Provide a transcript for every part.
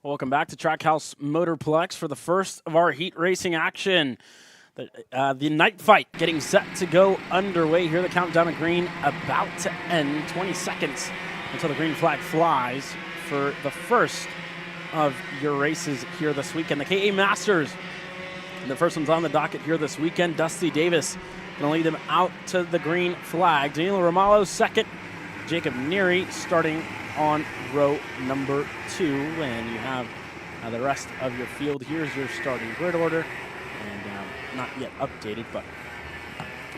Welcome back to Trackhouse Motorplex for the first of our heat racing action. The night fight getting set to go underway here. The countdown to green about to end. 20 seconds until the green flag flies for the first of your races here this weekend. The KA Masters. The first one's on the docket here this weekend. Dusty Davis going to lead them out to the green flag. Danilo Romalo second. Jacob Neary starting on row number 2, and you have the rest of your field. Here's your starting grid order, and not yet updated, but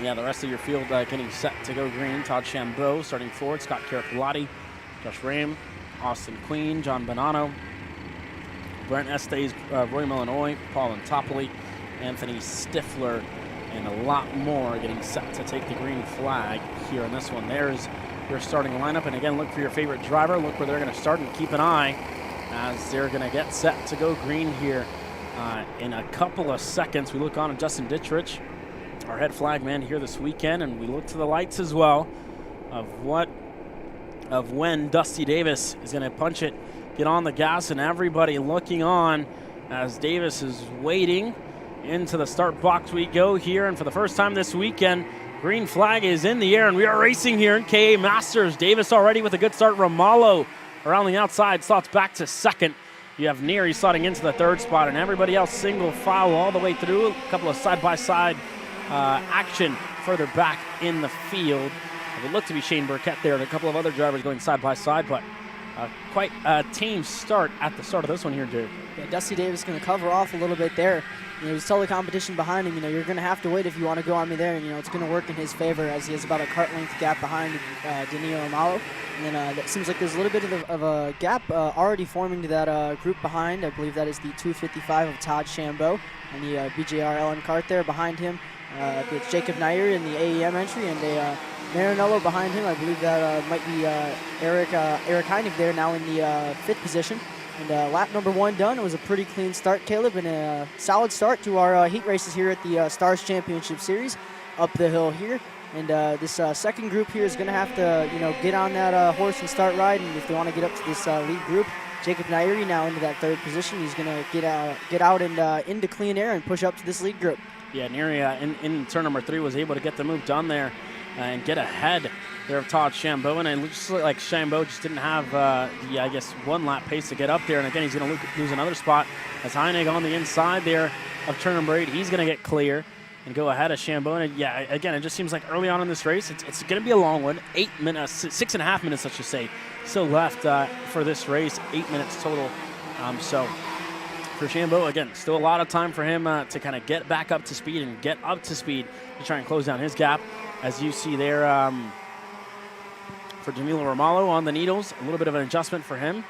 yeah, the rest of your field getting set to go green. Todd Chambeau starting forward, Scott Carapulati, Josh Ram, Austin Queen, John Bonanno, Brent Estes, Roy Melanoy, Paul Antopoli, Anthony Stifler, and a lot more getting set to take the green flag here in this one. There's your starting lineup, and again, look for your favorite driver. Look where they're going to start, and keep an eye as they're going to get set to go green here in a couple of seconds. We look on at Justin Dittrich, our head flag man here this weekend, and we look to the lights as well of when Dusty Davis is going to punch it, get on the gas, and everybody looking on as Davis is waiting. Into the start box we go here, and for the first time this weekend, green flag is in the air, and we are racing here in KA Masters. Davis already with a good start. Romalo around the outside, slots back to second. You have Neary slotting into the third spot, and everybody else single file all the way through. A couple of side-by-side action further back in the field. It would look to be Shane Burkett there, and a couple of other drivers going side-by-side, but quite a tame start at the start of this one here, Jerry. Yeah, Dusty Davis going to cover off a little bit there. You tell the competition behind him, you're going to have to wait if you want to go on me there, and, it's going to work in his favor as he has about a kart length gap behind Danilo Romalo. And then that seems like there's a little bit of a gap already forming to that group behind. I believe that is the 255 of Todd Chambeau and the BJR Ellen Kart there behind him. It's Jacob Nair in the AEM entry, and Marinello behind him. I believe that might be Eric Heinig there now in the 5th position. And lap number 1 done. It was a pretty clean start, Caleb, and a solid start to our heat races here at the Stars Championship Series up the hill here. And this second group here is going to have to, get on that horse and start riding if they want to get up to this lead group. Jacob Nairi now into that 3rd position. He's going to get out and into clean air and push up to this lead group. Yeah, Neary in turn number 3 was able to get the move done there and get ahead there of Todd Chambeau. And it looks like Chambeau just didn't have the, 1 lap pace to get up there. And again, he's going to lose another spot as Heinig on the inside there of turn number 8. He's going to get clear and go ahead of Chambeau. And yeah, again, it just seems like early on in this race, it's going to be a long one. 8 minutes, 6.5 minutes, let's just say, still left for this race. 8 minutes total. So for Chambeau, again, still a lot of time for him to kind of get back up to speed and get up to speed to try and close down his gap. As you see there for Danilo Romalo on the needles, a little bit of an adjustment for him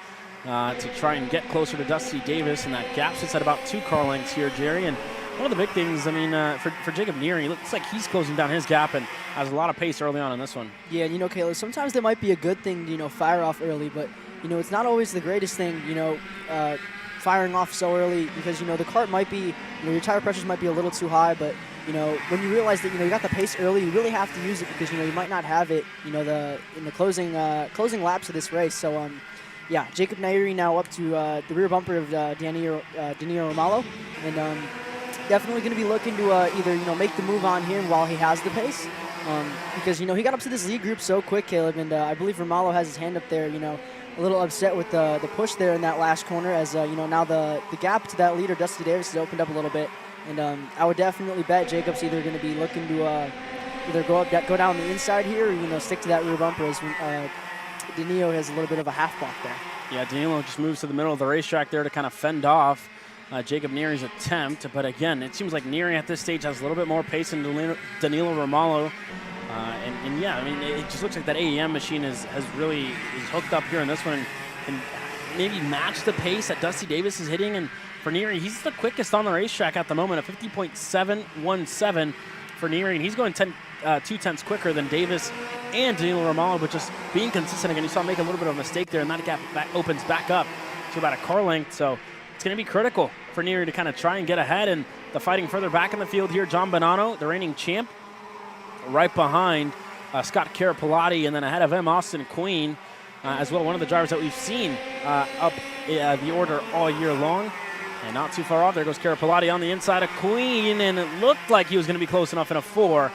to try and get closer to Dusty Davis, and that gap sits at about 2 car lengths here, Jerry. And one of the big things, for Jacob Neary, it looks like he's closing down his gap and has a lot of pace early on in this one. Yeah, and Caleb, sometimes that might be a good thing to, fire off early, but, it's not always the greatest thing, firing off so early because, the kart might be, your tire pressures might be a little too high, but, when you realize that, you got the pace early, you really have to use it because, you might not have it, in the closing laps of this race. So, yeah, Jacob Nairi now up to the rear bumper of Danilo Romalo, and definitely going to be looking to either, make the move on him while he has the pace, because, he got up to this lead group so quick, Caleb, and I believe Romalo has his hand up there, a little upset with the push there in that last corner, as now the gap to that leader, Dusty Davis, has opened up a little bit. And I would definitely bet Jacob's either going to be looking to either go down the inside here, or stick to that rear bumper, as Danilo has a little bit of a half block there. Yeah, Danilo just moves to the middle of the racetrack there to kind of fend off Jacob Neary's attempt. But again, it seems like Neary at this stage has a little bit more pace than Danilo Romalo. And yeah, I mean, it just looks like that AEM machine is hooked up here in this one and maybe match the pace that Dusty Davis is hitting. And for Neary, he's the quickest on the racetrack at the moment, at 50.717 for Neary, and he's going 2/10 quicker than Davis and Danilo Romalo, but just being consistent again. You saw him make a little bit of a mistake there, and that gap opens back up to about a car length. So it's going to be critical for Neary to kind of try and get ahead. And the fighting further back in the field here, John Bonanno, the reigning champ, right behind Scott Carapolati, and then ahead of him, Austin Queen, as well, one of the drivers that we've seen up the order all year long. And not too far off, there goes Carapolati on the inside of Queen, and it looked like he was going to be close enough in a 4.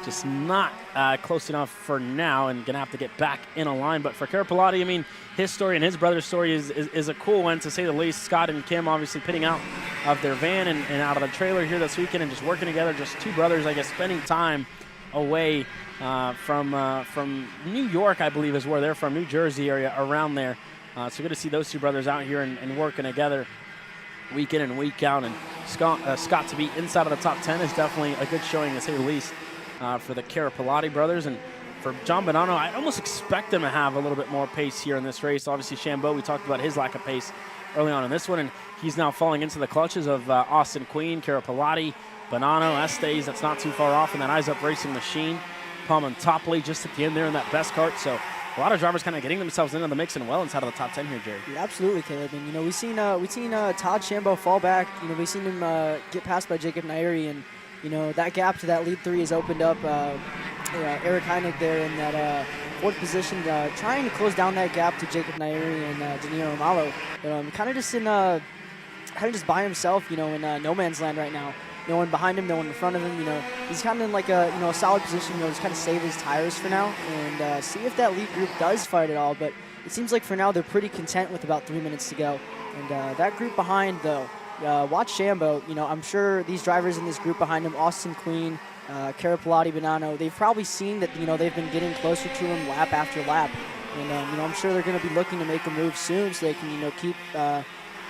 Just not close enough for now, and going to have to get back in a line. But for Carapolati, I mean, his story and his brother's story is a cool one, to say the least. Scott and Kim obviously pitting out of their van and out of the trailer here this weekend and just working together, just two brothers, I guess, spending time away from New York, I believe is where they're from, New Jersey area, around there. So good to see those two brothers out here and working together week in and week out. And Scott to be inside of the top 10 is definitely a good showing, to say the least, for the Carapolati brothers. And for John Bonanno, I almost expect him to have a little bit more pace here in this race. Obviously, Chambeau, we talked about his lack of pace early on in this one, and he's now falling into the clutches of Austin Queen, Carapolati, Bonanno, Estes, that's not too far off, and that Eyes Up Racing machine. Palm and Topley just at the end there in that best cart. So a lot of drivers kind of getting themselves into the mix and well inside of the top 10 here, Jerry. Yeah, absolutely, Caleb. And we've seen Todd Chambeau fall back. We've seen him get passed by Jacob Nairi, and that gap to that lead 3 has opened up. Eric Heineck there in that 4th position, trying to close down that gap to Jacob Nairi and Danilo Romalo. Kind of just by himself, in no man's land right now. No one behind him, no one in front of him. He's kind of in like a solid position. Just kind of save his tires for now and see if that lead group does fight at all. But it seems like for now they're pretty content with about 3 minutes to go. And that group behind, though, watch Chambeau. I'm sure these drivers in this group behind him, Austin Queen, Carapolati, Bonanno, they've probably seen that they've been getting closer to him lap after lap. And I'm sure they're going to be looking to make a move soon so they can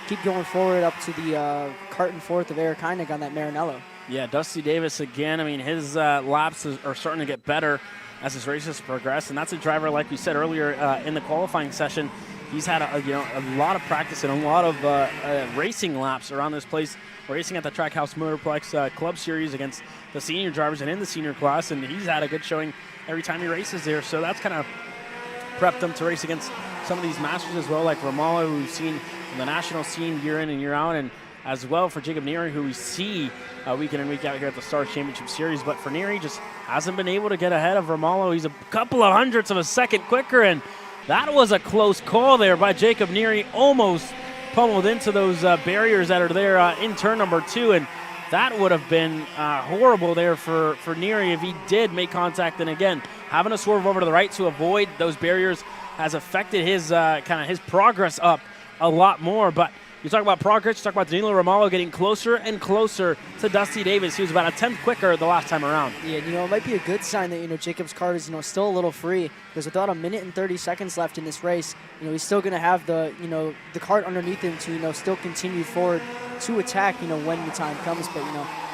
keep going forward up to the cart and 4th of Eric Heineck on that Maranello. Yeah, Dusty Davis again. I mean, his laps are starting to get better as his races progress, and that's a driver, like we said earlier in the qualifying session. He's had a lot of practice and a lot of racing laps around this place, racing at the Trackhouse Motorplex Club Series against the senior drivers and in the senior class, and he's had a good showing every time he races there. So that's kind of prepped him to race against some of these masters as well, like Romalo, who we've seen in the national scene year in and year out, and as well for Jacob Neary, who we see week in and week out here at the Stars Championship Series. But for Neary, just hasn't been able to get ahead of Romalo. He's a couple of hundredths of a second quicker, and that was a close call there by Jacob Neary. Almost pummeled into those barriers that are there in turn number 2, and that would have been horrible there for Neary if he did make contact. And again, having to swerve over to the right to avoid those barriers has affected his his progress up a lot more. But you talk about progress, you talk about Danilo Romalo getting closer and closer to Dusty Davis. He was about a 10th quicker the last time around. Yeah, it might be a good sign that, Jacob's cart is, still a little free, because without 1 minute and 30 seconds left in this race, he's still going to have the cart underneath him to, still continue forward to attack, when the time comes. But,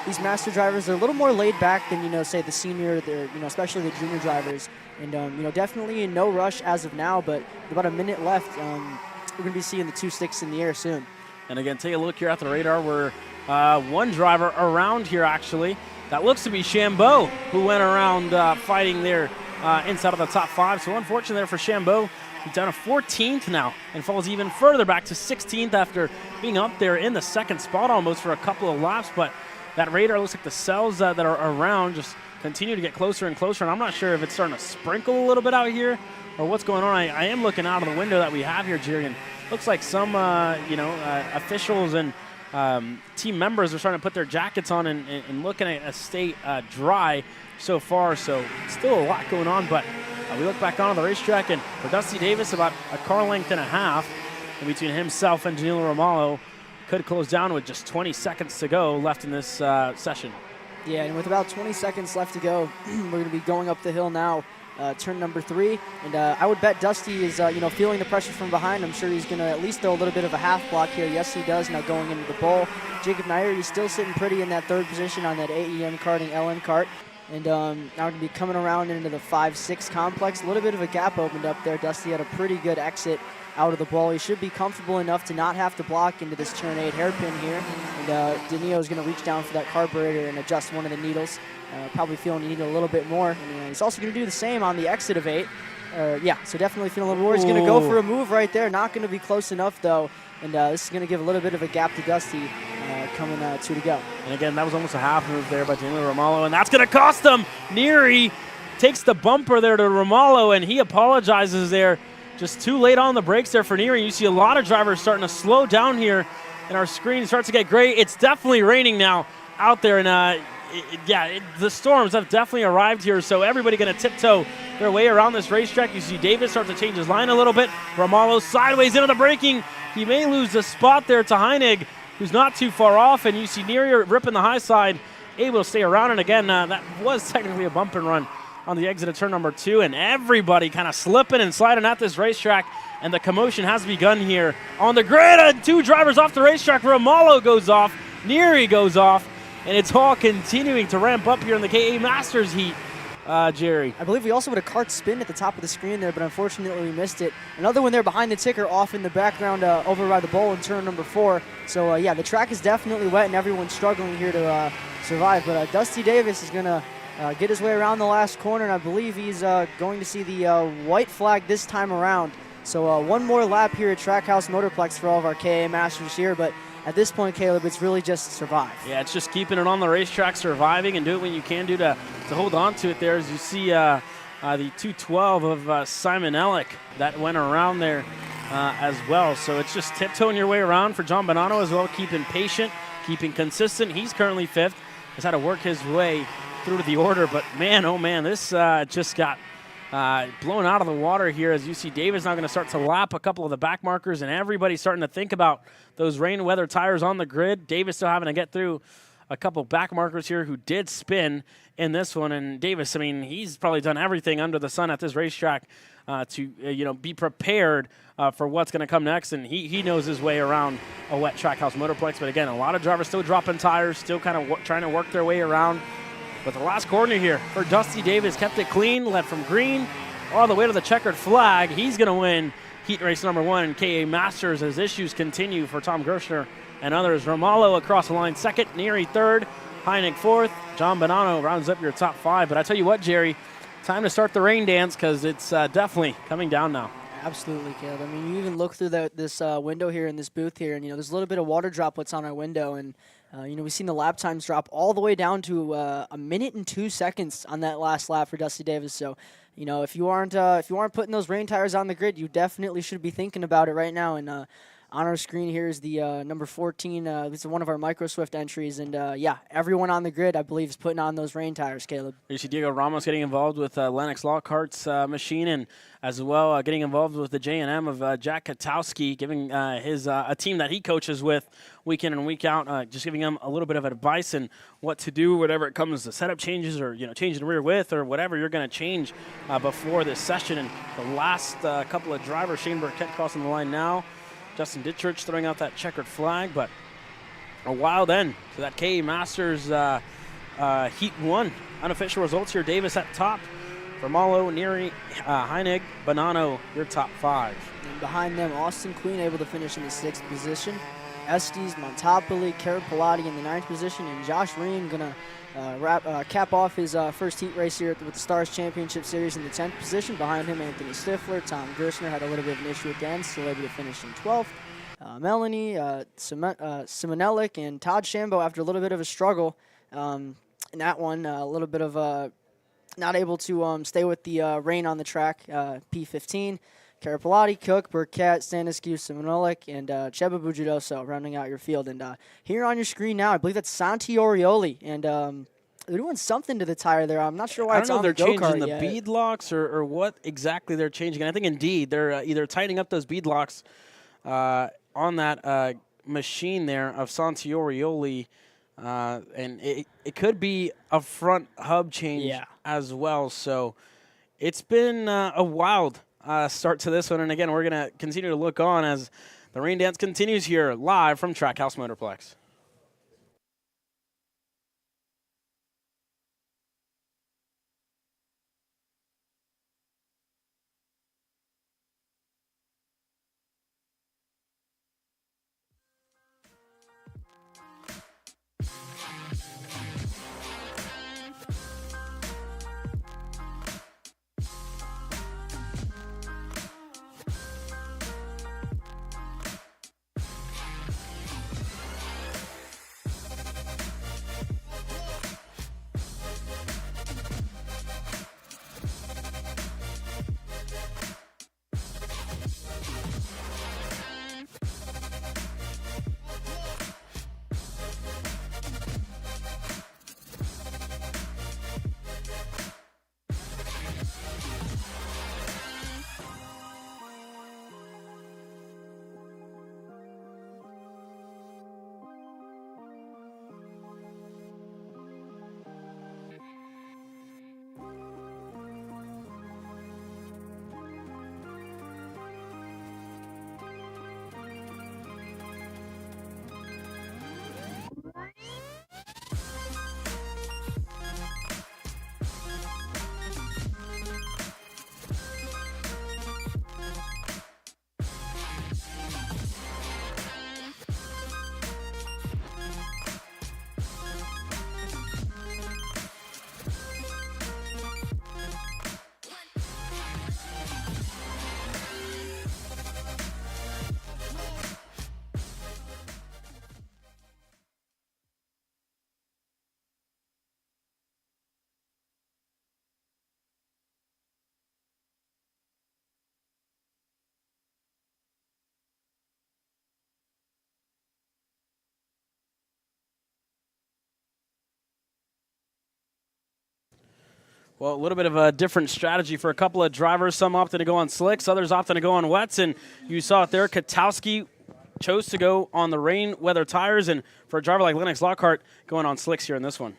these master drivers are a little more laid back than, say the senior, especially the junior drivers. And, definitely in no rush as of now, but about 1 minute left. We're going to be seeing the 2 sticks in the air soon. And again, take a look here at the radar. We're one driver around here, actually. That looks to be Chambeau, who went around fighting there inside of the top 5. So unfortunately there for Chambeau, he's down to 14th now and falls even further back to 16th after being up there in the 2nd spot almost for a couple of laps. But that radar looks like the cells that are around just continue to get closer and closer. And I'm not sure if it's starting to sprinkle a little bit out here or what's going on. I am looking out of the window that we have here, Jerry, and looks like some, officials and team members are starting to put their jackets on and looking at stay dry so far. So still a lot going on, but We look back onto the racetrack, and for Dusty Davis, about a car length and a half in between himself and Danilo Romalo. Could close down with just 20 seconds to go left in this session. Yeah, and with about 20 seconds left to go, we're going to be going up the hill now, turn number 3. And I would bet Dusty is, feeling the pressure from behind. I'm sure he's going to at least throw a little bit of a half block here. Yes, he does. Now going into the bowl. Jacob Nair, he's still sitting pretty in that 3rd position on that AEM karting LN kart. And now we're going to be coming around into the 5-6 complex. A little bit of a gap opened up there. Dusty had a pretty good exit out of the ball. He should be comfortable enough to not have to block into this turn 8 hairpin here. And Danilo is going to reach down for that carburetor and adjust one of the needles. Probably feeling he needs a little bit more. And he's also going to do the same on the exit of 8. So definitely feeling a little more. He's going to go for a move right there. Not going to be close enough, though. And this is going to give a little bit of a gap to Dusty coming 2 to go. And again, that was almost a half move there by Danilo Romalo, and that's going to cost him. Neri takes the bumper there to Romalo, and he apologizes there. Just too late on the brakes there for Neri. You see a lot of drivers starting to slow down here, and our screen starts to get gray. It's definitely raining now out there, and the storms have definitely arrived here, so everybody going to tiptoe their way around this racetrack. You see Davis start to change his line a little bit. Romalo sideways into the braking. He may lose the spot there to Heinig, who's not too far off, and you see Neri ripping the high side, able to stay around. And again, that was technically a bump and run on the exit of turn number 2, and everybody kind of slipping and sliding at this racetrack, and the commotion has begun here on the grid. And 2 drivers off the racetrack. Romalo goes off, Neri goes off, and it's all continuing to ramp up here in the KA Masters heat. Jerry. I believe we also had a kart spin at the top of the screen there, but unfortunately we missed it. Another one there behind the ticker off in the background over by the bowl in turn number 4. So, the track is definitely wet and everyone's struggling here to survive. But Dusty Davis is going to get his way around the last corner, and I believe he's going to see the white flag this time around. So one more lap here at Trackhouse Motorplex for all of our KA Masters here, but at this point, Caleb, it's really just survive. Yeah, it's just keeping it on the racetrack, surviving, and do what you can do to hold on to it there. As you see the 212 of Simon Ellick that went around there as well. So it's just tiptoeing your way around for John Bonanno as well, keeping patient, keeping consistent. He's currently 5th. Has had to work his way through to the order, but man, oh man, this just got blown out of the water here. As you see, Davis now going to start to lap a couple of the back markers, and everybody's starting to think about those rain weather tires on the grid. Davis still having to get through a couple back markers here who did spin in this one. And Davis, I mean, he's probably done everything under the sun at this racetrack to be prepared for what's going to come next. And he knows his way around a wet Trackhouse Motorplex. But again, a lot of drivers still dropping tires, still kind of trying to work their way around. But the last corner here for Dusty Davis kept it clean, led from green all the way to the checkered flag. He's going to win heat race number 1 in KA Masters as issues continue for Tom Gershner and others. Romalo across the line 2nd, Neri 3rd, Heinig 4th. John Bonanno rounds up your top 5. But I tell you what, Jerry, time to start the rain dance because it's definitely coming down now. Absolutely, Caleb. I mean, you even look through this window here in this booth here, and there's a little bit of water droplets on our window, and we've seen the lap times drop all the way down to 1 minute and 2 seconds on that last lap for Dusty Davis. So, if you aren't putting those rain tires on the grid, you definitely should be thinking about it right now. And on our screen here is the number 14. This is one of our Micro Swift entries, and everyone on the grid, I believe, is putting on those rain tires. Caleb. You see Diego Ramos getting involved with Lennox Lockhart's machine, and as well getting involved with the J&M of Jack Katowski, giving his a team that he coaches with week in and week out, just giving him a little bit of advice and what to do, whatever it comes to setup changes or changing the rear width or whatever you're going to change before this session. And the last couple of drivers, Shane Burkett crossing the line now. Justin Dittrich throwing out that checkered flag, but a while then to that KA Masters Heat 1. Unofficial results here. Davis at top. Romalo, Neri, Heinig, Bonanno, your top 5. And behind them, Austin Queen able to finish in the 6th position. Estes, Montopoli, Carapalati in the 9th position, and Josh Ream going to cap off his first heat race here with the Stars Championship Series in the 10th position. Behind him, Anthony Stifler. Tom Gerstner had a little bit of an issue at the end, still able to finish in 12th. Melanie, Simonelik, and Todd Shambo, after a little bit of a struggle in that one, a little bit of not able to stay with the rain on the track, P15. Carapalati, Cook, Burkett, Staniscu, Simonelik, and Cheba Bugidoso rounding out your field. And here on your screen now, I believe that's Santi Orioli. And They're doing something to the tire there. I'm not sure why I it's don't know on if they're the changing go-kart the yet. bead locks or what exactly they're changing. And I think indeed they're either tightening up those bead locks on that machine there of Santiorioli, and it could be a front hub change as well. So it's been a wild start to this one. And again, we're going to continue to look on as the rain dance continues here live from Trackhouse Motorplex. Well, a little bit of a different strategy for a couple of drivers. Some opted to go on slicks, others opted to go on wets, and you saw it there. Katowski chose to go on the rain weather tires, and for a driver like Lennox Lockhart, going on slicks here in this one.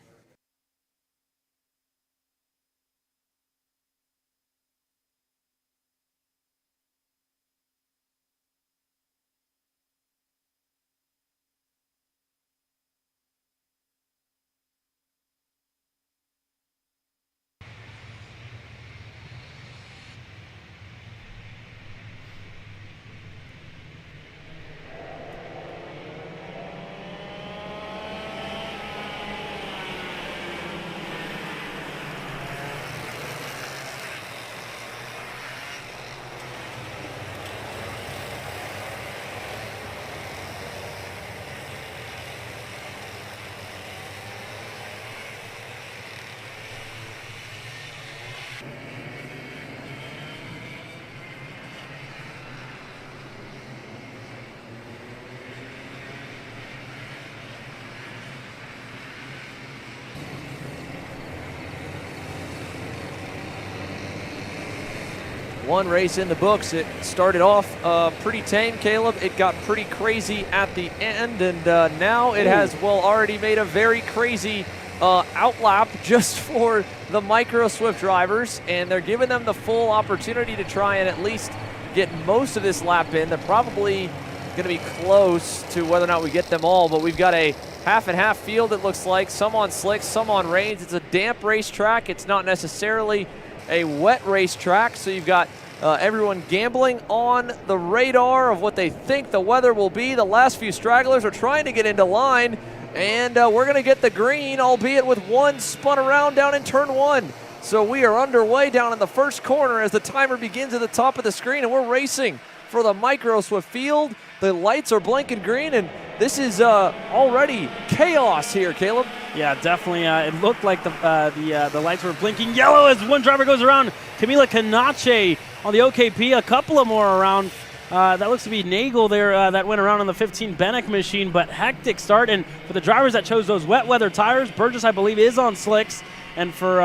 One race in the books. It started off pretty tame, Caleb. It got pretty crazy at the end, and now it has, well, already made a very crazy outlap just for the Micro Swift drivers, and they're giving them the full opportunity to try and at least get most of this lap in. They're probably going to be close to whether or not we get them all, but we've got a half and half field, it looks like. Some on slicks, some on rains. It's a damp racetrack. It's not necessarily a wet racetrack, so you've got everyone gambling on the radar of what they think the weather will be. The last few stragglers are trying to get into line, and we're going to get the green, albeit with one spun around down in turn one. So we are underway down in the first corner as the timer begins at the top of the screen, and we're racing for the Micro Swift field. The lights are blinking green, and this is already chaos here, Caleb. Yeah, definitely. It looked like the lights were blinking yellow as one driver goes around. Camila Canache on the OKP, a couple of more around. That looks to be Nagel there that went around on the 15 Benek machine, but hectic start. And for the drivers that chose those wet weather tires, Burgess, I believe, is on slicks. And for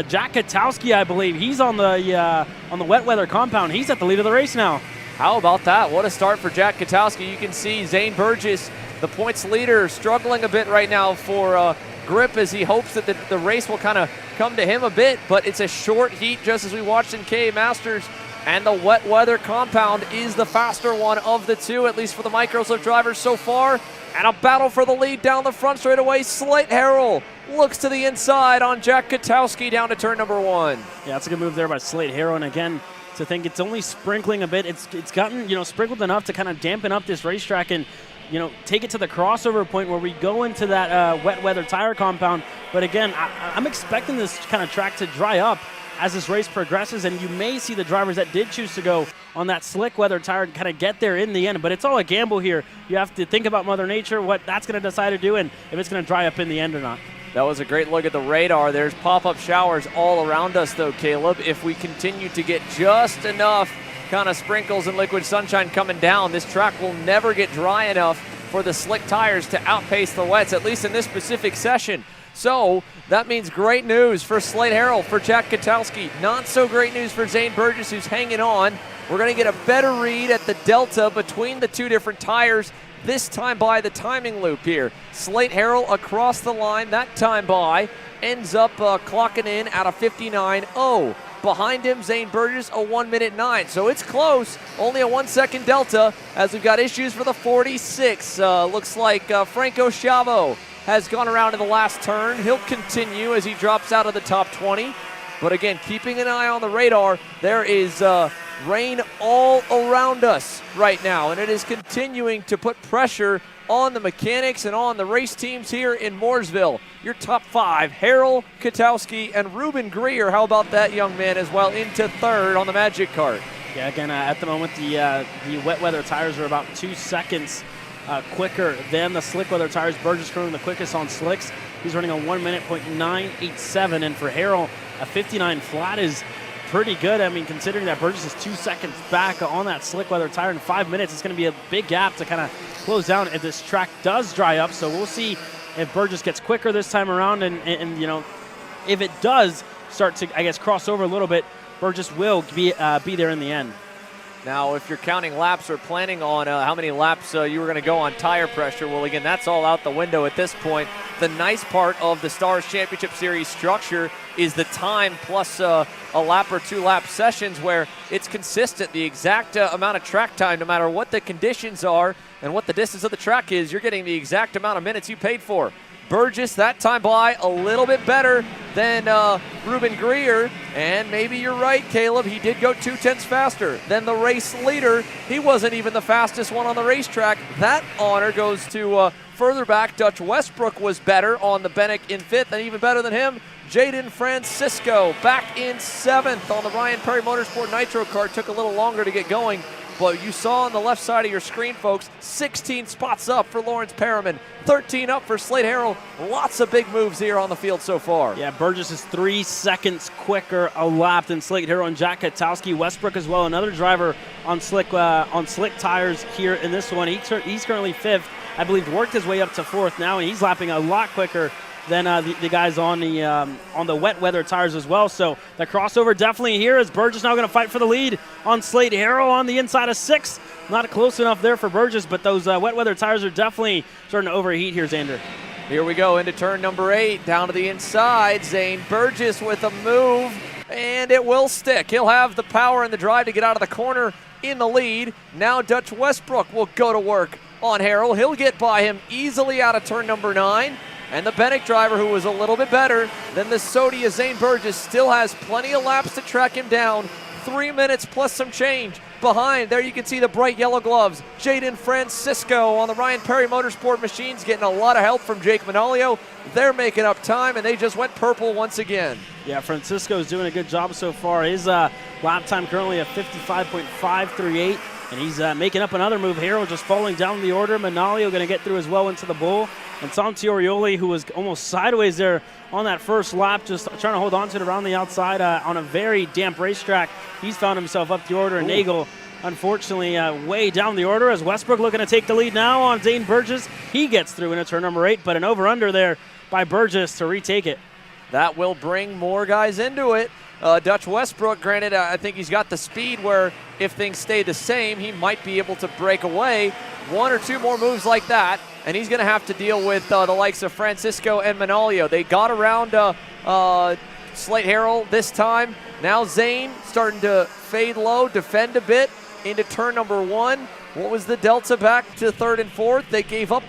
Jack Katowski, I believe, he's on the wet weather compound. He's at the lead of the race now. How about that? What a start for Jack Katowski. You can see Zane Burgess, the points leader, struggling a bit right now for grip as he hopes that the race will kind of come to him a bit. But it's a short heat, just as we watched in KA Masters. And the wet weather compound is the faster one of the two, at least for the Microslift drivers so far. And a battle for the lead down the front straightaway. Slate Harrell looks to the inside on Jack Katowski down to turn number 1. Yeah, that's a good move there by Slate Harrell. And again, to think it's only sprinkling a bit. It's gotten, sprinkled enough to kind of dampen up this racetrack and, take it to the crossover point where we go into that wet weather tire compound. But again, I'm expecting this kind of track to dry up as this race progresses, and you may see the drivers that did choose to go on that slick weather tire kind of get there in the end. But it's all a gamble here. You have to think about Mother Nature, what that's going to decide to do, and if it's going to dry up in the end or not. That was a great look at the radar. There's pop-up showers all around us, though, Caleb. If we continue to get just enough kind of sprinkles and liquid sunshine coming down, this track will never get dry enough for the slick tires to outpace the wets, at least in this specific session. So that means great news for Slate Harrell, for Jack Katowski. Not so great news for Zane Burgess, who's hanging on. We're going to get a better read at the delta between the two different tires, this time by the timing loop here. Slate Harrell across the line, that time by, ends up clocking in at a 59.0. Behind him, Zane Burgess, a 1:09. So it's close, only a 1 second delta, as we've got issues for the 46. Looks like Franco Chavo has gone around in the last turn. He'll continue as he drops out of the top 20. But again, keeping an eye on the radar, there is rain all around us right now, and it is continuing to put pressure on the mechanics and on the race teams here in Mooresville. Your top 5, Harrell, Katowski, and Ruben Greer. How about that young man as well, into third on the Magic Kart? Yeah, again, at the moment, the wet weather tires are about 2 seconds quicker than the slick weather tires. Burgess currently the quickest on slicks. He's running a 1 minute .987, and for Harrell, a 59 flat is pretty good. I mean, considering that Burgess is 2 seconds back on that slick weather tire in 5 minutes, it's going to be a big gap to kind of close down if this track does dry up. So we'll see if Burgess gets quicker this time around, and if it does start to, I guess, cross over a little bit, Burgess will be there in the end. Now, if you're counting laps or planning on how many laps you were going to go on tire pressure, well, again, that's all out the window at this point. The nice part of the Stars Championship Series structure is the time plus a lap or 2 lap sessions where it's consistent. The exact amount of track time, no matter what the conditions are and what the distance of the track is, you're getting the exact amount of minutes you paid for. Burgess, that time by, a little bit better than Ruben Greer. And maybe you're right, Caleb. He did go 2/10 faster than the race leader. He wasn't even the fastest one on the racetrack. That honor goes to further back. Dutch Westbrook was better on the Benek in 5th, and even better than him, Jaden Francisco back in 7th on the Ryan Perry Motorsport Nitro Kart. Took a little longer to get going. But you saw on the left side of your screen, folks, 16 spots up for Lawrence Perriman, 13 up for Slate Harrell. Lots of big moves here on the field so far. Yeah, Burgess is 3 seconds quicker a lap than Slate Harrell and Jack Katowski. Westbrook as well, another driver on slick tires here in this one. He's currently 5th. I believe worked his way up to 4th now, and he's lapping a lot quicker than the guys on the wet weather tires as well. So the crossover definitely here, as Burgess now going to fight for the lead on Slate Harrell on the inside of 6th. Not close enough there for Burgess, but those wet weather tires are definitely starting to overheat here, Xander. Here we go into turn number 8, down to the inside. Zane Burgess with a move, and it will stick. He'll have the power and the drive to get out of the corner in the lead. Now Dutch Westbrook will go to work on Harrell. He'll get by him easily out of turn number 9. And the Benek driver, who was a little bit better than the Sodia Zane Burgess, still has plenty of laps to track him down. 3 minutes plus some change. Behind, there you can see the bright yellow gloves. Jaden Francisco on the Ryan Perry Motorsport machines, getting a lot of help from Jake Manolio. They're making up time, and they just went purple once again. Yeah, Francisco's doing a good job so far. His lap time currently at 55.538. And he's making up another move. Harrell just falling down the order. Manolio going to get through as well into the bull. And Santi Orioli, who was almost sideways there on that first lap, just trying to hold on to it around the outside on a very damp racetrack. He's found himself up the order. And Nagel unfortunately way down the order as Westbrook looking to take the lead now on Zane Burgess. He gets through into turn number 8, but an over-under there by Burgess to retake it. That will bring more guys into it. Dutch Westbrook, granted, I think he's got the speed where if things stay the same, he might be able to break away. 1 or 2 more moves like that, and he's going to have to deal with the likes of Francisco and Manolio. They got around Slate Harrell this time. Now Zane starting to fade low, defend a bit into turn number 1. What was the delta back to 3rd and 4th? They gave up,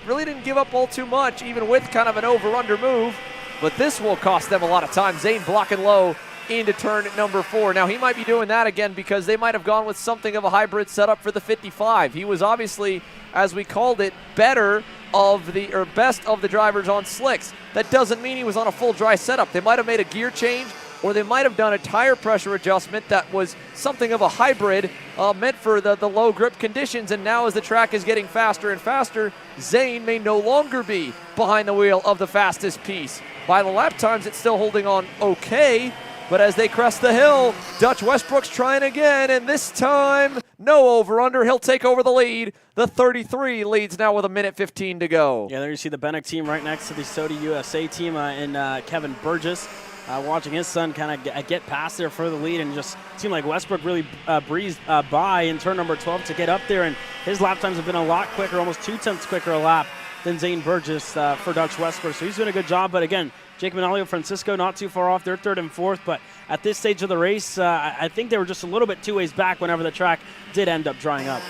really didn't give up all too much, even with kind of an over-under move. But this will cost them a lot of time. Zane blocking low into turn number 4. Now, he might be doing that again because they might have gone with something of a hybrid setup for the 55. He was obviously, as we called it, best of the drivers on slicks. That doesn't mean he was on a full dry setup. They might have made a gear change, or they might have done a tire pressure adjustment that was something of a hybrid meant for the low grip conditions. And now as the track is getting faster and faster, Zane may no longer be behind the wheel of the fastest piece. By the lap times, it's still holding on okay, but as they crest the hill, Dutch Westbrook's trying again, and this time, no over-under. He'll take over the lead. The 33 leads now with 1:15 to go. Yeah, there you see the Bennick team right next to the Sodi USA team and Kevin Burgess. Watching his son kind of get past there for the lead, and just seemed like Westbrook really breezed by in turn number 12 to get up there, and his lap times have been a lot quicker, almost 2/10 quicker a lap than Zane Burgess for Dutch Westbrook. So he's doing a good job, but again, Jake Manolio, Francisco not too far off. They're 3rd and 4th, but at this stage of the race, I think they were just a little bit 2 ways back whenever the track did end up drying up.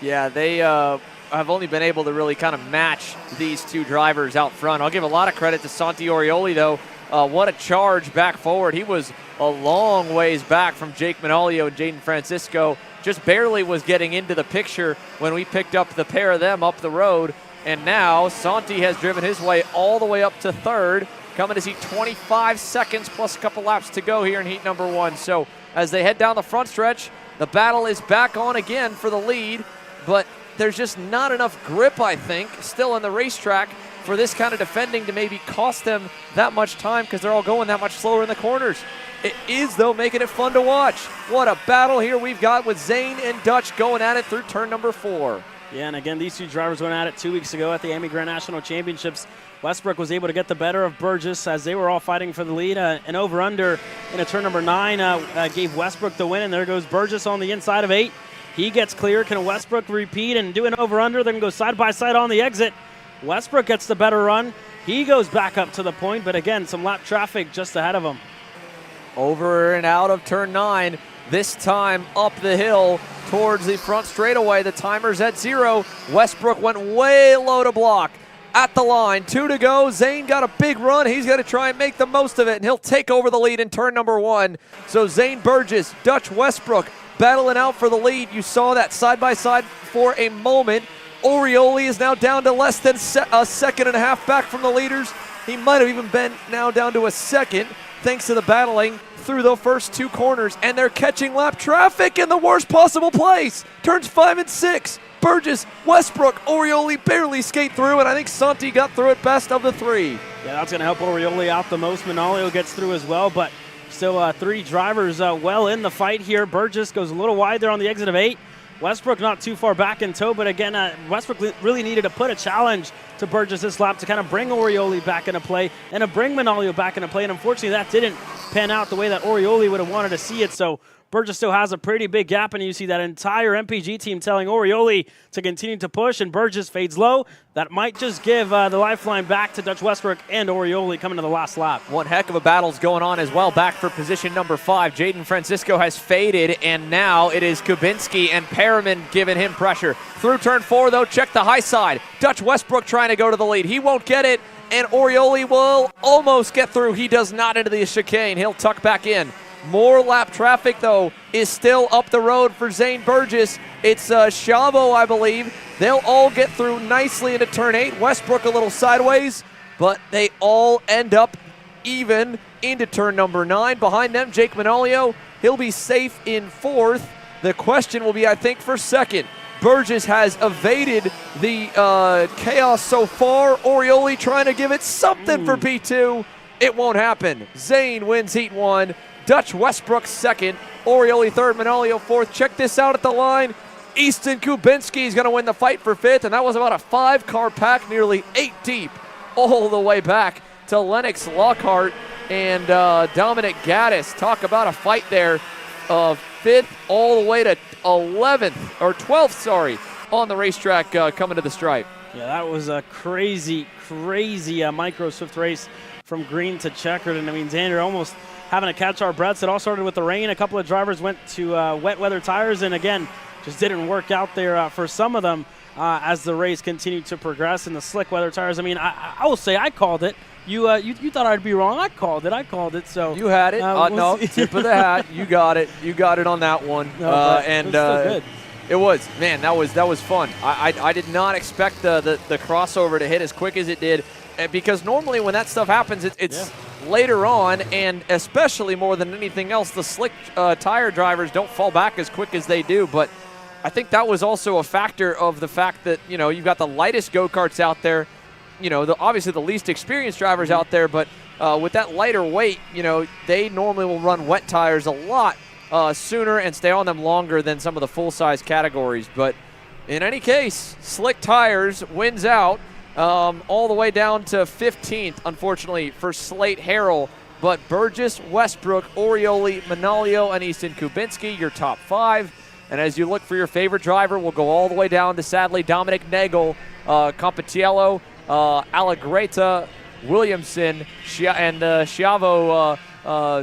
Yeah, they have only been able to really kind of match these 2 drivers out front. I'll give a lot of credit to Santi Orioli, though. What a charge back forward. He was a long ways back from Jake Manolio and Jaden Francisco. Just barely was getting into the picture when we picked up the pair of them up the road. And now Santi has driven his way all the way up to 3rd, coming to see 25 seconds plus a couple laps to go here in heat number 1. So as they head down the front stretch, the battle is back on again for the lead, but there's just not enough grip, I think, still on the racetrack for this kind of defending to maybe cost them that much time because they're all going that much slower in the corners. It is, though, making it fun to watch. What a battle here we've got with Zane and Dutch going at it through turn number 4. Yeah, and again, these 2 drivers went at it 2 weeks ago at the AMI Grand National Championships. Westbrook was able to get the better of Burgess as they were all fighting for the lead. An over-under in a turn number 9 gave Westbrook the win, and there goes Burgess on the inside of 8. He gets clear. Can Westbrook repeat and do an over-under? They're going to go side by side on the exit. Westbrook gets the better run. He goes back up to the point, but again, some lap traffic just ahead of him. Over and out of turn 9, this time up the hill towards the front straightaway. The timer's at 0. Westbrook went way low to block. At the line, 2 to go. Zane got a big run. He's going to try and make the most of it, and he'll take over the lead in turn number 1. So Zane Burgess, Dutch Westbrook battling out for the lead. You saw that side-by-side for a moment. Orioli is now down to less than a second and a half back from the leaders. He might have even been now down to a second thanks to the battling through the first 2 corners, and they're catching lap traffic in the worst possible place. Turns 5 and 6. Burgess, Westbrook, Orioli barely skate through, and I think Santi got through it best of the 3. Yeah, that's going to help Orioli out the most. Manolio gets through as well, but still 3 drivers well in the fight here. Burgess goes a little wide there on the exit of 8. Westbrook not too far back in tow, but again, Westbrook really needed to put a challenge to Burgess this lap to kind of bring Orioli back into play and to bring Manolio back into play, and unfortunately that didn't pan out the way that Orioli would have wanted to see it, so Burgess still has a pretty big gap, and you see that entire MPG team telling Orioli to continue to push, and Burgess fades low. That might just give the lifeline back to Dutch Westbrook and Orioli coming to the last lap. One heck of a battle's going on as well. Back for position number 5. Jaden Francisco has faded, and now it is Kubinski and Perriman giving him pressure. Through turn 4, though, check the high side. Dutch Westbrook trying to go to the lead. He won't get it, and Orioli will almost get through. He does not into the chicane. He'll tuck back in. More lap traffic, though, is still up the road for Zane Burgess. It's Chavo, I believe. They'll all get through nicely into turn 8. Westbrook a little sideways, but they all end up even into turn number 9. Behind them, Jake Manolio. He'll be safe in 4th. The question will be, I think, for 2nd. Burgess has evaded the chaos so far. Orioli trying to give it something for P2. It won't happen. Zane wins heat 1. Dutch Westbrook second. Orioli third. Manolio fourth. Check this out at the line. Easton Kubinski is going to win the fight for fifth, and that was about a 5-car pack, nearly 8 deep, all the way back to Lennox Lockhart and Dominic Gaddis. Talk about a fight there of fifth all the way to 11th, or 12th, sorry, on the racetrack coming to the stripe. Yeah, that was a crazy micro swift race from green to checkered. And I mean, Xander almost having to catch our breaths. It all started with the rain. A couple of drivers went to wet weather tires, and again, just didn't work out there for some of them as the race continued to progress. And the slick weather tires, I mean, I will say I called it. You thought I'd be wrong. I called it. So you had it. No, tip of the hat. You got it. You got it on that one. No, and good. It was, man. That was fun. I did not expect the crossover to hit as quick as it did, because normally when that stuff happens, it's later on, and especially more than anything else, the slick tire drivers don't fall back as quick as they do. But I think that was also a factor of the fact that, you know, you've got the lightest go-karts out there, you know, obviously the least experienced drivers out there, but with that lighter weight, you know, they normally will run wet tires a lot sooner and stay on them longer than some of the full-size categories. But in any case, slick tires wins out all the way down to 15th, unfortunately, for Slate Harrell. But Burgess, Westbrook, Orioli, Manolio, and Easton Kubinski, your top 5. And as you look for your favorite driver, we'll go all the way down to, sadly, Dominic Nagel, Compitiello, Allegreta, Williamson, and Schiavo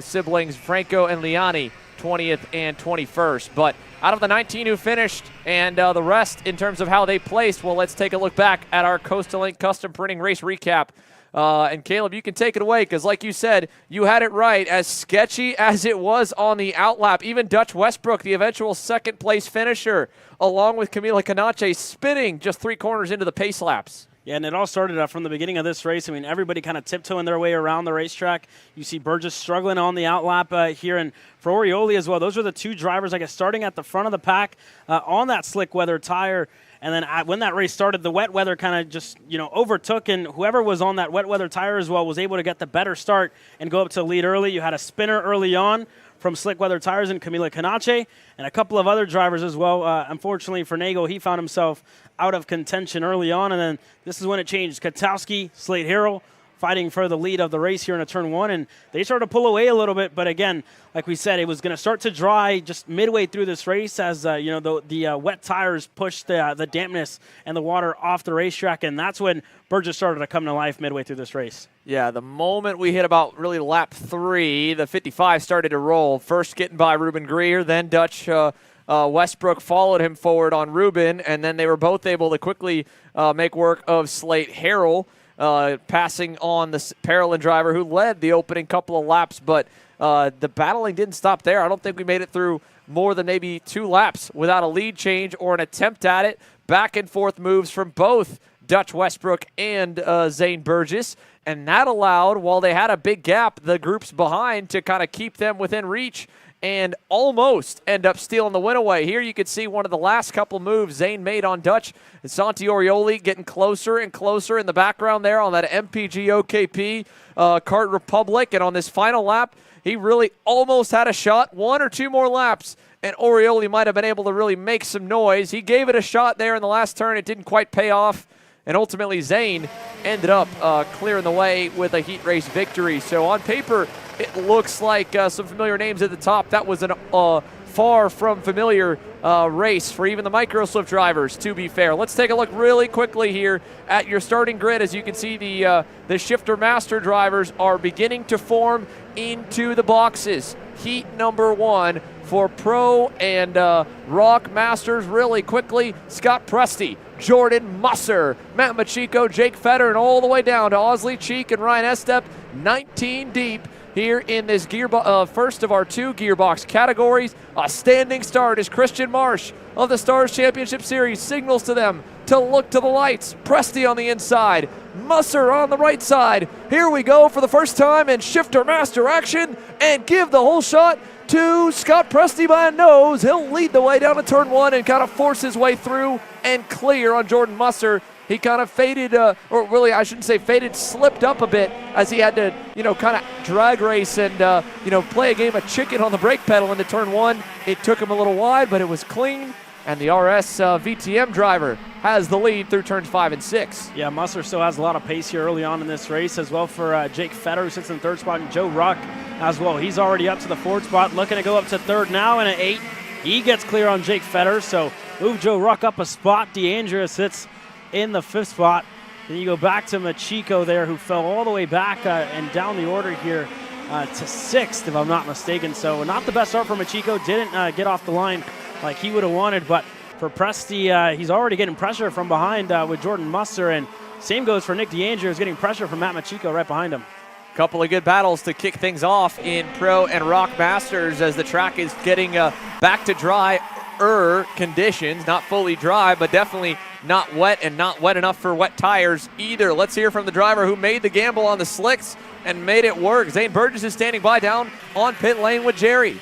siblings, Franco and Liani, 20th and 21st. But out of the 19 who finished and the rest in terms of how they placed, well, let's take a look back at our Coastal Link custom printing race recap. And Caleb, you can take it away, because like you said, you had it right. As sketchy as it was on the outlap, even Dutch Westbrook, the eventual second place finisher, along with Camila Canache, spinning just 3 corners into the pace laps. Yeah, and it all started from the beginning of this race. I mean, everybody kind of tiptoeing their way around the racetrack. You see Burgess struggling on the outlap here, and for Orioli as well. Those were the 2 drivers, I guess, starting at the front of the pack on that slick weather tire. And then when that race started, the wet weather kind of just, you know, overtook, and whoever was on that wet weather tire as well was able to get the better start and go up to the lead early. You had a spinner early on from slick weather tires and Camila Canache, and a couple of other drivers as well. Unfortunately for Nagel, he found himself out of contention early on, and then this is when it changed. Katowski, Slate Harrell fighting for the lead of the race here in a turn 1, and they started to pull away a little bit. But again, like we said, it was going to start to dry just midway through this race as you know, the wet tires pushed the dampness and the water off the racetrack, and that's when Burgess started to come to life midway through this race. Yeah, the moment we hit about really lap 3, the 55 started to roll. First getting by Ruben Greer, then Dutch Westbrook followed him forward on Ruben, and then they were both able to quickly make work of Slate Harrell, passing on the Parolin driver who led the opening couple of laps. But the battling didn't stop there. I don't think we made it through more than maybe 2 laps without a lead change or an attempt at it. Back and forth moves from both Dutch Westbrook and Zane Burgess. And that allowed, while they had a big gap, the groups behind to kind of keep them within reach and almost end up stealing the win away. Here you could see one of the last couple moves Zane made on Dutch. Santi Orioli getting closer and closer in the background there on that MPG OKP Kart Republic. And on this final lap, he really almost had a shot. 1 or 2 more laps, and Orioli might have been able to really make some noise. He gave it a shot there in the last turn. It didn't quite pay off. And ultimately, Zane ended up clearing the way with a heat race victory. So on paper, it looks like some familiar names at the top. That was a far from familiar race for even the micro swift drivers, to be fair. Let's take a look really quickly here at your starting grid. As you can see, the shifter master drivers are beginning to form into the boxes. Heat number 1 for Pro and Rock Masters. Really quickly, Scott Presti, Jordan Musser, Matt Machiko, Jake Fetter, and all the way down to Osley Cheek and Ryan Estep, 19 deep here in this first of our 2 gearbox categories. A standing start as Christian Marsh of the Stars Championship Series signals to them to look to the lights. Presti on the inside, Musser on the right side. Here we go for the first time in shifter master action, and give the whole shot to Scott Presti by a nose. He'll lead the way down to turn 1 and kind of force his way through and clear on Jordan Musser he kind of faded, or really I shouldn't say faded, slipped up a bit as he had to, kind of drag race and, play a game of chicken on the brake pedal into turn 1. It took him a little wide, but it was clean. And the RS VTM driver has the lead through turns 5 and 6. Yeah, Musser still has a lot of pace here early on in this race as well for Jake Fetter, who sits in third spot, and Joe Ruck as well. He's already up to the fourth spot, looking to go up to third now in an 8. He gets clear on Jake Fetter, so move Joe Ruck up a spot. DeAndrea sits in the 5th spot. Then you go back to Machiko there, who fell all the way back and down the order here to 6th, if I'm not mistaken. So not the best start for Machiko. Didn't get off the line like he would have wanted, but for Presti, he's already getting pressure from behind with Jordan Musser, and same goes for Nick DeAndrea, who's getting pressure from Matt Machiko right behind him. Couple of good battles to kick things off in Pro and Rock Masters as the track is getting back to dry conditions. Not fully dry, but definitely not wet, and not wet enough for wet tires either. Let's hear from the driver who made the gamble on the slicks and made it work. Zane Burgess is standing by down on pit lane with Jerry.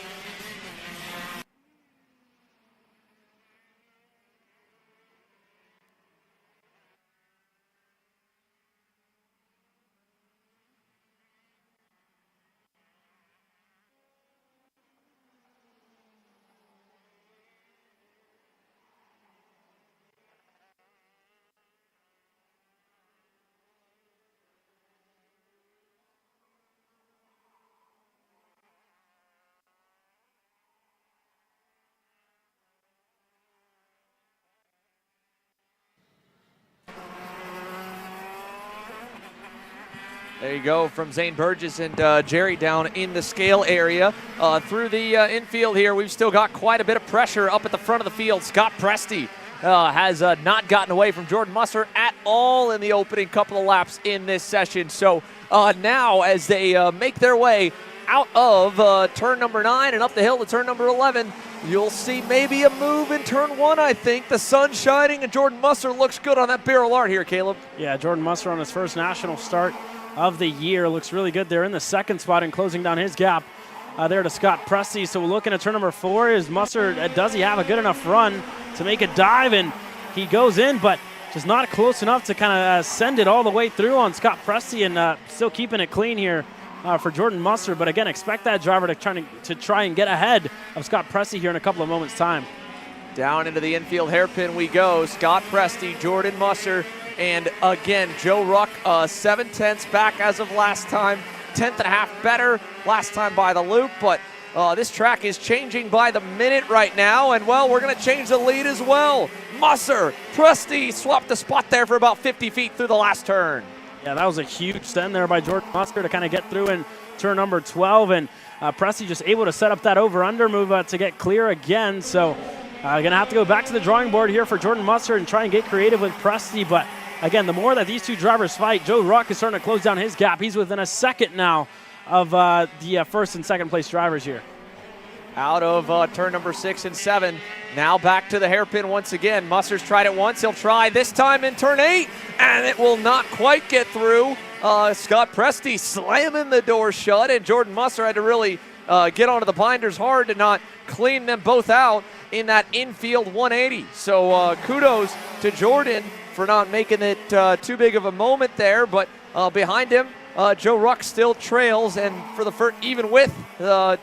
There you go from Zane Burgess and Jerry down in the scale area. Through the infield here, we've still got quite a bit of pressure up at the front of the field. Scott Presti has not gotten away from Jordan Musser at all in the opening couple of laps in this session. So now as they make their way out of turn number 9 and up the hill to turn number 11, you'll see maybe a move in turn 1, I think. The sun's shining and Jordan Musser looks good on that barrel art here, Caleb. Yeah, Jordan Musser on his first national start of the year looks really good there in the 2nd spot and closing down his gap there to Scott Presti. So we're looking at turn number 4. Is Musser, does he have a good enough run to make a dive? And he goes in, but just not close enough to kind of send it all the way through on Scott Presti, and still keeping it clean here for Jordan Musser. But again, expect that driver to try and get ahead of Scott Presti here in a couple of moments' time. Down into the infield hairpin we go. Scott Presti, Jordan Musser, and again, Joe Ruck, 7/10 back as of last time. 10th and a half better last time by the loop, but this track is changing by the minute right now, and well, we're going to change the lead as well. Musser, Presti swapped the spot there for about 50 feet through the last turn. Yeah, that was a huge send there by Jordan Musser to kind of get through in turn number 12, and Presti just able to set up that over-under move to get clear again. So going to have to go back to the drawing board here for Jordan Musser and try and get creative with Presti, but again, the more that these two drivers fight, Joe Ruck is starting to close down his gap. He's within a second now of the first and second place drivers here. Out of turn number 6 and 7. Now back to the hairpin once again. Musser's tried it once. He'll try this time in turn 8, and it will not quite get through. Scott Presti slamming the door shut, and Jordan Musser had to really get onto the binders hard to not clean them both out in that infield 180. So kudos to Jordan for not making it too big of a moment there, but behind him, Joe Ruck still trails, and for the first, even with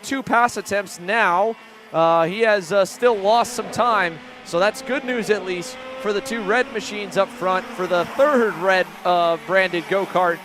2 pass attempts now, he has still lost some time. So that's good news, at least for the 2 red machines up front. For the 3rd red branded go-kart,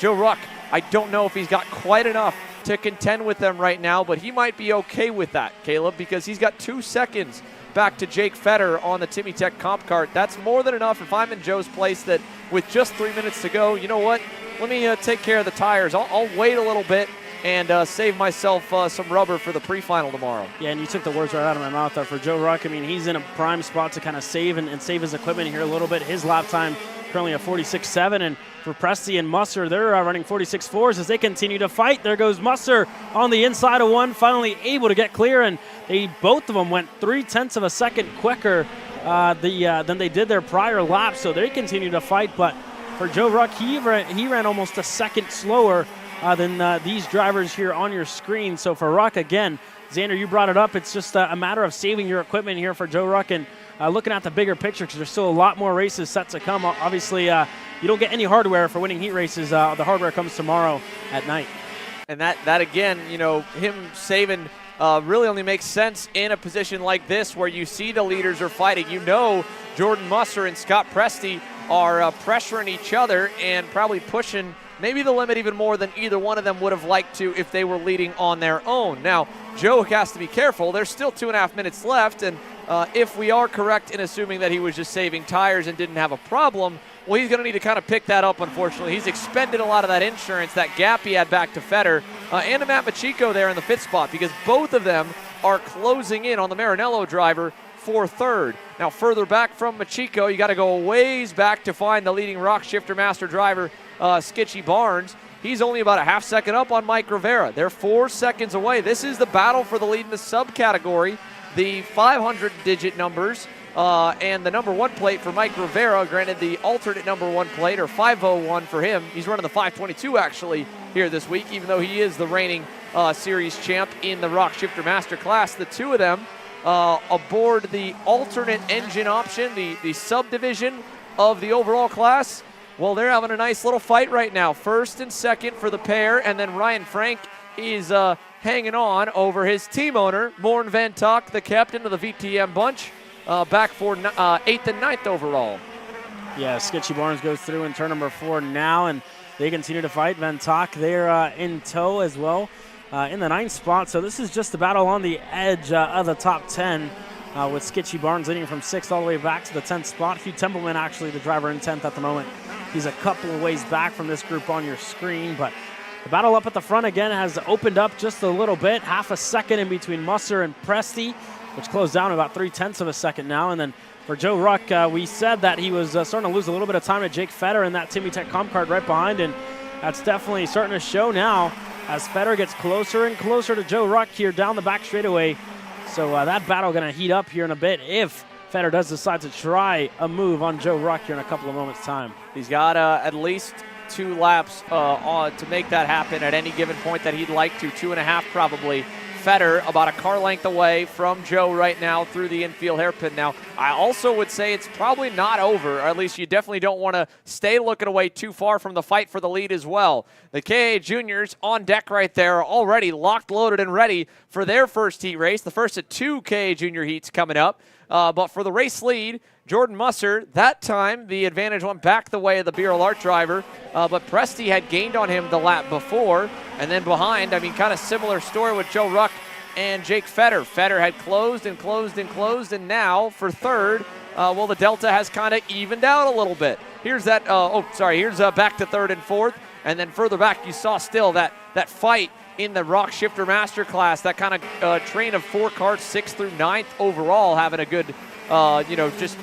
Joe Ruck, I don't know if he's got quite enough to contend with them right now, but he might be okay with that, Caleb, because he's got 2 seconds back to Jake Fetter on the Timmy Tech Comp Kart. That's more than enough if I'm in Joe's place, that with just 3 minutes to go, you know what? Let me take care of the tires. I'll wait a little bit and save myself some rubber for the pre-final tomorrow. Yeah, and you took the words right out of my mouth there for Joe Ruck. I mean, he's in a prime spot to kind of save and save his equipment here a little bit. His lap time currently at 46.7, and for Presti and Musser, they're running 46.4s as they continue to fight. There goes Musser on the inside of one, finally able to get clear, and both of them went 0.3 of a second quicker than they did their prior lap, so they continue to fight. But for Joe Ruck, he ran almost a second slower than these drivers here on your screen. So for Ruck, again, Xander, you brought it up. It's just a matter of saving your equipment here for Joe Ruck and looking at the bigger picture because there's still a lot more races set to come. Obviously, you don't get any hardware for winning heat races. The hardware comes tomorrow at night. And that again, you know, him saving really only makes sense in a position like this where you see the leaders are fighting. You know, Jordan Musser and Scott Presti are pressuring each other and probably pushing maybe the limit even more than either one of them would have liked to if they were leading on their own. Now, Joe has to be careful. There's still 2.5 minutes left, and if we are correct in assuming that he was just saving tires and didn't have a problem, well, he's going to need to kind of pick that up, unfortunately. He's expended a lot of that insurance, that gap he had back to Fetter, and to Matt Machiko there in the 5th spot, because both of them are closing in on the Maranello driver for 3rd. Now, further back from Machiko, you got to go a ways back to find the leading rock shifter master driver, Skitchy Barnes. He's only about a half second up on Mike Rivera. They're 4 seconds away. This is the battle for the lead in the subcategory. The 500-digit numbers and the number 1 plate for Mike Rivera, granted the alternate number 1 plate, or 501 for him. He's running the 522 actually here this week, even though he is the reigning series champ in the Rock Shifter Master class. The two of them aboard the alternate engine option, the subdivision of the overall class. Well, they're having a nice little fight right now. 1st and 2nd for the pair, and then Ryan Frank is hanging on over his team owner, Morn Van Tok, the captain of the VTM bunch, back for 8th and 9th overall. Yeah, Skitchy Barnes goes through in turn number 4 now, and they continue to fight. Van Tok, they're in tow as well in the 9th spot. So this is just a battle on the edge of the top 10 with Skitchy Barnes leading from 6th all the way back to the 10th spot. Hugh Templeman, actually the driver in 10th at the moment. He's a couple of ways back from this group on your screen, but the battle up at the front again has opened up just a little bit. Half a second in between Musser and Presti, which closed down about 0.3 of a second now. And then for Joe Ruck, we said that he was starting to lose a little bit of time to Jake Fetter in that Timmy Tech comp card right behind, and that's definitely starting to show now as Fetter gets closer and closer to Joe Ruck here down the back straightaway. So that battle going to heat up here in a bit if Fetter does decide to try a move on Joe Ruck here in a couple of moments' time. He's got at least 2 laps to make that happen at any given point that he'd like to. 2.5 probably. Fetter about a car length away from Joe right now through the infield hairpin. Now, I also would say it's probably not over, or at least you definitely don't want to stay looking away too far from the fight for the lead as well. The KA Juniors on deck right there are already locked, loaded, and ready for their first heat race. The first of 2 KA Junior heats coming up. But for the race lead, Jordan Musser, that time the advantage went back the way of the Beryl Art driver, but Presti had gained on him the lap before, and then behind, I mean, kind of similar story with Joe Ruck and Jake Fetter. Fetter had closed and closed and closed, and now for 3rd, well, the delta has kind of evened out a little bit. Here's that, here's back to 3rd and 4th, and then further back you saw still that fight in the Rock Shifter Master class, that kind of train of 4 carts, 6th through 9th overall, having a good, just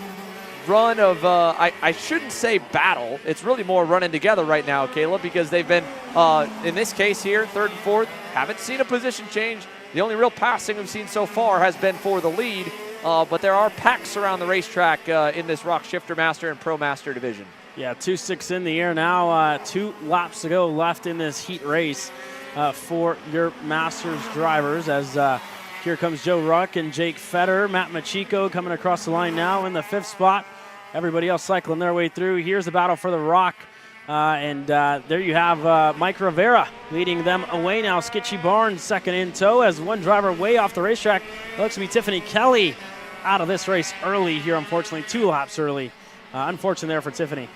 run of, I shouldn't say battle. It's really more running together right now, Caleb, because they've been, in this case here, 3rd and 4th, haven't seen a position change. The only real passing we've seen so far has been for the lead, but there are packs around the racetrack in this Rock Shifter Master and Pro Master division. Yeah, 2.6 in the air now. 2 laps to go left in this heat race for your Masters drivers as here comes Joe Ruck and Jake Fetter. Matt Machiko coming across the line now in the 5th spot. Everybody else cycling their way through. Here's the battle for the Rock. There you have Mike Rivera leading them away now. Skitchy Barnes second in tow as one driver way off the racetrack. It looks to be Tiffany Kelly out of this race early here, unfortunately. 2 laps early. Unfortunate there for Tiffany.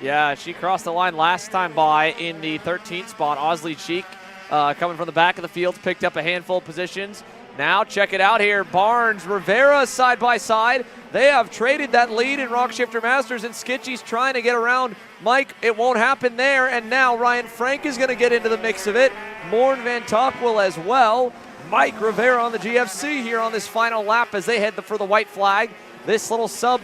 Yeah, she crossed the line last time by in the 13th spot. Osley Cheek coming from the back of the field, picked up a handful of positions. Now check it out here. Barnes, Rivera side by side. They have traded that lead in Rock Shifter Masters, and Skitchy's trying to get around Mike. It won't happen there, and now Ryan Frank is going to get into the mix of it. Morn Van Tok will as well. Mike Rivera on the GFC here on this final lap as they head for the white flag. This little sub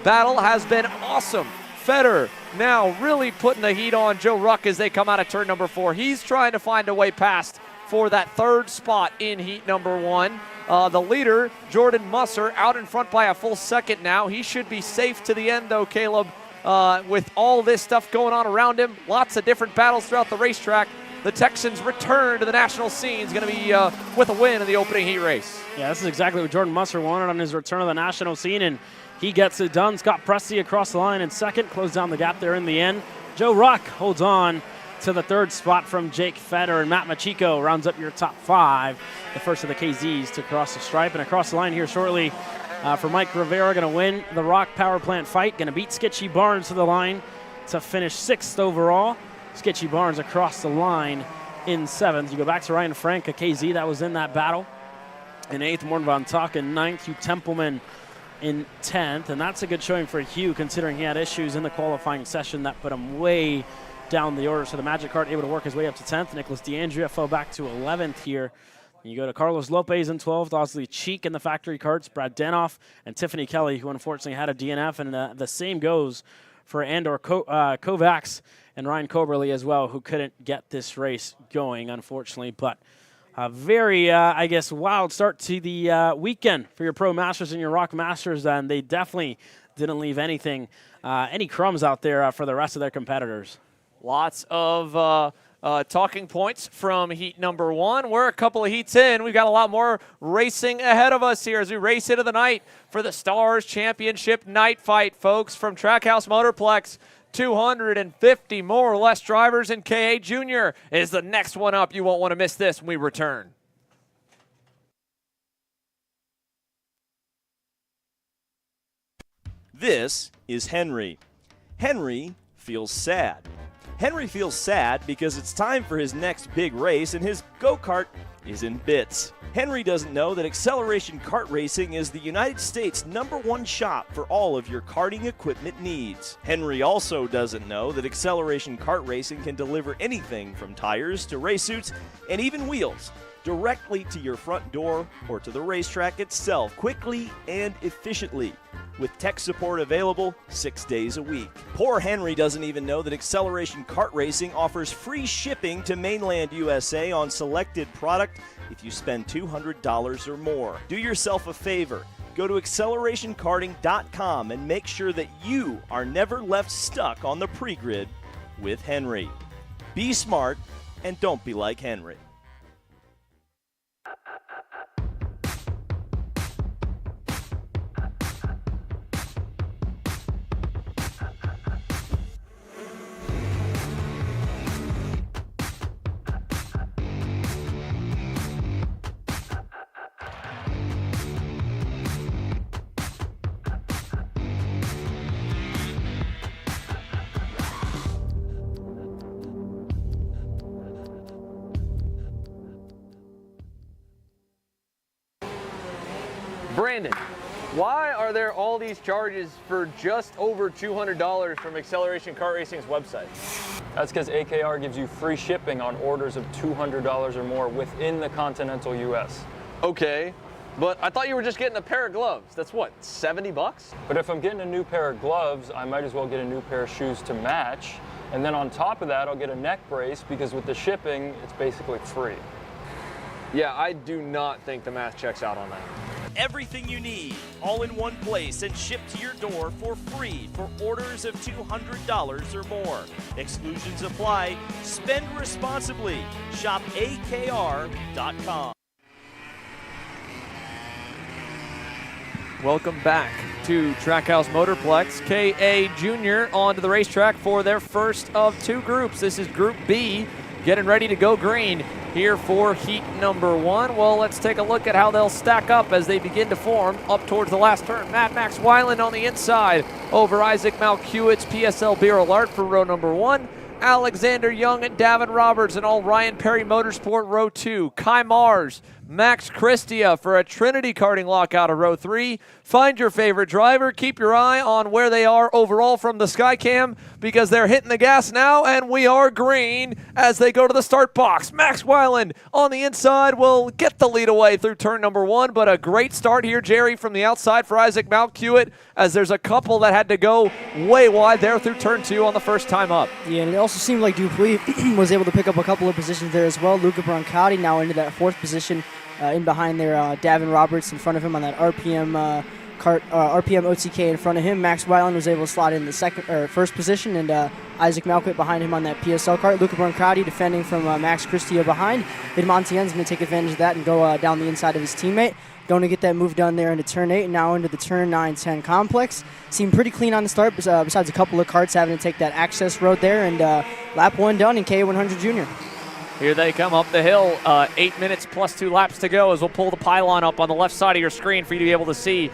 battle has been awesome. Fetter now really putting the heat on Joe Ruck as they come out of turn number 4. He's trying to find a way past for that 3rd spot in heat number 1. The leader, Jordan Musser, out in front by a full second now. He should be safe to the end, though, Caleb, with all this stuff going on around him. Lots of different battles throughout the racetrack. the Texans return to the national scene is going to be with a win in the opening heat race. Yeah, this is exactly what Jordan Musser wanted on his return to the national scene, and he gets it done. Scott Presti across the line in second, closed down the gap there in the end. Joe Ruck holds on to the third spot from Jake Fetter, and Matt Machiko rounds up your top 5, the first of the KZs to cross the stripe. And across the line here shortly for Mike Rivera, going to win the Rock Power Plant fight, going to beat Skitchy Barnes to the line to finish 6th overall. Skitchy Barnes across the line in 7th. You go back to Ryan Frank, a KZ that was in that battle. In 8th, Morten Van Tak in 9th, Hugh Templeman in 10th. And that's a good showing for Hugh, considering he had issues in the qualifying session that put him way down the order. So the Magic Kart able to work his way up to 10th. Nicholas DeAndrea fell back to 11th here. And you go to Carlos Lopez in 12th, Osley Cheek in the factory karts, Brad Danoff, and Tiffany Kelly, who unfortunately had a DNF. And the same goes for Andor Kovacs and Ryan Coberly as well, who couldn't get this race going, unfortunately. But a very, I guess, wild start to the weekend for your Pro Masters and your Rock Masters, and they definitely didn't leave anything, any crumbs out there for the rest of their competitors. Lots of talking points from heat number 1. We're a couple of heats in. We've got a lot more racing ahead of us here as we race into the night for the Stars Championship night fight, folks, from Trackhouse Motorplex. 250 more or less drivers, and KA Jr. is the next one up. You won't want to miss this when we return. This is Henry. Henry feels sad. Henry feels sad because it's time for his next big race and his go-kart is in bits. Henry doesn't know that Acceleration Kart Racing is the United States' #1 shop for all of your karting equipment needs. Henry also doesn't know that Acceleration Kart Racing can deliver anything from tires to race suits and even wheels directly to your front door or to the racetrack itself, quickly and efficiently, with tech support available 6 days a week. Poor Henry doesn't even know that Acceleration Kart Racing offers free shipping to mainland USA on selected product if you spend $200 or more. Do yourself a favor. Go to accelerationkarting.com and make sure that you are never left stuck on the pre-grid with Henry. Be smart and don't be like Henry. Brandon, why are there all these charges for just over $200 from Acceleration Kart Racing's website? That's because AKR gives you free shipping on orders of $200 or more within the continental US. Okay, but I thought you were just getting a pair of gloves. That's what, 70 bucks? But if I'm getting a new pair of gloves, I might as well get a new pair of shoes to match. And then on top of that, I'll get a neck brace because with the shipping, it's basically free. Yeah, I do not think the math checks out on that. Everything you need, all in one place and shipped to your door for free for orders of $200 or more. Exclusions apply. Spend responsibly. Shop AKR.com. Welcome back to Trackhouse Motorplex. KA Jr. onto the racetrack for their first of 2 groups. This is Group B, getting ready to go green here for heat number 1. Well, let's take a look at how they'll stack up as they begin to form up towards the last turn. Mad Max Weiland on the inside over Isaac Malkewitt's PSL Beryl Art for row number 1. Alexander Young and Davin Roberts and all Ryan Perry Motorsport row 2. Kai Mars, Max Christia for a Trinity karting lockout of row 3. Find your favorite driver. Keep your eye on where they are overall from the Skycam because they're hitting the gas now, and we are green as they go to the start box. Max Weiland on the inside will get the lead away through turn number 1, but a great start here, Jerry, from the outside for Isaac Malkewitt, as there's a couple that had to go way wide there through turn 2 on the first time up. Yeah, and it also seemed like Dupuis was able to pick up a couple of positions there as well. Luca Brancati now into that 4th position in behind there. Davin Roberts in front of him on that RPM Kart RPM OTK in front of him. Max Weiland was able to slot in the first position, and Isaac Malquit behind him on that PSL kart. Luca Brancati defending from Max Christia behind. Vidmontien's going to take advantage of that and go down the inside of his teammate. Going to get that move done there into turn 8, and now into the turn 9-10 complex. Seemed pretty clean on the start, besides a couple of karts having to take that access road there, and lap 1 done in K100 Junior. Here they come up the hill. 8 minutes plus 2 laps to go as we'll pull the pylon up on the left side of your screen for you to be able to see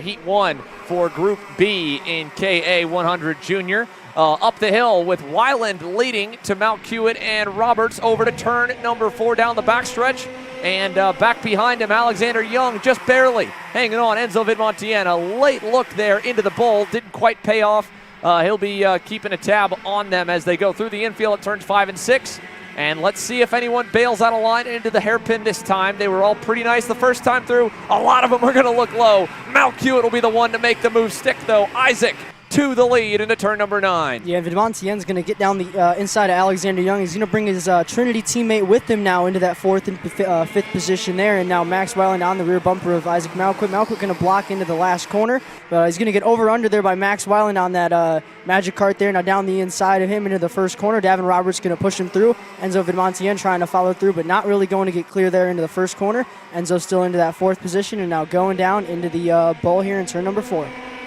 Heat 1 for Group B in KA100 Junior. Up the hill with Weiland leading to Mount Hewitt and Roberts over to turn number 4 down the backstretch. And back behind him, Alexander Young just barely hanging on. Enzo Vidmontien, a late look there into the bowl. Didn't quite pay off. He'll be keeping a tab on them as they go through the infield at turns 5 and 6. And let's see if anyone bails out of line into the hairpin this time. They were all pretty nice the first time through. A lot of them are going to look low. Mount Hewitt will be the one to make the move stick, though. Isaac to the lead into turn number 9. Yeah, Vidmontien's going to get down the inside of Alexander Young. He's going to bring his Trinity teammate with him now into that 4th and 5th position there. And now Max Weiland on the rear bumper of Isaac Malquit. Malquit going to block into the last corner. But he's going to get over-under there by Max Weiland on that Magic Kart there. Now down the inside of him into the first corner. Davin Roberts going to push him through. Enzo Vidmontien trying to follow through, but not really going to get clear there into the first corner. Enzo still into that 4th position and now going down into the bowl here in turn number 4.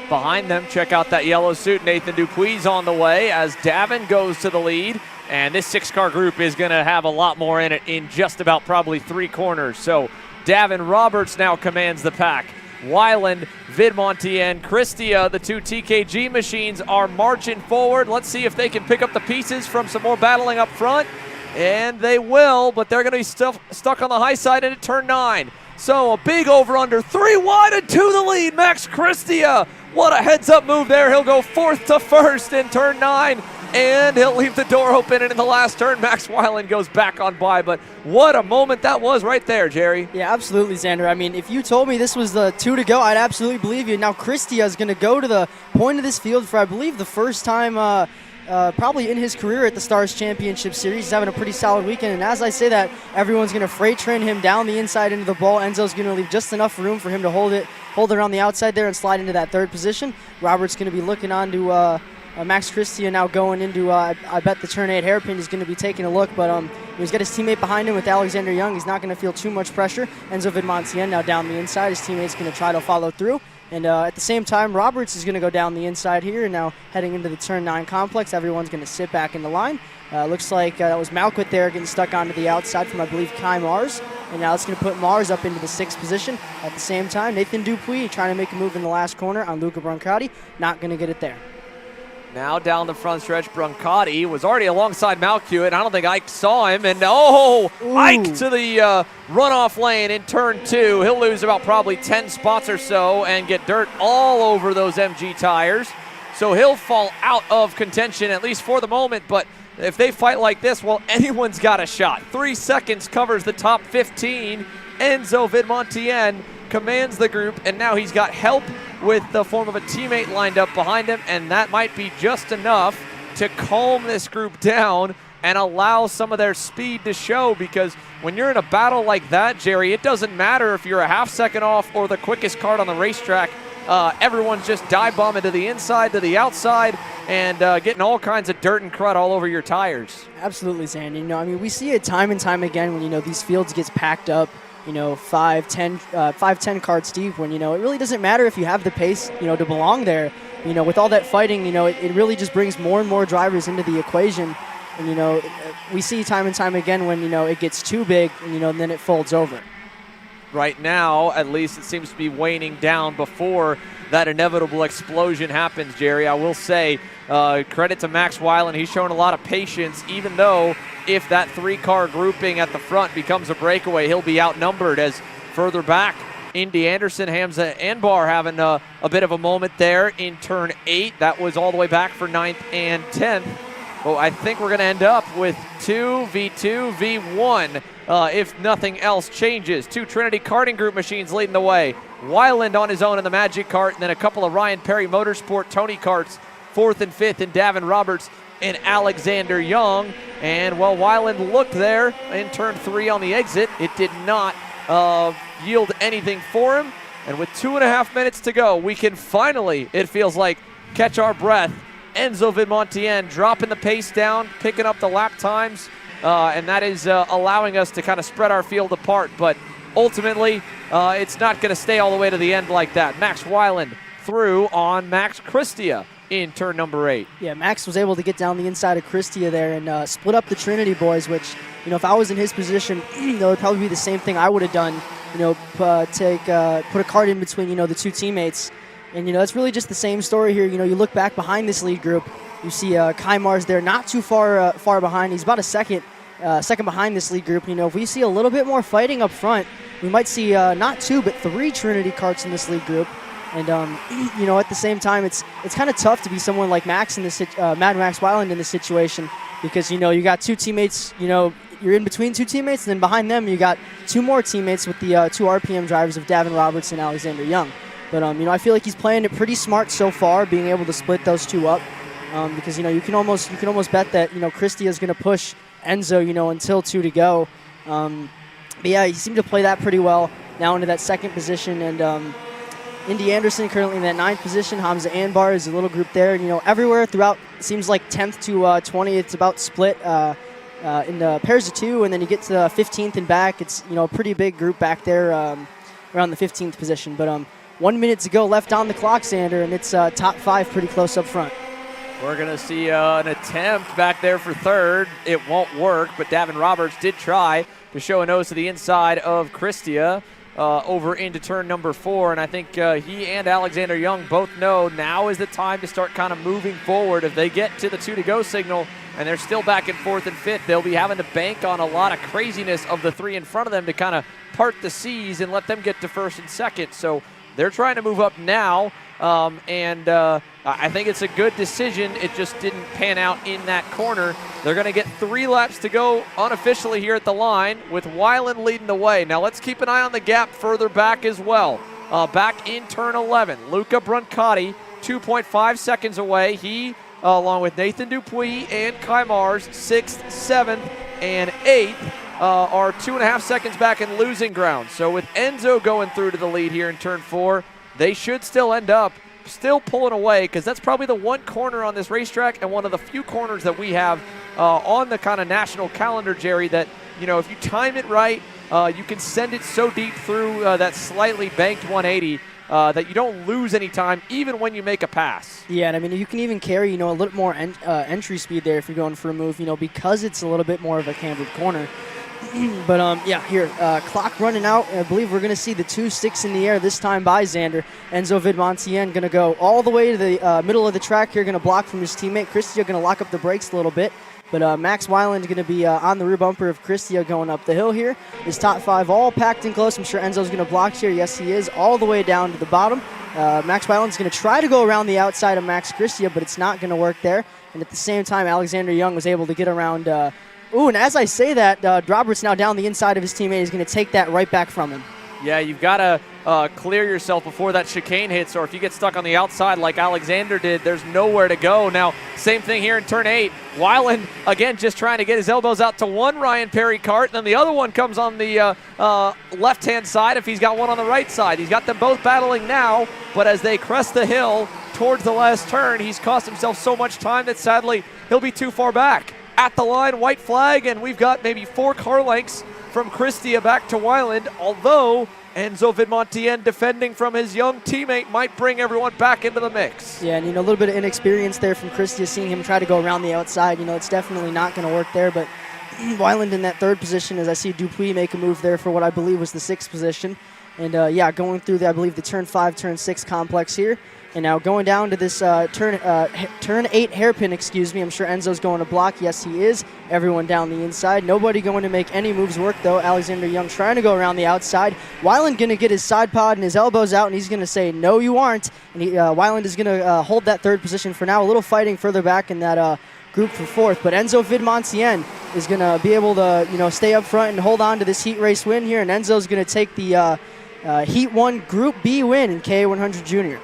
Behind them, check out that yellow suit. Nathan Dupuy's on the way as Davin goes to the lead. And this 6-car group is going to have a lot more in it in just about probably 3 corners. So Davin Roberts now commands the pack. Weiland, Vidmontien, Christia, the 2 TKG machines are marching forward. Let's see if they can pick up the pieces from some more battling up front. And they will, but they're going to be stuck on the high side into turn 9. So a big over-under, 3 wide and to the lead, Max Christia. What a heads-up move there. He'll go 4th to 1st in turn 9, and he'll leave the door open, and in the last turn, Max Weiland goes back on by. But what a moment that was right there, Jerry. Yeah, absolutely, Xander. I mean, if you told me this was the 2 to go, I'd absolutely believe you. Now Christia is going to go to the point of this field for, I believe, the first time probably in his career at the Stars Championship Series. He's having a pretty solid weekend, and as I say that, everyone's going to freight train him down the inside into the ball. Enzo's going to leave just enough room for him to hold it around the outside there and slide into that 3rd position. Robert's going to be looking on to Max Christia now going into, I bet the turn 8 hairpin. He's going to be taking a look, but he's got his teammate behind him with Alexander Young. He's not going to feel too much pressure. Enzo Vidmontien now down the inside. His teammate's going to try to follow through. And at the same time, Roberts is going to go down the inside here. And now heading into the turn 9 complex, everyone's going to sit back in the line. Looks like that was Malquit there getting stuck onto the outside from, I believe, Kai Mars. And now it's going to put Mars up into the 6th position. At the same time, Nathan Dupuy trying to make a move in the last corner on Luca Brancati. Not going to get it there. Now down the front stretch, Brancati was already alongside Mount Hewitt. I don't think Ike saw him. And Ike to the runoff lane in turn 2. He'll lose about probably 10 spots or so and get dirt all over those MG tires. So he'll fall out of contention, at least for the moment. But if they fight like this, well, anyone's got a shot. 3 seconds covers the top 15. Enzo Vidmontien commands the group, and now he's got help with the form of a teammate lined up behind him, and that might be just enough to calm this group down and allow some of their speed to show, because when you're in a battle like that, Jerry, it doesn't matter if you're a half second off or the quickest kart on the racetrack. Everyone's just dive bombing to the inside, to the outside, and getting all kinds of dirt and crud all over your tires. Absolutely, Sandy. I mean, we see it time and time again when, these fields gets packed up, 5, 10 karts deep, when, it really doesn't matter if you have the pace, to belong there. With all that fighting, it really just brings more and more drivers into the equation. And, we see time and time again when, it gets too big, and, then it folds over. Right now, at least, it seems to be waning down before that inevitable explosion happens, Jerry. I will say, credit to Max Weiland. He's shown a lot of patience, even though if that 3-car grouping at the front becomes a breakaway, he'll be outnumbered. As further back, Indy Anderson, Hamza Anbar having a bit of a moment there in turn 8. That was all the way back for 9th and 10th. Well, I think we're going to end up with 2v2 v1 if nothing else changes. 2 Trinity karting group machines leading the way. Weiland on his own in the Magic Kart, and then a couple of Ryan Perry Motorsport Tony karts, 4th and 5th, and Davin Roberts and Alexander Young. And while Weiland looked there in turn 3 on the exit, it did not yield anything for him. And with 2.5 minutes to go, we can finally, it feels like, catch our breath. Enzo Vidmontien dropping the pace down, picking up the lap times, and that is allowing us to kind of spread our field apart. But ultimately, it's not going to stay all the way to the end like that. Max Weiland through on Max Christia in turn number 8. Yeah, Max was able to get down the inside of Christia there and split up the Trinity boys, which, if I was in his position, that would probably be the same thing I would have done, put a cart in between, the two teammates. And, it's really just the same story here. You look back behind this lead group, you see Kai Mars there, not too far behind. He's about a second behind this lead group. If we see a little bit more fighting up front, we might see not 2 but 3 Trinity carts in this lead group. And, at the same time, it's kind of tough to be someone like Max in this Mad Max Weiland in this situation because, you got 2 teammates, you're in between 2 teammates, and then behind them you got 2 more teammates with the 2 RPM drivers of Davin Roberts and Alexander Young. But, I feel like he's playing it pretty smart so far, being able to split those 2 up. Because, you can almost bet that, Christia is going to push Enzo, until 2 to go. But, yeah, he seemed to play that pretty well now into that second position. And Indy Anderson currently in that 9th position. Hamza Anbar is a little group there. Everywhere throughout, it seems like 10th to 20th, it's about split in the pairs of 2. And then you get to 15th and back. It's, a pretty big group back there around the 15th position. But 1 minute to go left on the clock, Xander, and it's top 5 pretty close up front. We're going to see an attempt back there for 3rd. It won't work, but Davin Roberts did try to show a nose to the inside of Christia over into turn number 4. And I think he and Alexander Young both know now is the time to start kind of moving forward. If they get to the 2 to go signal and they're still back in 4th and 5th, they'll be having to bank on a lot of craziness of the 3 in front of them to kind of part the seas and let them get to 1st and 2nd. So they're trying to move up now, and I think it's a good decision. It just didn't pan out in that corner. They're going to get 3 laps to go unofficially here at the line with Weiland leading the way. Now let's keep an eye on the gap further back as well. Back in turn 11, Luca Brancati, 2.5 seconds away. He, along with Nathan Dupuis and Kai Mars, 6th, 7th, and 8th. Are 2.5 seconds back in losing ground. So with Enzo going through to the lead here in turn 4, they should still end up still pulling away because that's probably the one corner on this racetrack and one of the few corners that we have on the kind of national calendar, Jerry, that, if you time it right, you can send it so deep through that slightly banked 180 that you don't lose any time even when you make a pass. Yeah, and I mean, you can even carry, a little more entry speed there if you're going for a move, because it's a little bit more of a cambered corner. But, yeah, here, clock running out. I believe we're going to see the 2 sticks in the air this time by Xander. Enzo Vidmontien going to go all the way to the middle of the track here, going to block from his teammate. Christia going to lock up the brakes a little bit. But Max Weiland going to be on the rear bumper of Christia going up the hill here. His top 5 all packed in close. I'm sure Enzo's going to block here. Yes, he is, all the way down to the bottom. Max Weiland's going to try to go around the outside of Max Christia, but it's not going to work there. And at the same time, Alexander Young was able to get around... and as I say that, Roberts now down the inside of his teammate is going to take that right back from him. Yeah, you've got to clear yourself before that chicane hits, or if you get stuck on the outside like Alexander did, there's nowhere to go. Now, same thing here in turn 8. Weiland, again, just trying to get his elbows out to one Ryan Perry cart, and then the other one comes on the left-hand side if he's got one on the right side. He's got them both battling now, but as they crest the hill towards the last turn, he's cost himself so much time that sadly he'll be too far back. At the line, white flag, and we've got maybe 4 car lengths from Christia back to Weiland, although Enzo Vidmontien defending from his young teammate might bring everyone back into the mix. Yeah, and a little bit of inexperience there from Christia, seeing him try to go around the outside. It's definitely not going to work there, but Weiland in that 3rd position as I see Dupuis make a move there for what I believe was the 6th position. And yeah, going through I believe the turn 5, turn 6 complex here. And now going down to this turn 8 hairpin, excuse me. I'm sure Enzo's going to block. Yes, he is. Everyone down the inside. Nobody going to make any moves work, though. Alexander Young trying to go around the outside. Weiland going to get his side pod and his elbows out, and he's going to say, no, you aren't. And Weiland is going to hold that 3rd position for now. A little fighting further back in that group for 4th. But Enzo Vidmontien is going to be able to stay up front and hold on to this heat race win here. And Enzo's going to take the Heat 1 Group B win in K100 Junior.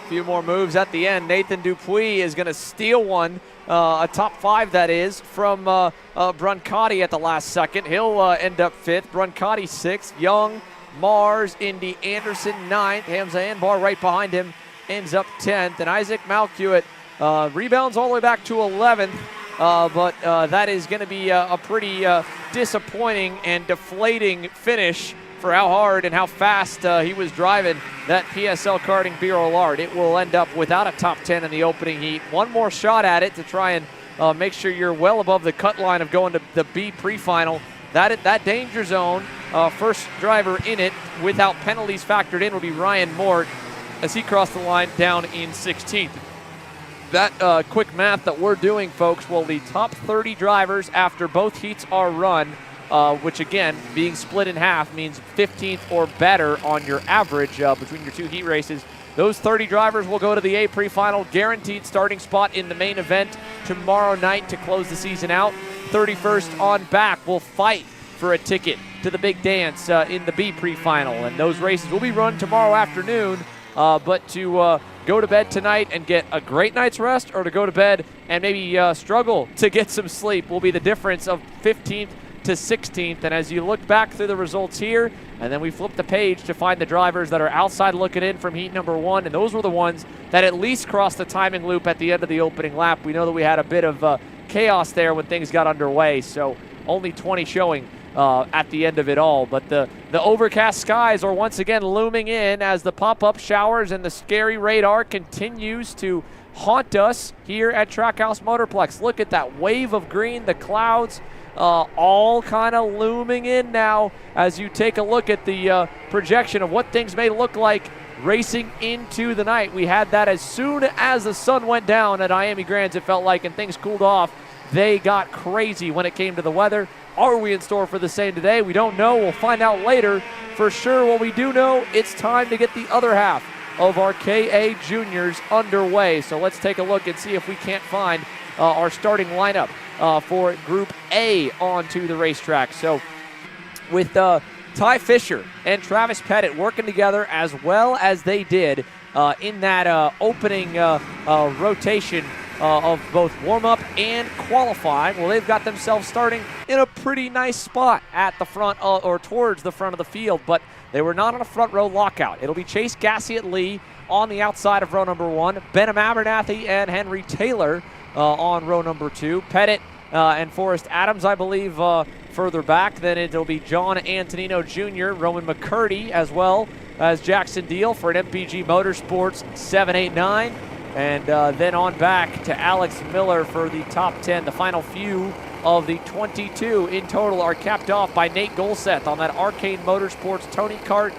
Few more moves at the end. Nathan Dupuis is going to steal one, a top 5 that is, from Brancati at the last second. He'll end up 5th. Brancati 6th. Young Mars, Indy Anderson 9th. Hamza Anbar right behind him ends up 10th. And Isaac Malcuit rebounds all the way back to 11th. But that is going to be a pretty disappointing and deflating finish for how hard and how fast he was driving that PSL Karting Bureau Lard. It will end up without a top 10 in the opening heat. One more shot at it to try and make sure you're well above the cut line of going to the B pre-final. That danger zone, first driver in it without penalties factored in will be Ryan Mort as he crossed the line down in 16th. That quick math that we're doing, folks, will the top 30 drivers after both heats are run, which again, being split in half means 15th or better on your average between your two heat races. Those 30 drivers will go to the A pre-final, guaranteed starting spot in the main event tomorrow night to close the season out. 31st on back will fight for a ticket to the big dance in the B pre-final, and those races will be run tomorrow afternoon. But to go to bed tonight and get a great night's rest, or to go to bed and maybe struggle to get some sleep, will be the difference of 15th to 16th. And as you look back through the results here, and then we flip the page to find the drivers that are outside looking in from heat number 1, and those were the ones that at least crossed the timing loop at the end of the opening lap. We know that we had a bit of chaos there when things got underway, so only 20 showing at the end of it all. But the overcast skies are once again looming in as the pop-up showers and the scary radar continues to haunt us here at Trackhouse Motorplex. Look at that wave of green, the clouds all kind of looming in now as you take a look at the projection of what things may look like racing into the night. We had that as soon as the sun went down at Miami Grands, it felt like, and things cooled off. They got crazy when it came to the weather. Are we in store for the same today? We don't know. We'll find out later. For sure, what we do know, it's time to get the other half of our KA Juniors underway. So let's take a look and see if we can't find our starting lineup for Group A onto the racetrack. So with Ty Fisher and Travis Pettit working together as well as they did in that opening rotation of both warm-up and qualifying. Well, they've got themselves starting in a pretty nice spot at the front or towards the front of the field, but they were not on a front row lockout. It'll be Chase Gassiet-Lee on the outside of row number 1, Benham Abernathy and Henry Taylor on row number 2, Pettit and Forrest Adams, I believe, further back. Then it'll be John Antonino Jr., Roman McCurdy, as well as Jackson Deal for an MPG Motorsports 789. And then on back to Alex Miller for the top 10. The final few of the 22 in total are capped off by Nate Golseth on that Arcane Motorsports Tony Kart.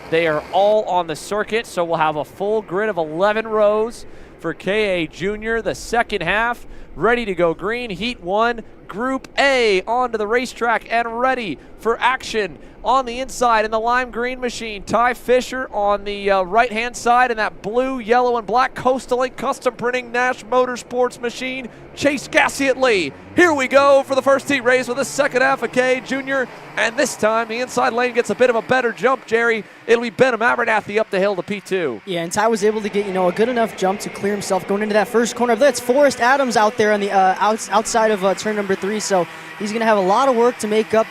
They are all on the circuit, so we'll have a full grid of 11 rows for KA Junior. The second half ready to go green. Heat 1, Group A onto the racetrack and ready for action. On the inside in the lime green machine, Ty Fisher on the right-hand side in that blue, yellow, and black Coastal Ink custom printing Nash Motorsports machine, Chase Gassiet-Lee. Here we go for the first heat race with the second half of KA Junior, and this time the inside lane gets a bit of a better jump, Jerry. It'll be Benham Abernathy up the hill to P2. Yeah, and Ty was able to get, a good enough jump to clear himself going into that first corner. That's Forrest Adams out there on the outside of turn number 3, so he's going to have a lot of work to make up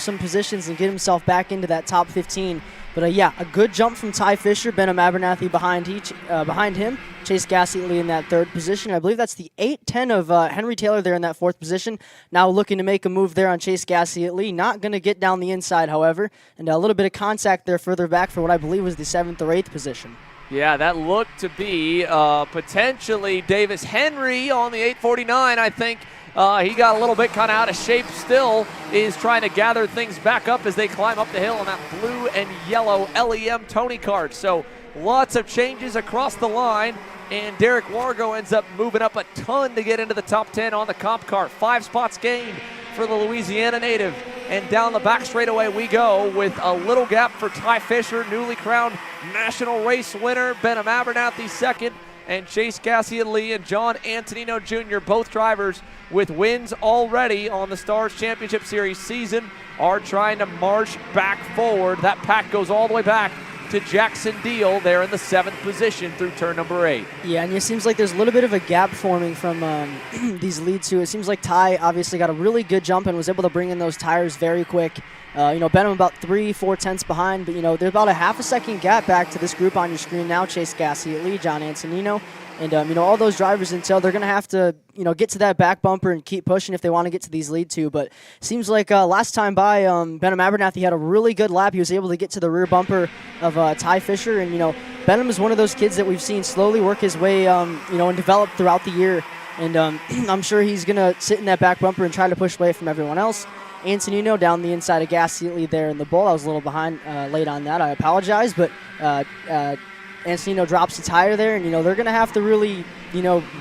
some positions and get himself back into that top 15. But yeah, a good jump from Ty Fisher, Benham Abernathy behind him, Chase Gassiet-Lee in that third position. I believe that's the 8-10 of Henry Taylor there in that fourth position. Now looking to make a move there on Chase Gassiet-Lee. Not going to get down the inside, however, and a little bit of contact there further back for what I believe was the 7th or 8th position. Yeah, that looked to be potentially Davis Henry on the 849, I think. He got a little bit kind of out of shape still, is trying to gather things back up as they climb up the hill on that blue and yellow LEM Tony Kart. So lots of changes across the line, and Derek Wargo ends up moving up a ton to get into the top 10 on the comp cart. 5 spots gained for the Louisiana native. And down the back straightaway we go with a little gap for Ty Fisher, newly crowned national race winner, Benham Abernathy second, and Chase Gassiet-Lee and John Antonino Jr., both drivers with wins already on the Stars Championship Series season, are trying to march back forward. That pack goes all the way back to Jackson Deal there in the 7th position through turn number 8. Yeah, and it seems like there's a little bit of a gap forming from these lead two. It seems like Ty obviously got a really good jump and was able to bring in those tires very quick. Benham about 3-4 tenths behind, but, there's about a half a second gap back to this group on your screen now. Chase Gassie at lead, John Antonino. And, all those drivers until they're going to have to, get to that back bumper and keep pushing if they want to get to these lead two. But seems like last time by, Benham Abernathy had a really good lap. He was able to get to the rear bumper of Ty Fisher. And, Benham is one of those kids that we've seen slowly work his way, and develop throughout the year. And I'm sure he's going to sit in that back bumper and try to push away from everyone else. Antonino down the inside of Gassie lead there in the bull. I was a little behind late on that. I apologize, but Antonino drops the tire there, and, they're going to have to really,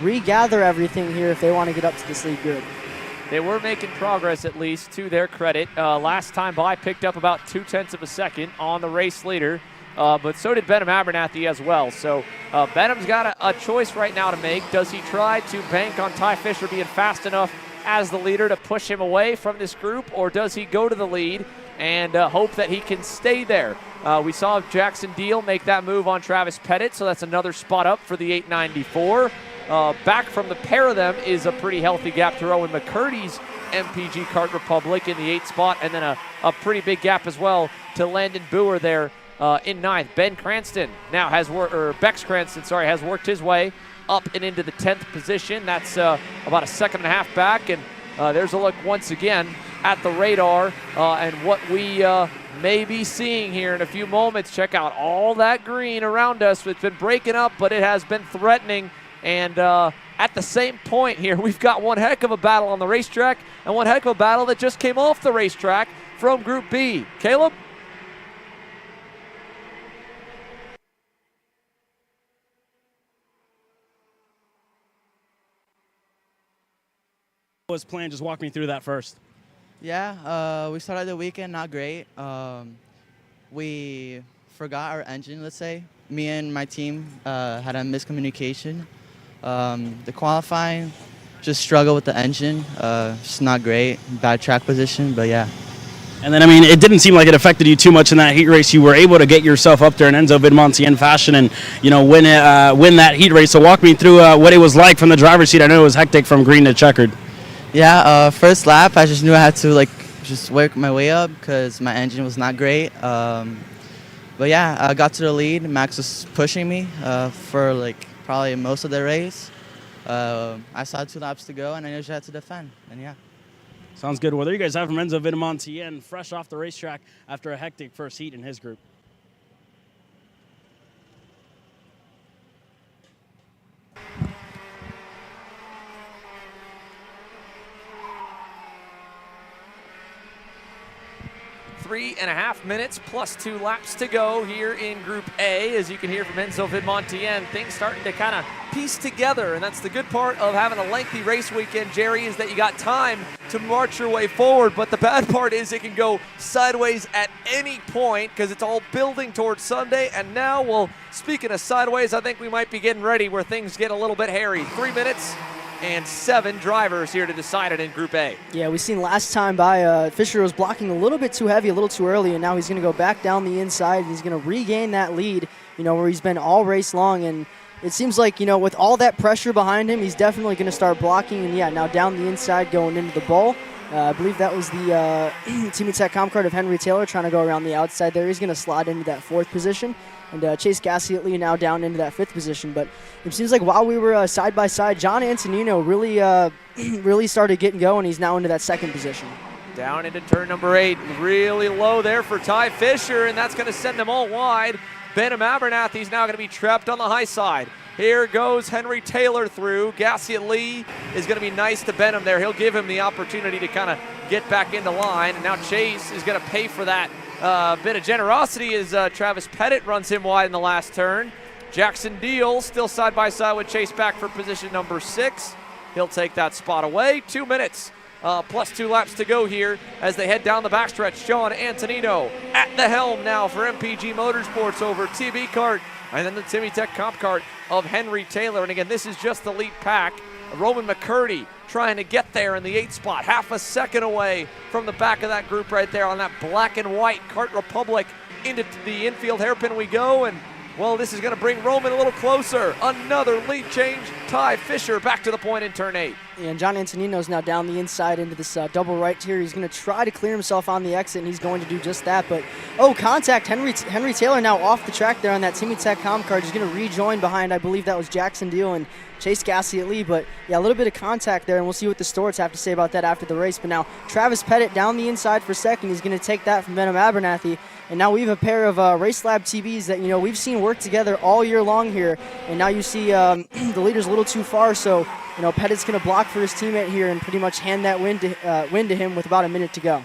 regather everything here if they want to get up to this lead group. They were making progress, at least, to their credit. Last time by, picked up about 0.2 of a second on the race leader, but so did Benham Abernathy as well. So Benham's got a choice right now to make. Does he try to bank on Ty Fisher being fast enough as the leader to push him away from this group, or does he go to the lead and hope that he can stay there? We saw Jackson Deal make that move on Travis Pettit, so that's another spot up for the 894. Back from the pair of them is a pretty healthy gap to Rowan McCurdy's MPG Kart Republic in the 8th spot, and then a pretty big gap as well to Landon Boer there in 9th. Ben Cranston now Bex Cranston, has worked his way up and into the 10th position. That's about a second and a half back, and there's a look once again at the radar and what we may be seeing here in a few moments. Check out all that green around us. It's been breaking up, but it has been threatening. And at the same point here, we've got one heck of a battle on the racetrack and one heck of a battle that just came off the racetrack from Group B. Caleb? What was planned? Just walk me through that first. Yeah, we started the weekend not great. We forgot our engine, let's say. Me and my team had a miscommunication. The qualifying, just struggled with the engine. Just not great. Bad track position, but yeah. And then, it didn't seem like it affected you too much in that heat race. You were able to get yourself up there in Enzo Vidmontien fashion and, win that heat race. So walk me through what it was like from the driver's seat. I know it was hectic from green to checkered. Yeah, first lap, I just knew I had to just work my way up because my engine was not great. But yeah, I got to the lead. Max was pushing me for probably most of the race. I saw 2 laps to go, and I just had to defend. And yeah. Sounds good. Well, there you guys have from Enzo Vidmontien, fresh off the racetrack after a hectic first heat in his group. Three and a half minutes plus 2 laps to go here in Group A. As you can hear from Enzo Vidmontien, things starting to kind of piece together, and that's the good part of having a lengthy race weekend, Jerry, is that you got time to march your way forward, but the bad part is it can go sideways at any point because it's all building towards Sunday. And now, well, speaking of sideways, I think we might be getting ready where things get a little bit hairy. 3 minutes and 7 drivers here to decide it in Group A. Yeah, we seen last time by Fisher was blocking a little bit too heavy, a little too early, and now he's going to go back down the inside, and he's going to regain that lead, where he's been all race long. And it seems like, with all that pressure behind him, he's definitely going to start blocking. And yeah, now down the inside going into the bowl. I believe that was the Team Tech Comp Kart of Henry Taylor trying to go around the outside there. He's going to slide into that 4th position. And Chase Gassie now down into that 5th position. But it seems like while we were side by side, John Antonino really really started getting going. He's now into that 2nd position. Down into turn number 8. Really low there for Ty Fisher, and that's going to send them all wide. Benham Abernathy's now going to be trapped on the high side. Here goes Henry Taylor through. Gassie Lee is going to be nice to Benham there. He'll give him the opportunity to kind of get back into line. And now Chase is going to pay for that bit of generosity as Travis Pettit runs him wide in the last turn. Jackson Deal still side by side with Chase back for position number 6. He'll take that spot away. 2 minutes plus 2 laps to go here as they head down the backstretch. John Antonino at the helm now for MPG Motorsports over TB Kart and then the Timmy Tech Comp Kart of Henry Taylor. And again, this is just the lead pack. Roman McCurdy trying to get there in the 8th spot, half a second away from the back of that group right there on that black and white Kart Republic. Into the infield hairpin we go, and Well, this is going to bring Roman a little closer. Another lead change. Ty Fisher back to the point in turn 8. And John Antonino's now down the inside into this double right here. He's going to try to clear himself on the exit, and he's going to do just that. But, contact. Henry Taylor now off the track there on that Timmy Tech Com card. He's going to rejoin behind, I believe that was Jackson Deal and Chase Gassiet-Lee. But, yeah, a little bit of contact there, and we'll see what the Stewards have to say about that after the race. But now Travis Pettit down the inside for second. He's going to take that from Benham Abernathy. And now we have a pair of Race Lab TVs that, we've seen work together all year long here. And now you see the leader's a little too far, so, Pettit's going to block for his teammate here and pretty much hand that win to him with about a minute to go.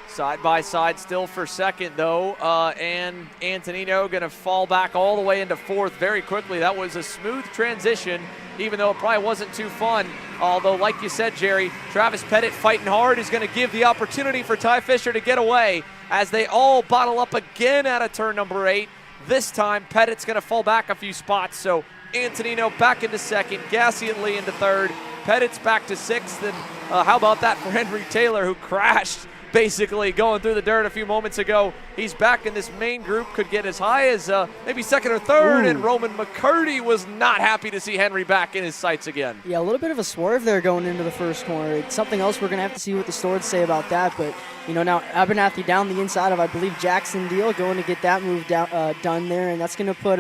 Side by side still for second, though, and Antonino going to fall back all the way into fourth very quickly. That was a smooth transition, even though it probably wasn't too fun. Although, like you said, Jerry, Travis Pettit fighting hard is going to give the opportunity for Ty Fisher to get away as they all bottle up again out of turn number 8. This time, Pettit's going to fall back a few spots, so Antonino back into second, Gassiet-Lee into third, Pettit's back to sixth, and how about that for Henry Taylor, who crashed basically going through the dirt a few moments ago. He's back in this main group, could get as high as maybe second or third, and Roman McCurdy was not happy to see Henry back in his sights again. Yeah, a little bit of a swerve there going into the first corner. It's something else we're going to have to see what the Stewards say about that, but now Abernathy down the inside of, I believe, Jackson Deal going to get that move done there, and that's going to put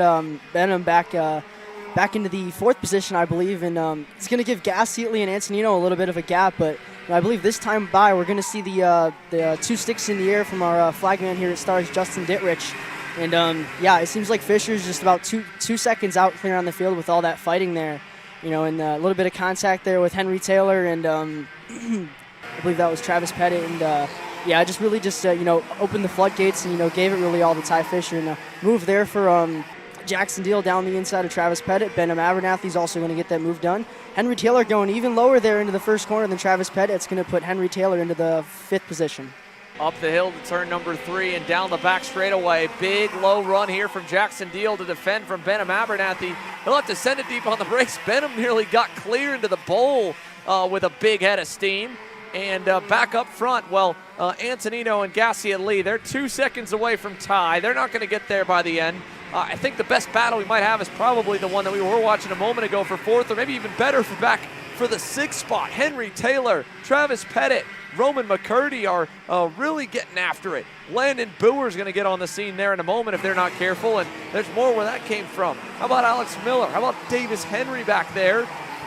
Benham back into the fourth position, I believe, and it's going to give Gassiet-Lee and Antonino a little bit of a gap, but I believe this time by we're going to see the two sticks in the air from our flagman here at Stars, Justin Dittrich, and it seems like Fisher's just about two seconds out clear on the field with all that fighting there, and a little bit of contact there with Henry Taylor and I believe that was Travis Pettit, and just really opened the floodgates and gave it really all to Ty Fisher, and move there for Jackson Deal down the inside of Travis Pettit. Benham Abernathy's also going to get that move done. Henry Taylor going even lower there into the first corner than Travis Pettit. It's going to put Henry Taylor into the fifth position. Up the hill to turn number 3 and down the back straightaway. Big low run here from Jackson Deal to defend from Benham Abernathy. He'll have to send it deep on the brakes. Benham nearly got clear into the bowl with a big head of steam. And back up front, Antonino and Gassiet-Lee, they're 2 seconds away from Ty. They're not going to get there by the end. I think the best battle we might have is probably the one that we were watching a moment ago for fourth, or maybe even better for back for the sixth spot. Henry Taylor, Travis Pettit, Roman McCurdy are really getting after it. Landon Boer's going to get on the scene there in a moment if they're not careful, and there's more where that came from. How about Alex Miller? How about Davis Henry back there?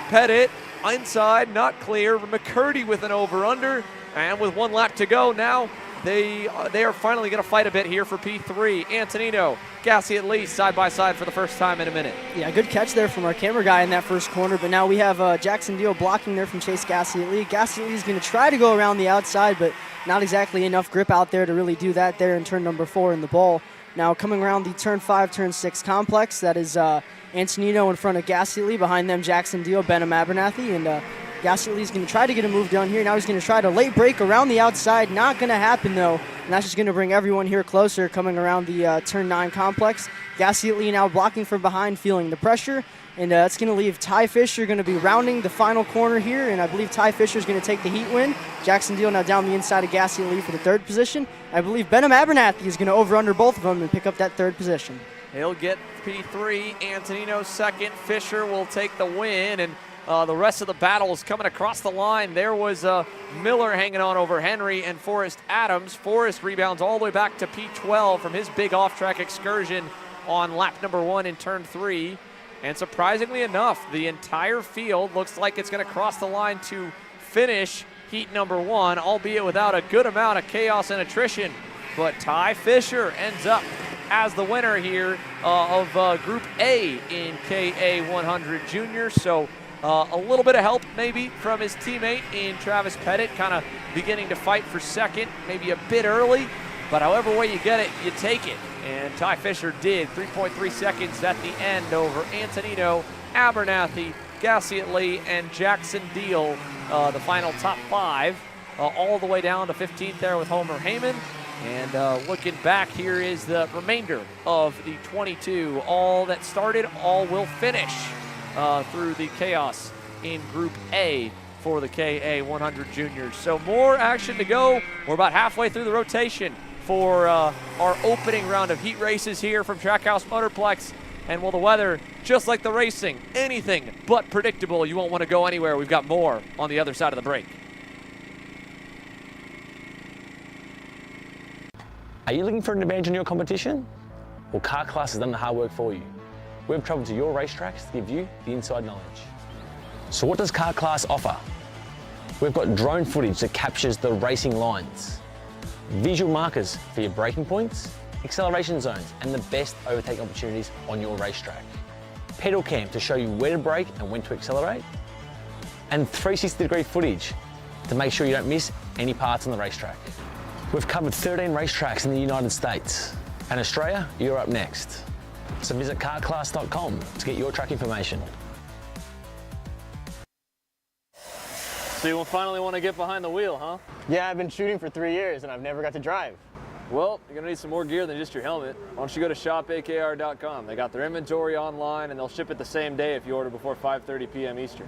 Pettit inside, not clear. McCurdy with an over-under, and with 1 lap to go now, they are finally going to fight a bit here for P3. Antonino, Gassiet-Lee side by side for the first time in a minute. Yeah, good catch there from our camera guy in that first corner, but now we have Jackson Deal blocking there from Chase Gassiet-Lee. Gassiet-Lee's going to try to go around the outside, but not exactly enough grip out there to really do that there in turn number 4 in the bowl. Now coming around the turn 5, turn 6 complex, that is Antonino in front of Gassiet-Lee, behind them Jackson Deal, Benham Abernathy, and Gassiet-Lee's going to try to get a move done here. Now he's going to try to late break around the outside. Not going to happen, though. And that's just going to bring everyone here closer coming around the turn 9 complex. Gassiet-Lee now blocking from behind, feeling the pressure. And that's going to leave Ty Fisher going to be rounding the final corner here. And I believe Ty Fisher's going to take the heat win. Jackson Deal now down the inside of Gassiet-Lee for the 3rd position. I believe Benham Abernathy is going to over-under both of them and pick up that 3rd position. He'll get P3. Antonino 2nd. Fisher will take the win. And the rest of the battle is coming across the line. There was Miller hanging on over Henry and Forrest Adams. Forrest rebounds all the way back to P12 from his big off-track excursion on lap number 1 in turn 3. And surprisingly enough, the entire field looks like it's going to cross the line to finish heat number 1, albeit without a good amount of chaos and attrition. But Ty Fisher ends up as the winner here of Group A in KA 100 Junior. So a little bit of help maybe from his teammate in Travis Pettit, kind of beginning to fight for second, maybe a bit early, but however way you get it, you take it. And Ty Fisher did, 3.3 seconds at the end over Antonino, Abernathy, Gassiet-Lee, and Jackson Deal, the final top 5, all the way down to 15th there with Homer Heyman. And looking back, here is the remainder of the 22. All that started, all will finish through the chaos in Group A for the KA 100 Juniors. So more action to go. We're about halfway through the rotation. for our opening round of heat races here from Trackhouse Motorplex. And well, the weather, just like the racing, anything but predictable. You won't want to go anywhere. We've got more on the other side of the break. Are you looking for an advantage in your competition? Well, Kart Class has done the hard work for you. We've traveled to your racetracks to give you the inside knowledge. So what does Kart Class offer? We've got drone footage that captures the racing lines, visual markers for your braking points, acceleration zones, and the best overtake opportunities on your racetrack. Pedal cam to show you where to brake and when to accelerate, and 360-degree footage to make sure you don't miss any parts on the racetrack. We've covered 13 racetracks in the United States, and Australia, you're up next. So visit kartclass.com to get your track information. So you finally want to get behind the wheel, huh? Yeah, I've been shooting for 3 years and I've never got to drive. Well, you're gonna need some more gear than just your helmet. Why don't you go to shopakr.com. They got their inventory online and they'll ship it the same day if you order before 5:30 p.m. Eastern.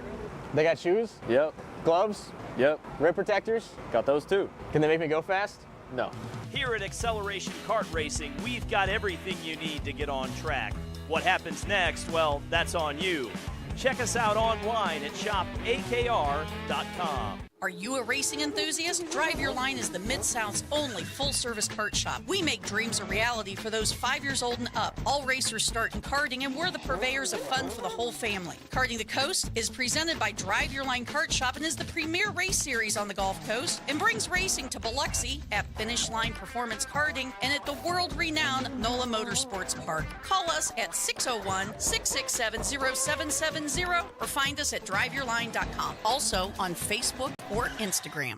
They got shoes, Yep, gloves, yep, rip protectors. got those too. Can they make me go fast? No. Here at Acceleration Kart Racing, we've got everything you need to get on track. What happens next? Well, that's on you. Check us out online at shopakr.com. Are you a racing enthusiast? Drive Your Line is the Mid-South's only full-service kart shop. We make dreams a reality for those 5 years old and up. All racers start in karting, and we're the purveyors of fun for the whole family. Karting the Coast is presented by Drive Your Line Kart Shop and is the premier race series on the Gulf Coast and brings racing to Biloxi at Finish Line Performance Karting and at the world-renowned NOLA Motorsports Park. Call us at 601-667-0770 or find us at driveyourline.com. Also on Facebook or Instagram.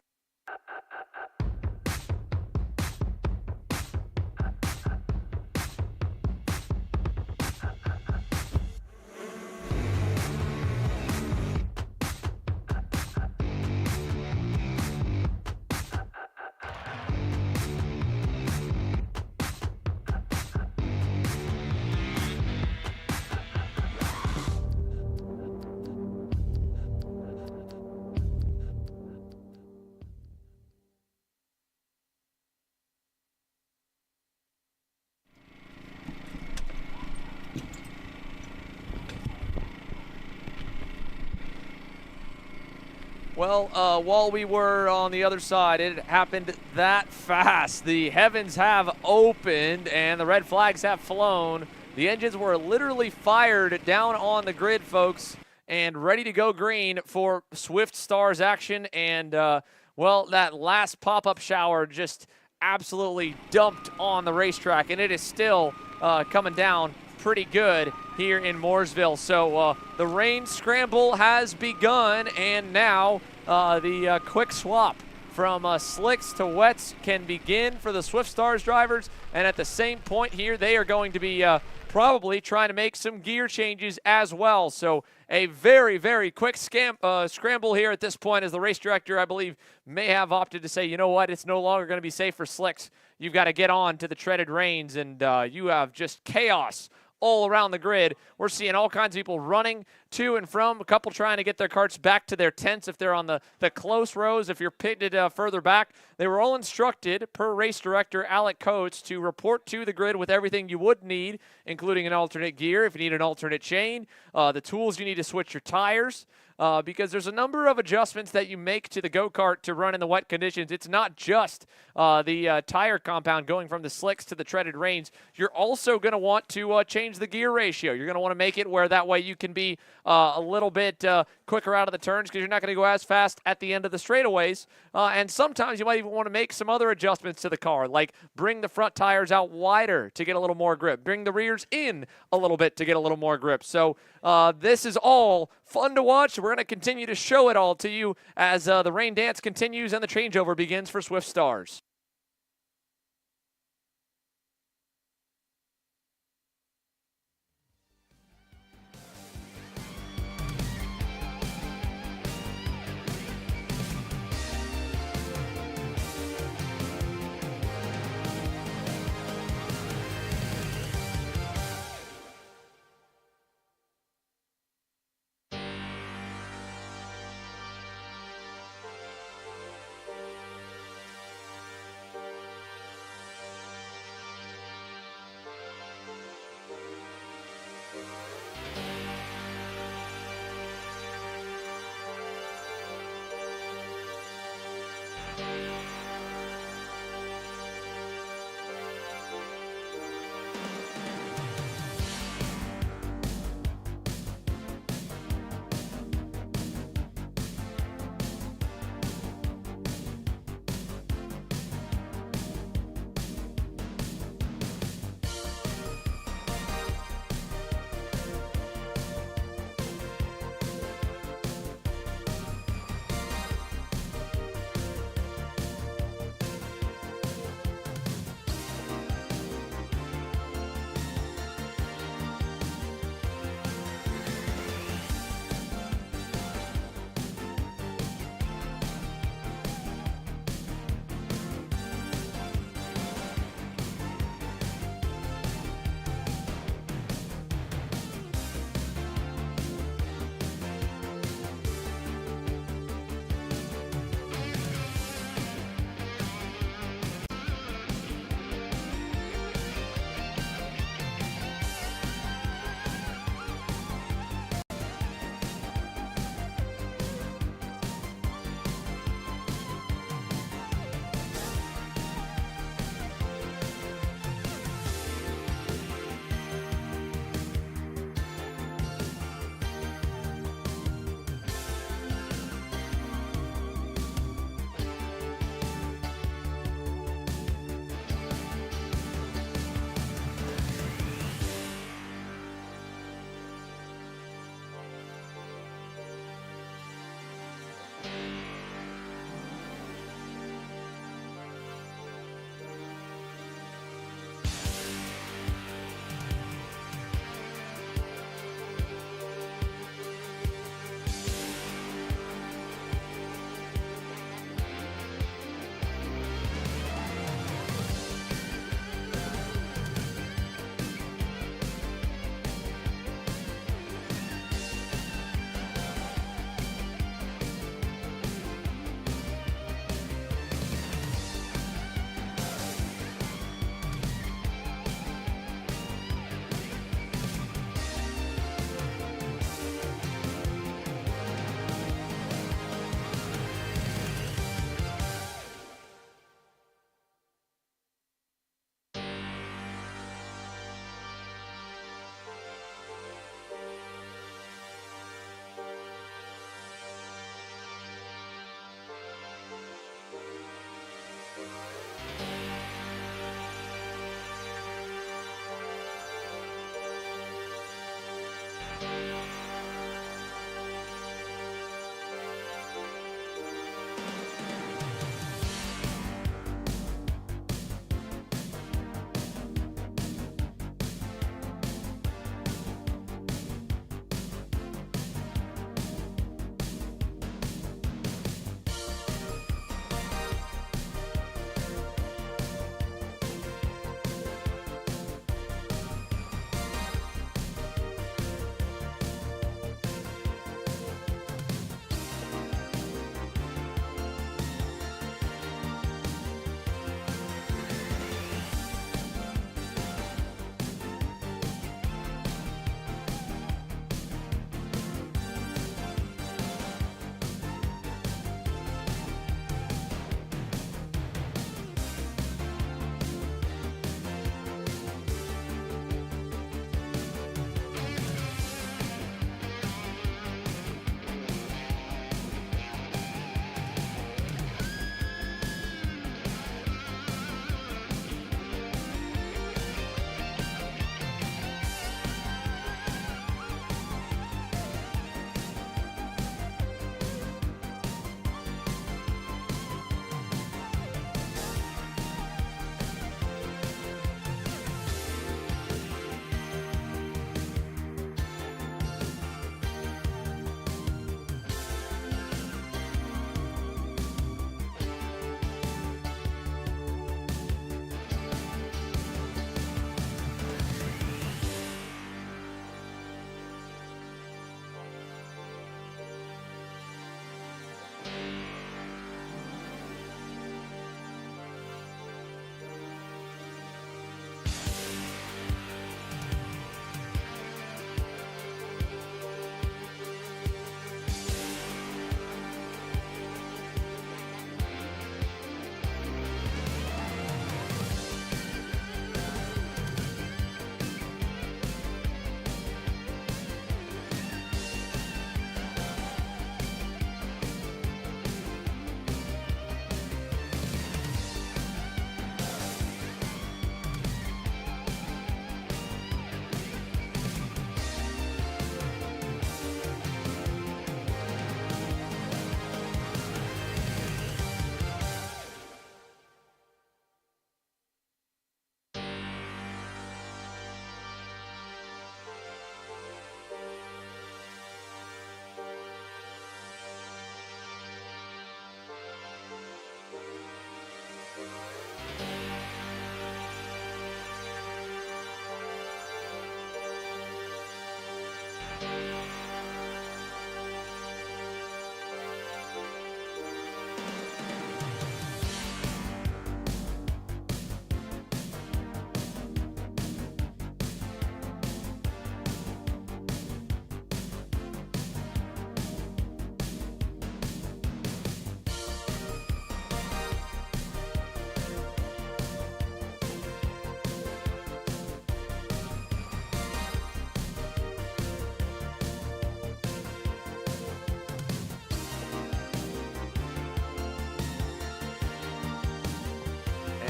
Well, while we were on the other side, it happened that fast. The heavens have opened and the red flags have flown. The engines were literally fired down on the grid, folks, and ready to go green for Swift Stars action. And, well, that last pop-up shower just absolutely dumped on the racetrack, and it is still coming down pretty good here in Mooresville. So the rain scramble has begun, and now the quick swap from slicks to wets can begin for the Swift Stars drivers. And at the same point here, they are going to be probably trying to make some gear changes as well. So a very, very quick scramble here at this point, as the race director, I believe, may have opted to say, you know what, it's no longer going to be safe for slicks. You've got to get on to the treaded reins, and you have just chaos all around the grid. We're seeing all kinds of people running to and from, a couple trying to get their carts back to their tents if they're on the close rows. If you're pitted further back, they were all instructed per race director Alec Coates to report to the grid with everything you would need, including an alternate gear if you need an alternate chain, the tools you need to switch your tires, because there's a number of adjustments that you make to the go-kart to run in the wet conditions. It's not just the tire compound going from the slicks to the treaded reins. You're also going to want to change the gear ratio. You're going to want to make it where that way you can be a little bit quicker out of the turns, because you're not going to go as fast at the end of the straightaways. And sometimes you might even want to make some other adjustments to the car, like bring the front tires out wider to get a little more grip, bring the rears in a little bit to get a little more grip. So this is all fun to watch. We're going to continue to show it all to you as the rain dance continues and the changeover begins for Swift Stars.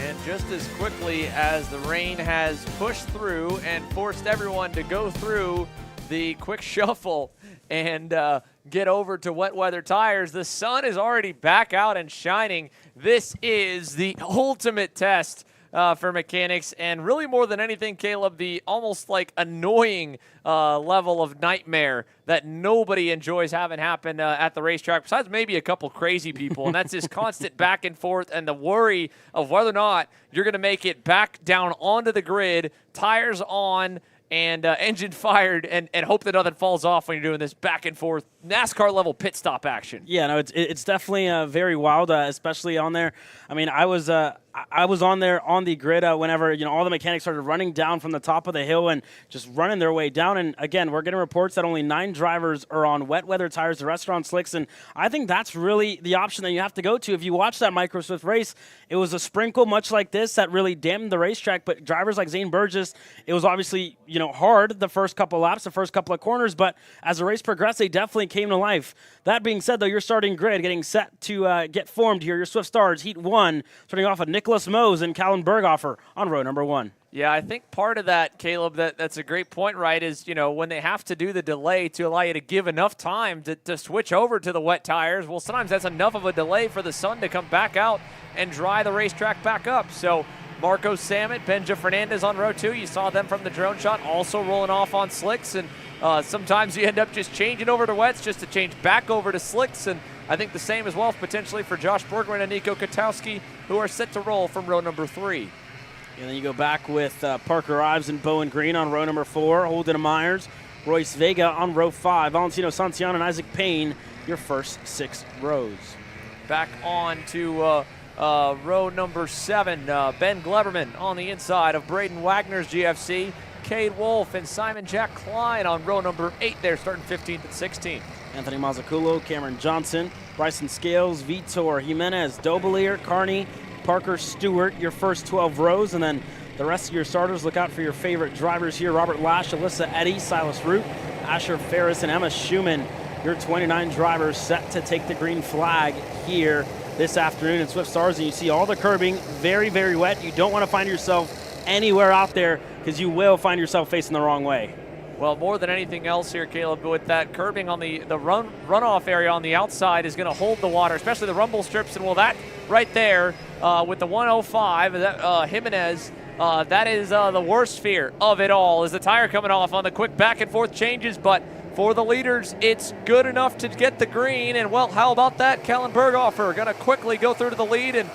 And just as quickly as the rain has pushed through and forced everyone to go through the quick shuffle and get over to wet weather tires, the sun is already back out and shining. This is the ultimate test for mechanics, and really more than anything, Caleb, the almost like annoying level of nightmare that nobody enjoys having happen at the racetrack, besides maybe a couple crazy people, and that's this constant back and forth and the worry of whether or not you're going to make it back down onto the grid, tires on, and engine fired, and hope that nothing falls off when you're doing this back and forth NASCAR level pit stop action. Yeah, no, it's definitely very wild, especially on there. I mean, I was on there on the grid whenever all the mechanics started running down from the top of the hill and just running their way down. And again, we're getting reports that only 9 drivers are on wet weather tires. The rest are on slicks, and I think that's really the option that you have to go to. If you watch that Micro Swift race, it was a sprinkle much like this that really dampened the racetrack. But drivers like Zane Burgess, it was obviously hard the first couple laps, the first couple of corners, but as the race progressed, they definitely came to life. That being said, though, your starting grid getting set to get formed here. Your Swift Stars, Heat 1, starting off with Nicholas Mose and Callan Berghofer on row number 1. Yeah, I think part of that, Caleb, that's a great point, right, is, when they have to do the delay to allow you to give enough time to switch over to the wet tires, well, sometimes that's enough of a delay for the sun to come back out and dry the racetrack back up. So Marco Samet, Benja Fernandez on row 2, you saw them from the drone shot also rolling off on slicks, and sometimes you end up just changing over to wets just to change back over to slicks, and I think the same as well potentially for Josh Bergman and Nico Katowski, who are set to roll from row number 3. And then you go back with Parker Ives and Bowen Green on row number 4, Holden Myers, Royce Vega on row 5, Valentino Santiano and Isaac Payne, your first 6 rows. Back on to row number 7, Ben Gleberman on the inside of Braden Wagner's GFC, Cade Wolf and Simon Jack Klein on row number 8 there, starting 15th and 16th. Anthony Mazzucchello, Cameron Johnson, Bryson Scales, Vitor Jimenez, Dobelier, Carney, Parker Stewart, your first 12 rows, and then the rest of your starters, look out for your favorite drivers here. Robert Lash, Alyssa Eddy, Silas Root, Asher Ferris, and Emma Schumann, your 29 drivers set to take the green flag here this afternoon in Swift Stars. And you see all the curbing, very, very wet. You don't want to find yourself anywhere out there because you will find yourself facing the wrong way. Well, more than anything else here, Caleb, with that curbing on the runoff area on the outside is going to hold the water, especially the rumble strips. And well, that right there with the 105, Jimenez, that is the worst fear of it all, is the tire coming off on the quick back and forth changes. But for the leaders, it's good enough to get the green. And well, how about that? Callan Berghofer going to quickly go through to the lead, and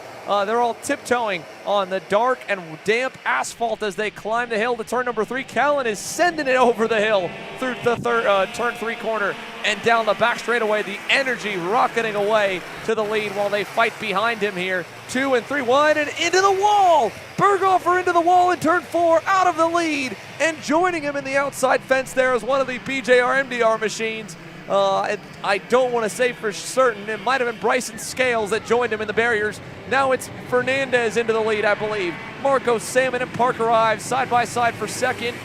they're all tiptoeing on the dark and damp asphalt as they climb the hill to turn number 3. Callan is sending it over the hill through the turn 3 corner and down the back straightaway. The energy rocketing away to the lead while they fight behind him here. 2 and 3 wide and into the wall. Berghofer into the wall in turn 4, out of the lead, and joining him in the outside fence there is one of the BJR MDR machines. I don't want to say for certain. It might have been Bryson Scales that joined him in the barriers. Now it's Fernandez into the lead, I believe. Marco Salmon and Parker Ives side by side for second.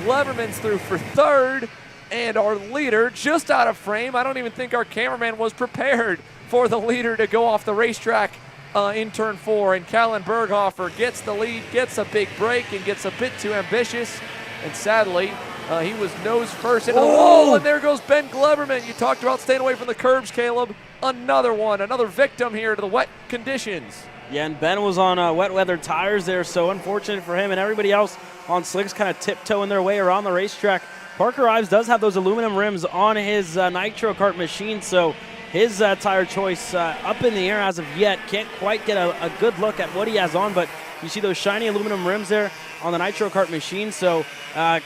Gleberman's through for third. And our leader just out of frame. I don't even think our cameraman was prepared for the leader to go off the racetrack in turn 4. And Callan Berghofer gets the lead, gets a big break, and gets a bit too ambitious. And sadly, he was nose first into the wall, and there goes Ben Gleberman. You talked about staying away from the curbs, Caleb. Another one, another victim here to the wet conditions. Yeah, and Ben was on wet weather tires there, so unfortunate for him. And everybody else on slicks kind of tiptoeing their way around the racetrack. Parker Ives does have those aluminum rims on his Nitro Kart machine, so his tire choice up in the air as of yet. Can't quite get a good look at what he has on, but You see those shiny aluminum rims there on the Nitro Kart machine, so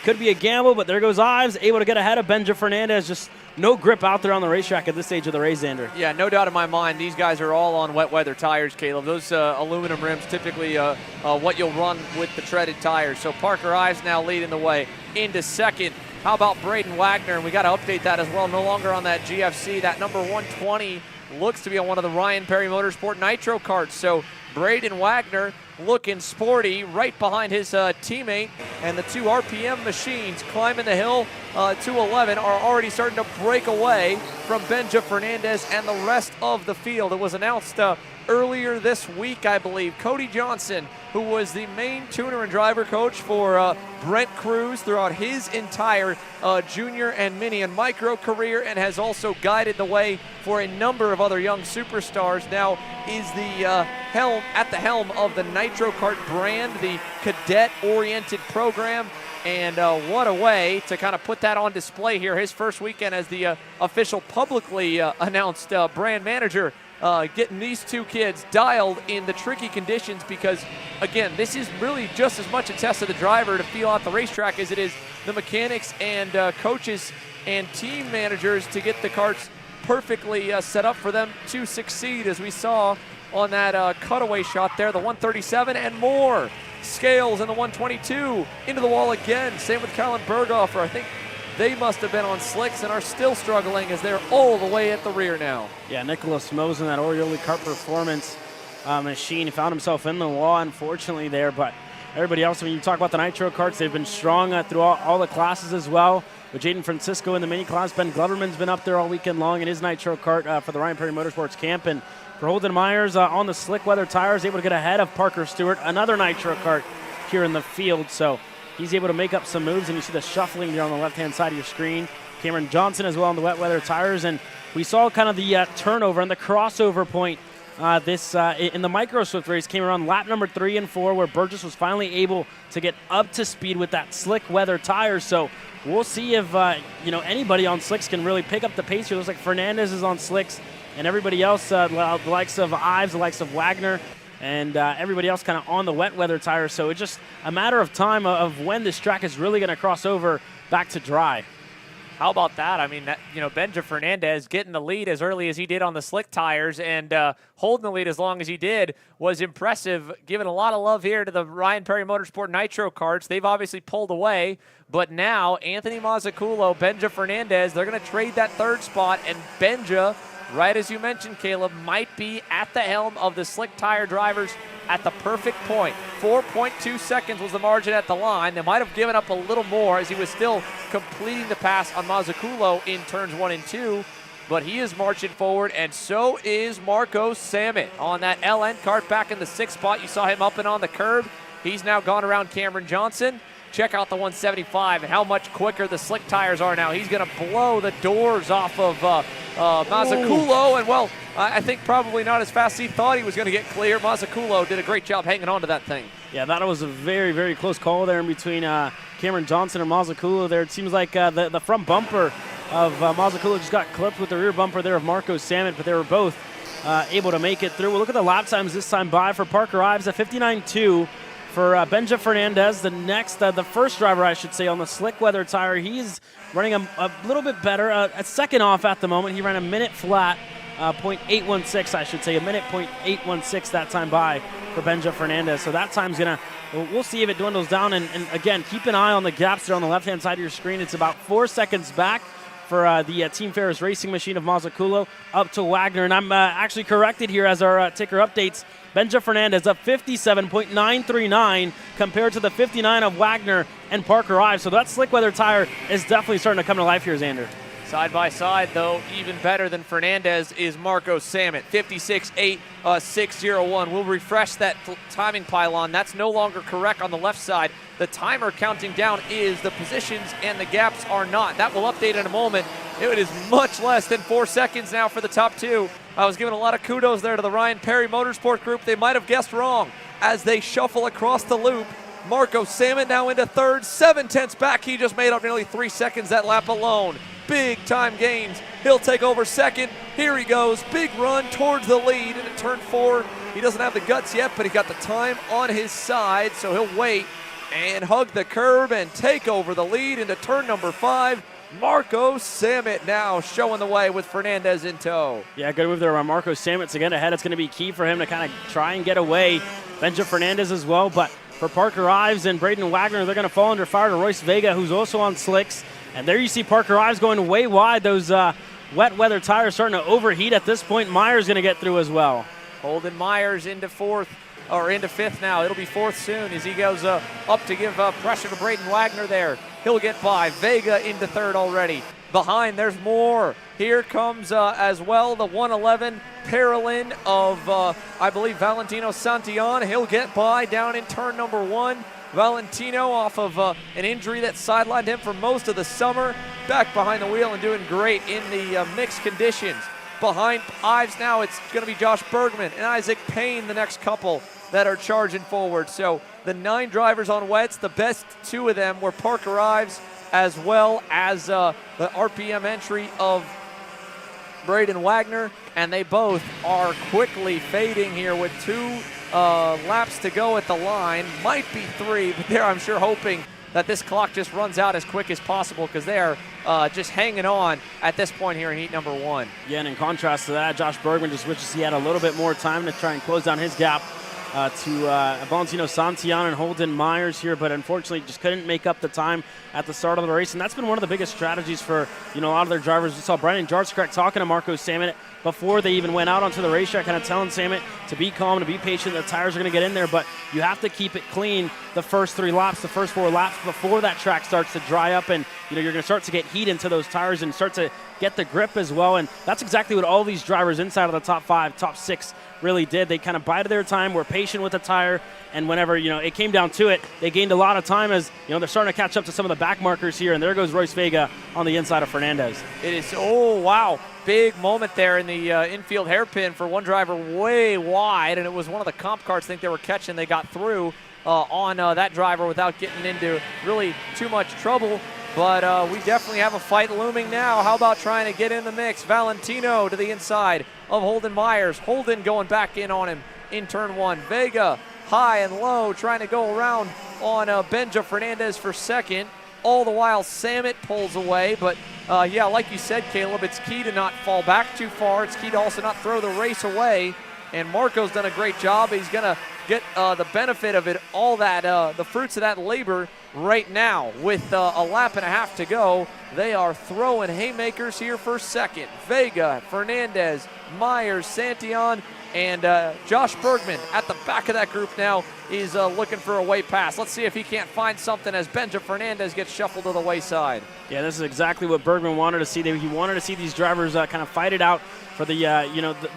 could be a gamble, but there goes Ives, able to get ahead of Benja Fernandez. Just no grip out there on the racetrack at this stage of the race, Xander. Yeah, no doubt in my mind, these guys are all on wet weather tires, Caleb. Those aluminum rims typically what you'll run with the treaded tires. So Parker Ives now leading the way into second. How about Braden Wagner? And we got to update that as well. No longer on that GFC. That number 120 looks to be on one of the Ryan Perry Motorsport Nitro karts. So Braden Wagner looking sporty right behind his teammate, and the two RPM machines climbing the hill to 11 are already starting to break away from Benja Fernandez and the rest of the field. It was announced earlier this week, I believe. Cody Johnson, who was the main tuner and driver coach for Brent Cruz throughout his entire junior and mini and micro career, and has also guided the way for a number of other young superstars, now is the at the helm of the Nitro Kart brand, the cadet-oriented program. And what a way to kind of put that on display here. His first weekend as the official publicly announced brand manager, getting these two kids dialed in the tricky conditions, because, again, this is really just as much a test of the driver to feel out the racetrack as it is the mechanics and coaches and team managers to get the karts perfectly set up for them to succeed, as we saw on that cutaway shot there, the 137 and more. Scales in the 122 into the wall again. Same with Colin Berghofer. I think they must have been on slicks and are still struggling as they're all the way at the rear now. Yeah, Nicholas Mose in that Oriole Kart Performance machine. He found himself in the wall, unfortunately, there. But everybody else, when you talk about the Nitro Karts, they've been strong through all the classes as well. With Jaden Francisco in the mini class, Ben Gloverman's been up there all weekend long in his Nitro Kart for the Ryan Perry Motorsports camp. And for Holden Myers on the slick weather tires, able to get ahead of Parker Stewart, another Nitro Kart here in the field. So he's able to make up some moves, and you see the shuffling there on the left-hand side of your screen. Cameron Johnson as well on the wet weather tires, and we saw kind of the turnover and the crossover point in the Micro Swift race came around lap number 3 and 4, where Burgess was finally able to get up to speed with that slick weather tires. So we'll see if anybody on slicks can really pick up the pace here. Looks like Fernandez is on slicks, and everybody else, the likes of Ives, the likes of Wagner, and everybody else kind of on the wet weather tires. So it's just a matter of time of when this track is really going to cross over back to dry. How about that? I mean, Benja Fernandez getting the lead as early as he did on the slick tires and holding the lead as long as he did was impressive. Giving a lot of love here to the Ryan Perry Motorsport Nitro karts. They've obviously pulled away, but now Anthony Mazzucchello, Benja Fernandez, they're going to trade that third spot, and Benja, right as you mentioned, Caleb, might be at the helm of the slick tire drivers at the perfect point. 4.2 seconds was the margin at the line. They might have given up a little more as he was still completing the pass on Mazzucchello in turns 1 and 2, but he is marching forward, and so is Marco Samet on that LN kart back in the 6th spot. You saw him up and on the curb. He's now gone around Cameron Johnson. Check out the 175 and how much quicker the slick tires are now. He's going to blow the doors off of Mazzucchello, and well, I think probably not as fast as he thought he was going to get clear. Mazzucchello did a great job hanging on to that thing. Yeah, that was a very, very close call there in between Cameron Johnson and Mazzucchello there. It seems like the front bumper of Mazzucchello just got clipped with the rear bumper there of Marco Samet, but they were both able to make it through. We'll look at the lap times this time by for Parker Ives, a 59.2. For Benja Fernandez, the first driver, I should say, on the slick weather tire, he's running a little bit better. A second off at the moment. He ran a minute flat, 0.816, I should say, a minute 0.816 that time by for Benja Fernandez. So that time's we'll see if it dwindles down. And again, keep an eye on the gaps there on the left-hand side of your screen. It's about 4 seconds back for the Team Ferris Racing machine of Mazzucchello up to Wagner. And I'm actually corrected here as our ticker updates. Benja Fernandez up 57.939 compared to the 59 of Wagner and Parker Ives. So that slick weather tire is definitely starting to come to life here, Xander. Side by side, though, even better than Fernandez is Marco Samet, 56.8601. We'll refresh that timing pylon. That's no longer correct on the left side. The timer counting down is, the positions and the gaps are not. That will update in a moment. It is much less than 4 seconds now for the top two. I was giving a lot of kudos there to the Ryan Perry Motorsport group. They might have guessed wrong as they shuffle across the loop. Marco Samet now into third, 7/10 back. He just made up nearly 3 seconds that lap alone. Big time gains. He'll take over second. Here he goes. Big run towards the lead. And at turn 4, He doesn't have the guts yet, but he got the time on his side, so he'll wait and hug the curb and take over the lead into turn number 5. Marco Sammet now showing the way with Fernandez in tow. Yeah, good move there by Marco Sammet to get ahead. It's going to be key for him to kind of try and get away. Benja Fernandez as well, but for Parker Ives and Braden Wagner, they're going to fall under fire to Royce Vega, who's also on slicks. And there you see Parker Ives going way wide. Those wet weather tires starting to overheat at this point. Myers going to get through as well. Holden Myers into 4th, or into 5th now. It'll be 4th soon as he goes up to give pressure to Braden Wagner there. He'll get by. Vega into 3rd already. Behind, there's more. Here comes as well the 111 Paralin of, I believe, Valentino Santillan. He'll get by down in turn number 1. Valentino off of an injury that sidelined him for most of the summer. Back behind the wheel and doing great in the mixed conditions. Behind Ives now, it's going to be Josh Bergman and Isaac Payne, the next couple that are charging forward. So the 9 drivers on wets, the best 2 of them were Parker Ives as well as the RPM entry of Braden Wagner, and they both are quickly fading here with 2 laps to go at the line. Might be 3, but they're, I'm sure, hoping that this clock just runs out as quick as possible because they're just hanging on at this point here in heat number 1. Yeah, and in contrast to that, Josh Bergman just wishes he had a little bit more time to try and close down his gap to Valentino Santillan and Holden Myers here, but unfortunately just couldn't make up the time at the start of the race. And that's been one of the biggest strategies for a lot of their drivers. We saw Brandon Jartzcrack talking to Marco Sammet before they even went out onto the racetrack, kind of telling Sammet to be calm, to be patient. The tires are going to get in there, but you have to keep it clean the first 3 laps, the first 4 laps before that track starts to dry up, and you're going to start to get heat into those tires and start to get the grip as well. And that's exactly what all these drivers inside of the top 5, top 6 really did. They kind of bided their time, were patient with the tire, and whenever it came down to it, they gained a lot of time as they're starting to catch up to some of the back markers here. And there goes Royce Vega on the inside of Fernandez. It is, oh wow, big moment there in the infield hairpin for one driver way wide, and it was one of the comp carts I think they were catching. They got through on that driver without getting into really too much trouble. But we definitely have a fight looming now. How about trying to get in the mix? Valentino to the inside of Holden Myers. Holden going back in on him in turn 1. Vega high and low trying to go around on Benja Fernandez for 2nd. All the while Sammet pulls away. But yeah, like you said, Caleb, it's key to not fall back too far. It's key to also not throw the race away. And Marco's done a great job. He's going to get the benefit of it, all that, the fruits of that labor right now. With a lap and a half to go, they are throwing haymakers here for 2nd. Vega, Fernandez, Myers, Santillan, and Josh Bergman at the back of that group now is looking for a way past. Let's see if he can't find something as Benja Fernandez gets shuffled to the wayside. Yeah, this is exactly what Bergman wanted to see. He wanted to see these drivers kind of fight it out for the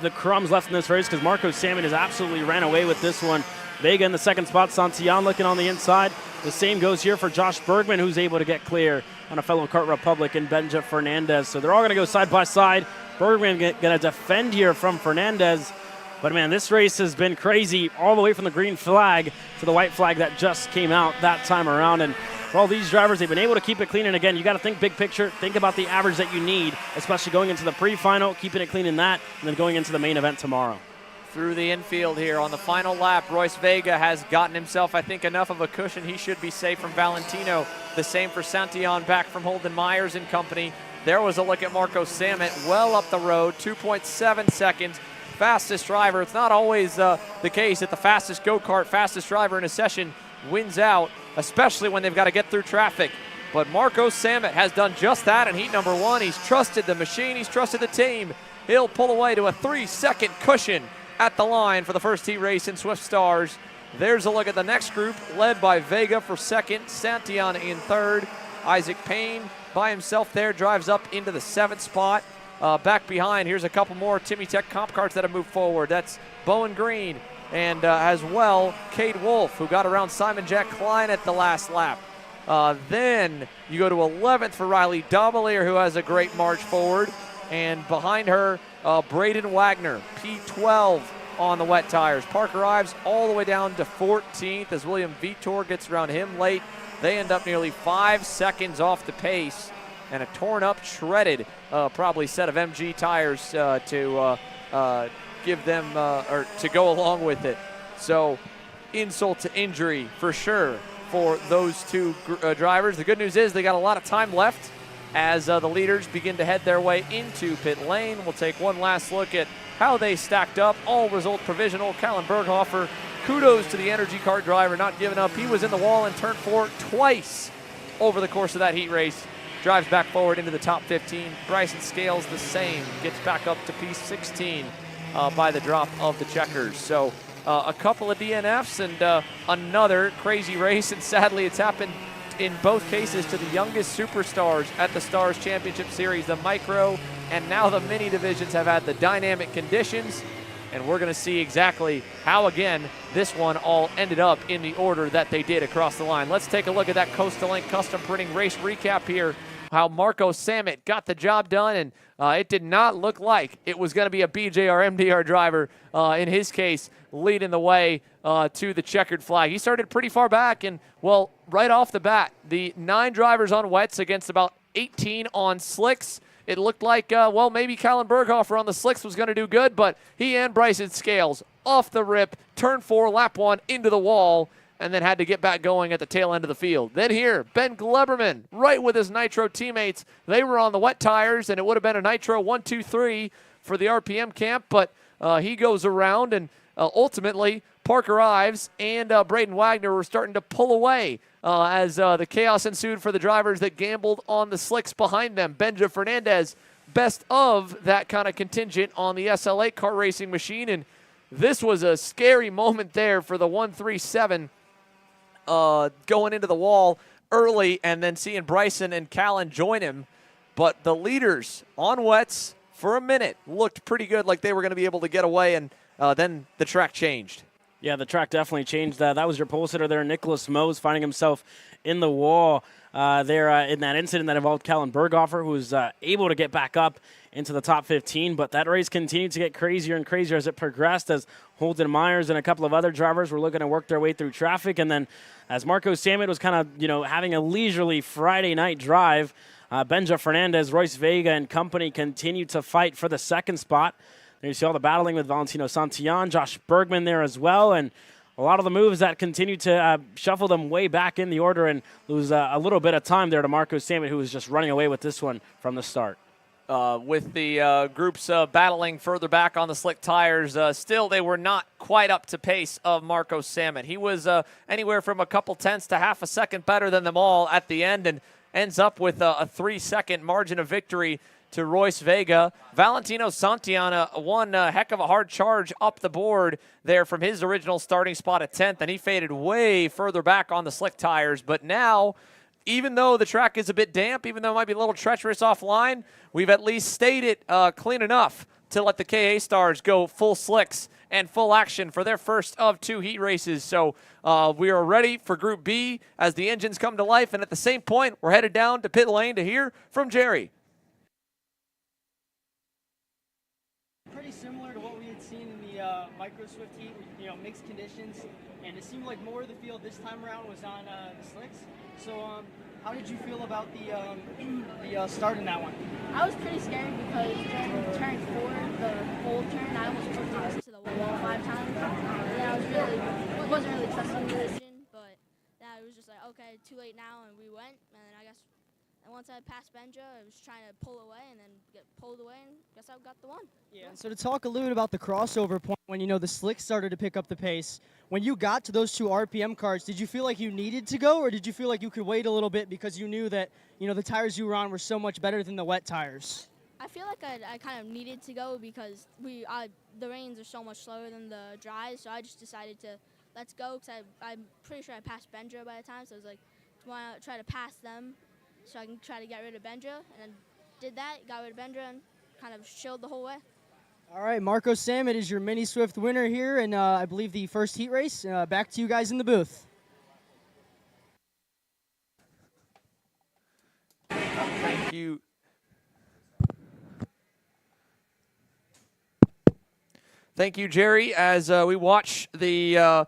the crumbs left in this race, because Marco Sammet has absolutely ran away with this one. Vega in the 2nd spot, Santillan looking on the inside. The same goes here for Josh Bergman, who's able to get clear on a fellow Kart Republic and Benja Fernandez. So they're all going to go side by side. Bergman going to defend here from Fernandez. But, man, this race has been crazy all the way from the green flag to the white flag that just came out that time around. And for all these drivers, they've been able to keep it clean. And, again, you got to think big picture. Think about the average that you need, especially going into the pre-final, keeping it clean in that, and then going into the main event tomorrow. Through the infield here on the final lap, Royce Vega has gotten himself, I think, enough of a cushion. He should be safe from Valentino. The same for Santillan, back from Holden Myers and company. There was a look at Marco Sammet well up the road, 2.7 seconds. Fastest driver. It's not always the case that the fastest go-kart, fastest driver in a session wins out, especially when they've got to get through traffic. But Marco Sammet has done just that in heat number 1. He's trusted the machine. He's trusted the team. He'll pull away to a 3-second cushion at the line for the first heat race in Swift Stars. There's a look at the next group, led by Vega for 2nd, Santillan in 3rd. Isaac Payne by himself there drives up into the 7th spot. Back behind, here's a couple more Timmy Tech comp carts that have moved forward. That's Bowen Green and as well Cade Wolf, who got around Simon Jack Klein at the last lap. Then you go to 11th for Riley Dobelier, who has a great march forward. And behind her, Braden Wagner, P12 on the wet tires. Parker Ives all the way down to 14th as William Vitor gets around him late. They end up nearly 5 seconds off the pace, and a torn up, shredded, probably set of MG tires to give them or to go along with it. So insult to injury for sure for those two drivers. The good news is they got a lot of time left as the leaders begin to head their way into pit lane. We'll take one last look at how they stacked up. All result provisional. Callan Berghofer, kudos to the Energy Kart driver, not giving up. He was in the wall in turn 4 twice over the course of that heat race. Drives back forward into the top 15. Bryson Scales the same. Gets back up to P16 by the drop of the checkers. So a couple of DNFs and another crazy race. And sadly, it's happened in both cases to the youngest superstars at the Stars Championship Series. The micro and now the mini divisions have had the dynamic conditions. And we're going to see exactly how, again, this one all ended up in the order that they did across the line. Let's take a look at that Coastal Link custom printing race recap here. How Marco Samet got the job done, and it did not look like it was going to be a BJR MDR driver, in his case, leading the way to the checkered flag. He started pretty far back, and, well, right off the bat, the 9 drivers on wets against about 18 on slicks. It looked like, well, maybe Callan Berghofer on the slicks was going to do good, but he and Bryson Scales off the rip, turn 4, lap 1, into the wall, and then had to get back going at the tail end of the field. Then here, Ben Gleberman, right with his Nitro teammates. They were on the wet tires, and it would have been a Nitro 1, 2, 3 for the RPM camp, but he goes around, and ultimately, Parker Ives and Braden Wagner were starting to pull away as the chaos ensued for the drivers that gambled on the slicks behind them. Benja Fernandez, best of that kind of contingent on the SL8 kart racing machine, and this was a scary moment there for the 137 going into the wall early and then seeing Bryson and Callan join him. But the leaders on wets for a minute looked pretty good, like they were going to be able to get away, and then the track changed. Yeah, the track definitely changed. That was your pole sitter there, Nicholas Mose, finding himself in the wall there in that incident that involved Callan Berghofer, who was able to get back up into the top 15. But that race continued to get crazier and crazier as it progressed, as Holden Myers and a couple of other drivers were looking to work their way through traffic. And then as Marco Samet was kind of, having a leisurely Friday night drive, Benja Fernandez, Royce Vega, and company continued to fight for the second spot. There you see all the battling with Valentino Santillan, Josh Bergman there as well, and a lot of the moves that continue to shuffle them way back in the order and lose a little bit of time there to Marco Samet, who was just running away with this one from the start. With the groups battling further back on the slick tires, still they were not quite up to pace of Marco Samet. He was anywhere from a couple tenths to half a second better than them all at the end, and ends up with a 3-second margin of victory to Royce Vega. Valentino Santillan, one heck of a hard charge up the board there from his original starting spot at 10th, and he faded way further back on the slick tires. But now, even though the track is a bit damp, even though it might be a little treacherous offline, we've at least stayed it clean enough to let the KA Stars go full slicks and full action for their first of 2 heat races. So we are ready for Group B as the engines come to life, and at the same point, we're headed down to pit lane to hear from Jerry. Pretty similar to what we had seen in the Micro Swift heat, mixed conditions, and it seemed like more of the field this time around was on the slicks. So how did you feel about the start in that one? I was pretty scared because during turn 4, the whole turn, I almost pushed it to the wall 5 times, and then wasn't really trusting the decision, but then it was just like, okay, too late now, and we went, and then I guess. And once I passed Benja, I was trying to pull away and then get pulled away, and guess I got the one. Yeah, so to talk a little bit about the crossover point, when, the slicks started to pick up the pace, when you got to those 2 RPM cars, did you feel like you needed to go, or did you feel like you could wait a little bit because you knew that, the tires you were on were so much better than the wet tires? I feel like I kind of needed to go because the rains are so much slower than the dries, so I just decided to let's go because I'm pretty sure I passed Benja by the time, so I was like, want to try to pass them so I can try to get rid of Benja, and did that, got rid of Benja, and kind of chilled the whole way. All right, Marco Samet is your Mini Swift winner here, and I believe the first heat race. Back to you guys in the booth. Thank you. Thank you, Jerry, as we watch the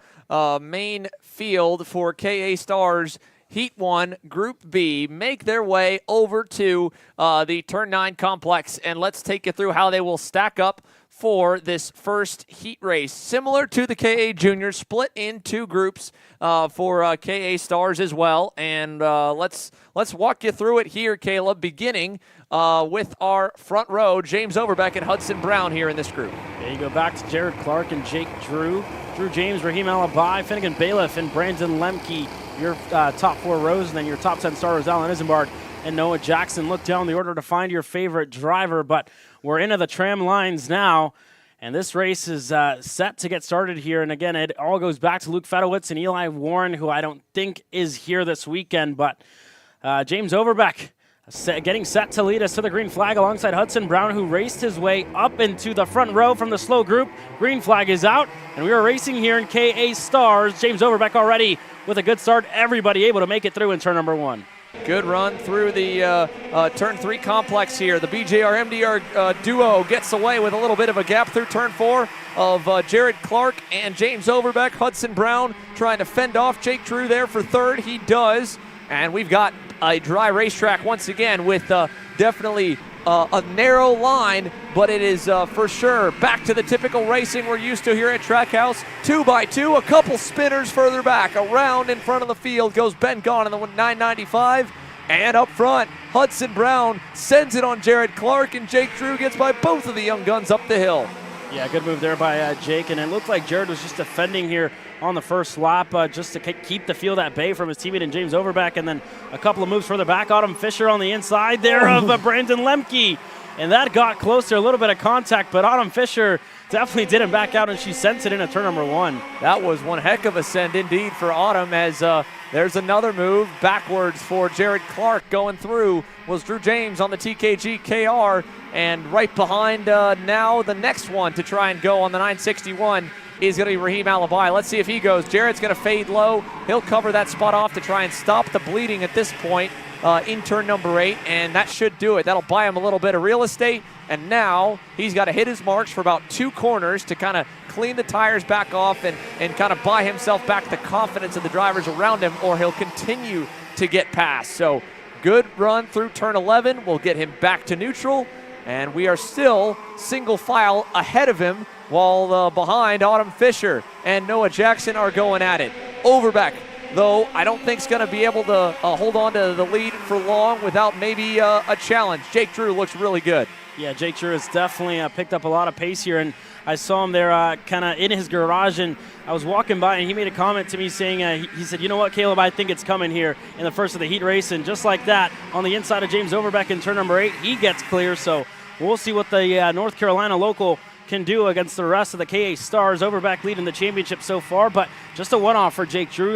main field for KA Stars Heat 1, Group B, make their way over to the Turn 9 complex, and let's take you through how they will stack up for this first heat race. Similar to the KA Juniors, split in 2 groups for KA Stars as well. And let's walk you through it here, Caleb, beginning with our front row, James Overbeck and Hudson Brown here in this group. Yeah, you go back to Jared Clark and Jake Drew. Drew James, Raheem Alibi, Finnegan Bailiff, and Brandon Lemke, your top 4 rows, and then your top 10 starters, Alan Isambard and Noah Jackson. Look down the order to find your favorite driver, but we're into the tram lines now, and this race is set to get started here. And again, it all goes back to Luke Fedowitz and Eli Warren, who I don't think is here this weekend, but James Overbeck getting set to lead us to the green flag alongside Hudson Brown, who raced his way up into the front row from the slow group. Green flag is out, and we are racing here in KA Stars. James Overbeck already with a good start. Everybody able to make it through in turn number 1. Good run through the turn 3 complex here. The BJR MDR duo gets away with a little bit of a gap through turn 4 of Jared Clark and James Overbeck. Hudson Brown trying to fend off Jake Drew there for 3rd. He does. And we've got a dry racetrack once again with definitely a narrow line, but it is for sure back to the typical racing we're used to here at Trackhouse. 2x2, a couple spinners further back. Around in front of the field goes Ben Gaughan in the 995. And up front, Hudson Brown sends it on Jared Clark, and Jake Drew gets by both of the young guns up the hill. Yeah, good move there by Jake, and it looked like Jared was just defending here on the first lap just to keep the field at bay from his teammate and James Overbeck, and then a couple of moves further back. Autumn Fisher on the inside there of Brandon Lemke, and that got closer, a little bit of contact, but Autumn Fisher definitely didn't back out, and she sent it into turn number 1. That was one heck of a send indeed for Autumn, as there's another move backwards for Jared Clark. Going through was Drew James on the TKG KR, and right behind now the next one to try and go on the 961 is going to be Raheem Alibi. Let's see if he goes. Jared's going to fade low. He'll cover that spot off to try and stop the bleeding at this point in turn number 8, and that should do it. That'll buy him a little bit of real estate, and now he's got to hit his marks for about 2 corners to kind of clean the tires back off and kind of buy himself back the confidence of the drivers around him, or he'll continue to get past. So good run through turn 11 will get him back to neutral, and we are still single file ahead of him, while behind Autumn Fisher and Noah Jackson are going at it. Overbeck, though, I don't think is going to be able to hold on to the lead for long without maybe a challenge. Jake Drew looks really good. Yeah, Jake Drew has definitely picked up a lot of pace here, and I saw him there kind of in his garage, and I was walking by, and he made a comment to me saying, he said, you know what, Caleb, I think it's coming here in the first of the heat race, and just like that, on the inside of James Overbeck in turn number 8, he gets clear, so we'll see what the North Carolina local can do against the rest of the KA Stars. Overbeck leading the championship so far, but just a one-off for Jake Drew.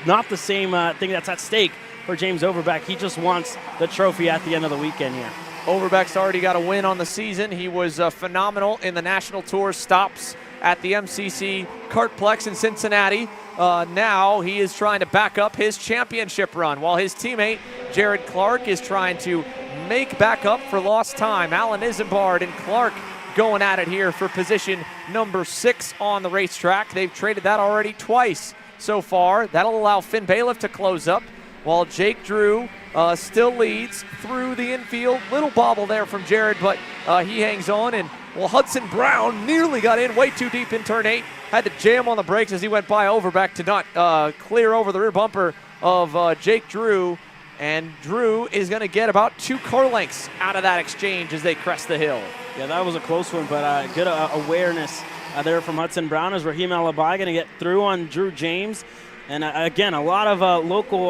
Not the same thing that's at stake for James Overbeck. He just wants the trophy at the end of the weekend here. Overbeck's already got a win on the season. He was phenomenal in the National Tour stops at the MCC Kartplex in Cincinnati. Now he is trying to back up his championship run, while his teammate Jared Clark is trying to make back up for lost time. Alan Isambard and Clark going at it here for position number 6 on the racetrack. They've traded that already twice so far. That'll allow Finn Bailiff to close up, while Jake Drew still leads through the infield. Little bobble there from Jared, but he hangs on. And well, Hudson Brown nearly got in way too deep in turn 8. Had to jam on the brakes as he went by Overbeck to not clear over the rear bumper of Jake Drew. And Drew is going to get about 2 car lengths out of that exchange as they crest the hill. Yeah, that was a close one, but good awareness there from Hudson Brown as Raheem Alibi going to get through on Drew James. And again, a lot of local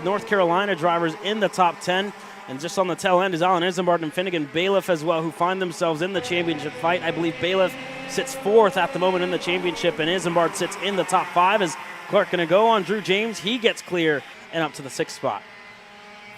North Carolina drivers in the top 10. And just on the tail end is Alan Isambard and Finnegan Bailiff as well, who find themselves in the championship fight. I believe Bailiff sits 4th at the moment in the championship, and Isambard sits in the top 5 as Clark going to go on Drew James. He gets clear and up to the 6th spot.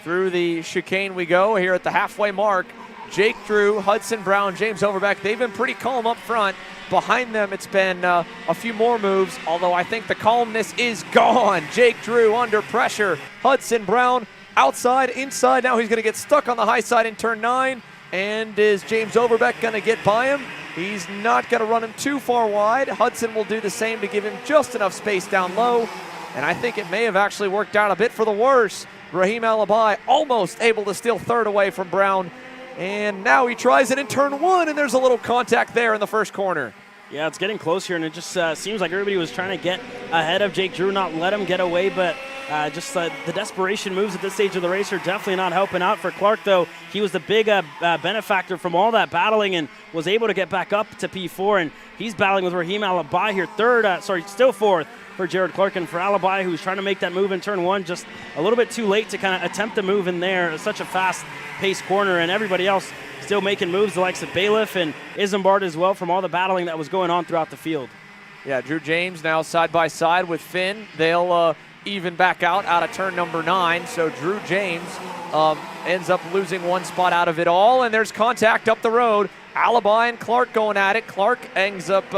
Through the chicane we go here at the halfway mark. Jake Drew, Hudson Brown, James Overbeck, they've been pretty calm up front. Behind them, it's been a few more moves, although I think the calmness is gone. Jake Drew under pressure. Hudson Brown outside, inside. Now he's going to get stuck on the high side in turn 9. And is James Overbeck going to get by him? He's not going to run him too far wide. Hudson will do the same to give him just enough space down low. And I think it may have actually worked out a bit for the worse. Raheem Alibi almost able to steal 3rd away from Brown. And now he tries it in turn 1, and there's a little contact there in the first corner. Yeah, it's getting close here, and it just seems like everybody was trying to get ahead of Jake Drew, not let him get away, but the desperation moves at this stage of the race are definitely not helping out for Clark, though. He was the big benefactor from all that battling and was able to get back up to P4, and he's battling with Raheem Alibi here, still fourth for Jared Clark, and for Alibi, who's trying to make that move in turn 1, just a little bit too late to kind of attempt the move in there. It's such a fast-paced corner, and everybody else still making moves, the likes of Bailiff and Isambard as well, from all the battling that was going on throughout the field. Yeah, Drew James now side by side with Finn. They'll even back out of turn number 9. So Drew James ends up losing one spot out of it all, and there's contact up the road. Alibi and Clark going at it. Clark ends up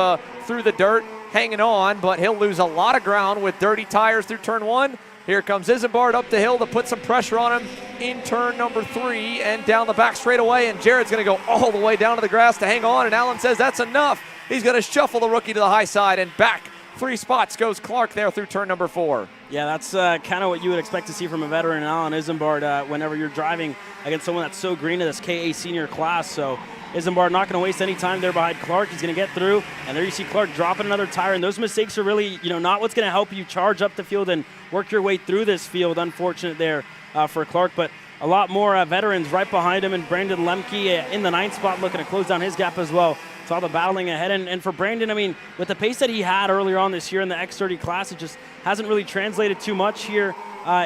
through the dirt, hanging on, but he'll lose a lot of ground with dirty tires through turn 1. Here comes Isambard up the hill to put some pressure on him in turn number 3 and down the back straightaway. And Jared's going to go all the way down to the grass to hang on. And Allen says that's enough. He's going to shuffle the rookie to the high side, and back 3 spots goes Clark there through turn number 4. Yeah, that's kind of what you would expect to see from a veteran, Allen Isambard, whenever you're driving against someone that's so green in this KA senior class. So Isambard not going to waste any time there behind Clark. He's going to get through, and there you see Clark dropping another tire, and those mistakes are really, not what's going to help you charge up the field and work your way through this field. Unfortunate there for Clark, but a lot more veterans right behind him, and Brandon Lemke in the 9th spot looking to close down his gap as well. Saw the battling ahead, and for Brandon, I mean, with the pace that he had earlier on this year in the X30 class, it just hasn't really translated too much here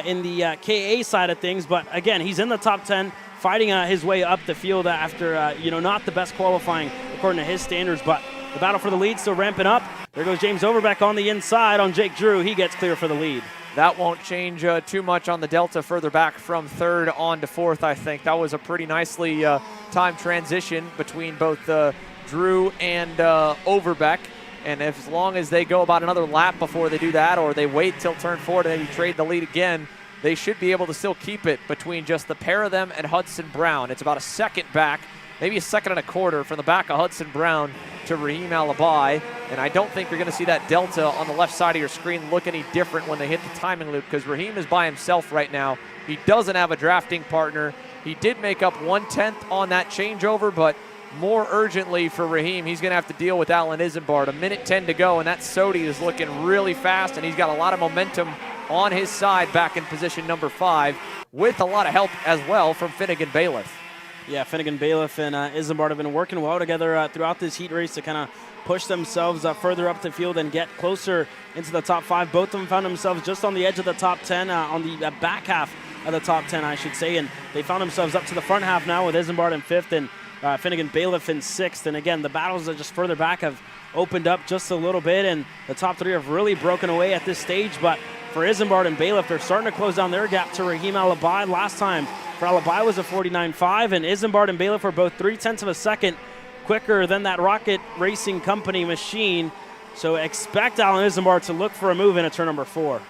in the KA side of things, but again, he's in the top 10, fighting his way up the field after, not the best qualifying according to his standards, but the battle for the lead still ramping up. There goes James Overbeck on the inside on Jake Drew. He gets clear for the lead. That won't change too much on the delta further back from 3rd on to 4th, I think. That was a pretty nicely timed transition between both Drew and Overbeck. And as long as they go about another lap before they do that, or they wait till turn 4 to maybe trade the lead again, they should be able to still keep it between just the pair of them and Hudson Brown. It's about a second back, maybe a second and a quarter from the back of Hudson Brown to Raheem Alibi. And I don't think you're going to see that delta on the left side of your screen look any different when they hit the timing loop, because Raheem is by himself right now. He doesn't have a drafting partner. He did make up 1/10 on that changeover, but more urgently for Raheem, he's going to have to deal with Allen Isambard. 1:10 to go, and that Sodi is looking really fast, and he's got a lot of momentum on his side back in position number 5, with a lot of help as well from Finnegan Bailiff. Yeah, Finnegan Bailiff and Isambard have been working well together throughout this heat race to kind of push themselves further up the field and get closer into the top 5. Both of them found themselves just on the edge of the top 10, on the back half of the top 10, I should say, and they found themselves up to the front half now with Isambard in 5th and Finnegan Bailiff in 6th. And again, the battles that just further back have opened up just a little bit, and the top 3 have really broken away at this stage. But for Isambard and Bailiff, they're starting to close down their gap to Raheem Alibi. Last time for Alibi was a 49.5, and Isambard and Bailiff were both 0.3 of a second quicker than that Rocket Racing Company machine. So expect Allen Isambard to look for a move into turn number 4.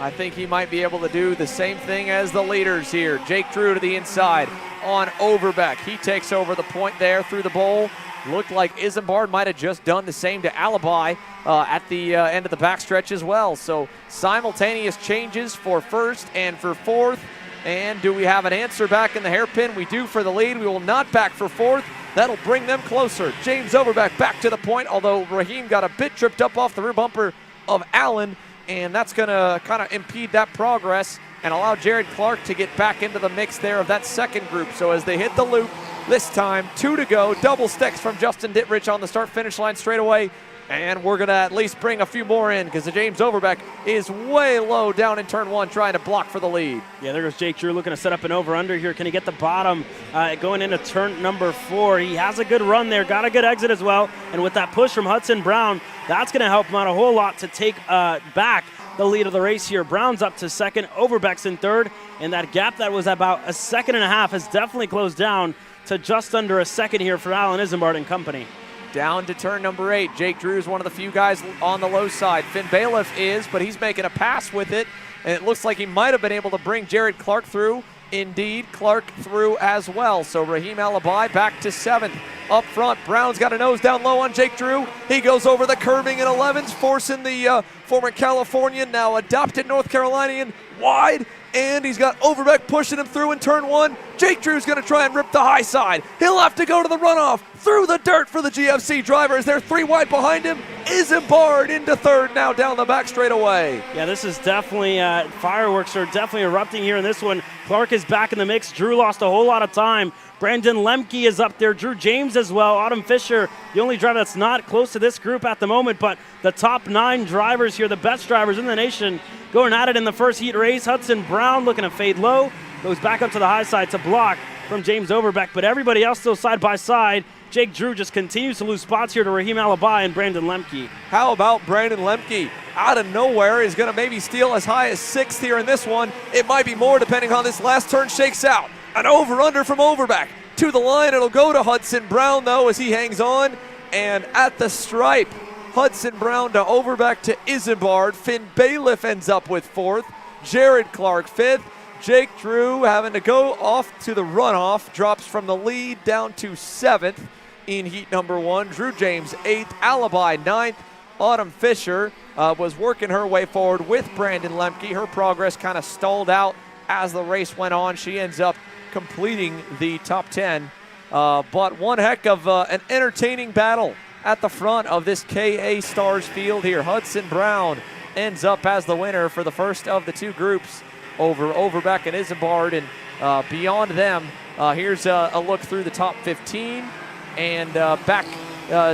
I think he might be able to do the same thing as the leaders here. Jake Drew to the inside on Overbeck. He takes over the point there through the bowl. Looked like Isambard might have just done the same to Alibi at the end of the backstretch as well. So simultaneous changes for 1st and for 4th. And do we have an answer back in the hairpin? We do for the lead. We will not back for 4th. That'll bring them closer. James Overbeck back to the point, although Raheem got a bit tripped up off the rear bumper of Allen, and that's going to kind of impede that progress and allow Jared Clark to get back into the mix there of that second group. So as they hit the loop, this time 2 to go, double sticks from Justin Dittrich on the start-finish line straight away. And we're going to at least bring a few more in, because the James Overbeck is way low down in turn 1 trying to block for the lead. Yeah, there goes Jake Drew looking to set up an over-under here. Can he get the bottom going into turn number 4? He has a good run there, got a good exit as well. And with that push from Hudson Brown, that's going to help him out a whole lot to take back the lead of the race here. Brown's up to 2nd, Overbeck's in 3rd, and that gap that was about a 1.5 seconds has definitely closed down to just under a second here for Allen Isambard and company. Down to turn number 8. Jake Drew is one of the few guys on the low side. Finn Bailiff is, but he's making a pass with it, and it looks like he might have been able to bring Jared Clark through. Indeed, Clark through as well. So Raheem Alibi back to 7th. Up front, Brown's got a nose down low on Jake Drew. He goes over the curving in 11s, forcing the former Californian, now adopted North Carolinian, wide. and he's got Overbeck pushing him through in turn 1. Jake Drew's going to try and rip the high side. He'll have to go to the runoff through the dirt for the GFC drivers. They're 3 wide behind him. Isambard into third now down the back straightaway. Yeah, this is definitely, fireworks are definitely erupting here in this one. Clark is back in the mix. Drew lost a whole lot of time. Brandon Lemke is up there. Drew James as well. Autumn Fisher, the only driver that's not close to this group at the moment, but the top 9 drivers here, the best drivers in the nation, going at it in the first heat race. Hudson Brown looking to fade low, goes back up to the high side to block from James Overbeck, but everybody else still side by side. Jake Drew just continues to lose spots here to Raheem Alibi and Brandon Lemke. How about Brandon Lemke? Out of nowhere is going to maybe steal as high as 6th here in this one. It might be more depending on how this last turn shakes out. An over-under from Overbeck. To the line, it'll go to Hudson Brown, though, as he hangs on. And at the stripe, Hudson Brown to Overbeck to Isambard. Finn Bailiff ends up with 4th. Jared Clark 5th. Jake Drew having to go off to the runoff. Drops from the lead down to 7th in heat number 1. Drew James 8th. Alibi 9th. Autumn Fisher was working her way forward with Brandon Lemke. Her progress kind of stalled out as the race went on. She ends up completing the top 10. But one heck of an entertaining battle at the front of this KA Stars field here. Hudson Brown ends up as the winner for the first of the 2 groups over Overbeck and Isambard. And beyond them, here's a look through the top 15 and back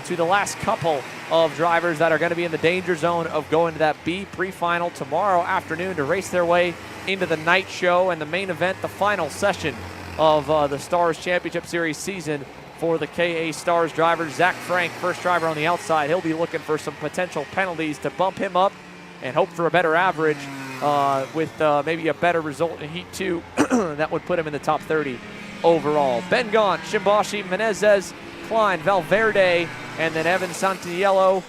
to the last couple of drivers that are going to be in the danger zone of going to that B pre-final tomorrow afternoon to race their way into the night show and the main event, the final session of the Stars Championship Series season for the KA Stars drivers. Zach Frank, first driver on the outside, he'll be looking for some potential penalties to bump him up and hope for a better average with maybe a better result in Heat 2 that would put him in the top 30 overall. Ben Gaunt, Shimbashi, Menezes, Klein, Valverde, and then Evan Santiello,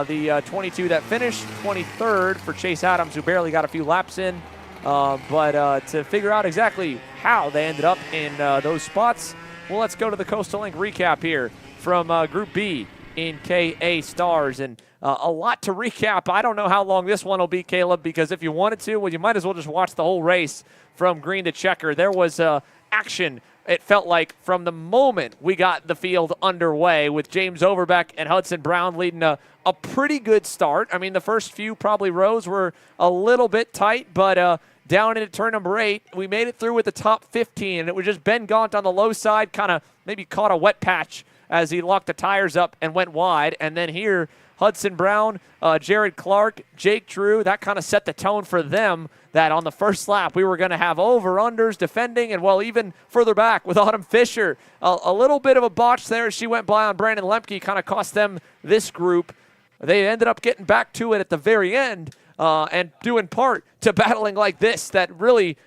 the 22 that finished 23rd for Chase Adams, who barely got a few laps in. But to figure out exactly how they ended up in those spots, well, let's go to the Coastal Link recap here from Group B in KA Stars. And a lot to recap. I don't know how long this one will be, Caleb, because if you wanted to, well, you might as well just watch the whole race from green to checker. There was action, it felt like, from the moment we got the field underway, with James Overbeck and Hudson Brown leading a pretty good start. I mean, the first few probably rows were a little bit tight, but down into turn number 8, we made it through with the top 15, and it was just Ben Gaunt on the low side, kind of maybe caught a wet patch as he locked the tires up and went wide. And then here, Hudson Brown, Jared Clark, Jake Drew, that kind of set the tone for them, that on the first lap we were going to have over-unders defending, and well, even further back with Autumn Fisher, a little bit of a botch there as she went by on Brandon Lemke, kind of cost them this group. They ended up getting back to it at the very end, and due in part to battling like this that really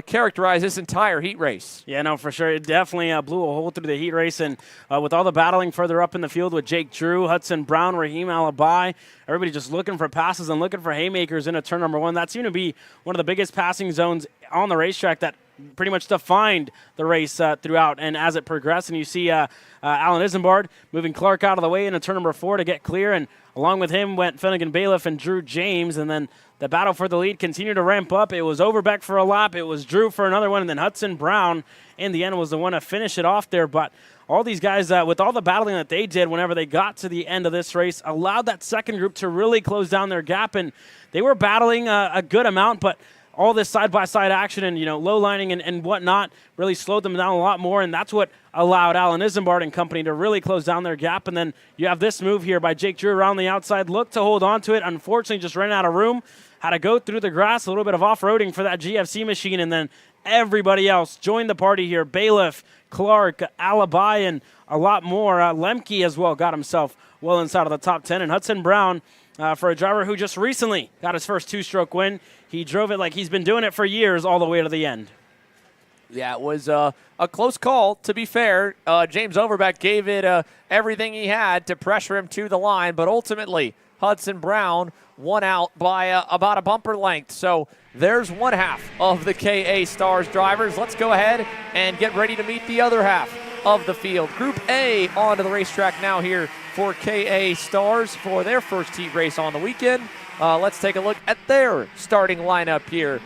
characterized this entire heat race. Yeah, no, for sure. It definitely blew a hole through the heat race, and with all the battling further up in the field with Jake Drew, Hudson Brown, Raheem Alibi, everybody just looking for passes and looking for haymakers into turn number 1. That seemed to be one of the biggest passing zones on the racetrack that pretty much defined the race throughout and as it progressed. And you see Alan Isambard moving Clark out of the way into turn number 4 to get clear, and along with him went Finnegan Bailiff and Drew James, and then the battle for the lead continued to ramp up. It was Overbeck for a lap, it was Drew for another one, and then Hudson Brown in the end was the one to finish it off there. But all these guys, with all the battling that they did whenever they got to the end of this race, allowed that second group to really close down their gap, and they were battling a good amount, but all this side-by-side action and, low lining and whatnot really slowed them down a lot more, and that's what allowed Alan Isambard and company to really close down their gap. And then you have this move here by Jake Drew around the outside, looked to hold on to it, unfortunately just ran out of room, had to go through the grass, a little bit of off-roading for that GFC machine, and then everybody else joined the party here. Bailiff, Clark, Alibi, and a lot more. Lemke as well got himself well inside of the top 10, and Hudson Brown, for a driver who just recently got his first 2-stroke win, he drove it like he's been doing it for years all the way to the end. Yeah, it was a close call, to be fair. James Overbeck gave it everything he had to pressure him to the line, but ultimately Hudson Brown won out by about a bumper length. So there's one half of the KA Stars drivers. Let's go ahead and get ready to meet the other half of the field. Group A onto the racetrack now here for KA Stars for their first heat race on the weekend. let's take a look at their starting lineup here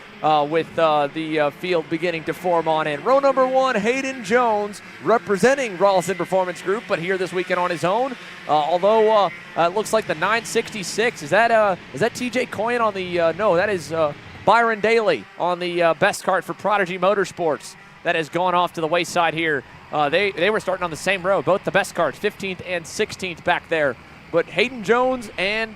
with the field beginning to form on in. Row number 1, Hayden Jones, representing Ralston Performance Group, but here this weekend on his own. Although it looks like the 966, is that TJ Coyne on the, no, that is Byron Daly on the best cart for Prodigy Motorsports. That has gone off to the wayside here. They were starting on the same row, both the best carts, 15th and 16th back there. But Hayden Jones and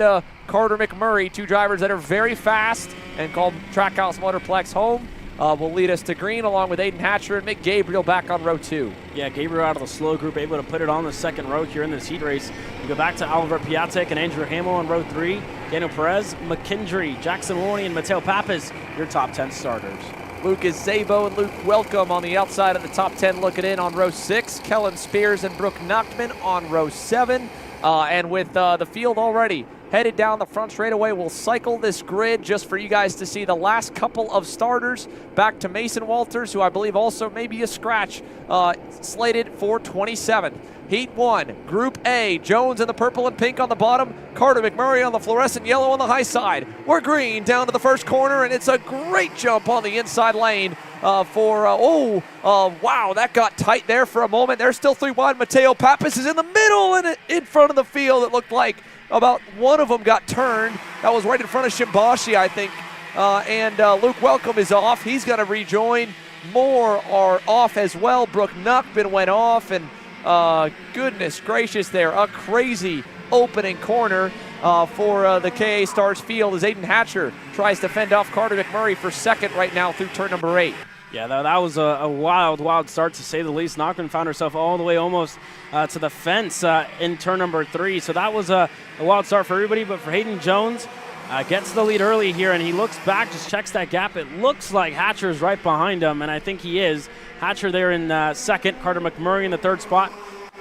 Carter McMurray, 2 drivers that are very fast and called Trackhouse Motorplex home, will lead us to green, along with Aiden Hatcher and Mick Gabriel back on row 2. Yeah, Gabriel out of the slow group, able to put it on the second row here in this heat race. We go back to Oliver Piatek and Andrew Hamill on row 3. Daniel Perez, McKendry, Jackson Warney, and Mateo Pappas, your top 10 starters. Lucas Zabo and Luke Welcome on the outside of the top 10 looking in on row 6. Kellen Spears and Brooke Nachtman on row 7. And with the field already headed down the front straightaway, we'll cycle this grid just for you guys to see the last couple of starters. Back to Mason Walters, who I believe also may be a scratch, slated for 27th. Heat 1, Group A, Jones in the purple and pink on the bottom, Carter McMurray on the fluorescent yellow on the high side. We're green down to the first corner, and it's a great jump on the inside lane wow, that got tight there for a moment. There's still 3 wide. Mateo Pappas is in the middle and in front of the field. It looked like about one of them got turned. That was right in front of Shimbashi, I think. Luke Welcome is off. He's going to rejoin. More are off as well. Brooke Nuckman went off, and goodness gracious there. A crazy opening corner for the KA Stars field as Aiden Hatcher tries to fend off Carter McMurray for second right now through turn number 8. Yeah, that was a wild start, to say the least. Knockman found herself all the way almost to the fence in turn number 3. So that was a wild start for everybody, but for Hayden Jones, gets the lead early here, and he looks back, just checks that gap. It looks like Hatcher is right behind him, and I think he is. Hatcher there in second, Carter McMurray in the 3rd spot,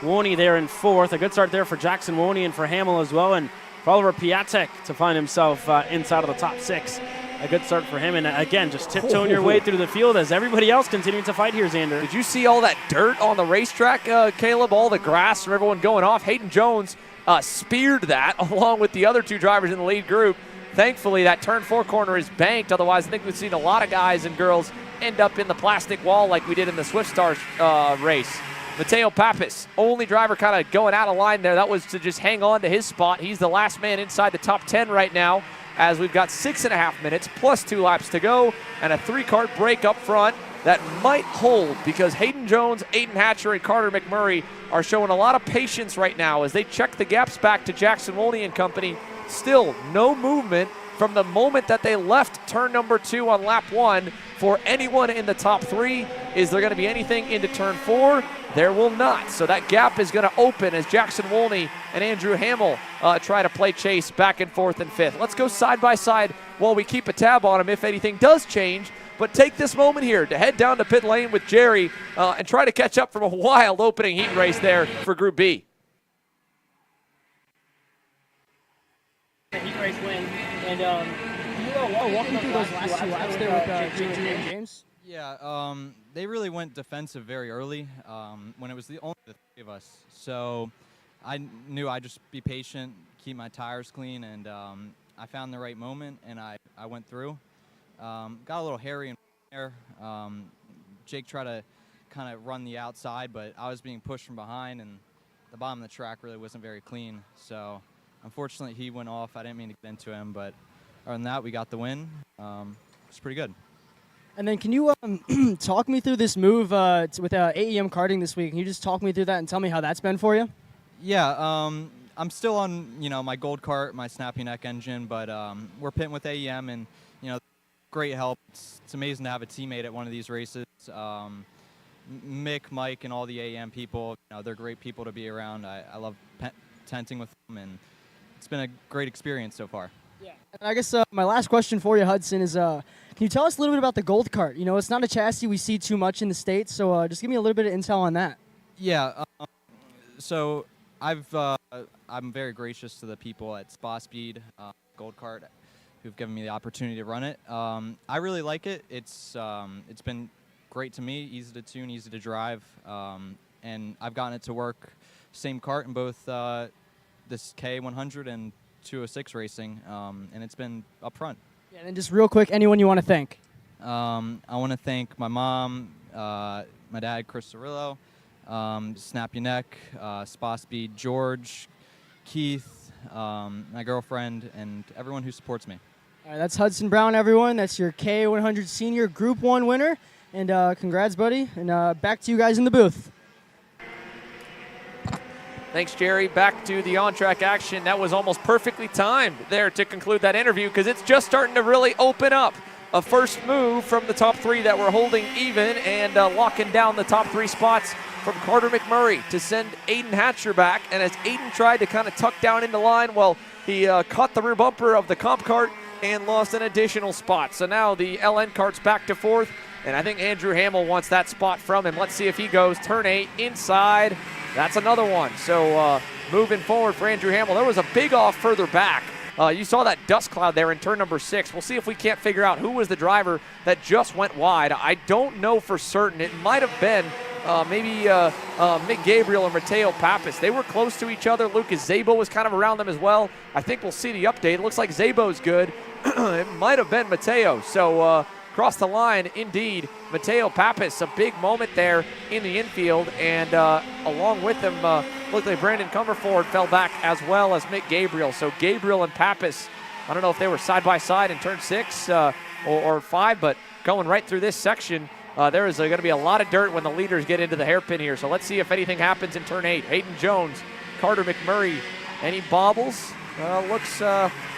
Woney there in 4th. A good start there for Jackson Woney and for Hamill as well, and for Oliver Piatek to find himself inside of the top 6. A good start for him, and again, just tiptoeing your way through the field as everybody else continuing to fight here, Xander. Did you see all that dirt on the racetrack, Caleb? All the grass from everyone going off. Hayden Jones speared that along with the other 2 drivers in the lead group. Thankfully, that turn 4 corner is banked. Otherwise, I think we've seen a lot of guys and girls end up in the plastic wall like we did in the Swift Stars race. Mateo Pappas, only driver kind of going out of line there. That was to just hang on to his spot. He's the last man inside the top 10 right now, as we've got 6.5 minutes plus 2 laps to go and a 3-cart break up front that might hold, because Hayden Jones, Aiden Hatcher, and Carter McMurray are showing a lot of patience right now as they check the gaps back to Jackson Wolney and company. Still no movement from the moment that they left turn number 2 on lap 1 for anyone in the top 3. Is there going to be anything into turn 4? There will not. So that gap is going to open as Jackson Wolney and Andrew Hamill try to play chase back and forth in 5th. Let's go side by side while we keep a tab on them if anything does change. But take this moment here to head down to pit lane with Jerry and try to catch up from a wild opening heat race there for Group B. Heat race win, and you walking through those last 2 laps there with JJ and James. Yeah, they really went defensive very early when it was only the 3 of us. So I knew I'd just be patient, keep my tires clean, and I found the right moment, and I went through. Got a little hairy in there. Jake tried to kind of run the outside, but I was being pushed from behind, and the bottom of the track really wasn't very clean. So unfortunately, he went off. I didn't mean to get into him, but other than that, we got the win. It's pretty good. And then can you talk me through this move with AEM karting this week? Can you just talk me through that and tell me how that's been for you? Yeah, I'm still on, my gold cart, my snappy neck engine, but we're pitting with AEM, and, great help. It's amazing to have a teammate at one of these races. Mick, Mike, and all the AEM people, they're great people to be around. I love tenting with them, and it's been a great experience so far. Yeah. And I guess my last question for you, Hudson, is can you tell us a little bit about the gold cart? It's not a chassis we see too much in the States, so just give me a little bit of intel on that. Yeah. So I'm very gracious to the people at Spa Speed Gold Cart who've given me the opportunity to run it. I really like it. It's been great to me, easy to tune, easy to drive, and I've gotten it to work same cart in both this K100 and 206 racing, and it's been up front. Yeah, and then just real quick, anyone you want to thank? I want to thank my mom, my dad, Chris Cirillo, Snap Your Neck, Spa Speed, George, Keith, my girlfriend, and everyone who supports me. All right, that's Hudson Brown, everyone. That's your K100 Senior Group 1 winner. And congrats, buddy. And back to you guys in the booth. Thanks, Jerry. Back to the on-track action. That was almost perfectly timed there to conclude that interview because it's just starting to really open up. A first move from the top 3 that were holding even and locking down the top 3 spots from Carter McMurray to send Aiden Hatcher back. And as Aiden tried to kind of tuck down into line, well, he caught the rear bumper of the comp cart and lost an additional spot. So now the LN cart's back to 4th, and I think Andrew Hamill wants that spot from him. Let's see if he goes turn 8 inside. That's another one. So moving forward for Andrew Hamill. There was a big off further back. You saw that dust cloud there in turn number 6. We'll see if we can't figure out who was the driver that just went wide. I don't know for certain. It might have been maybe Mick Gabriel or Mateo Pappas. They were close to each other. Lucas Zabo was kind of around them as well. I think we'll see the update. It looks like Zabo's good. It might have been Mateo. So across the line, indeed, Mateo Pappas, a big moment there in the infield. And along with him, looked like Brandon Comerford fell back as well as Mick Gabriel. So Gabriel and Pappas, I don't know if they were side by side in turn 6 or 5, but going right through this section, there is going to be a lot of dirt when the leaders get into the hairpin here. So let's see if anything happens in turn 8. Hayden Jones, Carter McMurray, any bobbles? Looks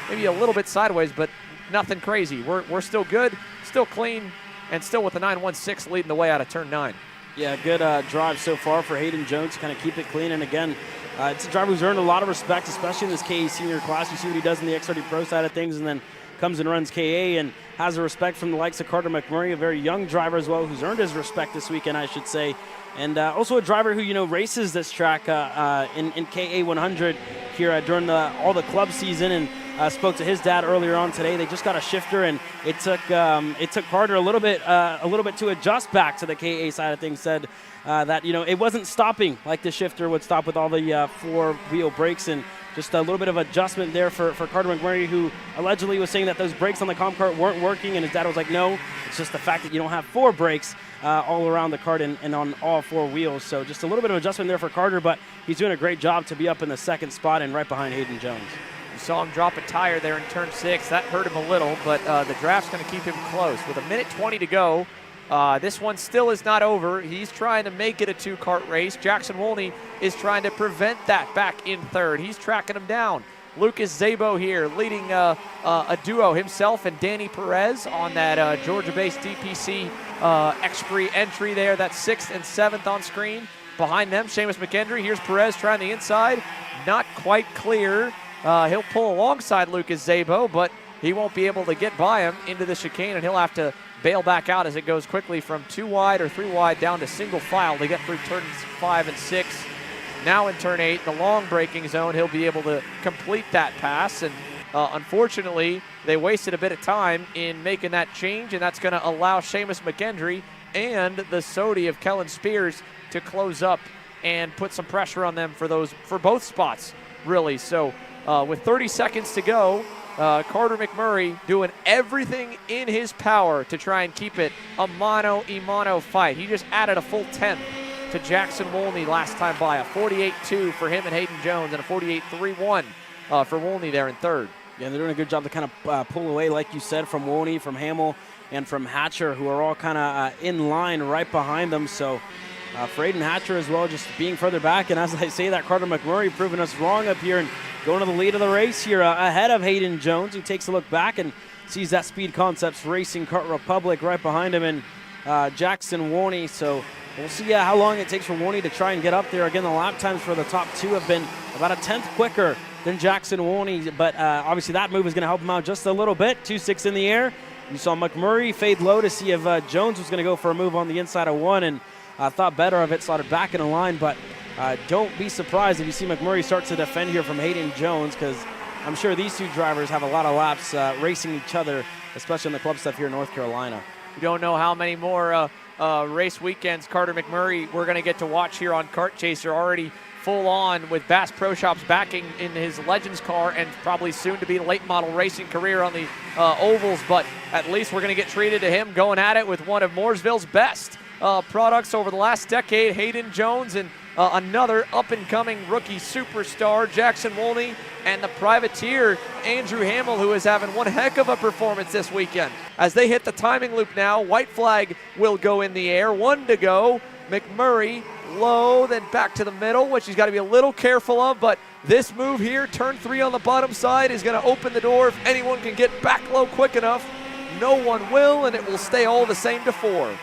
maybe a little bit sideways, but nothing crazy. We're still good, still clean, and still with the 916 leading the way out of turn 9. Yeah, good drive so far for Hayden Jones to kind of keep it clean. And again, it's a driver who's earned a lot of respect, especially in this KA senior class. You see what he does in the X30 Pro side of things, and then comes and runs KA and has a respect from the likes of Carter McMurray, a very young driver as well, who's earned his respect this weekend, I should say. And also a driver who, races this track in KA 100 here during all the club season, and spoke to his dad earlier on today. They just got a shifter, and it took Carter a little bit to adjust back to the KA side of things. Said that it wasn't stopping like the shifter would stop with all the 4-wheel brakes, and just a little bit of adjustment there for Carter McMurray, who allegedly was saying that those brakes on the comp cart weren't working, and his dad was like, no, it's just the fact that you don't have 4 brakes all around the cart and on all 4 wheels. So just a little bit of adjustment there for Carter, but he's doing a great job to be up in the 2nd spot and right behind Hayden Jones. You saw him drop a tire there in turn 6. That hurt him a little, but the draft's going to keep him close. With 1:20 to go, this one still is not over. He's trying to make it a 2-cart race. Jackson Wolney is trying to prevent that back in 3rd. He's tracking him down. Lucas Zabo here leading a duo, himself and Danny Perez on that Georgia-based DPC X-Free entry there. That's 6th and 7th on screen. Behind them, Seamus McKendry. Here's Perez trying the inside. Not quite clear. He'll pull alongside Lucas Zabo, but he won't be able to get by him into the chicane, and he'll have to bail back out as it goes quickly from 2 wide or 3 wide down to single file to get through turns 5 and 6. Now in turn 8, the long braking zone, he'll be able to complete that pass, and unfortunately, they wasted a bit of time in making that change, and that's going to allow Seamus McKendry and the Sodi of Kellen Spears to close up and put some pressure on them for both spots, really. So with 30 seconds to go, Carter McMurray doing everything in his power to try and keep it a mano-a-mano fight. He just added a full 10th to Jackson Wolney last time by, a 48-2 for him and Hayden Jones, and a 48-3-1 for Wolney there in 3rd. Yeah, they're doing a good job to kind of pull away, like you said, from Wolney, from Hamill, and from Hatcher, who are all kind of in line right behind them. So for Aiden Hatcher as well, just being further back, and as I say that, Carter McMurray proving us wrong up here and going to the lead of the race here ahead of Hayden Jones, who takes a look back and sees that Speed Concepts Racing Kart Republic right behind him, and Jackson Wolney. So we'll see how long it takes for Wolney to try and get up there. Again, the lap times for the top 2 have been about a 10th quicker than Jackson Wolney, but obviously that move is going to help him out just a little bit. 2.6 in the air. You saw McMurray fade low to see if Jones was going to go for a move on the inside of 1, and thought better of it, slotted back in the line, but don't be surprised if you see McMurray start to defend here from Hayden Jones, because I'm sure these 2 drivers have a lot of laps racing each other, especially on the club stuff here in North Carolina. We don't know how many more race weekends, Carter McMurray, we're going to get to watch here on Kart Chaser, already full on with Bass Pro Shops backing in his Legends car and probably soon to be late model racing career on the ovals, but at least we're going to get treated to him going at it with one of Mooresville's best products over the last decade, Hayden Jones, and another up-and-coming rookie superstar, Jackson Wolney, and the privateer, Andrew Hamill, who is having one heck of a performance this weekend. As they hit the timing loop now, white flag will go in the air, 1 to go. McMurray low, then back to the middle, which he's got to be a little careful of, but this move here, turn 3 on the bottom side, is going to open the door. If anyone can get back low quick enough, no one will, and it will stay all the same to 4.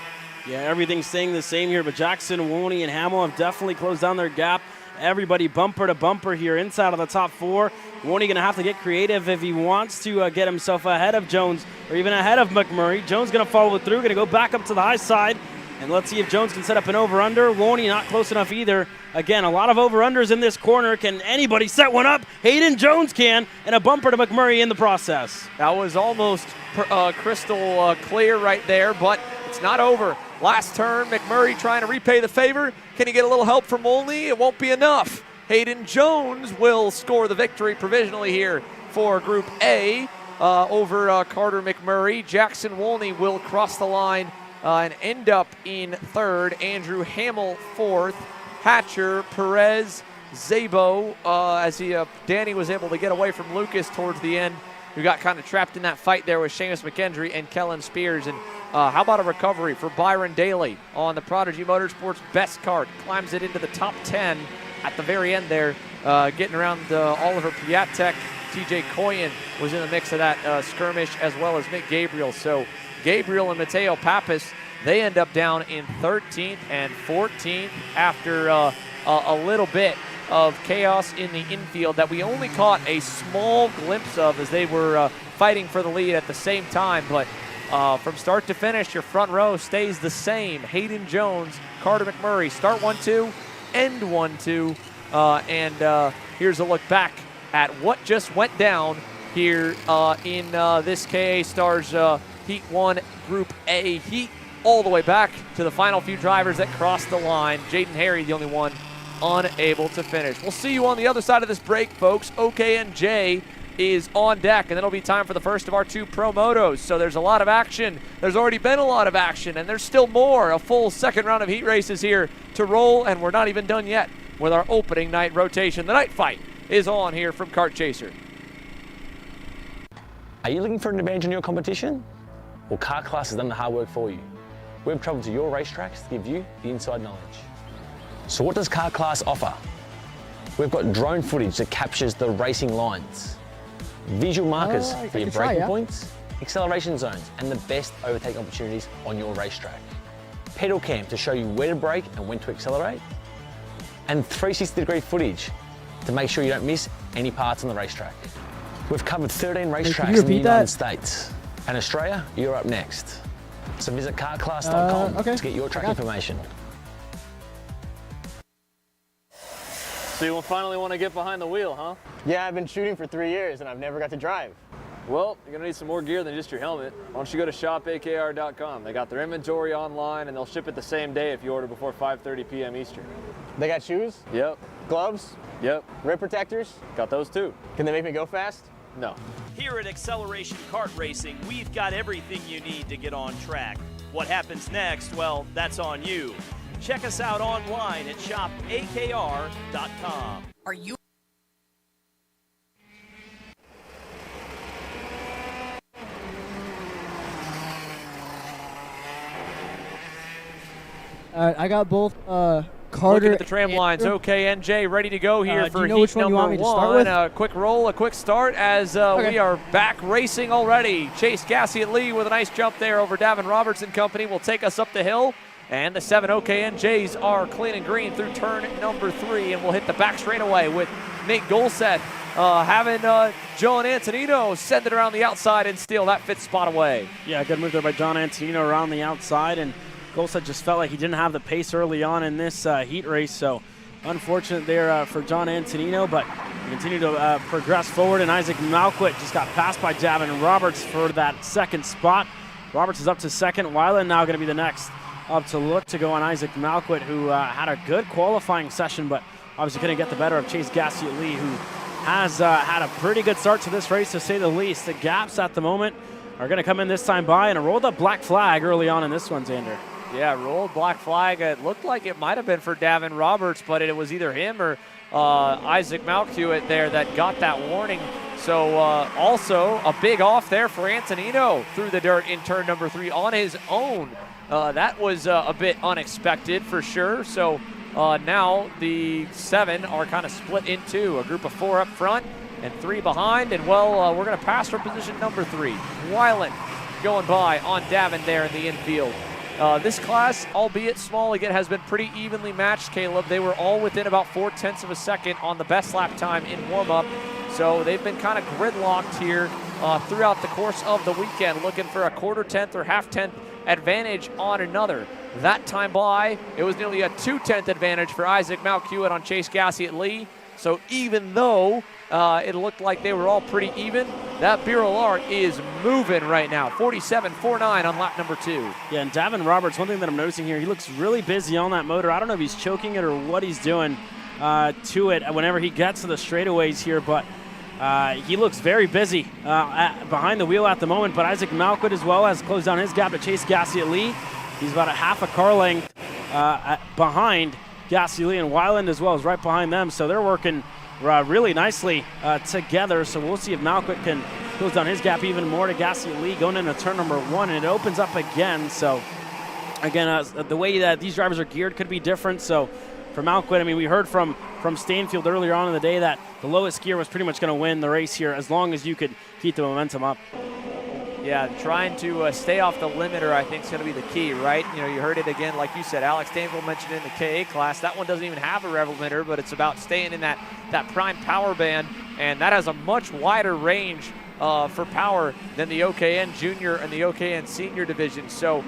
Yeah, everything's staying the same here, but Jackson, Wolney, and Hamill have definitely closed down their gap. Everybody bumper to bumper here inside of the top 4. Wolney going to have to get creative if he wants to get himself ahead of Jones or even ahead of McMurray. Jones going to follow through, going to go back up to the high side. And let's see if Jones can set up an over-under. Wolney not close enough either. Again, a lot of over-unders in this corner. Can anybody set one up? Hayden Jones can, and a bumper to McMurray in the process. That was almost crystal clear right there, but it's not over. Last turn, McMurray trying to repay the favor. Can he get a little help from Wolney? It won't be enough. Hayden Jones will score the victory provisionally here for Group A over Carter McMurray. Jackson Wolney will cross the line and end up in 3rd. Andrew Hamill 4th. Hatcher, Perez, Zabo, as Danny was able to get away from Lucas towards the end, who got kind of trapped in that fight there with Seamus McKendry and Kellen Spears. And how about a recovery for Byron Daly on the Prodigy Motorsports best kart? Climbs it into the top 10 at the very end there, getting around Oliver Piatek. TJ Coyen was in the mix of that skirmish, as well as Nick Gabriel. So Gabriel and Mateo Pappas, they end up down in 13th and 14th after a little bit of chaos in the infield that we only caught a small glimpse of as they were fighting for the lead at the same time. But from start to finish, your front row stays the same. Hayden Jones, Carter McMurray, start 1-2, end 1-2. And here's a look back at what just went down here in this KA Stars Heat 1 Group A heat, all the way back to the final few drivers that crossed the line. Jaden Harry, the only one unable to finish. We'll see you on the other side of this break, folks. OKNJ is on deck, and then it'll be time for the first of our 2 Pro Motos. So there's a lot of action. There's already been a lot of action, and there's still more. A full second round of heat races here to roll, and we're not even done yet with our opening night rotation. The night fight is on here from Kart Chaser. Are you looking for an advantage in your competition? Well, Car Class has done the hard work for you. We've traveled to your racetracks to give you the inside knowledge. So what does Car Class offer? We've got drone footage that captures the racing lines, visual markers for your braking points, acceleration zones, and the best overtake opportunities on your racetrack. Pedal cam to show you where to brake and when to accelerate, and 360-degree footage to make sure you don't miss any parts on the racetrack. We've covered 13 racetracks in the United States. And Australia, you're up next. So visit carclass.com to get your track information. So you finally want to get behind the wheel, huh? Yeah, I've been shooting for 3 years and I've never got to drive. Well, you're gonna need some more gear than just your helmet. Why don't you go to shopakr.com. They got their inventory online and they'll ship it the same day if you order before 5:30 p.m. Eastern. They got shoes? Yep. Gloves? Yep. Rip protectors? Got those too. Can they make me go fast? No. Here at Acceleration Kart Racing, we've got everything you need to get on track. What happens next? Well, that's on you. Check us out online at shopakr.com. Are you? I got both Carter. Looking at the tram lines, OKNJ ready to go here for heat number 1. A quick roll, a quick start as we are back racing already. Chase Gassiet Lee with a nice jump there over Davin Roberts and company will take us up the hill. And the 7 OKNJs are clean and green through turn number 3, and we'll hit the back straightaway with Nate Golseth having John Antonino send it around the outside and steal that 5th spot away. Yeah, good move there by John Antonino around the outside, and Golseth just felt like he didn't have the pace early on in this heat race, so unfortunate there for John Antonino, but we continue to progress forward, and Isaac Malquit just got passed by Davin Roberts for that 2nd spot. Roberts is up to 2nd. Weiland now going to be the next up to look to go on Isaac Malquit, who had a good qualifying session, but obviously couldn't get the better of Chase Gassiet-Lee, who has had a pretty good start to this race, to say the least. The gaps at the moment are going to come in this time by, and a rolled up black flag early on in this one, Xander. Yeah, rolled black flag. It looked like it might have been for Davin Roberts, but it was either him or Isaac Malquit there that got that warning. So also a big off there for Antonino through the dirt in turn number 3 on his own. That was a bit unexpected for sure. So now the 7 are kind of split in 2, a group of 4 up front and 3 behind. And well, we're going to pass for position number 3. Weiland going by on Davin there in the infield. This class, albeit small, again, has been pretty evenly matched, Caleb. They were all within about 0.4 of a second on the best lap time in warm-up. So they've been kind of gridlocked here throughout the course of the weekend, looking for a 1/4 or 1/2 advantage on another. That time by, it was nearly a 2/10 advantage for Isaac Malquit on Chase Gassiet-Lee. So even though it looked like they were all pretty even, that Bureau Art is moving right now. 47.49 on lap number 2. Yeah, and Davin Roberts, one thing that I'm noticing here, he looks really busy on that motor. I don't know if he's choking it or what he's doing to it whenever he gets to the straightaways here, but he looks very busy behind the wheel at the moment. But Isaac Malquit as well has closed down his gap to Chase Gassiet-Lee. He's about a half a car length behind Gassiet-Lee, and Weiland as well is right behind them. So they're working really nicely together. So we'll see if Malquit can close down his gap even more to Gassiet-Lee going into turn number 1, and it opens up again. So again, the way that these drivers are geared could be different. So for Malquit, I mean, we heard from Stainfield earlier on in the day that the lowest gear was pretty much going to win the race here as long as you could keep the momentum up. Yeah, trying to stay off the limiter, I think, is going to be the key, right? You know, you heard it again, like you said, Alex Stainfield mentioned it in the KA class. That one doesn't even have a rev limiter, but it's about staying in that prime power band, and that has a much wider range for power than the OKN Junior and the OKN Senior division. So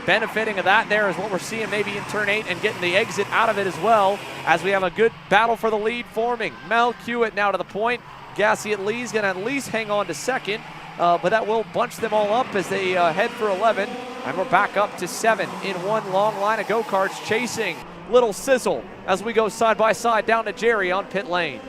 benefiting of that there is what we're seeing maybe in turn 8 and getting the exit out of it as well, as we have a good battle for the lead forming. Malquit now to the point. Gassiet-Lee's going to at least hang on to second, but that will bunch them all up as they head for 11. And we're back up to 7 in one long line of go-karts chasing Little Sizzle as we go side by side down to Jerry on pit lane.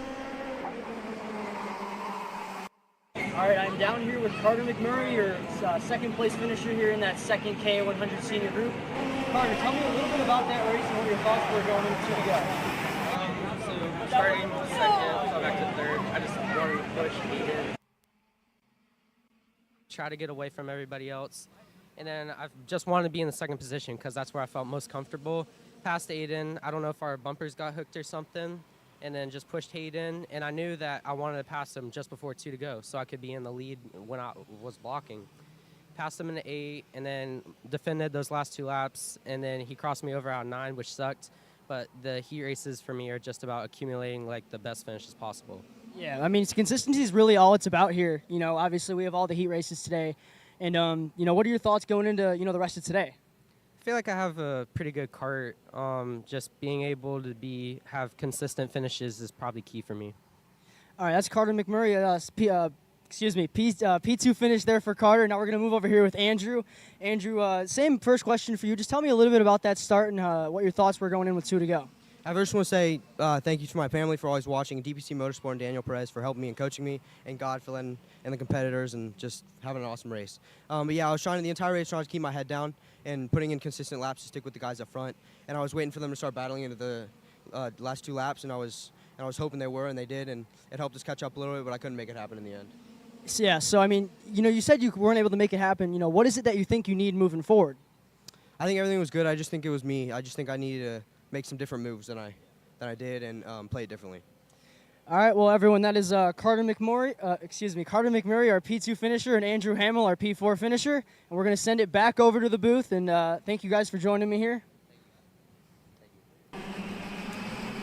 All right, I'm down here with Carter McMurray, your second place finisher here in that second KA100 senior group. Carter, tell me a little bit about that race and what your thoughts were going into to go. So starting second, so back to third, I just wanted to push Eden, try to get away from everybody else. And then I just wanted to be in the second position because that's where I felt most comfortable. Past Aiden, I don't know if our bumpers got hooked or something, and then just pushed Hayden, and I knew that I wanted to pass him just before 2 to go so I could be in the lead when I was blocking. Passed him in the 8, and then defended those last 2 laps, and then he crossed me over out 9, which sucked. But the heat races for me are just about accumulating like the best finishes possible. Yeah, I mean, consistency is really all it's about here. You know, obviously we have all the heat races today, and you know, what are your thoughts going into the rest of today? I feel like I have a pretty good kart. Just being able to have consistent finishes is probably key for me. All right, that's Carter McMurray. P2 finish there for Carter. Now we're going to move over here with Andrew. Andrew, same first question for you. Just tell me a little bit about that start and what your thoughts were going in with 2 to go. I first want to say thank you to my family for always watching, DPC Motorsport and Daniel Perez for helping me and coaching me, and God for letting, and the competitors, and just having an awesome race. But yeah, I was trying the entire race to keep my head down and putting in consistent laps to stick with the guys up front. And I was waiting for them to start battling into the last 2 laps, and I was hoping they were, and they did, and it helped us catch up a little bit, but I couldn't make it happen in the end. Yeah, so I mean, you said you weren't able to make it happen. What is it that you think you need moving forward? I think everything was good. I just think it was me. I just think I needed to make some different moves than I did and play it differently. All right, well, everyone, that is Carter McMurray, our P2 finisher, and Andrew Hamill, our P4 finisher. And we're going to send it back over to the booth, and thank you guys for joining me here.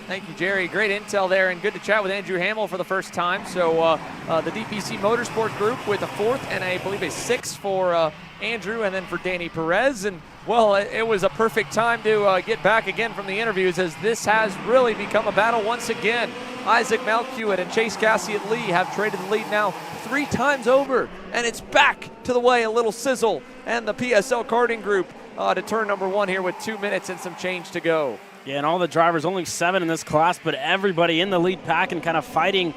Thank you, Jerry. Great intel there, and good to chat with Andrew Hamill for the first time. So the DPC Motorsport group with a 4th and I believe a 6th for Andrew, and then for Danny Perez. And well, it was a perfect time to get back again from the interviews, as this has really become a battle once again. Isaac Malquit and Chase Gassiet-Lee have traded the lead now 3 times over, and it's back to the way a Little Sizzle and the PSL karting group to turn number 1 here with 2 minutes and some change to go. Yeah, and all the drivers, only 7 in this class, but everybody in the lead pack and kind of fighting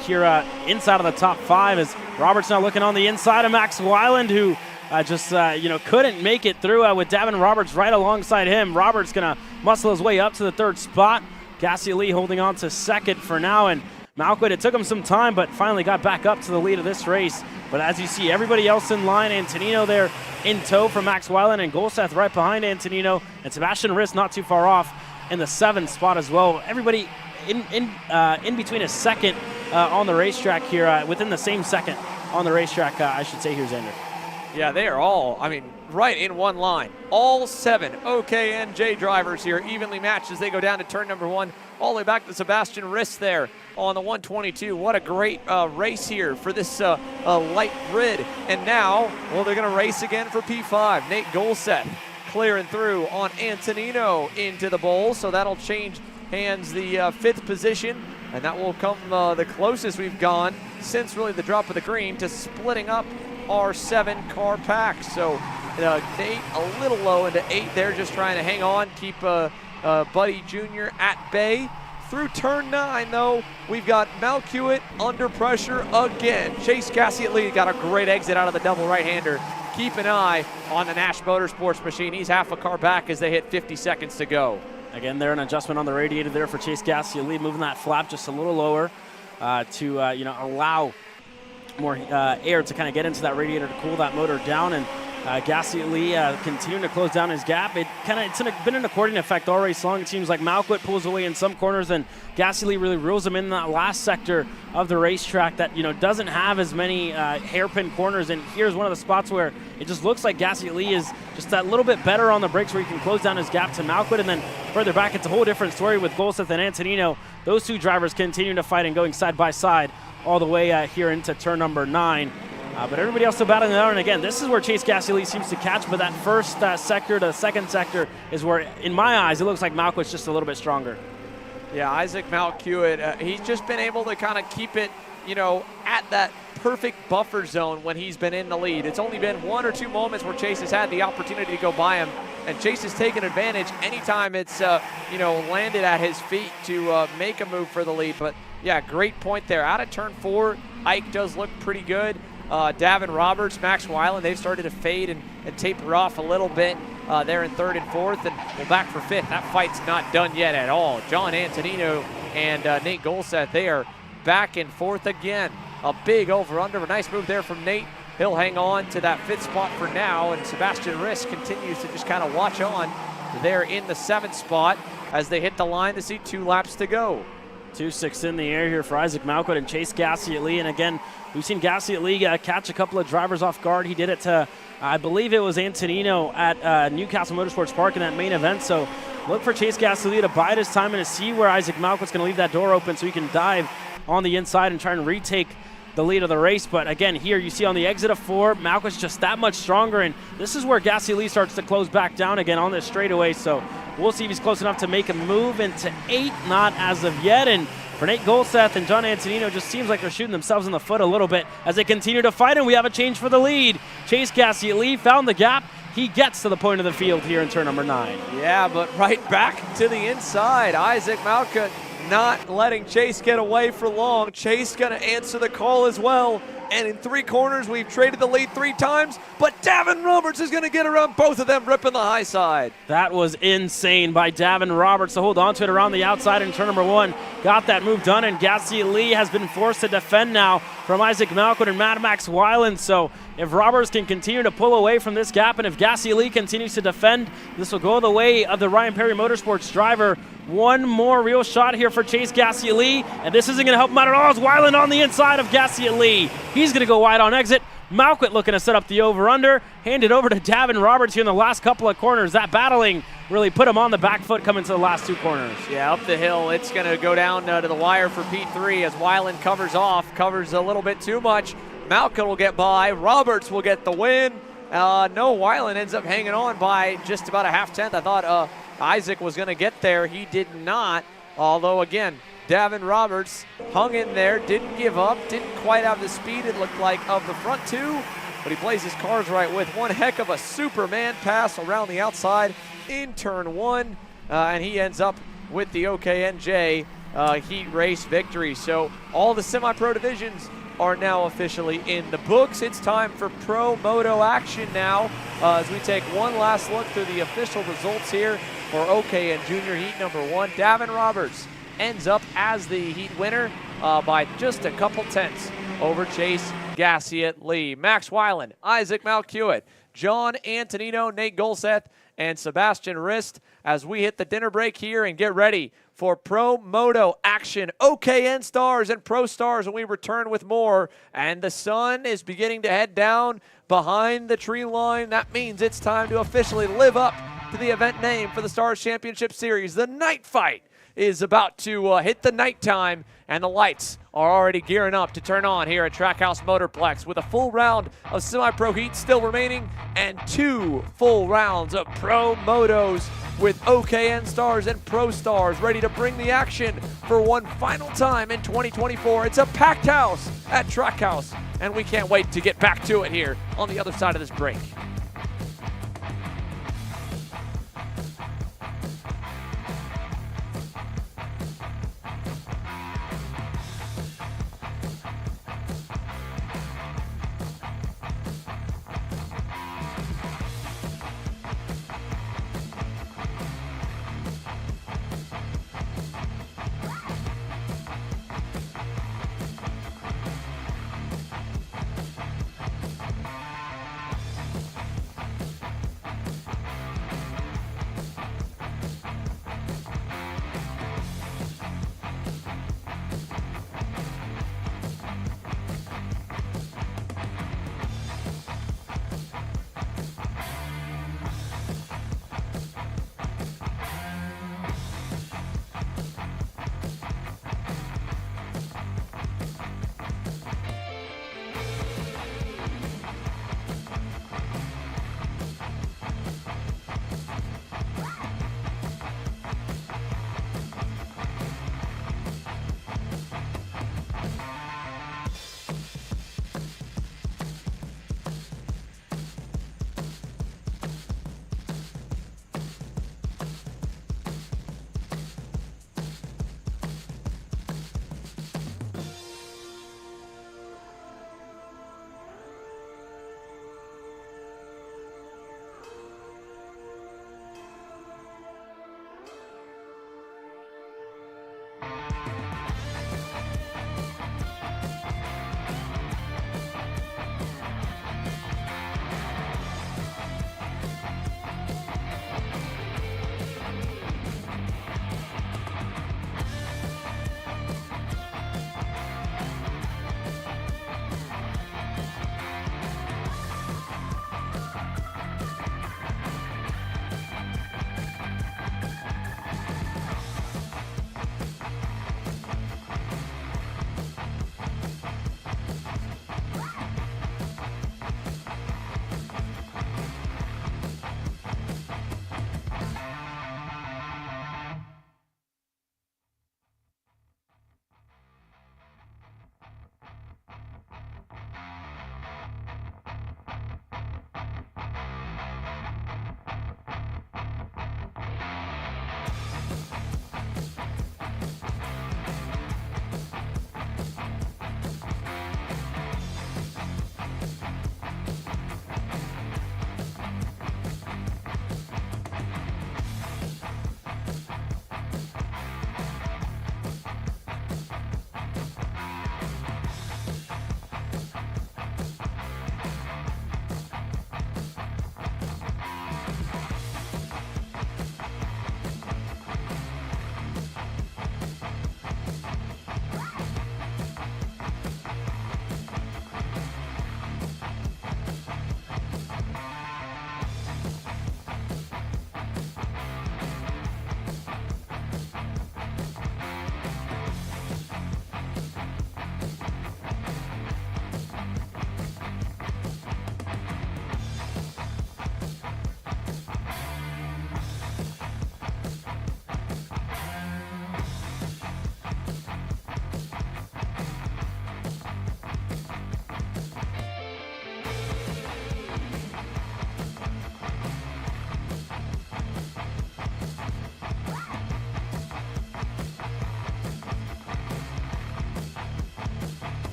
here inside of the top 5 as Roberts now looking on the inside of Max Weiland, who couldn't make it through with Davin Roberts right alongside him. Roberts going to muscle his way up to the 3rd spot. Gassi Lee holding on to 2nd for now, and Malquit, it took him some time, but finally got back up to the lead of this race. But as you see, everybody else in line, Antonino there in tow for Max Weiland, and Golseth right behind Antonino, and Sebastian Riss not too far off in the 7th spot as well. Everybody in between a second on the racetrack here, within the same second on the racetrack, I should say here, Xander. Yeah, they are all, right in one line. All 7 OKNJ drivers here evenly matched as they go down to turn number 1, all the way back to Sebastian Riss there on the 122. What a great race here for this light grid. And now, they're going to race again for P5. Nate Golseth clearing through on Antonino into the bowl, so that'll change hands the 5th position, and that will come the closest we've gone since really the drop of the green to splitting up our 7-car pack. So Nate a little low into 8 there, just trying to hang on, keep Buddy Jr. at bay. Through turn 9, though, we've got Malquit under pressure again. Chase Cassidy got a great exit out of the double right-hander. Keep an eye on the Nash Motorsports machine. He's half a car back as they hit 50 seconds to go. Again, there an adjustment on the radiator there for Chase Gassi, moving that flap just a little lower to allow more air to kind of get into that radiator to cool that motor down. And Gassi continuing to close down his gap. It's been an accordion effect all race long. It seems like Malquit pulls away in some corners, and Gassi really reels him in that last sector of the racetrack that doesn't have as many hairpin corners. And here's one of the spots where it just looks like Gassi is just that little bit better on the brakes, where he can close down his gap to Malquit. And then further back, it's a whole different story with Golseth and Antonino. Those 2 drivers continue to fight and going side by side all the way here into turn number 9. But everybody else still battling it out. And again, this is where Chase Gassi seems to catch, but that first sector to the 2nd sector is where, in my eyes, it looks like Malquit's just a little bit stronger. Yeah, Isaac Malquit, he's just been able to kind of keep it, at that perfect buffer zone when he's been in the lead. It's only been 1 or 2 moments where Chase has had the opportunity to go by him, and Chase has taken advantage anytime it's, landed at his feet to make a move for the lead. But, yeah, great point there. Out of turn 4, Ike does look pretty good. Davin Roberts, Max Weiland, they've started to fade and taper off a little bit there in 3rd and 4th, and we're back for 5th. That fight's not done yet at all. John Antonino and Nate Golseth, they are back and forth again. A big over-under, a nice move there from Nate. He'll hang on to that 5th spot for now, and Sebastian Riss continues to just kind of watch on there in the 7th spot as they hit the line to see 2 laps to go. 2-6 in the air here for Isaac Malquit and Chase Gassi. And again, we've seen Gassi catch a couple of drivers off guard. He did it to, I believe it was Antonino at Newcastle Motorsports Park in that main event. So look for Chase Gassi to bide his time and to see where Isaac Malquit's going to leave that door open so he can dive on the inside and try and retake the lead of the race. But again, here you see on the exit of 4, Malquit's just that much stronger, and this is where Gassi starts to close back down again on this straightaway. So we'll see if he's close enough to make a move into 8. Not as of yet. And for Nate Golseth and John Antonino, just seems like they're shooting themselves in the foot a little bit as they continue to fight, and we have a change for the lead. Chase Gassi found the gap. He gets to the point of the field here in turn number 9. Yeah, but right back to the inside. Isaac Malquit not letting Chase get away for long. Chase going to answer the call as well. And in 3 corners, we've traded the lead 3 times, but Davin Roberts is going to get around both of them, ripping the high side. That was insane by Davin Roberts to hold on to it around the outside in turn number 1. Got that move done, and Gassi has been forced to defend now from Isaac Malquit and Mad Max Weiland. So if Roberts can continue to pull away from this gap, and if Gassi continues to defend, this will go the way of the Ryan Perry Motorsports driver. One more real shot here for Chase Gassi, and this isn't going to help him out at all. As Weiland on the inside of Gassi. He's going to go wide on exit. Malquit looking to set up the over-under. Hand it over to Davin Roberts here in the last couple of corners. That battling really put him on the back foot coming to the last 2 corners. Yeah, up the hill. It's going to go down to the wire for P3 as Weiland covers a little bit too much. Malquit will get by. Roberts will get the win. No, Weiland ends up hanging on by just about a half-tenth. I thought Isaac was going to get there. He did not, although, again, Davin Roberts hung in there, didn't give up, didn't quite have the speed, it looked like, of the front 2, but he plays his cards right with one heck of a Superman pass around the outside in turn 1, and he ends up with the OKNJ heat race victory. So all the semi-pro divisions are now officially in the books. It's time for Pro Moto action now as we take one last look through the official results here for OKN Junior Heat number 1. Davin Roberts ends up as the heat winner by just a couple tenths over Chase Gassiet Lee. Max Weiland, Isaac Malcuit, John Antonino, Nate Golseth, and Sebastian Rist as we hit the dinner break here and get ready for Pro Moto action. OKN Stars and Pro Stars, and we return with more. And the sun is beginning to head down behind the tree line. That means it's time to officially live up to the event name for the Stars Championship Series. The Night Fight is about to hit the nighttime, and the lights are already gearing up to turn on here at Trackhouse Motorplex with a full round of semi-pro heat still remaining and 2 full rounds of Pro Motos with OKN Stars and Pro Stars ready to bring the action for one final time in 2024. It's a packed house at Trackhouse, and we can't wait to get back to it here on the other side of this break.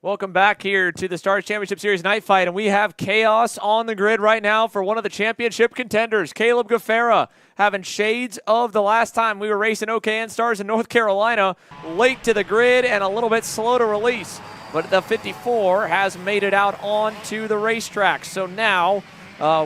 Welcome back here to the Stars Championship Series night fight, and we have chaos on the grid right now for one of the championship contenders, Caleb Gaffera, having shades of the last time we were racing OKN Stars in North Carolina, late to the grid and a little bit slow to release. But the 54 has made it out onto the racetrack. So now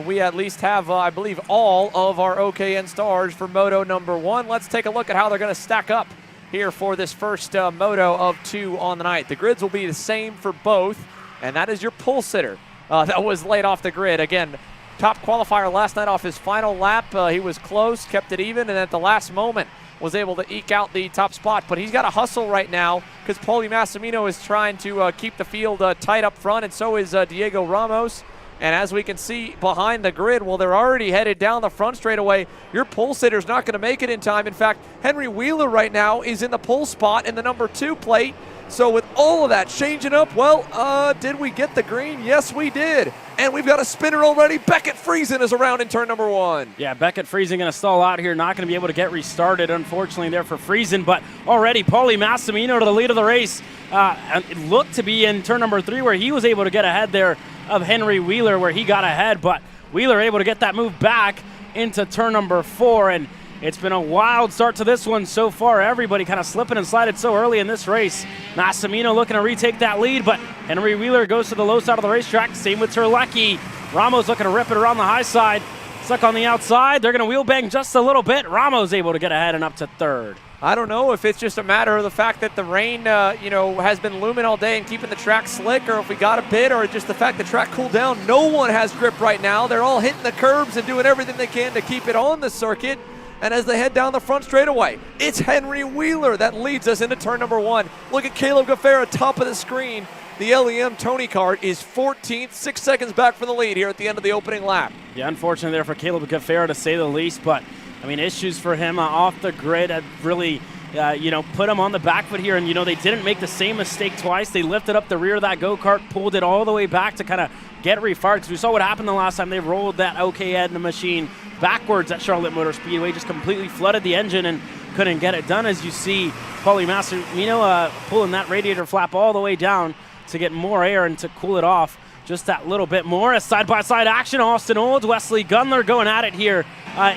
we at least have, I believe, all of our OKN Stars for Moto number 1. Let's take a look at how they're going to stack up here for this first moto of 2 on the night. The grids will be the same for both, and that is your pole sitter that was laid off the grid. Again, top qualifier last night off his final lap. He was close, kept it even, and at the last moment was able to eke out the top spot. But he's got to hustle right now because Paulie Massimino is trying to keep the field tight up front, and so is Diego Ramos. And as we can see behind the grid, well, they're already headed down the front straightaway. Your pole sitter's not going to make it in time. In fact, Henry Wheeler right now is in the pole spot in the number 2 plate. So with all of that changing up, well, did we get the green? Yes, we did. And we've got a spinner already. Beckett Friesen is around in turn number 1. Yeah, Beckett Friesen going to stall out here. Not going to be able to get restarted, unfortunately, there for Friesen. But already, Paulie Massimino to the lead of the race. It looked to be in turn number 3 where he was able to get ahead there of Henry Wheeler, where he got ahead. But Wheeler able to get that move back into turn number 4. And it's been a wild start to this one so far. Everybody kind of slipping and sliding so early in this race. Massimino looking to retake that lead, but Henry Wheeler goes to the low side of the racetrack. Same with Terlecki. Ramos looking to rip it around the high side. Stuck on the outside. They're going to wheel bang just a little bit. Ramos able to get ahead and up to 3rd. I don't know if it's just a matter of the fact that the rain, has been looming all day and keeping the track slick, or if we got a bit, or just the fact the track cooled down. No one has grip right now. They're all hitting the curbs and doing everything they can to keep it on the circuit. And as they head down the front straightaway, it's Henry Wheeler that leads us into turn number 1. Look at Caleb Gaffera, top of the screen. The LEM Tony Kart is 14th, 6 seconds back from the lead here at the end of the opening lap. Yeah, unfortunately there for Caleb Gaffera, to say the least, but I mean, issues for him off the grid have really, put him on the back foot here. And, they didn't make the same mistake twice. They lifted up the rear of that go-kart, pulled it all the way back to kind of get refired. Because we saw what happened the last time they rolled that OKN machine backwards at Charlotte Motor Speedway, just completely flooded the engine and couldn't get it done. As you see, Paulie Massimino pulling that radiator flap all the way down to get more air and to cool it off just that little bit more. As side-by-side action, Austin Olds, Wesley Gunler going at it here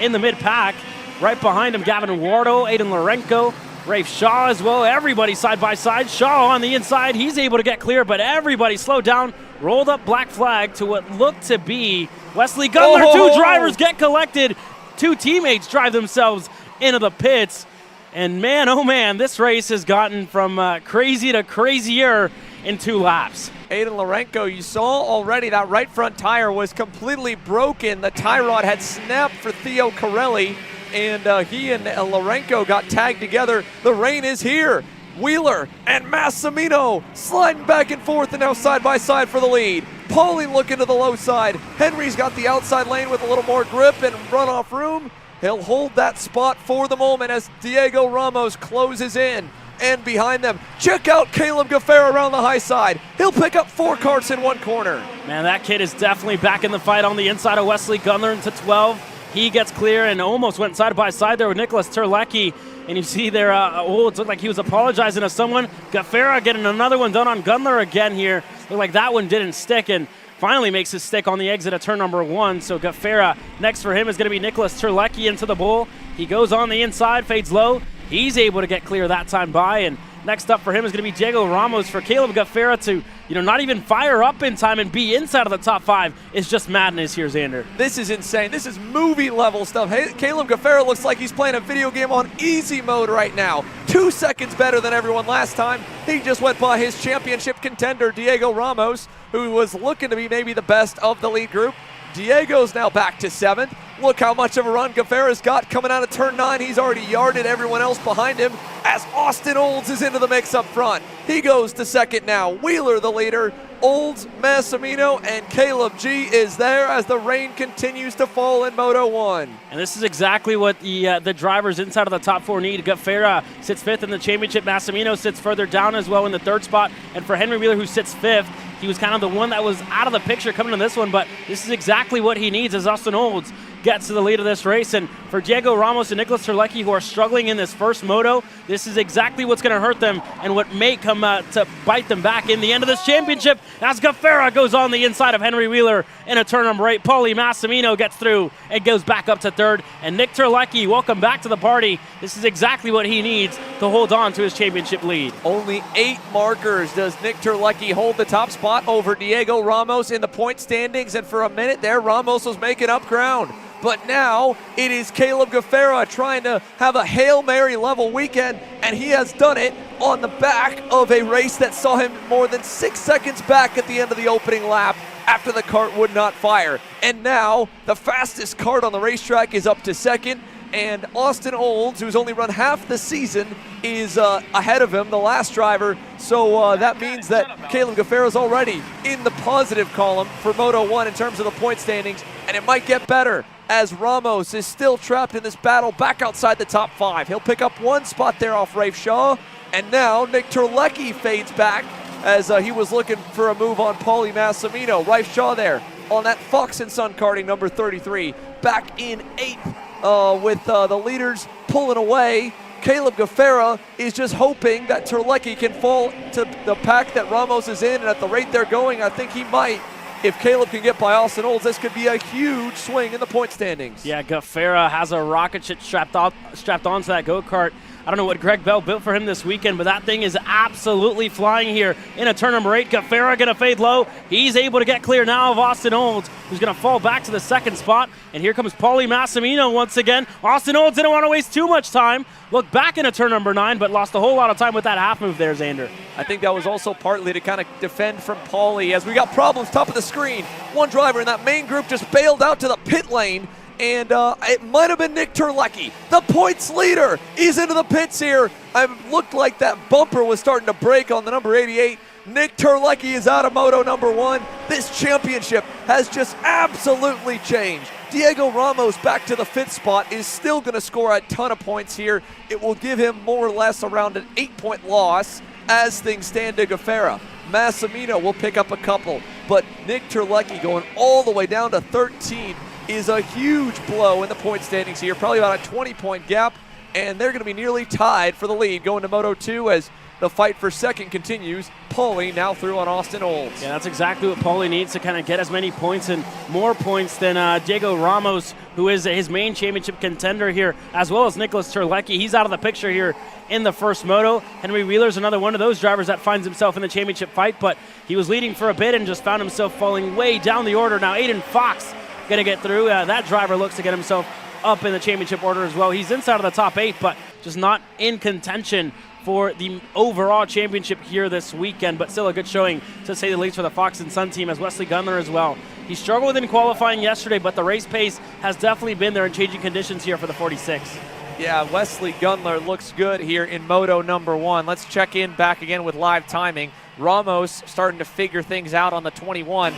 in the mid-pack. Right behind him, Gavin Wardo, Aiden Lorenko, Rafe Shaw as well. Everybody side-by-side. Shaw on the inside. He's able to get clear, but everybody slowed down. Rolled up black flag to what looked to be Wesley Gunler. Oh. 2 drivers get collected. 2 teammates drive themselves into the pits. And man, oh man, this race has gotten from crazy to crazier in 2 laps. Aiden Lorenko, you saw already that right front tire was completely broken. The tie rod had snapped for Theo Corelli, and he and Lorenko got tagged together. The rain is here. Wheeler and Massimino sliding back and forth and now side by side for the lead. Paulie looking to the low side. Henry's got the outside lane with a little more grip and runoff room. He'll hold that spot for the moment as Diego Ramos closes in. And behind them, check out Caleb Gaffera around the high side. He'll pick up 4 karts in 1 corner. Man, that kid is definitely back in the fight on the inside of Wesley Gunler into 12. He gets clear and almost went side by side there with Nicholas Terlecki. And you see there, it looked like he was apologizing to someone. Gaffera getting another one done on Gunler again here. Looked like that one didn't stick, and finally makes his stick on the exit of turn number 1. So Gaffera, next for him is going to be Nicholas Terlecki into the bull. He goes on the inside, fades low. He's able to get clear that time by, and next up for him is going to be Diego Ramos. For Caleb Gaffera to, not even fire up in time and be inside of the top 5 is just madness here, Xander. This is insane. This is movie level stuff. Hey, Caleb Gaffera looks like he's playing a video game on easy mode right now. 2 seconds better than everyone last time. He just went by his championship contender, Diego Ramos, who was looking to be maybe the best of the lead group. Diego's now back to 7th. Look how much of a run Gaffera's got coming out of turn 9. He's already yarded everyone else behind him as Austin Olds is into the mix up front. He goes to 2nd now. Wheeler the leader. Olds, Massimino, and Caleb G is there as the rain continues to fall in Moto 1. And this is exactly what the drivers inside of the top 4 need. Gaffera sits 5th in the championship. Massimino sits further down as well in the 3rd spot. And for Henry Wheeler, who sits 5th, he was kind of the one that was out of the picture coming to this one, but this is exactly what he needs as Austin Olds gets to the lead of this race. And for Diego Ramos and Nicholas Terlecki, who are struggling in this first moto, this this is exactly what's going to hurt them and what may come to bite them back in the end of this championship as Gaffera goes on the inside of Henry Wheeler in a turn number 8. Paulie Massimino gets through and goes back up to third. And Nick Terlecki, welcome back to the party. This is exactly what he needs to hold on to his championship lead. Only 8 markers does Nick Terlecki hold the top spot over Diego Ramos in the point standings, and for a minute there, Ramos was making up ground. But now it is Caleb Gaffera trying to have a Hail Mary level weekend, and he has done it on the back of a race that saw him more than 6 seconds back at the end of the opening lap after the kart would not fire. And now the fastest kart on the racetrack is up to second, and Austin Olds, who's only run half the season, is ahead of him, the last driver. So that means that Caleb Gaffera is already in the positive column for Moto 1 in terms of the point standings, and it might get better as Ramos is still trapped in this battle back outside the top 5. He'll pick up 1 spot there off Rafe Shaw, and now Nick Terlecki fades back as he was looking for a move on Paulie Massimino. Rafe Shaw there on that Fox & Son karting number 33, back in 8th with the leaders pulling away. Caleb Gaffera is just hoping that Terlecki can fall to the pack that Ramos is in, and at the rate they're going, I think he might. If Caleb can get by Austin Olds, this could be a huge swing in the point standings. Yeah, Gaffera has a rocket ship strapped onto that go-kart. I don't know what Greg Bell built for him this weekend, but that thing is absolutely flying here in a turn number 8. Gaffera going to fade low. He's able to get clear now of Austin Olds, who's going to fall back to the second spot. And here comes Paulie Massimino once again. Austin Olds didn't want to waste too much time. Looked back into turn number 9, but lost a whole lot of time with that half move there, Xander. I think that was also partly to kind of defend from Paulie as we got problems top of the screen. One driver in that main group just bailed out to the pit lane, and it might have been Nick Terlecki. The points leader is into the pits here. It looked like that bumper was starting to break on the number 88. Nick Terlecki is out of Moto number 1. This championship has just absolutely changed. Diego Ramos back to the 5th spot is still going to score a ton of points here. It will give him more or less around an 8-point loss as things stand to Gaffera. Massimino will pick up a couple, but Nick Terlecki going all the way down to 13 is a huge blow in the point standings here, probably about a 20-point gap, and they're going to be nearly tied for the lead going to Moto 2 as the fight for second continues. Paulie now through on Austin Olds. Yeah, that's exactly what Paulie needs to kind of get as many points and more points than Diego Ramos, who is his main championship contender here, as well as Nicholas Terlecki. He's out of the picture here in the first moto. Henry Wheeler's another one of those drivers that finds himself in the championship fight, but he was leading for a bit and just found himself falling way down the order. Now Aiden Fox going to get through. That driver looks to get himself up in the championship order as well. He's inside of the top 8, but just not in contention for the overall championship here this weekend, but still a good showing, to say the least, for the Fox & Son team, as Wesley Gunler as well. He struggled in qualifying yesterday, but the race pace has definitely been there in changing conditions here for the 46. Yeah, Wesley Gunler looks good here in Moto number 1. Let's check in back again with live timing. Ramos starting to figure things out on the 21.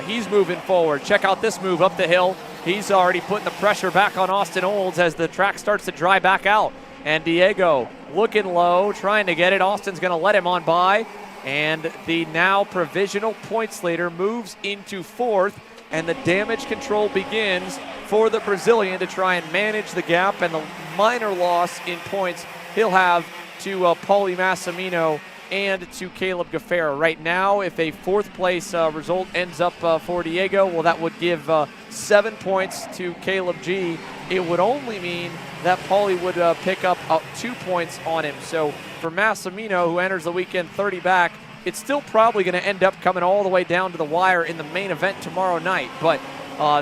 He's moving forward. Check out this move up the hill. He's already putting the pressure back on Austin Olds as the track starts to dry back out. And Diego looking low, trying to get it. Austin's going to let him on by. And the now provisional points leader moves into 4th. And the damage control begins for the Brazilian to try and manage the gap and the minor loss in points he'll have to Paulie Massimino and to Caleb Gaffera. Right now, if a 4th place result ends up for Diego, well, that would give 7 points to Caleb G. It would only mean that Paulie would pick up 2 points on him. So for Massimino, who enters the weekend 30 back, it's still probably going to end up coming all the way down to the wire in the main event tomorrow night. But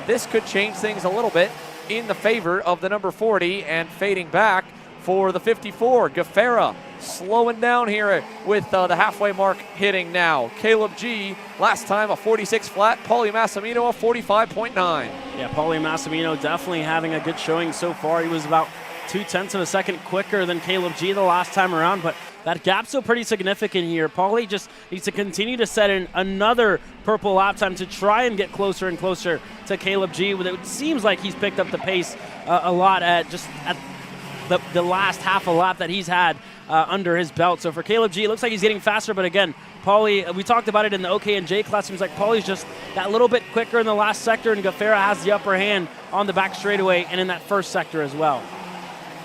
this could change things a little bit in the favor of the number 40, and fading back for the 54. Gaffera slowing down here with the halfway mark hitting now. Caleb G, last time a 46 flat. Paulie Massimino a 45.9. Yeah, Paulie Massimino definitely having a good showing so far. He was about 0.2 of a second quicker than Caleb G the last time around, but that gap's still pretty significant here. Paulie just needs to continue to set in another purple lap time to try and get closer and closer to Caleb G. It seems like he's picked up the pace a lot at the last half a lap that he's had under his belt. So for Caleb G, it looks like he's getting faster, but again, Paulie, we talked about it in the OK and J class. Seems like Paulie's just that little bit quicker in the last sector, and Gaffera has the upper hand on the back straightaway and in that first sector as well.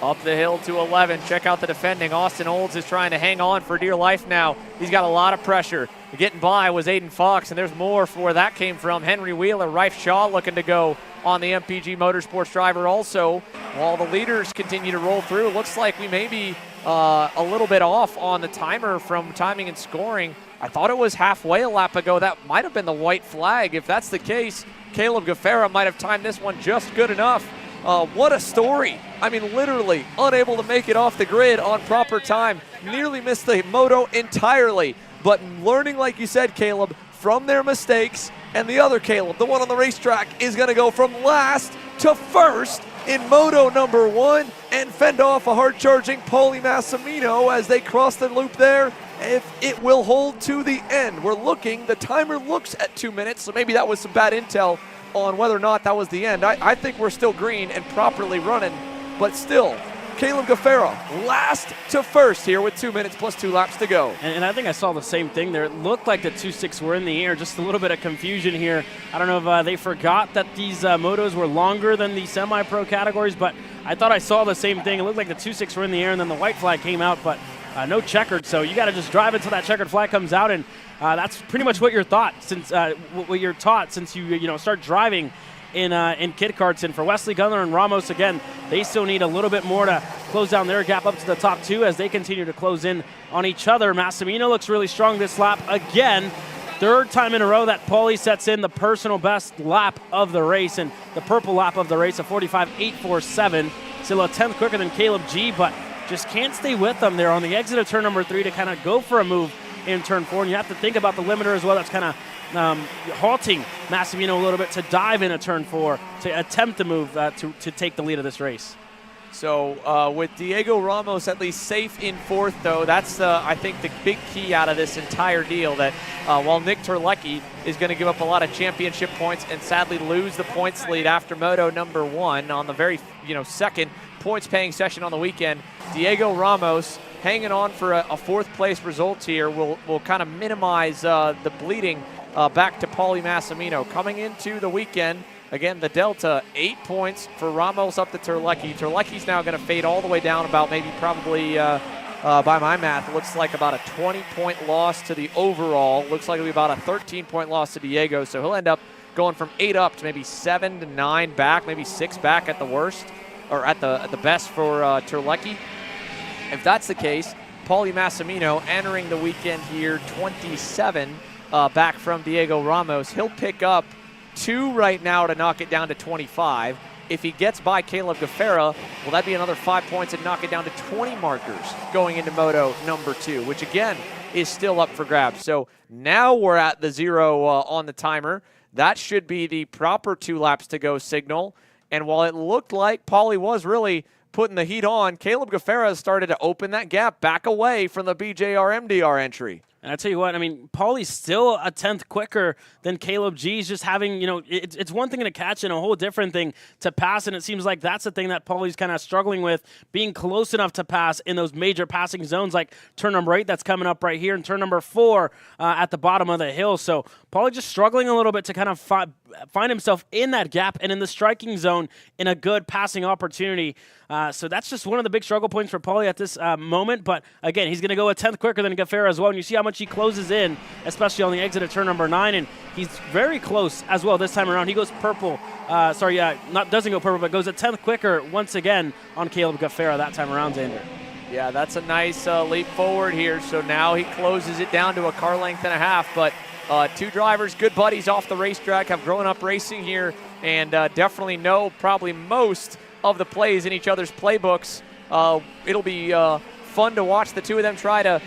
Up the hill to 11. Check out the defending. Austin Olds is trying to hang on for dear life now. He's got a lot of pressure. Getting by was Aiden Fox, and there's more for where that came from. Henry Wheeler, Rife Shaw looking to go on the MPG Motorsports driver also. While the leaders continue to roll through, it looks like we may be a little bit off on the timer from timing and scoring. I thought it was halfway a lap ago. That might have been the white flag. If that's the case, Caleb Gaffera might have timed this one just good enough. What a story. I mean, literally unable to make it off the grid on proper time. Nearly missed the moto entirely. But learning, like you said, Caleb, from their mistakes, and the other Caleb, the one on the racetrack, is going to go from last to first in moto number 1 and fend off a hard-charging Paulie Massimino as they cross the loop there. If it will hold to the end. We're looking, the timer looks at 2 minutes, so maybe that was some bad intel on whether or not that was the end. I think we're still green and properly running, but still, Caleb Gaffera last to first here with 2 minutes plus 2 laps to go. And I think I saw the same thing there. It looked like the 2.6 were in the air. Just a little bit of confusion here. I don't know if they forgot that these motos were longer than the semi-pro categories, but I thought I saw the same thing. It looked like the 2.6 were in the air, and then the white flag came out, but no checkered. So you got to just drive until that checkered flag comes out, and that's pretty much what you're taught since you start driving in kid karts. And for Wesley Gunler and Ramos, again, they still need a little bit more to close down their gap up to the top 2 as they continue to close in on each other. Massimino looks really strong this lap again. Third time in a row that Paulie sets in the personal best lap of the race, and the purple lap of the race, a 45.847. Still a 10th quicker than Caleb G, but just can't stay with them there on the exit of turn number 3 to kind of go for a move in turn 4. And you have to think about the limiter as well. That's kind of halting Massimino a little bit to dive into turn 4 to attempt to move to take the lead of this race. So with Diego Ramos at least safe in 4th, though, that's, I think, the big key out of this entire deal, that while Nick Terlecki is going to give up a lot of championship points and sadly lose the points lead after moto number 1 on the very second points-paying session on the weekend, Diego Ramos hanging on for a 4th place result here will kind of minimize the bleeding back to Paulie Massimino. Coming into the weekend, again, the delta, 8 points for Ramos up to Terlecki. Terlecki's now going to fade all the way down about probably, by my math, it looks like about a 20-point loss to the overall. Looks like it'll be about a 13-point loss to Diego, so he'll end up going from 8 up to maybe 7 to 9 back, maybe 6 back at the worst, or at the best for Terlecki. If that's the case, Paulie Massimino entering the weekend here 27 back from Diego Ramos. He'll pick up 2 right now to knock it down to 25. If he gets by Caleb Gaffera, well, that'd be another 5 points and knock it down to 20 markers going into moto number 2, which again is still up for grabs. So now we're at the 0 on the timer. That should be the proper 2 laps to go signal. And while it looked like Paulie was really putting the heat on, Caleb Gaffera started to open that gap back away from the BJR MDR entry. And I tell you what, I mean, Paulie's still a 10th quicker than Caleb G's. Just having, it's one thing to catch and a whole different thing to pass. And it seems like that's the thing that Paulie's kind of struggling with, being close enough to pass in those major passing zones like turn number 8 that's coming up right here and turn number 4 at the bottom of the hill. So Paulie just struggling a little bit to kind of find himself in that gap and in the striking zone in a good passing opportunity. So that's just one of the big struggle points for Paulie at this moment. But again, he's going to go a 10th quicker than Gaffera as well. And you see how much he closes in, especially on the exit of turn number 9. And he's very close as well this time around. He goes purple. Doesn't go purple, but goes a 10th quicker once again on Caleb Gaffera that time around, Xander. Yeah, that's a nice leap forward here. So now he closes it down to a car length and a half. But 2 drivers, good buddies off the racetrack, have grown up racing here, and definitely know probably most of the plays in each other's playbooks. It'll be fun to watch the 2 of them try to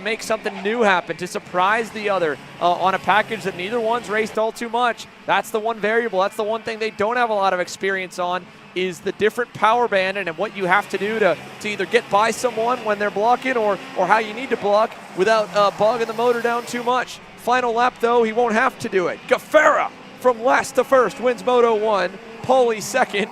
make something new happen, to surprise the other on a package that neither one's raced all too much. That's the one variable. That's the one thing they don't have a lot of experience on, is the different power band and what you have to do to either get by someone when they're blocking or how you need to block without bogging the motor down too much. Final lap, though, he won't have to do it. Gaffera from last to first wins Moto 1. Paulie second.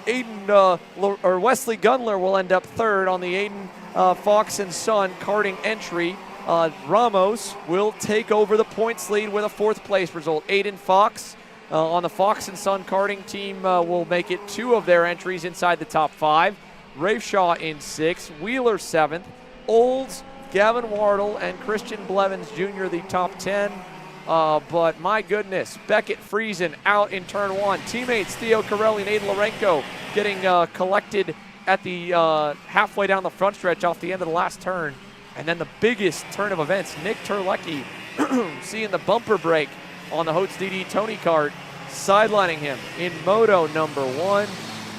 Wesley Gunler will end up 3rd on the Aiden Fox and Son karting entry. Ramos will take over the points lead with a 4th place result. Aiden Fox on the Fox and Son karting team will make it 2 of their entries inside the top 5. Rafe Shaw in 6th, Wheeler 7th, Olds, Gavin Wardle, and Christian Blevins Jr. the top 10. But my goodness, Beckett Friesen out in turn 1. Teammates Theo Corelli and Aiden Lorenko getting collected at the halfway down the front stretch off the end of the last turn. And then the biggest turn of events, Nick Terlecki seeing the bumper break on the Hotes DD Tony Kart, sidelining him in moto number 1.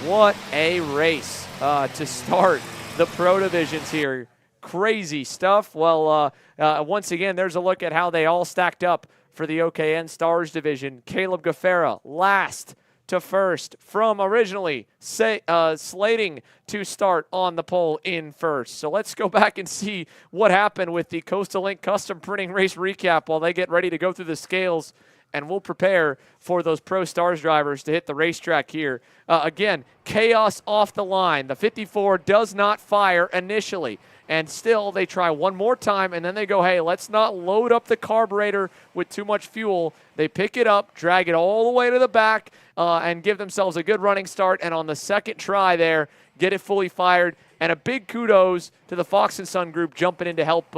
What a race to start the pro divisions here. Crazy stuff. Well, once again, there's a look at how they all stacked up for the OKN Stars division. Caleb Gaffera last to first from originally slating to start on the pole in first. So let's go back and see what happened with the Coastal Link custom printing race recap while they get ready to go through the scales, and we'll prepare for those Pro Stars drivers to hit the racetrack here. Again, chaos off the line. The 54 does not fire initially, and still they try one more time, and then they go, hey, let's not load up the carburetor with too much fuel. They pick it up, drag it all the way to the back, and give themselves a good running start, and on the second try there, get it fully fired. And a big kudos to the Fox & Son group jumping in to help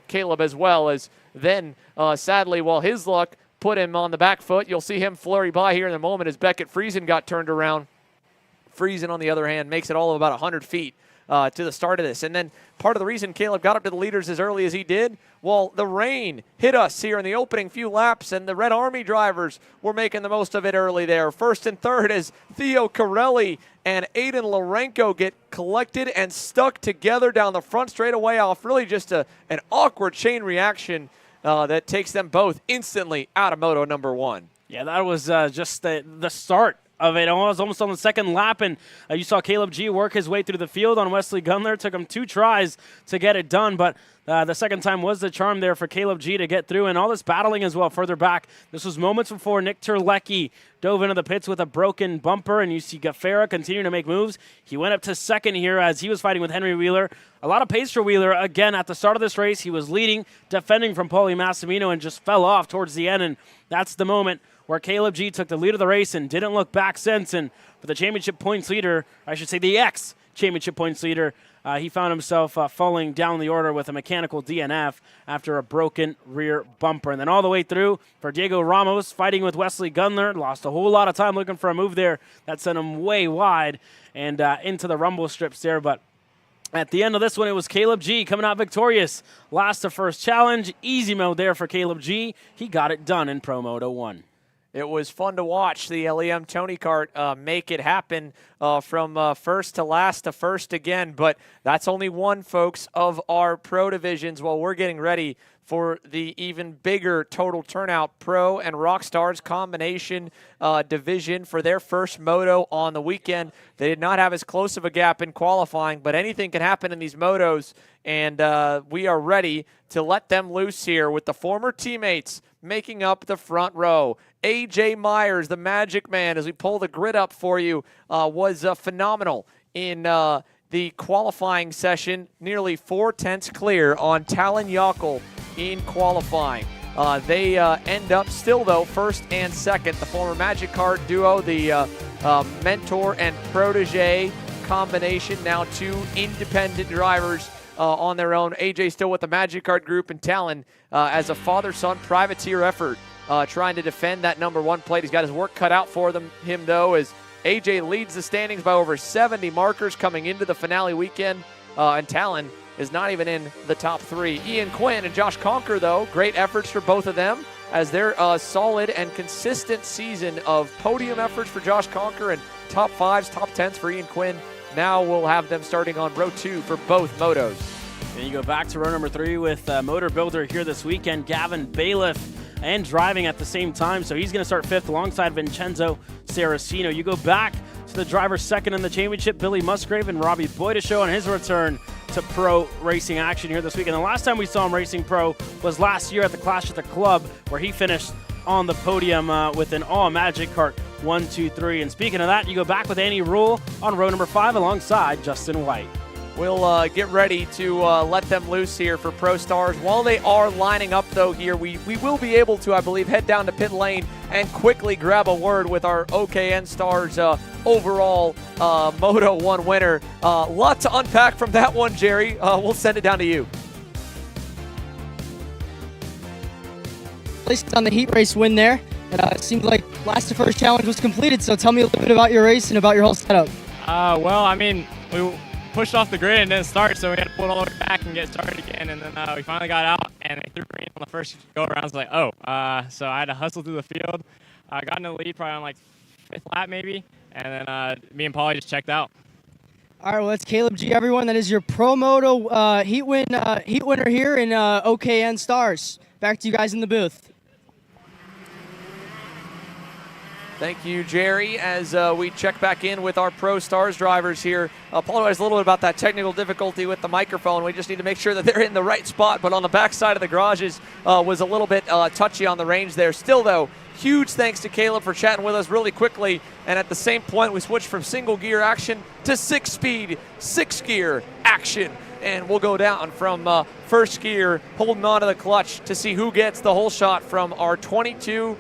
Caleb, as well as then, sadly, while his luck put him on the back foot, you'll see him flurry by here in a moment as Beckett Friesen got turned around. Friesen, on the other hand, makes it all of about 100 feet to the start of this. And then part of the reason Caleb got up to the leaders as early as he did, well, the rain hit us here in the opening few laps, and the Red Army drivers were making the most of it early there. First and third as Theo Corelli and Aiden Lorenko get collected and stuck together down the front straightaway off really just an awkward chain reaction that takes them both instantly out of moto number 1. Yeah, that was just the start of it. It was almost on the second lap, and you saw Caleb G work his way through the field on Wesley Gunler. Took him 2 tries to get it done, but the second time was the charm there for Caleb G to get through, and all this battling as well further back. This was moments before Nick Terlecki dove into the pits with a broken bumper, and you see Gaffera continuing to make moves. He went up to second here as he was fighting with Henry Wheeler. A lot of pace for Wheeler. Again, at the start of this race, he was leading, defending from Paulie Massimino, and just fell off towards the end, and that's the moment where Caleb G took the lead of the race and didn't look back since. And for the championship points leader, I should say the ex-championship points leader, he found himself falling down the order with a mechanical DNF after a broken rear bumper. And then all the way through for Diego Ramos, fighting with Wesley Gunler. Lost a whole lot of time looking for a move there that sent him way wide and into the rumble strips there. But at the end of this one, it was Caleb G coming out victorious. Last to first challenge. Easy mode there for Caleb G. He got it done in Pro Moto 1. It was fun to watch the LEM Tony Kart make it happen from first to last to first again. But that's only one, folks, of our pro divisions while we're getting ready for the even bigger total turnout Pro and Rockstars combination division for their first moto on the weekend. They did not have as close of a gap in qualifying, but anything can happen in these motos, and we are ready to let them loose here with the former teammates making up the front row. AJ Myers, the Magic Man, as we pull the grid up for you, was phenomenal in the qualifying session. Nearly 4/10 clear on Talon Yockel in qualifying. They end up still, though, first and second. The former Magic Kart duo, the mentor and protege combination, now 2 independent drivers on their own. AJ still with the Magic Kart group, and Talon as a father-son privateer effort trying to defend that number 1 plate. He's got his work cut out for him, though, as AJ leads the standings by over 70 markers coming into the finale weekend, and Talon is not even in the top 3. Ian Quinn and Josh Conker, though, great efforts for both of them as their solid and consistent season of podium efforts for Josh Conker and top 5s, top 10s for Ian Quinn. Now we'll have them starting on row 2 for both motos. And you go back to row number 3 with Motor Builder here this weekend, Gavin Bailiff, and driving at the same time. So he's going to start 5th alongside Vincenzo Saracino. You go back to the driver's second in the championship, Billy Musgrave and Robbie Boydeshow on his return to pro racing action here this week. And the last time we saw him racing pro was last year at the Clash at the Club, where he finished on the podium with an all Magic Kart 1, 2, 3. And speaking of that, you go back with Annie Rule on row number 5 alongside Justin White. we'll get ready to let them loose here for Pro Stars. While they are lining up, though, here, we will be able to, I believe, head down to pit lane and quickly grab a word with our OKN Stars overall Moto 1 winner. Lot to unpack from that one, Jerry. We'll send it down to you. On the heat race win there. It seemed like last to first challenge was completed, so tell me a little bit about your race and about your whole setup. Well, I mean, we pushed off the grid and didn't start, so we had to pull it all the way back and get started again, and then we finally got out, and they threw green on the first go-around. I was like, oh. So I had to hustle through the field. I got in the lead probably on like 5th lap maybe, and then me and Paulie just checked out. All right, well, that's Caleb G, everyone. That is your Pro Moto heat winner here in OKN Stars. Back to you guys in the booth. Thank you, Jerry, as we check back in with our Pro Stars drivers here. Apologize a little bit about that technical difficulty with the microphone. We just need to make sure that they're in the right spot, but on the back side of the garages was a little bit touchy on the range there. Still, though, huge thanks to Caleb for chatting with us really quickly, and at the same point, we switched from single gear action to 6-speed, 6-gear action. And we'll go down from first gear, holding on to the clutch to see who gets the whole shot from our 22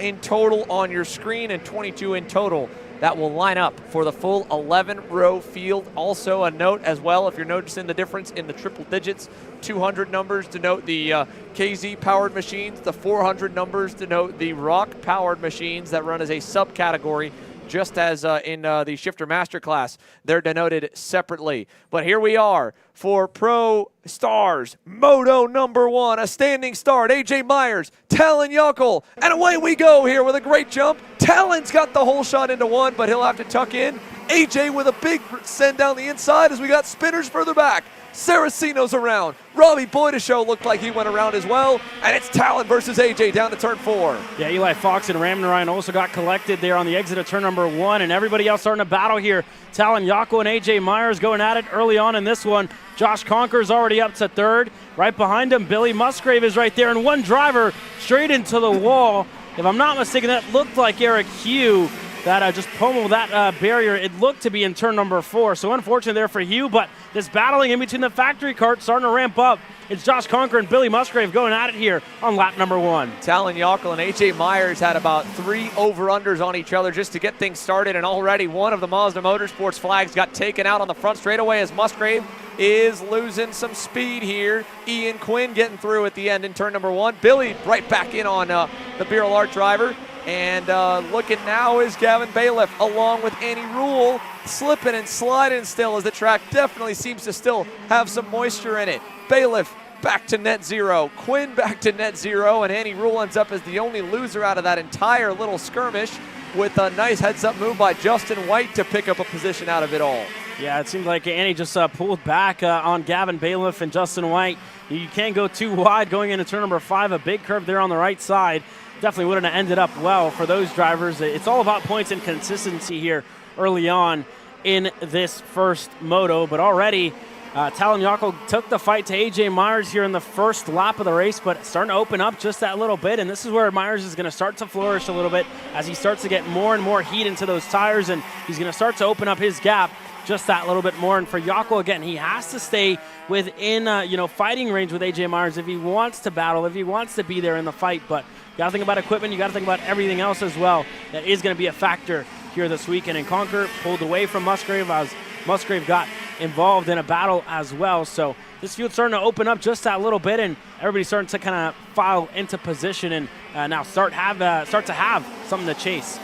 in total on your screen and 22 in total. That will line up for the full 11-row field. Also a note as well, if you're noticing the difference in the triple digits, 200 numbers denote the KZ-powered machines, the 400 numbers denote the ROC-powered machines that run as a subcategory. Just as in the Shifter Master class, they're denoted separately. But here we are for Pro Stars Moto number 1, a standing start. AJ Myers, Talon Yuckel, and away we go here with a great jump. Talon's got the whole shot into 1, but he'll have to tuck in. AJ with a big send down the inside as we got spinners further back. Saraceno's around. Robbie Boydeshow looked like he went around as well. And it's Talon versus AJ down to turn 4. Yeah, Eli Fox and Ramon Ryan also got collected there on the exit of turn number 1. And everybody else starting to battle here. Talon Yako and AJ Myers going at it early on in this one. Josh Conker's already up to 3rd. Right behind him, Billy Musgrave is right there. And one driver straight into the wall. If I'm not mistaken, that looked like Eric Hugh. That just pummeled that barrier. It looked to be in turn number 4. So unfortunate there for Hugh, but this battling in between the factory carts starting to ramp up. It's Josh Conker and Billy Musgrave going at it here on lap number 1. Talon Yockel and AJ Myers had about 3 over-unders on each other just to get things started, and already one of the Mazda Motorsports flags got taken out on the front straightaway as Musgrave is losing some speed here. Ian Quinn getting through at the end in turn number 1. Billy right back in on the Beryl Art driver. And looking now is Gavin Bailiff along with Annie Rule, slipping and sliding still as the track definitely seems to still have some moisture in it. Bailiff back to net zero, Quinn back to net zero, and Annie Rule ends up as the only loser out of that entire little skirmish with a nice heads-up move by Justin White to pick up a position out of it all. Yeah, it seemed like Annie just pulled back on Gavin Bailiff and Justin White. You can't go too wide going into turn number 5, a big curve there on the right side. Definitely wouldn't have ended up well for those drivers. It's all about points and consistency here early on in this first moto, but already Talon Yako took the fight to AJ Myers here in the first lap of the race, but starting to open up just that little bit, and this is where Myers is going to start to flourish a little bit as he starts to get more and more heat into those tires, and he's going to start to open up his gap just that little bit more. And for Yako, again, he has to stay within fighting range with AJ Myers if he wants to battle, if he wants to be there in the fight. But you got to think about equipment, you got to think about everything else as well that is going to be a factor here this weekend. And Conker pulled away from Musgrave as Musgrave got involved in a battle as well. So this field's starting to open up just that little bit, and everybody's starting to kind of file into position and now start to have something to chase.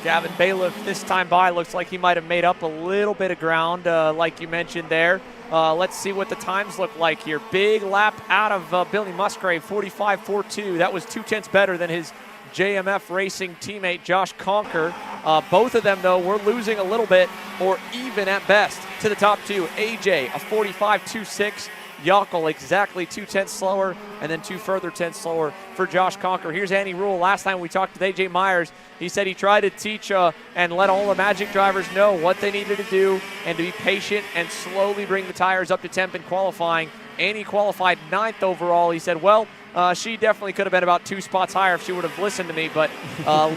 Gavin Bailiff this time by looks like he might have made up a little bit of ground like you mentioned there. Let's see what the times look like here. Big lap out of Billy Musgrave, 45.42. That was 0.2 better than his JMF Racing teammate Josh Conker. Both of them, though, were losing a little bit or even at best to the top two. AJ, a 45.26. Yockel exactly 0.2 slower, and then 2 further tenths slower for Josh Conker. Here's Andy Rule. Last time we talked to AJ Myers, he said he tried to teach and let all the Magic drivers know what they needed to do and to be patient and slowly bring the tires up to temp in qualifying. Andy qualified 9th overall. He said, well, She definitely could have been about 2 spots higher if she would have listened to me, but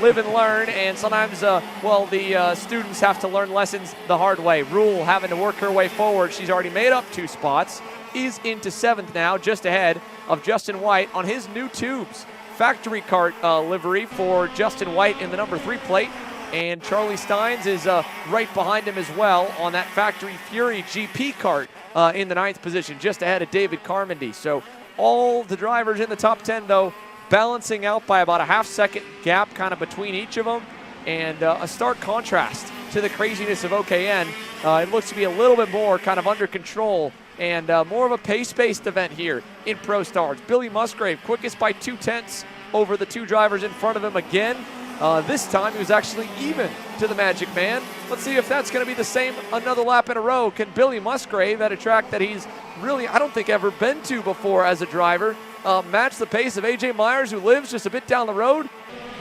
live and learn, and sometimes, the students have to learn lessons the hard way. Rule having to work her way forward. She's already made up 2 spots, is into 7th now, just ahead of Justin White on his new tubes. Factory Kart livery for Justin White in the number 3 plate, and Charlie Steins is right behind him as well on that Factory Fury GP kart in the 9th position, just ahead of David Carmody. So all the drivers in the top 10, though, balancing out by about a half-second gap kind of between each of them, and a stark contrast to the craziness of OKN. It looks to be a little bit more kind of under control and more of a pace-based event here in Pro Stars. Billy Musgrave, quickest by 2/10 over the 2 drivers in front of him again. This time he was actually even to the Magic Man. Let's see if that's going to be the same another lap in a row. Can Billy Musgrave, at a track that he's really, I don't think, ever been to before as a driver, match the pace of AJ Myers, who lives just a bit down the road?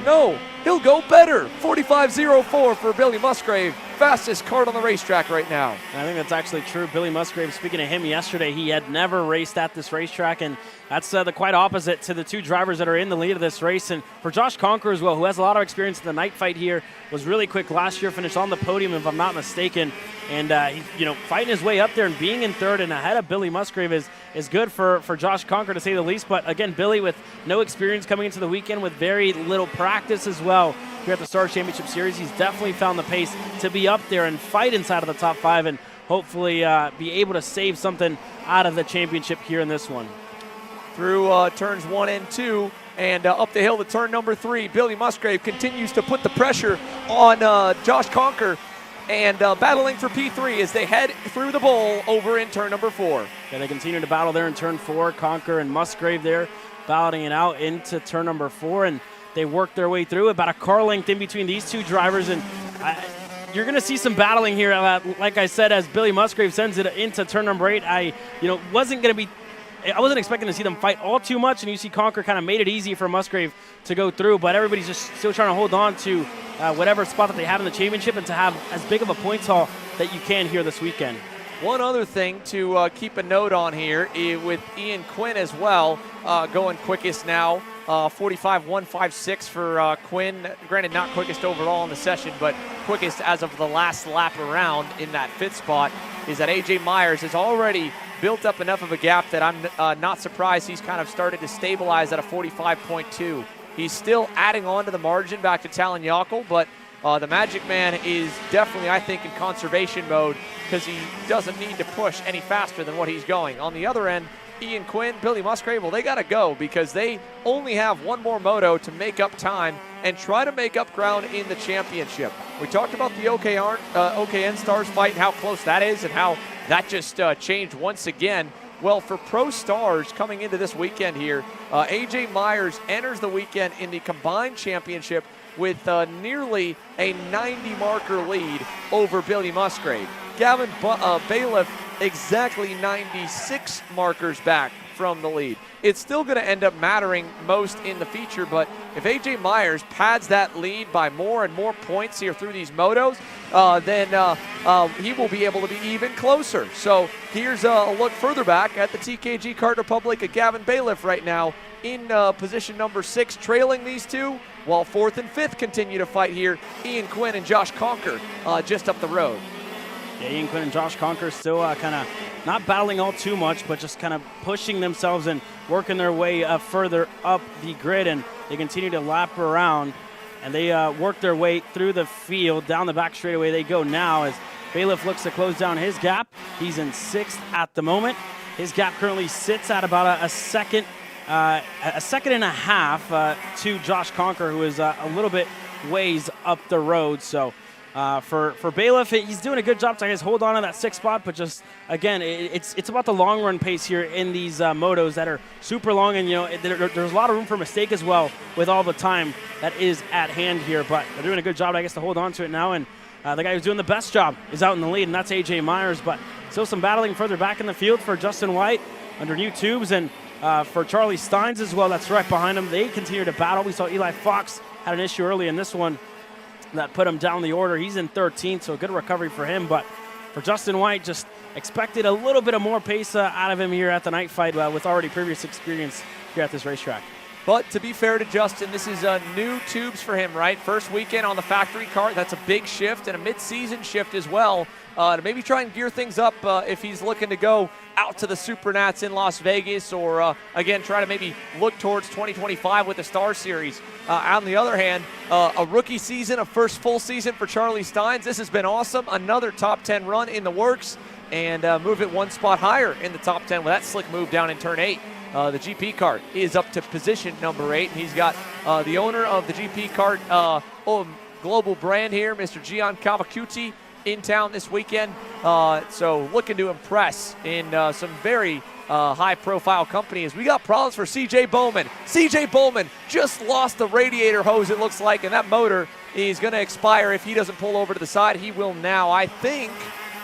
No, he'll go better. 45.04 for Billy Musgrave, fastest kart on the racetrack right now. I think that's actually true. Billy Musgrave, speaking of him yesterday, he had never raced at this racetrack, and that's the quite opposite to the 2 drivers that are in the lead of this race. And for Josh Conker as well, who has a lot of experience in the night fight here, was really quick last year, finished on the podium if I'm not mistaken. And he's fighting his way up there and being in 3rd and ahead of Billy Musgrave is good for Josh Conker, to say the least. But again, Billy with no experience coming into the weekend, with very little practice as well here at the Stars Championship Series, he's definitely found the pace to be up there and fight inside of the top 5 and hopefully be able to save something out of the championship here in this one. Through turns 1 and 2 and up the hill to turn number 3, Billy Musgrave continues to put the pressure on Josh Conker, and battling for P3 as they head through the bowl over in turn number 4. Yeah, they continue to battle there in turn 4. Conker and Musgrave there battling it out into turn number 4, and they work their way through about a car length in between these 2 drivers, and you're going to see some battling here. Like I said, as Billy Musgrave sends it into turn number 8, I wasn't expecting to see them fight all too much, and you see Conker kind of made it easy for Musgrave to go through, but everybody's just still trying to hold on to whatever spot that they have in the championship and to have as big of a points haul that you can here this weekend. One other thing to keep a note on here with Ian Quinn as well, going quickest now. 45.156 for Quinn. Granted, not quickest overall in the session, but quickest as of the last lap around in that 5th spot. Is that AJ Myers has already built up enough of a gap that I'm not surprised he's kind of started to stabilize at a 45.2. He's still adding on to the margin back to Talon Yockel, but the Magic Man is definitely, I think, in conservation mode because he doesn't need to push any faster than what he's going. On the other end, Ian Quinn, Billy Musgrave, well, they got to go because they only have 1 more moto to make up time and try to make up ground in the championship. We talked about the OKN Stars fight and how close that is and how that just changed once again. Well, for Pro Stars coming into this weekend here, AJ Myers enters the weekend in the combined championship with nearly a 90-marker lead over Billy Musgrave. Gavin Bailiff exactly 96 markers back from the lead. It's still going to end up mattering most in the feature, but if AJ Myers pads that lead by more and more points here through these motos, then he will be able to be even closer. So here's a look further back at the TKG Kart Republic at Gavin Bailiff right now in position number 6, trailing these 2, while 4th and 5th continue to fight here. Ian Quinn and Josh Conker just up the road. Yeah, Ian Quinn and Josh Conker still kind of not battling all too much, but just kind of pushing themselves and working their way further up the grid, and they continue to lap around, and they work their way through the field. Down the back straightaway they go now as Bailiff looks to close down his gap. He's in 6th at the moment. His gap currently sits at about a second and a half to Josh Conker, who is a little bit ways up the road. So for Bailiff, he's doing a good job to, I guess, hold on to that 6th spot, but just, again, it's about the long run pace here in these motos that are super long, and, there's a lot of room for mistake as well with all the time that is at hand here, but they're doing a good job, I guess, to hold on to it now, and the guy who's doing the best job is out in the lead, and that's AJ Myers, but still some battling further back in the field for Justin White under new tubes, and for Charlie Steins as well, that's right behind him. They continue to battle. We saw Eli Fox had an issue early in this one that put him down the order. He's in 13th, so a good recovery for him. But for Justin White, just expected a little bit of more pace out of him here at the night fight with already previous experience here at this racetrack. But to be fair to Justin, this is new tubes for him, right? First weekend on the factory kart. That's a big shift and a mid-season shift as well. To maybe try and gear things up if he's looking to go out to the Supernats in Las Vegas, or again, try to maybe look towards 2025 with the Star Series. On the other hand, a rookie season, a first full season for Charlie Steins. This has been awesome. Another top 10 run in the works, and move it one spot higher in the top 10 with that slick move down in turn 8. The GP kart is up to position number 8, and he's got the owner of the GP kart global brand here, Mr. Gian Cavacucci, in town this weekend. So looking to impress in some very high-profile companies. We got problems for CJ Bowman. CJ Bowman just lost the radiator hose, it looks like, and that motor is going to expire if he doesn't pull over to the side. He will now. I think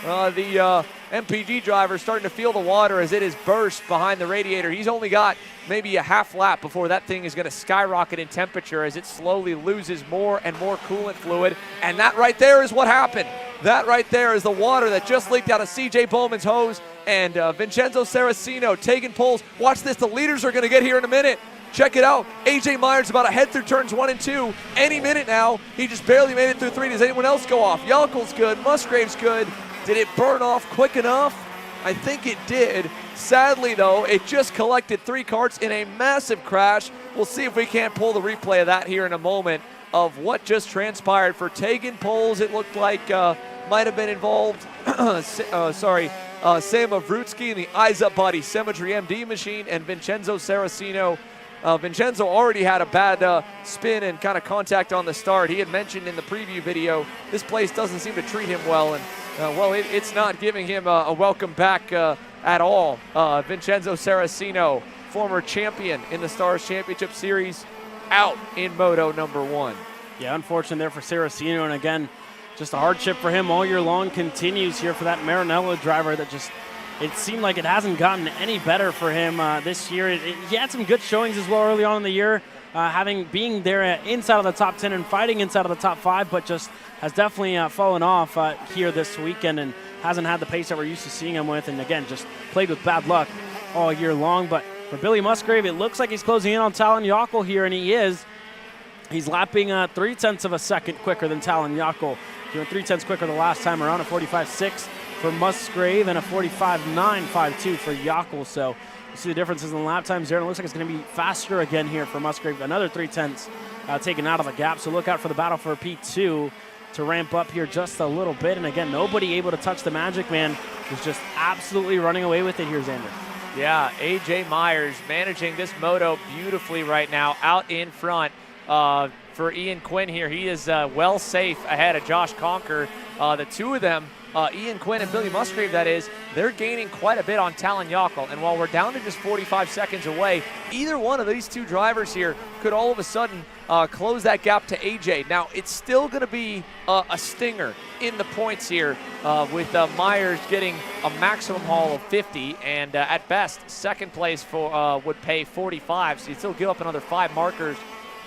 the MPG driver starting to feel the water as it is burst behind the radiator. He's only got maybe a half lap before that thing is going to skyrocket in temperature as it slowly loses more and more coolant fluid. And that right there is what happened. That right there is the water that just leaked out of CJ Bowman's hose. And Vincenzo Saraceno taking poles. Watch this, the leaders are going to get here in a minute. Check it out. AJ Myers about to head through turns 1 and 2 any minute now. He just barely made it through 3. Does anyone else go off? Yelkel's good. Musgrave's good. Did it burn off quick enough? I think it did. Sadly, though, it just collected 3 karts in a massive crash. We'll see if we can't pull the replay of that here in a moment of what just transpired. For Tegan Poles, it looked like might have been involved. Sam Avrutsky in the Eyes Up Body Symmetry MD machine, and Vincenzo Saraceno. Vincenzo already had a bad spin and kind of contact on the start. He had mentioned in the preview video this place doesn't seem to treat him well, and it's not giving him a welcome back at all. Vincenzo Saraceno, former champion in the Stars Championship Series, out in Moto number 1. Yeah, unfortunate there for Saraceno, and again, just a hardship for him all year long continues here for that Maranello driver that just, it seemed like it hasn't gotten any better for him this year. He had some good showings as well early on in the year, being there inside of the top 10 and fighting inside of the top 5, but just has definitely fallen off here this weekend and hasn't had the pace that we're used to seeing him with, and again, just played with bad luck all year long. But for Billy Musgrave, it looks like he's closing in on Talon Yockel here, and he is. He's lapping 0.3 of a second quicker than Talon Yockel, doing 0.3 quicker the last time around, a 45.6 for Musgrave and a 45.952 for Yockel. So you see the differences in the lap times there, and it looks like it's going to be faster again here for Musgrave. Another 0.3 taken out of the gap, so look out for the battle for P2 to ramp up here just a little bit. And again, nobody able to touch the Magic Man, who's just absolutely running away with it here, Xander. Yeah, AJ Myers managing this moto beautifully right now, out in front. For Ian Quinn here, he is well safe ahead of Josh Conker. The two of them, Ian Quinn and Billy Musgrave, that is, they're gaining quite a bit on Talon Yockel. And while we're down to just 45 seconds away, either one of these two drivers here could all of a sudden close that gap to AJ. Now, it's still going to be a stinger in the points here with Myers getting a maximum haul of 50, and at best, second place for would pay 45, so you'd still give up another 5 markers.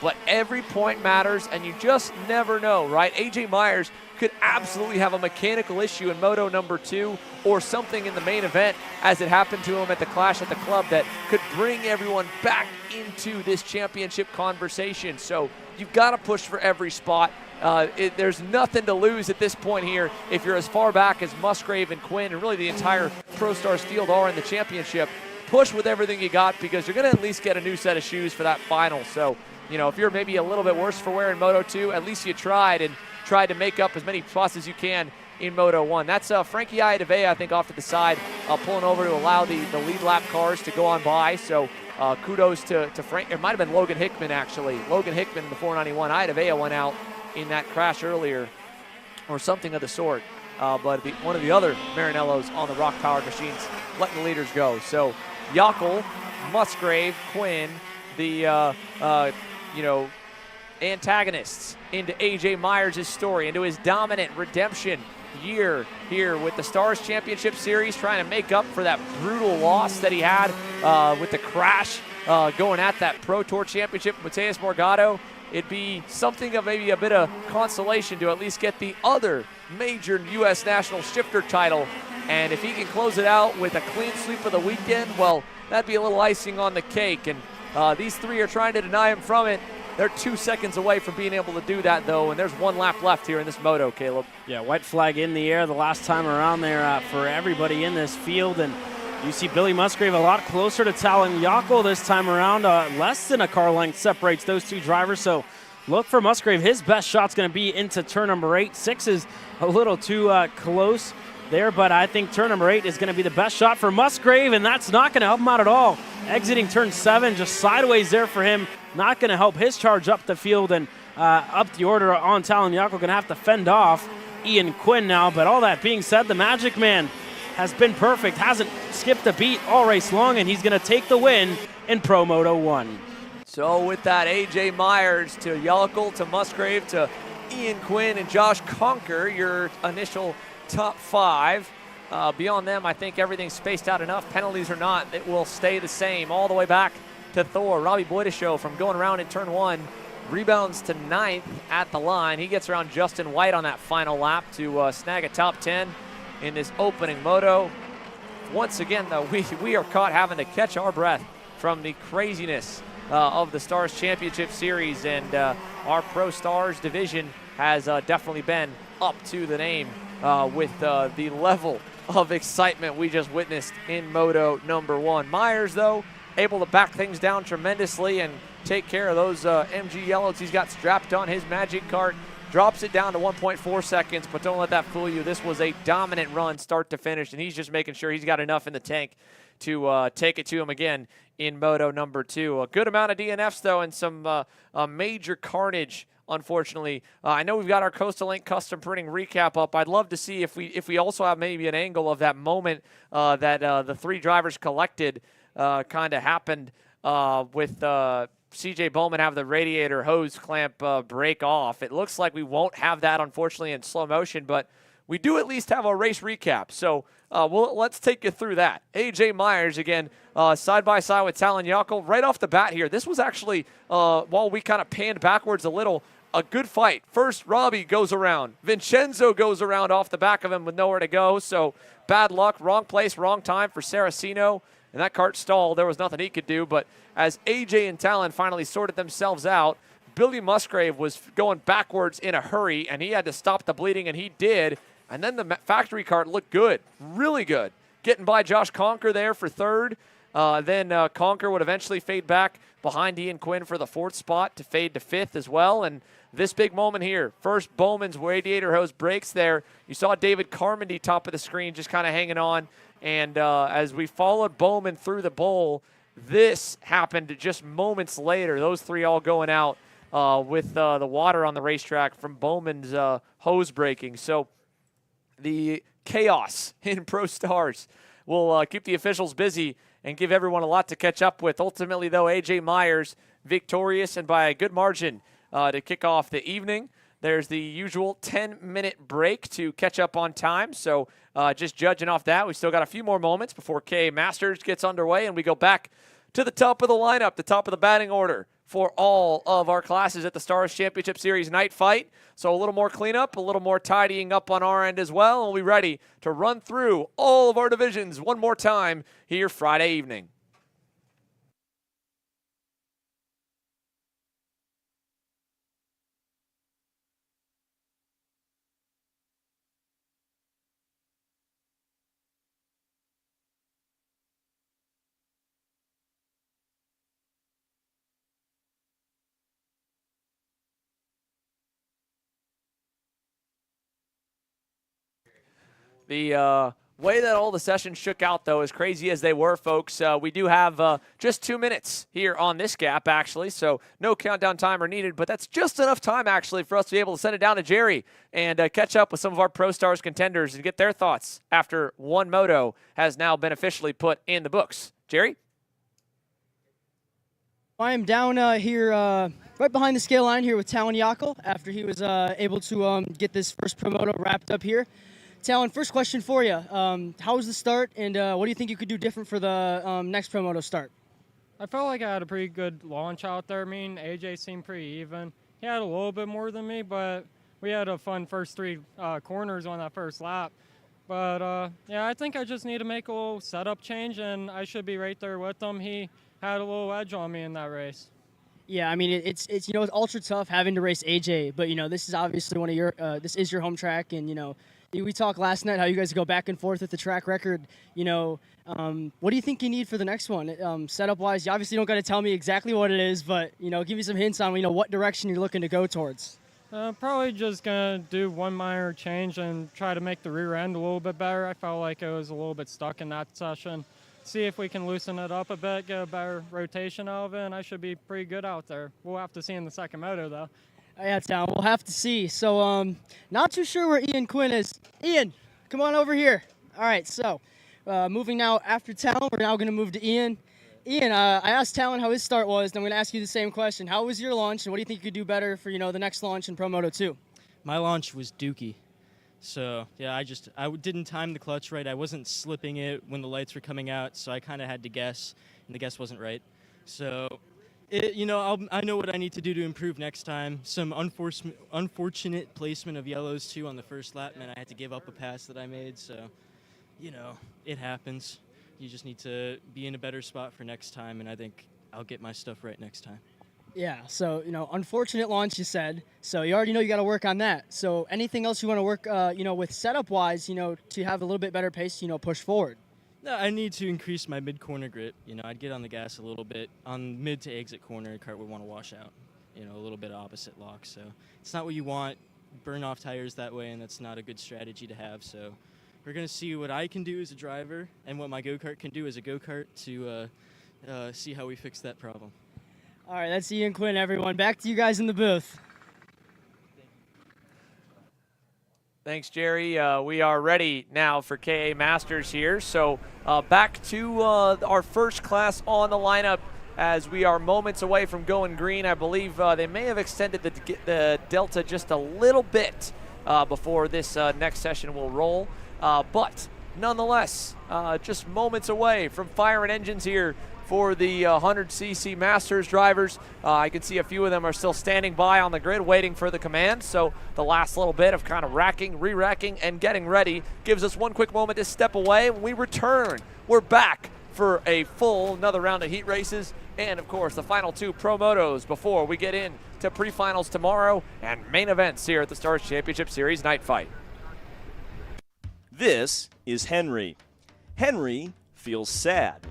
But every point matters, and you just never know, right? AJ Myers could absolutely have a mechanical issue in Moto number 2 or something in the main event, as it happened to him at the Clash at the Club, that could bring everyone back into this championship conversation. So you've got to push for every spot. There's nothing to lose at this point here if you're as far back as Musgrave and Quinn and really the entire Pro Stars field are in the championship. Push with everything you got, because you're going to at least get a new set of shoes for that final. So, you know, if you're maybe a little bit worse for wear in Moto 2, at least you tried to make up as many spots as you can in Moto 1. That's Frankie Iadavea, I think, off to the side, pulling over to allow the lead lap cars to go on by. So kudos to Frank. It might have been Logan Hickman, actually. Logan Hickman in the 491. Iadavea went out in that crash earlier, or something of the sort. But one of the other Maranellos on the Rock Powered machines letting the leaders go. So Yockel, Musgrave, Quinn, the antagonists into AJ Myers' story, into his dominant redemption year here with the Stars Championship Series, trying to make up for that brutal loss that he had with the crash going at that Pro Tour Championship with Mateus Morgado. It'd be something of maybe a bit of consolation to at least get the other major U.S. National Shifter title. And if he can close it out with a clean sweep of the weekend, well, that'd be a little icing on the cake. And These three are trying to deny him from it. They're 2 seconds away from being able to do that, though, and there's 1 lap left here in this moto, Caleb. Yeah, white flag in the air the last time around there for everybody in this field, and you see Billy Musgrave a lot closer to Talon Yako this time around. Less than a car length separates those two drivers, so look for Musgrave. His best shot's going to be into turn number 8. 6 is a little too close there, but I think turn number 8 is going to be the best shot for Musgrave, and that's not going to help him out at all. Exiting turn 7, just sideways there for him. Not going to help his charge up the field and up the order on Talon Yako. Going to have to fend off Ian Quinn now. But all that being said, the Magic Man has been perfect. Hasn't skipped a beat all race long, and he's going to take the win in Pro Moto 1. So with that, A.J. Myers to Yelkel to Musgrave to Ian Quinn and Josh Conker, your initial top 5. Beyond them, I think everything's spaced out enough. Penalties or not, it will stay the same all the way back to Thor. Robbie Boydeshow from going around in turn 1 rebounds to 9th at the line. He gets around Justin White on that final lap to snag a top 10 in this opening moto. Once again, though, we are caught having to catch our breath from the craziness of the Stars Championship Series, and our Pro Stars division has definitely been up to the name with the level of excitement we just witnessed in moto number 1. Myers, though, able to back things down tremendously and take care of those MG yellows he's got strapped on his Magic Kart. Drops it down to 1.4 seconds, but don't let that fool you. This was a dominant run start to finish, and he's just making sure he's got enough in the tank to take it to him again in moto number 2. A good amount of DNFs, though, and some major carnage, unfortunately. I know we've got our Coastal Link custom printing recap up. I'd love to see if we also have maybe an angle of that moment that the 3 drivers collected kind of happened with CJ Bowman have the radiator hose clamp break off. It looks like we won't have that, unfortunately, in slow motion, but we do at least have a race recap. So let's take you through that. A.J. Myers, again, side by side with Talon Yako. Right off the bat here, this was actually, while we kind of panned backwards a little, a good fight. First, Robbie goes around. Vincenzo goes around off the back of him with nowhere to go. So bad luck, wrong place, wrong time for Saraceno. And that kart stalled. There was nothing he could do. But as AJ and Talon finally sorted themselves out, Billy Musgrave was going backwards in a hurry, and he had to stop the bleeding, and he did. And then the factory kart looked good, really good. Getting by Josh Conker there for 3rd. Then Conker would eventually fade back behind Ian Quinn for the 4th spot to fade to 5th as well. And this big moment here, first Bowman's radiator hose breaks there. You saw David Carmody top of the screen just kind of hanging on. And as we followed Bowman through the bowl, this happened just moments later. Those 3 all going out with the water on the racetrack from Bowman's hose breaking. So the chaos in Pro Stars will keep the officials busy and give everyone a lot to catch up with. Ultimately, though, A.J. Myers victorious and by a good margin to kick off the evening. There's the usual 10-minute break to catch up on time. So just judging off that, we still got a few more moments before K Masters gets underway, and we go back to the top of the lineup, the top of the batting order for all of our classes at the Stars Championship Series night fight. So a little more cleanup, a little more tidying up on our end as well, and we'll be ready to run through all of our divisions one more time here Friday evening. The way that all the sessions shook out, though, as crazy as they were, folks, we do have just 2 minutes here on this gap, actually, so no countdown timer needed, but that's just enough time, actually, for us to be able to send it down to Jerry and catch up with some of our Pro Stars contenders and get their thoughts after one moto has now been officially put in the books. Jerry? I am down here right behind the scale line here with Talon Yako after he was able to get this first Pro Moto wrapped up here. Talon, first question for you. How was the start, and what do you think you could do different for the next Pro Moto start? I felt like I had a pretty good launch out there. I mean, AJ seemed pretty even. He had a little bit more than me, but we had a fun first 3 corners on that first lap. But, yeah, I think I just need to make a little setup change, and I should be right there with him. He had a little edge on me in that race. Yeah, I mean it's it's ultra tough having to race AJ, but this is obviously one of your this is your home track, and we talked last night how you guys go back and forth with the track record. What do you think you need for the next one? Setup wise, you obviously don't got to tell me exactly what it is, but give me some hints on what direction you're looking to go towards. Probably just gonna do one minor change and try to make the rear end a little bit better. I felt like it was a little bit stuck in that session. See if we can loosen it up a bit, get a better rotation out of it, and I should be pretty good out there. We'll have to see in the second moto, though. Yeah, Tom, we'll have to see. So, not too sure where Ian Quinn is. Ian, come on over here. All right, so moving now after Talon, we're now going to move to Ian. Ian, I asked Talon how his start was, and I'm going to ask you the same question. How was your launch, and what do you think you could do better for, the next launch in Pro Moto 2? My launch was dookie. So, yeah, I didn't time the clutch right. I wasn't slipping it when the lights were coming out, so I kind of had to guess, and the guess wasn't right. So, I know what I need to do to improve next time. Some unfortunate placement of yellows, too, on the first lap, and I had to give up a pass that I made. So, it happens. You just need to be in a better spot for next time, and I think I'll get my stuff right next time. Yeah, so, unfortunate launch, you said. So you already know you got to work on that. So anything else you want to work, with setup-wise, to have a little bit better pace, push forward? No, I need to increase my mid-corner grip. I'd get on the gas a little bit. On mid to exit corner, the kart would want to wash out, a little bit opposite lock. So it's not what you want. Burn off tires that way, and that's not a good strategy to have. So we're going to see what I can do as a driver and what my go-kart can do as a go-kart to see how we fix that problem. All right, that's Ian Quinn, everyone. Back to you guys in the booth. Thanks, Jerry. We are ready now for KA Masters here. So back to our first class on the lineup as we are moments away from going green. I believe they may have extended the delta just a little bit before this next session will roll. But nonetheless, just moments away from firing engines here for the 100cc Masters drivers. I can see a few of them are still standing by on the grid waiting for the command. So the last little bit of kind of racking, re-racking, and getting ready gives us one quick moment to step away. When we return, we're back for another round of heat races. And of course, the final two Pro Motos before we get in to pre-finals tomorrow and main events here at the Stars Championship Series Night Fight. This is Henry. Henry feels sad.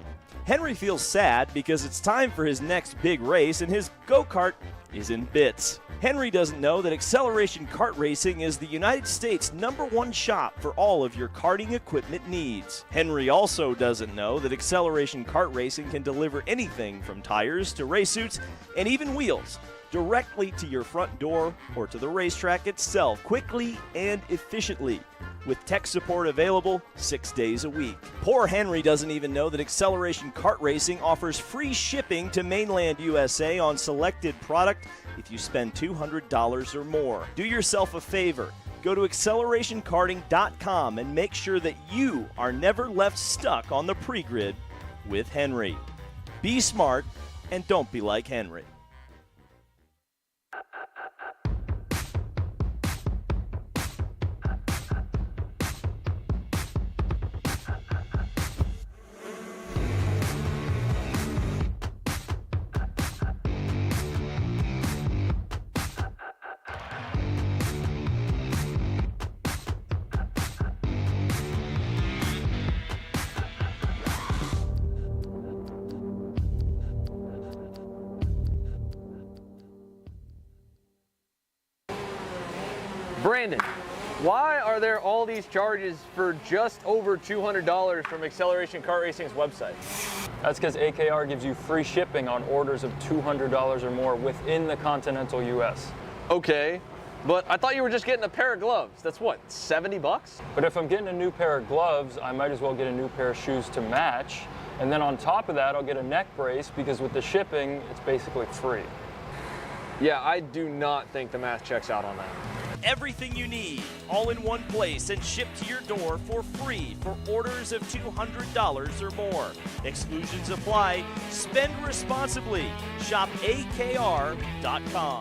Henry feels sad because it's time for his next big race and his go-kart is in bits. Henry doesn't know that Acceleration Kart Racing is the United States' #1 shop for all of your karting equipment needs. Henry also doesn't know that Acceleration Kart Racing can deliver anything from tires to race suits and even wheels directly to your front door or to the racetrack itself quickly and efficiently, with tech support available 6 days a week. Poor Henry doesn't even know that Acceleration Kart Racing offers free shipping to mainland USA on selected product if you spend $200 or more. Do yourself a favor. Go to accelerationkarting.com and make sure that you are never left stuck on the pre-grid with Henry. Be smart and don't be like Henry. Brandon, why are there all these charges for just over $200 from Acceleration Kart Racing's website? That's because AKR gives you free shipping on orders of $200 or more within the continental US. Okay, but I thought you were just getting a pair of gloves. That's what, 70 bucks? But if I'm getting a new pair of gloves, I might as well get a new pair of shoes to match. And then on top of that, I'll get a neck brace because with the shipping, it's basically free. Yeah, I do not think the math checks out on that. Everything you need, all in one place and shipped to your door for free for orders of $200 or more. Exclusions apply. Spend responsibly. Shop AKR.com.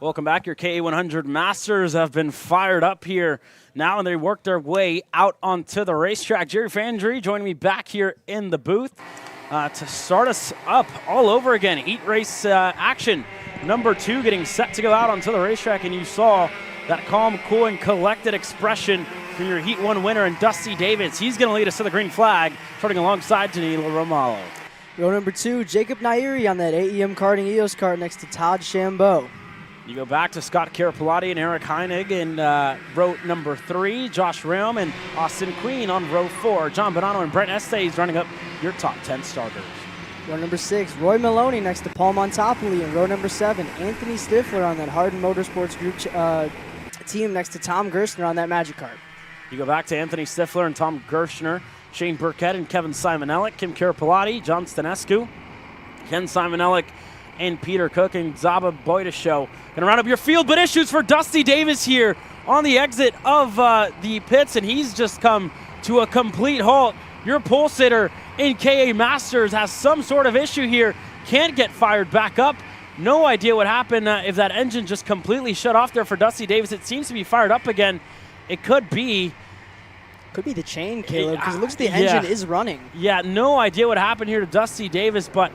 Welcome back. Your KA100 Masters have been fired up here now, and they work their way out onto the racetrack. Jerry Fandry joining me back here in the booth to start us up all over again. Heat race action number 2 getting set to go out onto the racetrack, and you saw that calm, cool, and collected expression from your Heat 1 winner and Dusty Davis. He's going to lead us to the green flag, starting alongside Danilo Romalo. Row number 2, Jacob Nairi on that AEM Karting EOS kart next to Todd Shambeau. You go back to Scott Carapalati and Eric Heinig in row number 3, Josh Realm and Austin Queen on row 4. John Bonanno and Brent Estes running up your top 10 starters. Row number 6, Roy Maloney next to Paul Montopoli. In row number 7, Anthony Stifler on that Hardin Motorsports Group team next to Tom Gerstner on that Magic Kart. You go back to Anthony Stifler and Tom Gerstner, Shane Burkett and Kevin Simonellic, Kim Carapalati, John Stanescu, Ken Simonellic, and Peter Cook and Zaba Boydashow. Going to round up your field, but issues for Dusty Davis here on the exit of the pits, and he's just come to a complete halt. Your pole sitter in KA Masters has some sort of issue here, can't get fired back up. No idea what happened if that engine just completely shut off there for Dusty Davis. It seems to be fired up again. It could be the chain, Caleb, because it looks like the engine is running. Yeah, no idea what happened here to Dusty Davis, but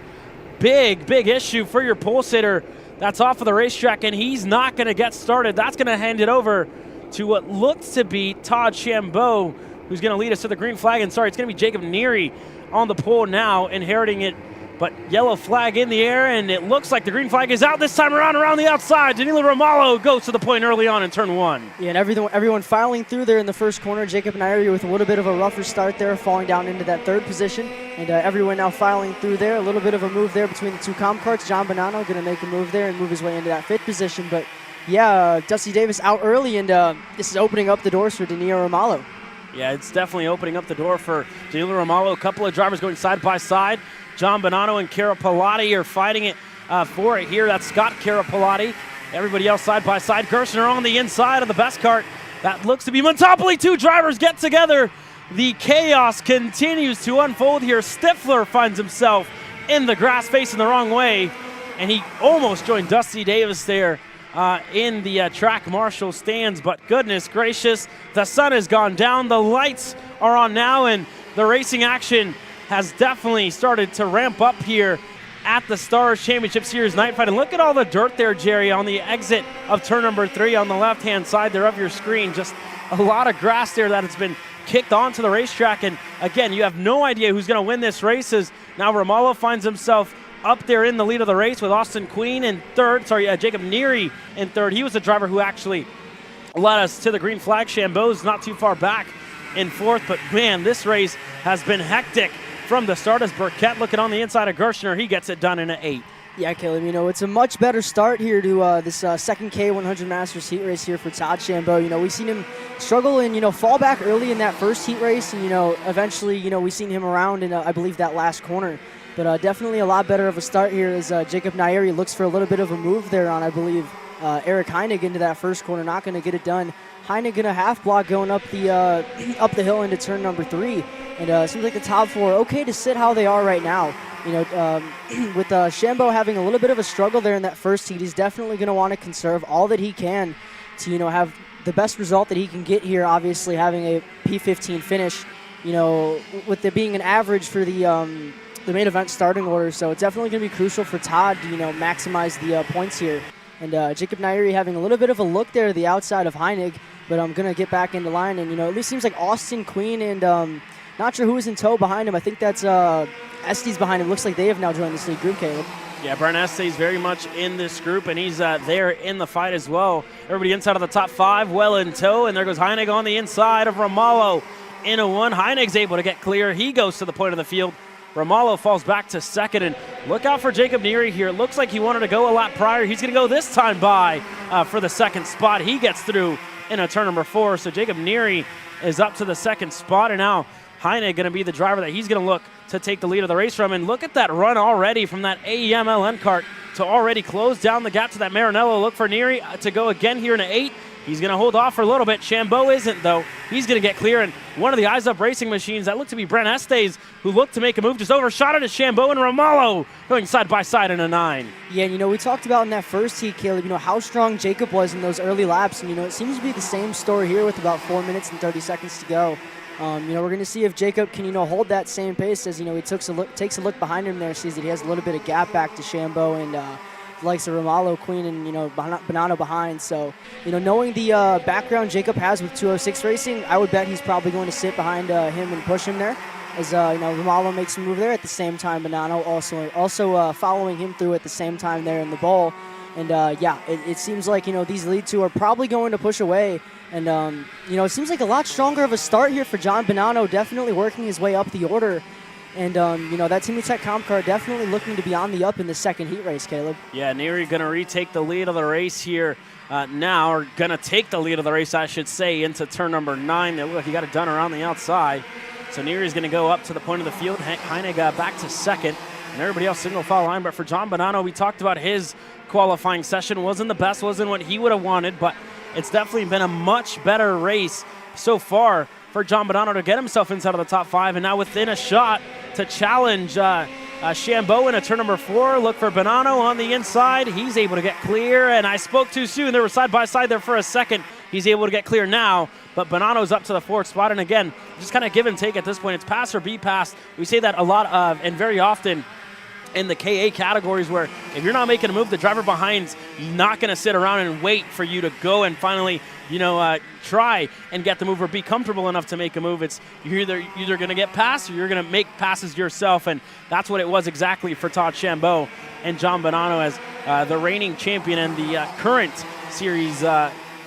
big issue for your pole sitter. That's off of the racetrack, and he's not going to get started. That's going to hand it over to what looks to be Todd Shambeau, who's going to lead us to the green flag. And sorry, it's going to be Jacob Neary on the pole now, inheriting it. But yellow flag in the air, and it looks like the green flag is out this time around the outside. Danilo Romalo goes to the point early on in turn 1. Yeah, and everyone filing through there in the first corner. Jacob Nairi with a little bit of a rougher start there, falling down into that 3rd position. And everyone now filing through there. A little bit of a move there between the 2 comp carts. John Bonanno going to make a move there and move his way into that 5th position. But yeah, Dusty Davis out early, and this is opening up the doors for Danilo Romalo. Yeah, it's definitely opening up the door for Danilo Romalo. A couple of drivers going side by side. John Bonanno and Carapalati are fighting it for it here. That's Scott Carapalati. Everybody else side by side. Gerstner on the inside of the best cart. That looks to be Montopoli. 2 drivers get together. The chaos continues to unfold here. Stifler finds himself in the grass facing the wrong way, and he almost joined Dusty Davis there in the track marshal stands. But goodness gracious, the sun has gone down. The lights are on now, and the racing action has definitely started to ramp up here at the Stars Championship Series Night Fight. And look at all the dirt there, Jerry, on the exit of turn number 3 on the left-hand side there of your screen. Just a lot of grass there that has been kicked onto the racetrack. And again, you have no idea who's going to win this race, as now Romalo finds himself up there in the lead of the race with Austin Queen in 3rd. Jacob Neary in 3rd. He was the driver who actually led us to the green flag. Shambeau's not too far back in 4th. But man, this race has been hectic from the start, as Burkett looking on the inside of Gerstner. He gets it done in an 8. Yeah, Caleb, it's a much better start here to this second K100 Masters heat race here for Todd Shambeau. We've seen him struggle and, fall back early in that first heat race. And, eventually, we've seen him around in, I believe, that last corner. But definitely a lot better of a start here as Jacob Nairi looks for a little bit of a move there on, I believe, Eric Heinig into that first corner. Not going to get it done. Heinig in a half block going up the hill into turn number 3. And it seems like the top 4 okay to sit how they are right now. With Shambeau having a little bit of a struggle there in that first heat, he's definitely going to want to conserve all that he can to, have the best result that he can get here. Obviously, having a P15 finish, with there being an average for the main event starting order. So it's definitely going to be crucial for Todd to, maximize the points here. And Jacob Nairi having a little bit of a look there to the outside of Heinig, but I'm going to get back into line. And, at least seems like Austin Queen and not sure who is in tow behind him. I think that's Estes behind him. Looks like they have now joined this lead group, Caleb. Yeah, Brent Estes very much in this group, and he's there in the fight as well. Everybody inside of the top 5 well in tow, and there goes Heinig on the inside of Romalo in a 1. Heinig's able to get clear. He goes to the point of the field. Romalo falls back to 2nd, and look out for Jacob Neary here. It looks like he wanted to go a lap prior. He's going to go this time by for the 2nd spot. He gets through in a turn number 4, so Jacob Neary is up to the 2nd spot, and now Heinig going to be the driver that he's going to look to take the lead of the race from. And look at that run already from that AEM LN kart to already close down the gap to that Maranello. Look for Neary to go again here in an 8. He's going to hold off for a little bit. Shambo isn't, though. He's going to get clear, and one of the Eyes Up Racing machines, that looked to be Brent Estes, who looked to make a move, just overshot it as Shambo and Romalo going side by side in a 9. Yeah, we talked about in that first heat, Caleb, how strong Jacob was in those early laps, and, it seems to be the same story here with about 4 minutes and 30 seconds to go. We're going to see if Jacob can, hold that same pace as, he takes a look behind him there, sees that he has a little bit of gap back to Shambo and likes of Romalo, Queen, and, Bonanno behind. So, knowing the background Jacob has with 206 Racing, I would bet he's probably going to sit behind him and push him there. As, Romalo makes a move there at the same time. Bonanno also following him through at the same time there in the ball. And, it seems like, these lead two are probably going to push away. And, it seems like a lot stronger of a start here for John Bonanno, definitely working his way up the order. And, that Timmy Tech Comp Car definitely looking to be on the up in the second heat race, Caleb. Yeah, Neary going to retake the lead of the race here now, or going to take the lead of the race, I should say, into turn number 9. They look like he got it done around the outside. So Neary's going to go up to the point of the field. Heinig back to second, and everybody else single file line. But for John Bonanno, we talked about his qualifying session. Wasn't the best, wasn't what he would have wanted, but it's definitely been a much better race so far for John Bonanno to get himself inside of the top 5, and now within a shot to challenge Shambo in a turn number 4. Look for Bonanno on the inside. He's able to get clear, and I spoke too soon. They were side by side there for a second. He's able to get clear now, but Bonanno's up to the 4th spot, and again, just kind of give and take at this point. It's pass or be passed. We say that a lot of, and very often in the KA categories, where if you're not making a move, the driver behind's not going to sit around and wait for you to go and finally, try and get the move or be comfortable enough to make a move. It's you're either going to get passed or you're going to make passes yourself, and that's what it was exactly for Todd Shambo and John Bonanno as the reigning champion and the current series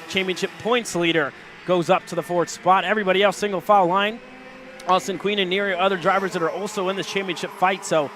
championship points leader goes up to the 4th spot. Everybody else single file line. Austin Queen and Neary, other drivers that are also in this championship fight. So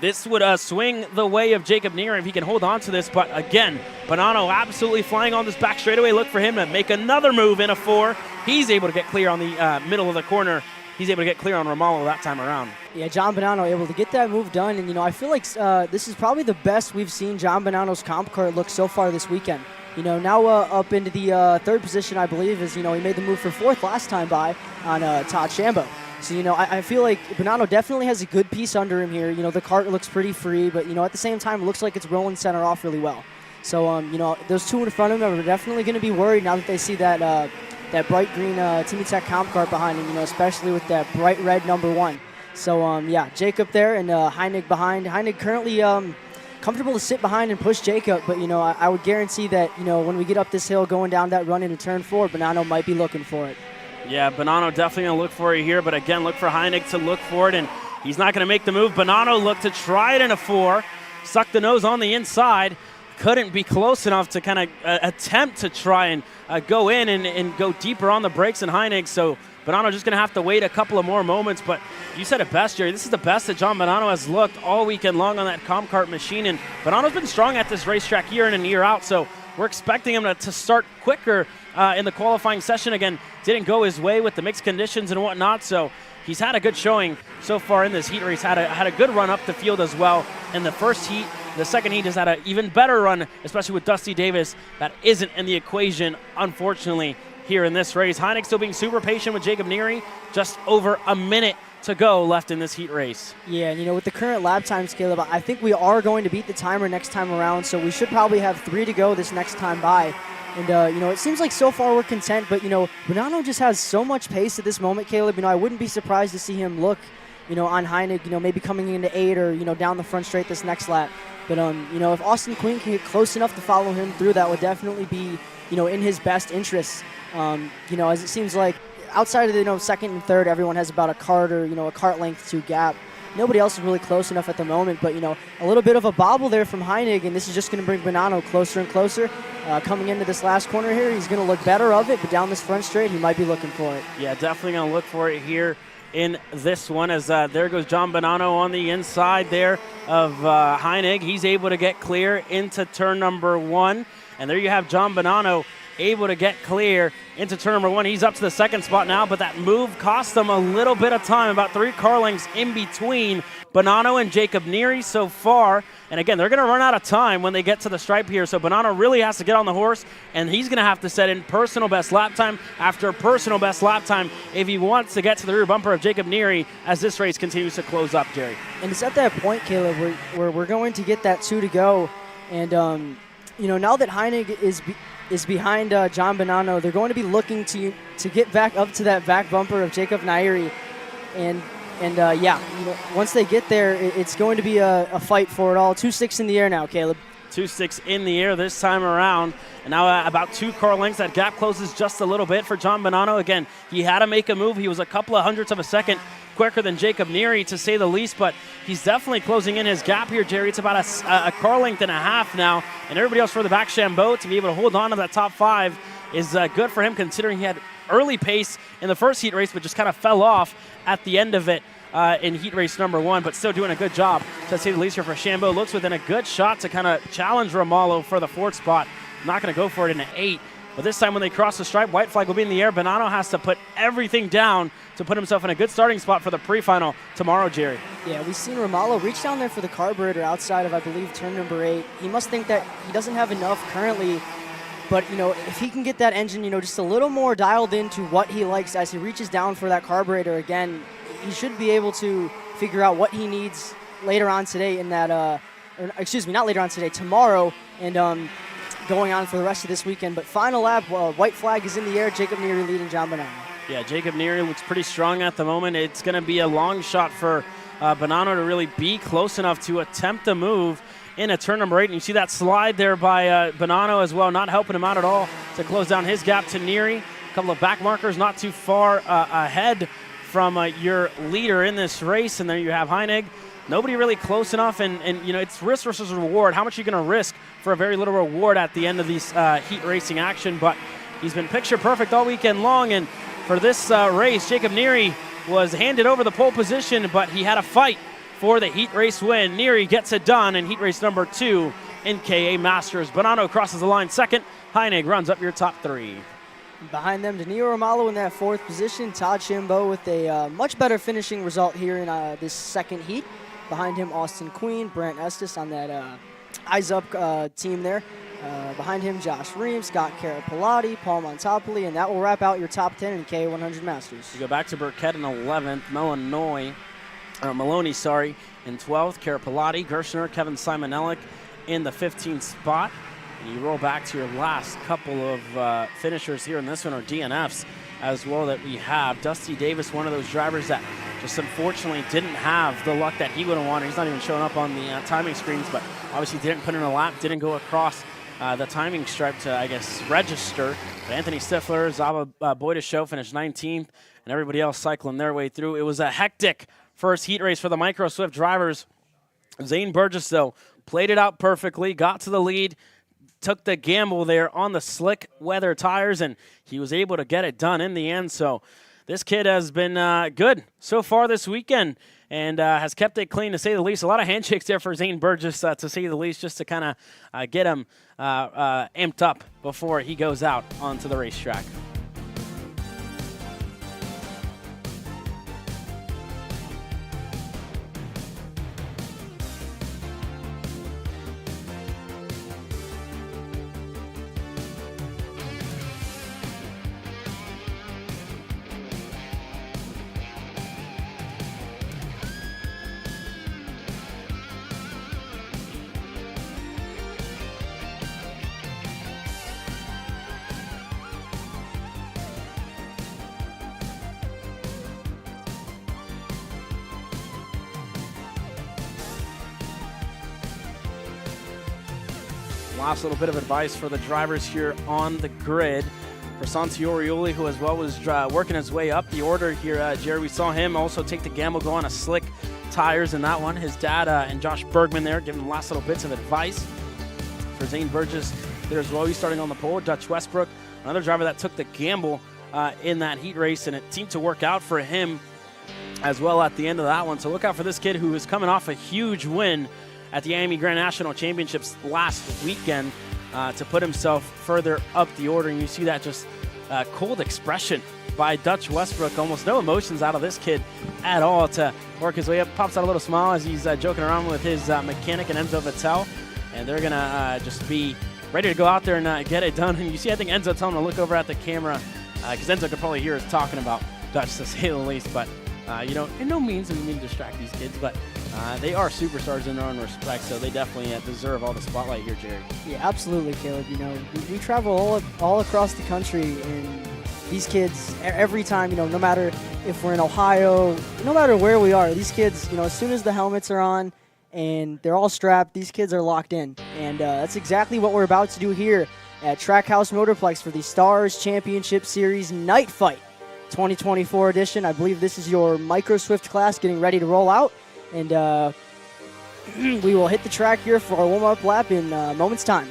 this would swing the way of Jacob Neary if he can hold on to this. But again, Bonanno absolutely flying on this back straightaway. Look for him to make another move in a 4. He's able to get clear on the middle of the corner. He's able to get clear on Romalo that time around. Yeah, John Bonanno able to get that move done. And, I feel like this is probably the best we've seen John Bonanno's comp car look so far this weekend. Now up into the 3rd position, I believe, is, he made the move for 4th last time by on Todd Shambo. So, I feel like Bonanno definitely has a good piece under him here. The cart looks pretty free, but, at the same time, it looks like it's rolling center off really well. So, those two in front of him are definitely going to be worried now that they see that that bright green Timmy Tech comp cart behind him, especially with that bright red number 1. So, Jacob there and Heinig behind. Heinig currently comfortable to sit behind and push Jacob, but, I would guarantee that, when we get up this hill going down that run into turn 4, Bonanno might be looking for it. Yeah, Bonanno definitely going to look for it here, but again, look for Heinig to look for it, and he's not going to make the move. Bonanno looked to try it in a 4, sucked the nose on the inside, couldn't be close enough to kind of attempt to try and go in and go deeper on the brakes than Heinig, so Bonanno just going to have to wait a couple of more moments, but you said it best, Jerry. This is the best that John Bonanno has looked all weekend long on that comp cart machine, and Bonanno's been strong at this racetrack year in and year out, so we're expecting him to start quicker in the qualifying session. Again, didn't go his way with the mixed conditions and whatnot, so he's had a good showing so far in this heat race. Had a good run up the field as well in the first heat. The second heat has had an even better run, especially with Dusty Davis. That isn't in the equation, unfortunately, here in this race. Heinig still being super patient with Jacob Neary. Just over a minute to go left in this heat race. Yeah, and with the current lap times, Caleb, I think we are going to beat the timer next time around, so we should probably have 3 to go this next time by. And, it seems like so far we're content, but, Bonanno just has so much pace at this moment, Caleb. I wouldn't be surprised to see him look, on Heinig, maybe coming into 8 or, down the front straight this next lap. But, if Austin Queen can get close enough to follow him through, that would definitely be, in his best interests. As it seems like outside of the, second and third, everyone has about a cart or, a cart length 2 gap. Nobody else is really close enough at the moment, but, a little bit of a bobble there from Heinig, and this is just going to bring Bonanno closer and closer. Coming into this last corner here, he's going to look better of it, but down this front straight, he might be looking for it. Yeah, definitely going to look for it here in this one, as there goes John Bonanno on the inside there of Heinig. He's able to get clear into turn number 1, and there you have John Bonanno able to get clear into turn number 1. He's up to the second spot now, but that move cost them a little bit of time, about 3 car lengths in between Bonanno and Jacob Neary so far. And again, they're going to run out of time when they get to the stripe here, so Bonanno really has to get on the horse, and he's going to have to set in personal best lap time after personal best lap time if he wants to get to the rear bumper of Jacob Neary as this race continues to close up, Jerry. And it's at that point, Caleb, where we're going to get that 2 to go. And, now that Heinig is behind John Bonanno, they're going to be looking to get back up to that back bumper of Jacob Neary. And once they get there, it's going to be a fight for it all. 2-6 in the air now, Caleb. 2-6 in the air this time around. And now about 2 car lengths. That gap closes just a little bit for John Bonanno. Again, he had to make a move. He was a couple of hundredths of a second quicker than Jacob Neary, to say the least, but he's definitely closing in his gap here, Jerry. It's about a car length and a half now, and everybody else for the back. Chambeau, to be able to hold on to that top 5 is good for him, considering he had early pace in the first heat race, but just kind of fell off at the end of it in heat race number 1, but still doing a good job, to say the least, here for Chambeau. Looks within a good shot to kind of challenge Romalo for the 4th spot. Not going to go for it in an 8. But this time when they cross the stripe, white flag will be in the air. Bonanno has to put everything down to put himself in a good starting spot for the pre-final tomorrow, Jerry. Yeah, we've seen Romalo reach down there for the carburetor outside of, I believe, turn number 8. He must think that he doesn't have enough currently. But, if he can get that engine, just a little more dialed into what he likes as he reaches down for that carburetor again, he should be able to figure out what he needs later on today in that, not later on today, tomorrow, and going on for the rest of this weekend. But final lap, white flag is in the air. Jacob Neary leading John Bonanno. Yeah, Jacob Neary looks pretty strong at the moment. It's going to be a long shot for Bonanno to really be close enough to attempt a move in a turn number 8. And you see that slide there by Bonanno as well, not helping him out at all to close down his gap to Neary. A couple of back markers not too far ahead from your leader in this race. And there you have Heinig. Nobody really close enough, and it's risk versus reward. How much are you going to risk for a very little reward at the end of these heat racing action? But he's been picture perfect all weekend long, and for this race, Jacob Neary was handed over the pole position, but he had a fight for the heat race win. Neary gets it done in heat race number 2 in KA Masters. Bonanno crosses the line second. Heinig runs up your top 3. Behind them, Danilo Romalo in that 4th position. Todd Chambeau with a much better finishing result here in this second heat. Behind him, Austin Queen, Brant Estes on that Eyes Up team there. Behind him, Josh Ream, Scott Carapalati, Paul Montopoli, and that will wrap out your top 10 in K100 Masters. You go back to Burkett in 11th, Maloney in 12th, Carapalati, Gershner, Kevin Simonellic in the 15th spot. And you roll back to your last couple of finishers here in this one, or DNFs as well, that we have. Dusty Davis, one of those drivers that just unfortunately didn't have the luck that he would have wanted. He's not even showing up on the timing screens, but obviously didn't put in a lap, didn't go across the timing stripe to, I guess, register. But Anthony Stifler, Zava Boydashow finished 19th, and everybody else cycling their way through. It was a hectic first heat race for the Micro Swift drivers. Zane Burgess, though, played it out perfectly, got to the lead, took the gamble there on the slick weather tires, and he was able to get it done in the end. So this kid has been good so far this weekend and has kept it clean, to say the least. A lot of handshakes there for Zane Burgess, to say the least, just to kind of get him amped up before he goes out onto the racetrack. Last little bit of advice for the drivers here on the grid. For Santi Orioli, who as well was working his way up the order here, Jerry, we saw him also take the gamble, go on a slick tires in that one. His dad and Josh Bergman there giving the last little bits of advice. For Zane Burgess there as well, he's starting on the pole. Dutch Westbrook, another driver that took the gamble in that heat race, and it seemed to work out for him as well at the end of that one. So look out for this kid who is coming off a huge win at the AME Grand National Championships last weekend. to put himself further up the order. And you see that just cold expression by Dutch Westbrook. Almost no emotions out of this kid at all to work his way up. Pops out a little smile as he's joking around with his mechanic and Enzo Vittel. And they're going to just be ready to go out there and get it done. And you see, I think Enzo telling him to look over at the camera because Enzo could probably hear us talking about Dutch, to say the least. But, in no means do we mean to distract these kids. But they are superstars in their own respect, so they definitely deserve all the spotlight here, Jerry. Yeah, absolutely, Caleb. We travel all across the country, and these kids, every time, no matter if we're in Ohio, no matter where we are, these kids, as soon as the helmets are on and they're all strapped, these kids are locked in. And that's exactly what we're about to do here at Trackhouse Motorplex for the Stars Championship Series Night Fight 2024 edition. I believe this is your Micro Swift class getting ready to roll out. And we will hit the track here for our warm-up lap in moments' time.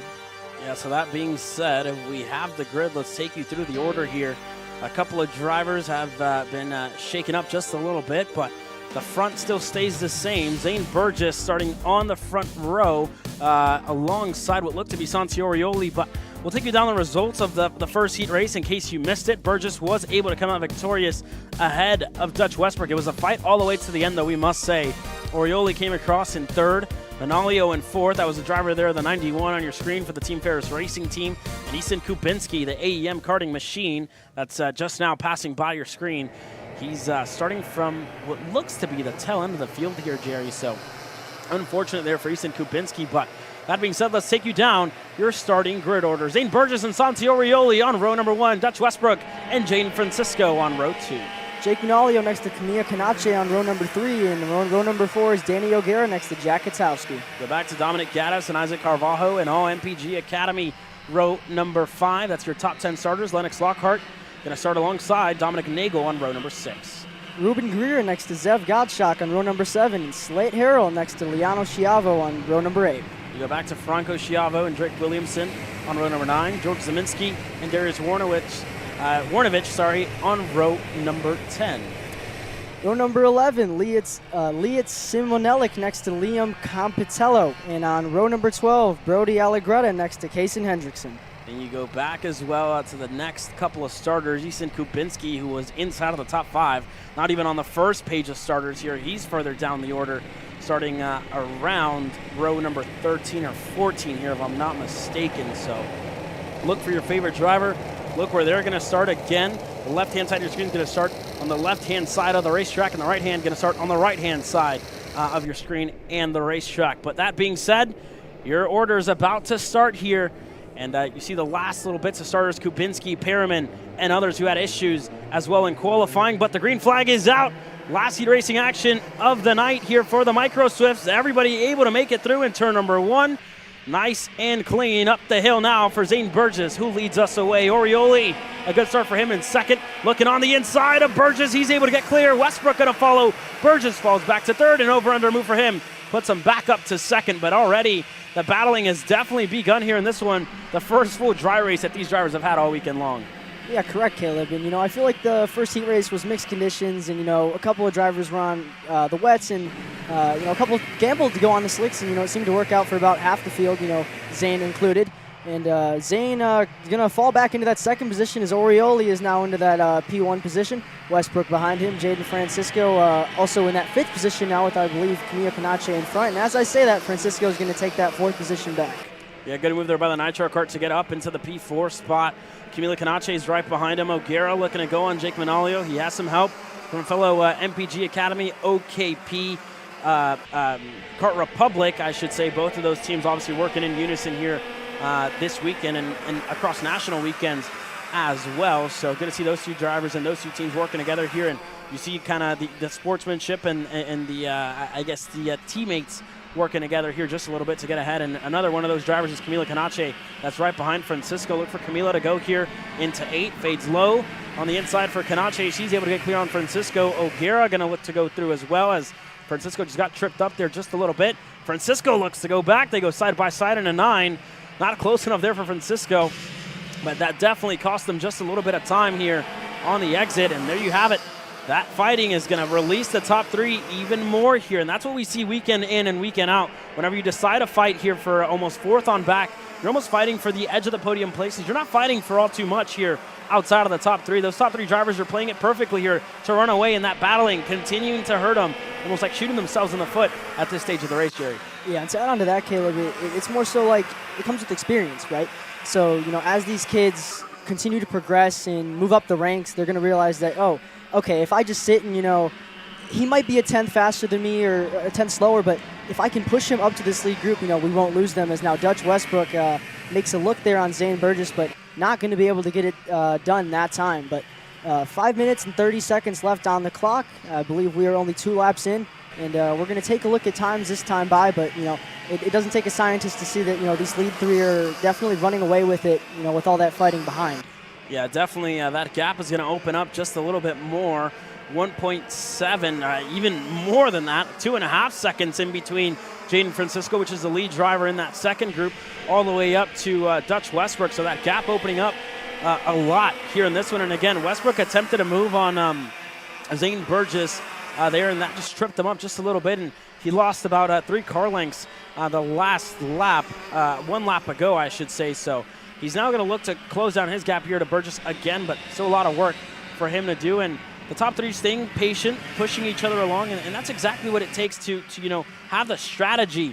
Yeah, so that being said, if we have the grid, let's take you through the order here. A couple of drivers have been shaken up just a little bit, but the front still stays the same. Zane Burgess starting on the front row alongside what looked to be Santi Orioli, but we'll take you down the results of the first heat race in case you missed it. Burgess was able to come out victorious ahead of Dutch Westbrook. It was a fight all the way to the end, though, we must say. Orioli came across in third, Manalio in fourth. That was the driver there, the 91 on your screen for the Team Ferris Racing team. And Easton Kubinski, the AEM karting machine, that's just now passing by your screen. He's starting from what looks to be the tail end of the field here, Jerry. So unfortunate there for Easton Kubinski, but that being said, let's take you down your starting grid order. Zane Burgess and Santi Orioli on row number 1. Dutch Westbrook and Jane Francisco on row 2. Jake Manalio next to Camilla Canache on row number 3. And row number 4 is Danny O'Gara next to Jack Katowski. Go back to Dominic Gaddis and Isaac Carvalho and all MPG Academy row number 5. That's your top 10 starters. Lennox Lockhart going to start alongside Dominic Nagel on row number 6. Ruben Greer next to Zev Gottschalk on row number 7. And Slate Harrell next to Liano Schiavo on row number 8. You go back to Franco Schiavo and Drake Williamson on row number 9. George Zeminski and Darius Warnovich, on row number 10. Row number 11, Liat Simonelik next to Liam Campitello. And on row number 12, Brody Allegretta next to Kason Hendrickson. And you go back as well to the next couple of starters. Easton Kubinski, who was inside of the top 5, not even on the first page of starters here. He's further down the order, starting around row number 13 or 14 here, if I'm not mistaken. So look for your favorite driver. Look where they're going to start again. The left-hand side of your screen is going to start on the left-hand side of the racetrack, and the right-hand going to start on the right-hand side of your screen and the racetrack. But that being said, your order is about to start here. And you see the last little bits of starters, Kubinski, Perriman, and others who had issues as well in qualifying. But the green flag is out. Last heat racing action of the night here for the Micro Swifts. Everybody able to make it through in turn number 1. Nice and clean up the hill now for Zane Burgess, who leads us away. Orioli, a good start for him in second. Looking on the inside of Burgess. He's able to get clear. Westbrook going to follow. Burgess falls back to third, and over-under move for him. Puts him back up to second, but already the battling has definitely begun here in this one. The first full dry race that these drivers have had all weekend long. Yeah, correct, Caleb. And, I feel like the first heat race was mixed conditions, and, a couple of drivers were on the wets, and, a couple gambled to go on the slicks, and, it seemed to work out for about half the field, Zane included. And Zane going to fall back into that second position as Orioli is now into that P1 position. Westbrook behind him. Jaden Francisco also in that 5th position now with, I believe, Camilla Canache in front. And as I say that, Francisco is going to take that 4th position back. Yeah, good move there by the Nitro Kart to get up into the P4 spot. Camilla Canache is right behind him. O'Gara looking to go on Jake Manalio. He has some help from fellow MPG Academy, OKP, Kart Republic, I should say. Both of those teams obviously working in unison here this weekend and across national weekends as well. So good to see those two drivers and those two teams working together here. And you see kind of the sportsmanship and the teammates working together here just a little bit to get ahead. And another one of those drivers is Camilla Canache. That's right behind Francisco. Look for Camilla to go here into 8. Fades low on the inside for Canache. She's able to get clear on Francisco. O'Gara going to look to go through as well, as Francisco just got tripped up there just a little bit. Francisco looks to go back. They go side by side in a 9. Not close enough there for Francisco, but that definitely cost them just a little bit of time here on the exit. And there you have it. That fighting is going to release the top 3 even more here, and that's what we see weekend in and weekend out. Whenever you decide a fight here for almost 4th on back you're almost fighting for the edge of the podium places. You're not fighting for all too much here outside of the top three. Those top three drivers are playing it perfectly here to run away in that battling, continuing to hurt them, almost like shooting themselves in the foot at this stage of the race, Jerry. Yeah, and to add on to that, Caleb, it's more so like it comes with experience, right? So, as these kids continue to progress and move up the ranks, they're going to realize that, oh, okay, if I just sit and, he might be a 10th faster than me or a 10th slower, but if I can push him up to this lead group, we won't lose them, as now Dutch Westbrook makes a look there on Zane Burgess, but not going to be able to get it done that time. But 5 minutes and 30 seconds left on the clock. I believe we are only 2 laps in, and we're going to take a look at times this time by, but, it doesn't take a scientist to see that, these lead 3 are definitely running away with it, with all that fighting behind. Yeah, definitely that gap is going to open up just a little bit more. 1.7, even more than that, 2.5 seconds in between Jaden Francisco, which is the lead driver in that second group, all the way up to Dutch Westbrook. So that gap opening up a lot here in this one. And again, Westbrook attempted to move on Zane Burgess there, and that just tripped him up just a little bit. And he lost about 3 car lengths the last lap, 1 lap ago, I should say. So he's now going to look to close down his gap here to Burgess again, but still a lot of work for him to do. And the top 3 staying patient, pushing each other along, and that's exactly what it takes to have the strategy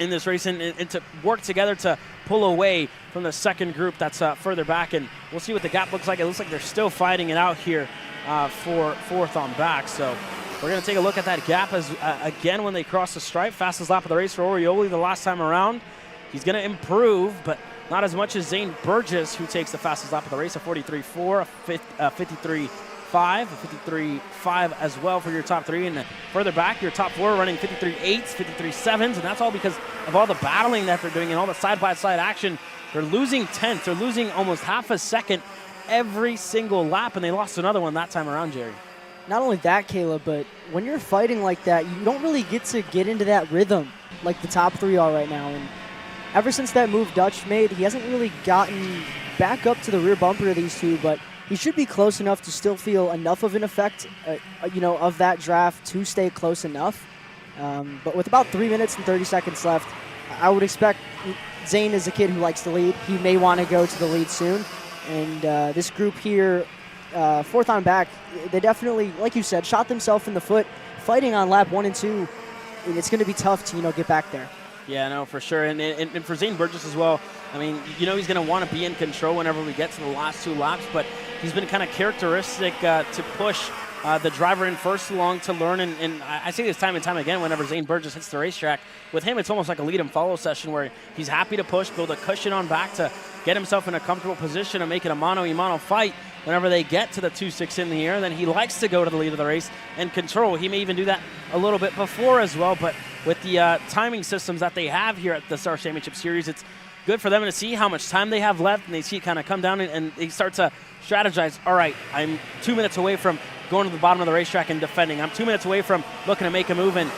in this race and to work together to pull away from the second group that's further back. And we'll see what the gap looks like. It looks like they're still fighting it out here for 4th on back. So we're going to take a look at that gap as again when they cross the stripe. Fastest lap of the race for Orioli the last time around. He's going to improve, but not as much as Zane Burgess, who takes the fastest lap of the race, a 43.4, a 53.5, a 53.5 as well for your top 3. And further back, your top 4 running 53.8s, 53.7s, and that's all because of all the battling that they're doing and all the side-by-side action. They're losing tenths. They're losing almost half a second every single lap, and they lost another one that time around, Jerry. Not only that, Caleb, but when you're fighting like that, you don't really get to get into that rhythm like the top 3 are right now. And ever since that move Dutch made, he hasn't really gotten back up to the rear bumper of these 2, but he should be close enough to still feel enough of an effect, of that draft to stay close enough. But with about 3 minutes and 30 seconds left, I would expect Zane is a kid who likes to lead. He may want to go to the lead soon. And this group here, 4th on back, they definitely, like you said, shot themselves in the foot, fighting on lap 1 and 2. And it's going to be tough to, get back there. Yeah, no, for sure. And for Zane Burgess as well, I mean, he's going to want to be in control whenever we get to the last 2 laps, but he's been kind of characteristic to push the driver in first along to learn. And I say this time and time again whenever Zane Burgess hits the racetrack. With him, it's almost like a lead and follow session where he's happy to push, build a cushion on back to get himself in a comfortable position and make it a mano-a-mano fight. Whenever they get to the 2.6 in the air, then he likes to go to the lead of the race and control. He may even do that a little bit before as well, but with the timing systems that they have here at the Star Championship Series, it's good for them to see how much time they have left, and they see it kind of come down and they start to strategize. All right, I'm 2 minutes away from going to the bottom of the racetrack and defending. I'm 2 minutes away from looking to make a move and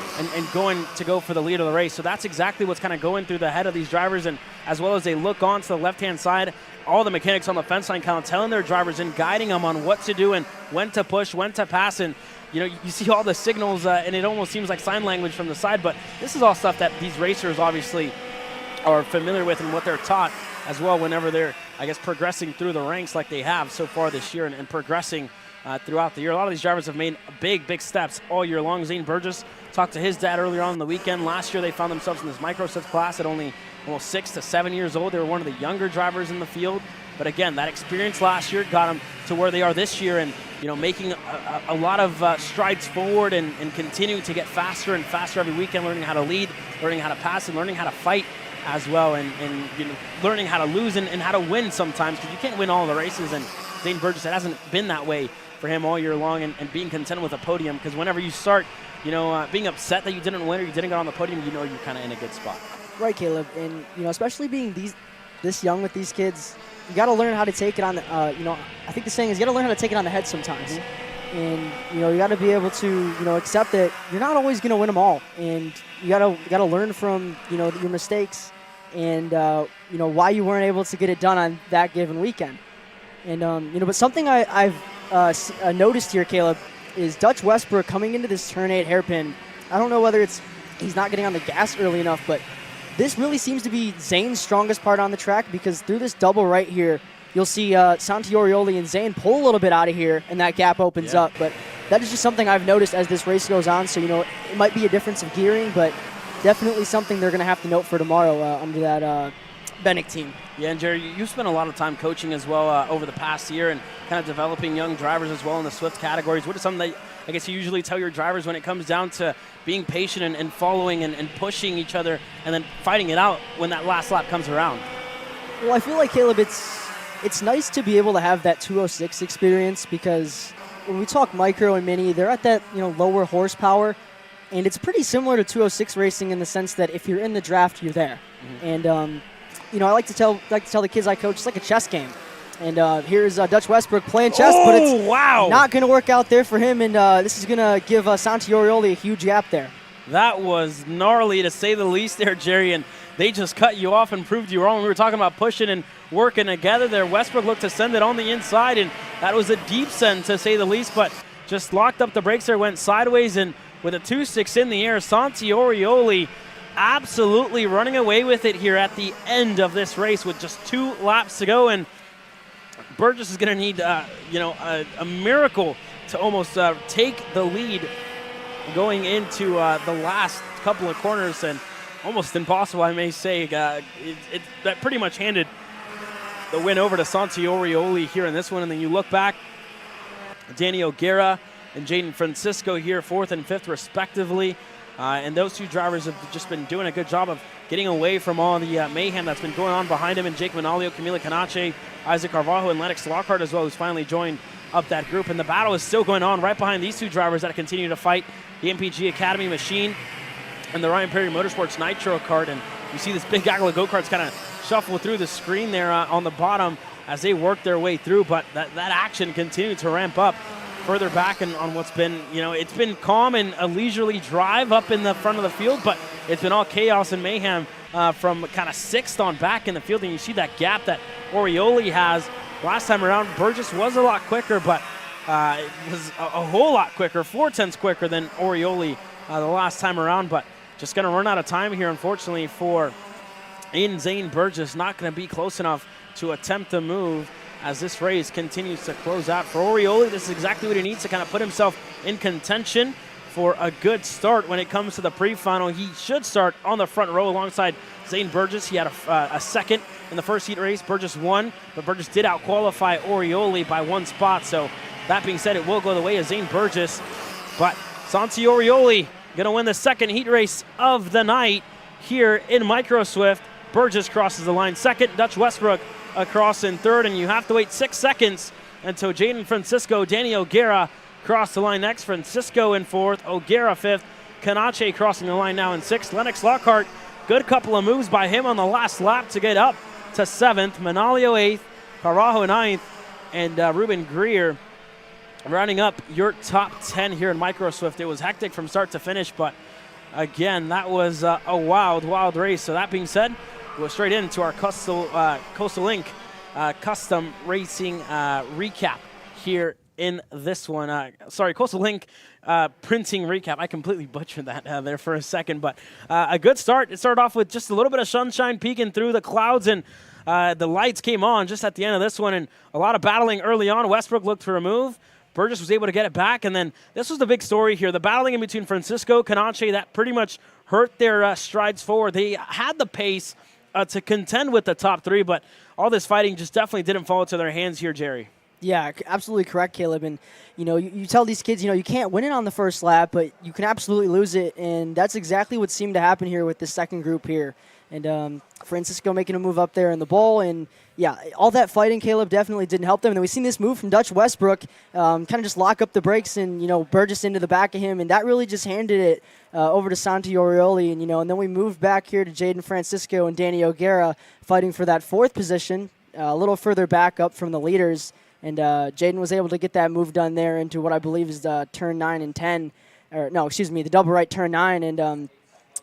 going to go for the lead of the race. So that's exactly what's kind of going through the head of these drivers, and as well as they look on to the left-hand side, all the mechanics on the fence line kind of telling their drivers and guiding them on what to do and when to push, when to pass. And you see all the signals, and it almost seems like sign language from the side, but this is all stuff that these racers obviously are familiar with and what they're taught as well whenever they're, I guess, progressing through the ranks like they have so far this year and progressing throughout the year. A lot of these drivers have made big steps all year long. Zane Burgess talked to his dad earlier on in the weekend. Last year they found themselves in this microswitch class at only almost 6 to 7 years old. They were one of the younger drivers in the field. But again, that experience last year got them to where they are this year, and making a lot of strides forward and continuing to get faster and faster every weekend, learning how to lead, learning how to pass, and learning how to fight as well, and learning how to lose and how to win sometimes, because you can't win all the races. And Zane Burgess, it hasn't been that way for him all year long, and being content with a podium, because whenever you start being upset that you didn't win or you didn't get on the podium, you're kind of in a good spot. Right, Caleb, and especially being this young with these kids, you got to learn how to take it on the, I think the saying is you got to learn how to take it on the head sometimes. Mm-hmm. And, you got to be able to, accept that you're not always going to win them all. And you got to learn from, your mistakes and, why you weren't able to get it done on that given weekend. And, but something I've noticed here, Caleb, is Dutch Westbrook coming into this turn 8 hairpin. I don't know whether it's he's not getting on the gas early enough, but this really seems to be Zane's strongest part on the track, because through this double right here, you'll see Santi Orioli and Zane pull a little bit out of here, and that gap opens up. But that is just something I've noticed as this race goes on. So, it might be a difference of gearing, but definitely something they're going to have to note for tomorrow under that Bennick team. Yeah, and Jerry, you've spent a lot of time coaching as well over the past year and kind of developing young drivers as well in the Swift categories. What is something that I guess you usually tell your drivers when it comes down to being patient and following and pushing each other and then fighting it out when that last lap comes around? Well, I feel like, Caleb, it's nice to be able to have that 206 experience, because when we talk micro and mini, they're at that lower horsepower, and it's pretty similar to 206 racing in the sense that if you're in the draft, you're there. Mm-hmm. And I like to tell the kids I coach, it's like a chess game. And here's Dutch Westbrook playing chess, but it's not going to work out there for him, and this is going to give Santi Orioli a huge gap there. That was gnarly, to say the least there, Jerry, and they just cut you off and proved you wrong. We were talking about pushing and working together there. Westbrook looked to send it on the inside, and that was a deep send, to say the least, but just locked up the brakes there, went sideways, and with a 2.6 in the air, Santi Orioli absolutely running away with it here at the end of this race with just 2 laps to go, and Burgess is going to need, a miracle to almost take the lead going into the last couple of corners, and almost impossible, I may say. That pretty much handed the win over to Santi Orioli here in this one, and then you look back, Danny O'Gara and Jaden Francisco here, 4th and 5th respectively. And those 2 drivers have just been doing a good job of getting away from all the mayhem that's been going on behind him. And Jake Manalio, Camila Canache, Isaac Carvalho, and Lennox Lockhart as well, who's finally joined up that group. And the battle is still going on right behind these 2 drivers that continue to fight, the MPG Academy Machine and the Ryan Perry Motorsports Nitro Kart. And you see this big gaggle of go-karts kind of shuffle through the screen there on the bottom as they work their way through. But that action continued to ramp up further back and on what's been, it's been calm and a leisurely drive up in the front of the field, but it's been all chaos and mayhem from kind of 6th on back in the field. And you see that gap that Orioli has. Last time around, Burgess was a lot quicker, but it was a whole lot quicker, 0.4 quicker than Orioli the last time around, but just going to run out of time here, unfortunately, for Aiden Zane Burgess. Not going to be close enough to attempt the move as this race continues to close out. For Orioli, this is exactly what he needs to kind of put himself in contention for a good start when it comes to the pre-final. He should start on the front row alongside Zane Burgess. He had a second in the first heat race. Burgess won, but Burgess did out-qualify Orioli by 1 spot. So that being said, it will go the way of Zane Burgess. But Santi Orioli going to win the second heat race of the night here in Micro Swift. Burgess crosses the line second. Dutch Westbrook across in third, and you have to wait 6 seconds until Jaden Francisco, Danny O'Gara cross the line next. Francisco in 4th, O'Gara 5th, Canache crossing the line now in 6th. Lennox Lockhart, good couple of moves by him on the last lap to get up to 7th. Manalio 8th, Carajo 9th, and Ruben Greer rounding up your top 10 here in Micro Swift. It was hectic from start to finish, but again, that was a wild race. So that being said, we'll go straight into our Coastal Link custom racing recap here in this one. Coastal Link printing recap. I completely butchered that there for a second, but a good start. It started off with just a little bit of sunshine peeking through the clouds, and the lights came on just at the end of this one, and a lot of battling early on. Westbrook looked for a move. Burgess was able to get it back, and then this was the big story here. The battling in between Francisco, Canache, that pretty much hurt their strides forward. They had the pace to contend with the top 3, but all this fighting just definitely didn't fall into their hands here, Jerry. Yeah, absolutely correct, Caleb. And, you tell these kids, you can't win it on the first lap, but you can absolutely lose it, and that's exactly what seemed to happen here with this second group here. And Francisco making a move up there in the bowl, and yeah, all that fighting, Caleb, definitely didn't help them. And then we seen this move from Dutch Westbrook, kind of just lock up the brakes and, Burgess into the back of him, and that really just handed it over to Santi Orioli. And, and then we moved back here to Jaden Francisco and Danny O'Gara fighting for that 4th position, a little further back up from the leaders. And Jaden was able to get that move done there into what I believe is the turn 9 and 10. Or no, excuse me, the double right turn 9. And,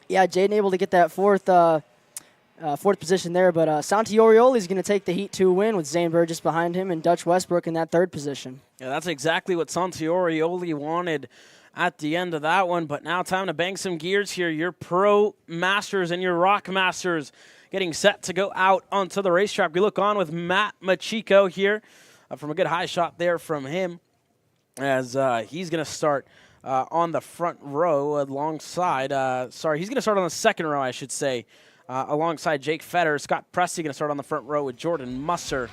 yeah, Jaden able to get that 4th position there, but Santi Orioli is going to take the Heat 2 win with Zane Burgess behind him and Dutch Westbrook in that 3rd position. Yeah, that's exactly what Santi Orioli wanted at the end of that one. But now time to bang some gears here. Your Pro Masters and your Rock Masters getting set to go out onto the racetrack. We look on with Matt Machiko here from a good high shot there from him as he's going to start on the front row alongside, he's going to start on the second row, I should say, alongside Jake Fetter. Scott Presti going to start on the front row with Jordan Musser.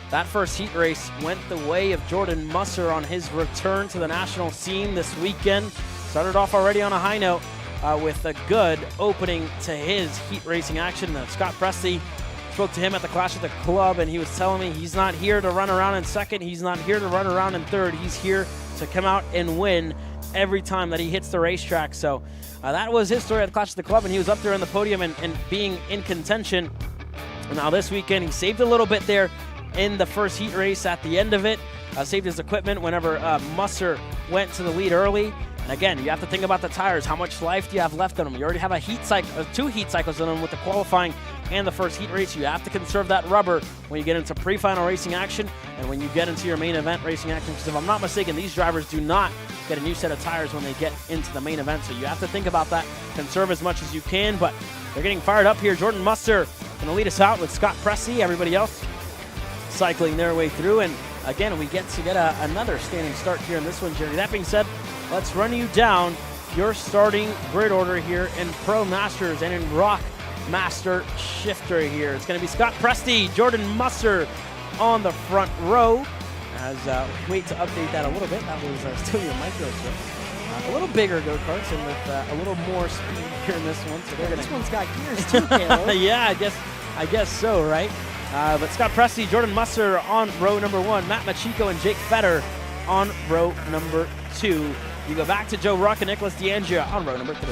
That first heat race went the way of Jordan Musser on his return to the national scene this weekend. Started off already on a high note with a good opening to his heat racing action. Scott Presti spoke to him at the Clash at the Club, and he was telling me he's not here to run around in second. He's not here to run around in third. He's here to come out and win every time that he hits the racetrack. So that was his story at the Clash at the Club, and he was up there on the podium and being in contention. And now this weekend, he saved a little bit there in the first heat race at the end of it. Saved his equipment whenever Musser went to the lead early. And again, you have to think about the tires. How much life do you have left on them? You already have a heat cycle, 2 heat cycles in them with the qualifying and the first heat race. You have to conserve that rubber when you get into pre-final racing action and when you get into your main event racing action. Because if I'm not mistaken, these drivers do not get a new set of tires when they get into the main event. So you have to think about that. Conserve as much as you can, but they're getting fired up here. Jordan Musser going to lead us out with Scott Presti. Everybody else cycling their way through. And again, we get to get another standing start here in this one, Jerry. That being said, let's run you down your starting grid order here in Pro Masters and in Rock Master Shifter here. It's going to be Scott Presti, Jordan Musser on the front row. As we wait to update that a little bit, that was still your micro trip. A little bigger go-karts and with a little more speed here in this one. So this one's got gears too, Caleb. Yeah, I guess so, right? But Scott Presti, Jordan Musser on row number 1, Matt Machiko and Jake Fetter on row number 2. You go back to Joe Ruck and Nicholas DeAndrea on row number 3.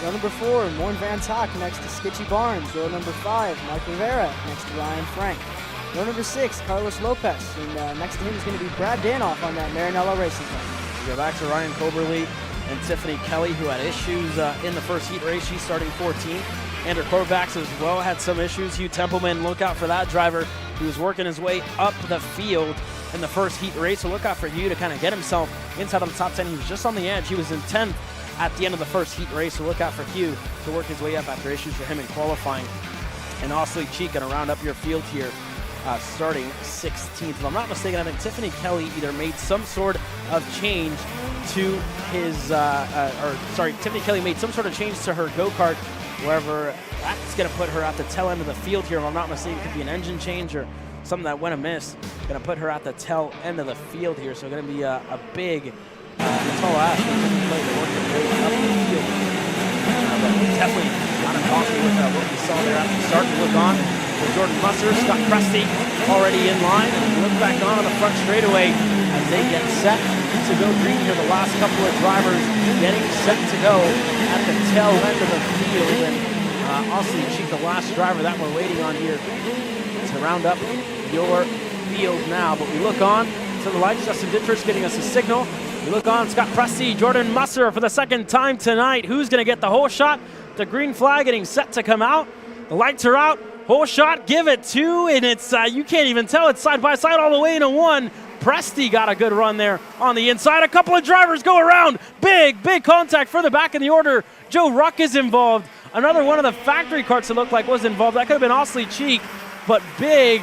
Row number 4, Morn Van Tock next to Skitchy Barnes. Row number 5, Mike Rivera next to Ryan Frank. Row number 6, Carlos Lopez. And next to him is going to be Brad Danoff on that Maranello Racing Team. You go back to Ryan Coberly and Tiffany Kelly, who had issues in the first heat race. She's starting 14th. And her Corvax as well had some issues. Hugh Templeman, look out for that driver. He was working his way up the field in the first heat race. So look out for Hugh to kind of get himself inside of the top 10. He was just on the edge. He was in 10th at the end of the first heat race. So look out for Hugh to work his way up after issues for him in qualifying. And Osley Cheek going to round up your field here, starting 16th. If I'm not mistaken, I think Tiffany Kelly either made some sort of change to his, Tiffany Kelly made some sort of change to her go-kart, wherever that's going to put her at the tail end of the field here. If I'm not mistaken, it could be an engine change or something that went amiss. Going to put her at the tail end of the field here. So going to be a big tall ash to play to work their way up the field. But definitely not uncommon with what we saw there at the start. We look on with Jordan Musser, Scott Presti already in line. And we look back on the front straightaway as they get set to go green here. The last couple of drivers getting set to go at the tail end of the field. And also Cheek, the last driver that we're waiting on here to round up your field now. But we look on to the lights. Justin Dittrich getting us a signal. We look on Scott Presti, Jordan Musser for the second time tonight. Who's going to get the whole shot? The green flag getting set to come out. The lights are out. Whole shot, give it to, and it's you can't even tell. It's side by side all the way into 1. Presti got a good run there on the inside. A couple of drivers go around. Big contact further back in the order. Joe Ruck is involved. Another one of the factory carts that looked like was involved. That could have been Osley Cheek, but big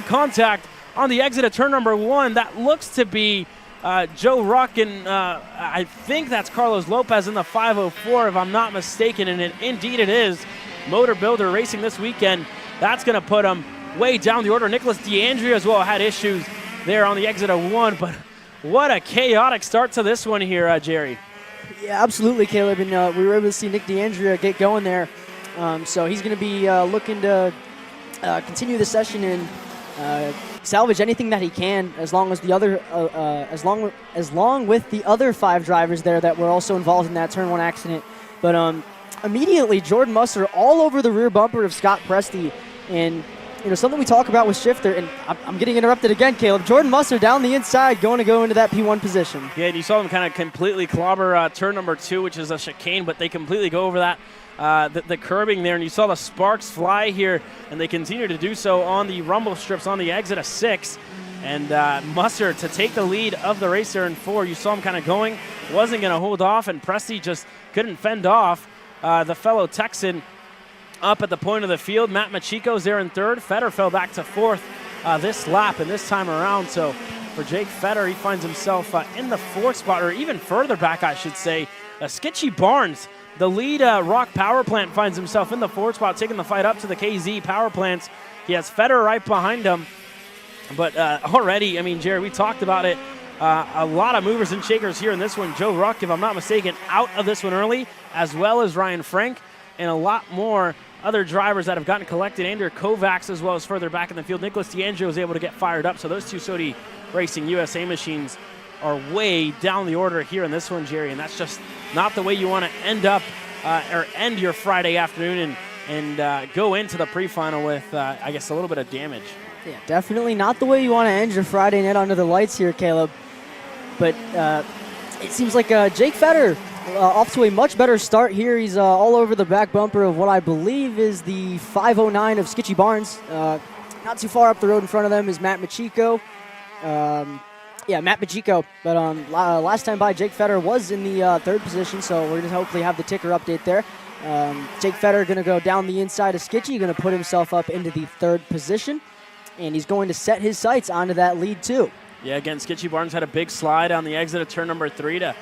contact on the exit of turn number 1. That looks to be Joe Ruck, and I think that's Carlos Lopez in the 504, if I'm not mistaken, and indeed it is. Motor Builder Racing this weekend. That's going to put him way down the order. Nicholas DeAndrea as well had issues there on the exit of 1, but what a chaotic start to this one here, Jerry. Yeah, absolutely, Caleb, and we were able to see Nick DeAndrea get going there. So he's going to be looking to continue the session and salvage anything that he can, as long as the other, as long with the other 5 drivers there that were also involved in that turn 1 accident. But immediately, Jordan Musser all over the rear bumper of Scott Presti, and something we talk about with Shifter, and I'm getting interrupted again, Caleb. Jordan Musser down the inside, going to go into that P1 position. Yeah, and you saw him kind of completely clobber turn number 2, which is a chicane, but they completely go over that. The curbing there, and you saw the sparks fly here, and they continue to do so on the rumble strips on the exit of 6. And Musser to take the lead of the race there in 4. You saw him kind of going wasn't going to hold off, and Presti just couldn't fend off the fellow Texan up at the point of the field. Matt Machiko's there in third. Fetter fell back to fourth this lap and this time around. So for Jake Fetter, he finds himself in the fourth spot, or even further back, I should say. Skitchy Barnes, the lead Rock Power Plant, finds himself in the fourth spot, taking the fight up to the KZ Power Plants. He has Fetter right behind him. But already, I mean, Jerry, we talked about it. A lot of movers and shakers here in this one. Joe Ruck, if I'm not mistaken, out of this one early, as well as Ryan Frank, and a lot more other drivers that have gotten collected. Andrew Kovacs, as well as further back in the field. Nicholas DeAndre was able to get fired up. So those two Sodi Racing USA machines are way down the order here in this one, Jerry, and that's just not the way you want to end up or end your Friday afternoon and go into the pre-final with, I guess, a little bit of damage. Yeah, definitely not the way you want to end your Friday night under the lights here, Caleb. But it seems like Jake Fetter off to a much better start here. He's all over the back bumper of what I believe is the 509 of Skitchy Barnes. Not too far up the road in front of them is Matt Machiko. Matt Machiko. But last time by, Jake Fetter was in the third position, so we're going to hopefully have the ticker update there. Jake Fetter going to go down the inside of Skitchy, going to put himself up into the third position, and he's going to set his sights onto that lead too. Yeah, again, Skitchy Barnes had a big slide on the exit of turn number 3 to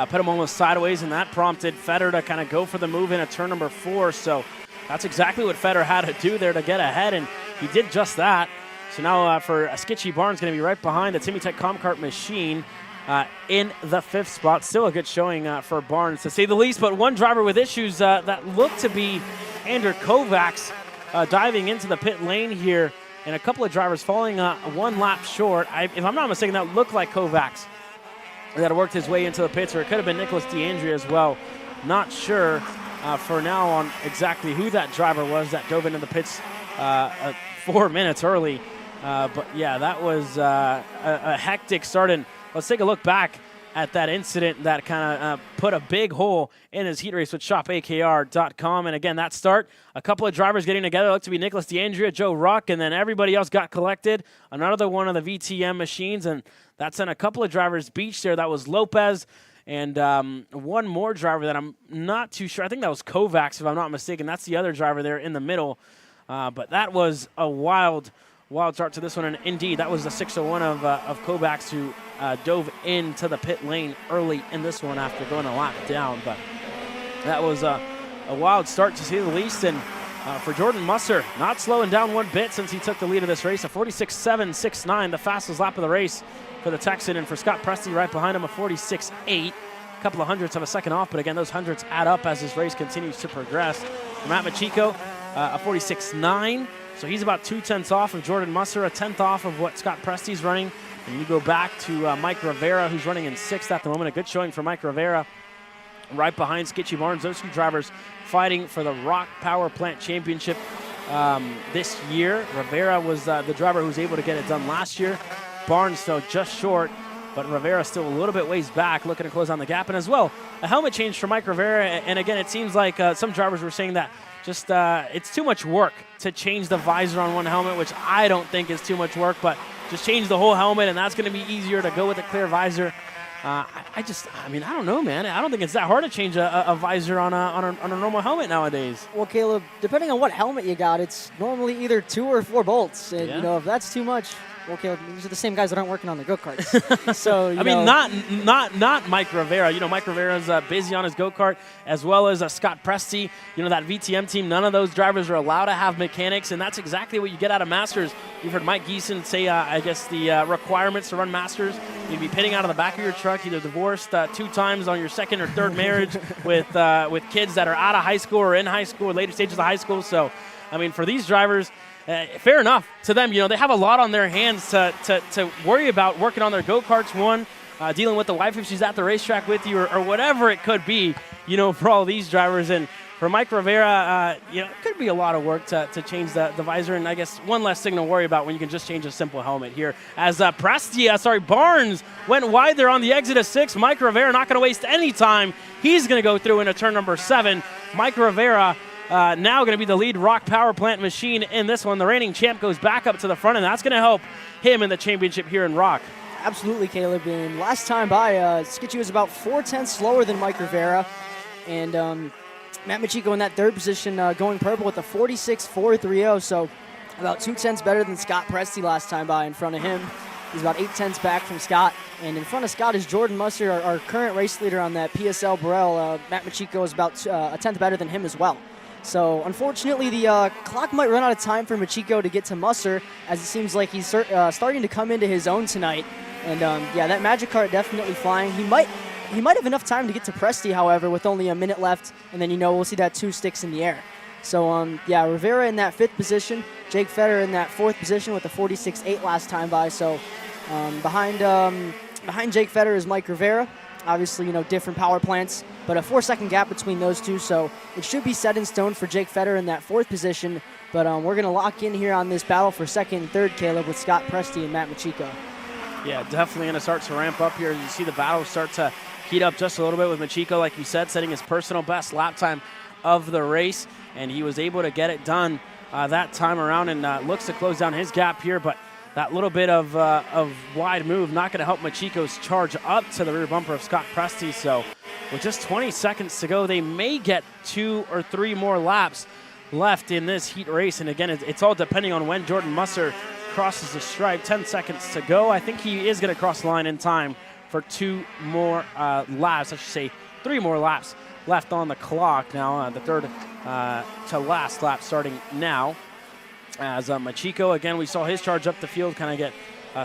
put him almost sideways, and that prompted Fetter to kind of go for the move in at turn number 4. So that's exactly what Fetter had to do there to get ahead, and he did just that. So now for Skitchy Barnes, going to be right behind the Timmy Tech Comcart machine in the 5th spot. Still a good showing for Barnes, to say the least, but one driver with issues that looked to be Andrew Kovacs diving into the pit lane here, and a couple of drivers falling one lap short. If I'm not mistaken, that looked like Kovacs that worked his way into the pits, or it could have been Nicholas DeAndre as well. Not sure for now on exactly who that driver was that dove into the pits 4 minutes early. But yeah, that was a hectic start. And let's take a look back at that incident that kind of put a big hole in his heat race with shopakr.com. And again, that start, a couple of drivers getting together. It looked to be Nicholas DeAndrea, Joe Ruck, and then everybody else got collected. Another one of the VTM machines, and that sent a couple of drivers beach there. That was Lopez, and one more driver that I'm not too sure. I think that was Kovacs, if I'm not mistaken. That's the other driver there in the middle. But that was a wild start to this one, and indeed, that was the 601 of Kovacs who dove into the pit lane early in this one after going a lap down. But that was a wild start, to say the least. And for Jordan Musser, not slowing down one bit since he took the lead of this race, a 46.769, the fastest lap of the race for the Texan. And for Scott Presti right behind him, a 46.8, a couple of hundredths of a second off. But again, those hundreds add up as this race continues to progress. For Matt Machiko, a 46.9. So he's about 0.2 off of Jordan Musser, a 10th off of what Scott Presti's running. And you go back to Mike Rivera, who's running in 6th at the moment. A good showing for Mike Rivera. Right behind Skitchy Barnes. Those two drivers fighting for the Rock Power Plant Championship this year. Rivera was the driver who was able to get it done last year. Barnes, though, just short. But Rivera still a little bit ways back, looking to close on the gap. And as well, a helmet change for Mike Rivera. And again, it seems like some drivers were saying that just it's too much work to change the visor on one helmet, which I don't think is too much work, but just change the whole helmet, and that's going to be easier to go with a clear visor. I don't know, man. I don't think it's that hard to change a visor on a normal helmet nowadays. Well, Caleb, depending on what helmet you got, it's normally either 2 or 4 bolts. And, if that's too much, well, Caleb, these are the same guys that aren't working on their go-karts. So, not Mike Rivera. Mike Rivera's busy on his go-kart, as well as Scott Presti. That VTM team, none of those drivers are allowed to have mechanics, and that's exactly what you get out of Masters. You've heard Mike Geeson say, the requirements to run Masters. You'd be pitting out of the back of your truck, either divorced 2 times on your 2nd or 3rd marriage with kids that are out of high school or in high school or later stages of high school. So, for these drivers, fair enough to them. They have a lot on their hands to worry about, working on their go-karts, dealing with the wife if she's at the racetrack with you, or whatever it could be, for all these drivers. And for Mike Rivera, it could be a lot of work to change the visor, and I guess one less thing to worry about when you can just change a simple helmet here. As Barnes went wide there on the exit of 6. Mike Rivera not going to waste any time. He's going to go through into turn number 7. Mike Rivera now going to be the lead Rock Power Plant machine in this one. The reigning champ goes back up to the front, and that's going to help him in the championship here in Rock. Absolutely, Caleb. And last time by, Skitchy was about 4/10 slower than Mike Rivera. And Matt Machiko in that third position going purple with a 46.430. So about 2/10 better than Scott Presti last time by in front of him. He's about 8/10 back from Scott. And in front of Scott is Jordan Musser, our current race leader on that PSL Burrell. Matt Machiko is about a tenth better than him as well. So unfortunately, the clock might run out of time for Machiko to get to Musser, as it seems like he's starting to come into his own tonight. And yeah, that Magic Kart definitely flying. He might have enough time to get to Presti, however, with only a minute left, and then we'll see that 2 sticks in the air. So yeah, Rivera in that 5th position, Jake Federer in that 4th position with a 46.8 last time by. So behind Jake Federer is Mike Rivera. Obviously, different power plants, but a 4-second gap between those two, so it should be set in stone for Jake Federer in that 4th position. But we're going to lock in here on this battle for 2nd and 3rd, Caleb, with Scott Presti and Matt Machiko. Yeah, definitely going to start to ramp up here. You see the battle start to heat up just a little bit with Machiko, like you said, setting his personal best lap time of the race, and he was able to get it done that time around, and looks to close down his gap here, but that little bit of wide move not going to help Machiko's charge up to the rear bumper of Scott Presti. So with just 20 seconds to go, they may get 2 or 3 more laps left in this heat race. And again, it's all depending on when Jordan Musser crosses the stripe. 10 seconds to go. I think he is going to cross the line in time for 2 more laps. I should say 3 more laps left on the clock now. The third to last lap starting now. As Machiko, again, we saw his charge up the field kind of get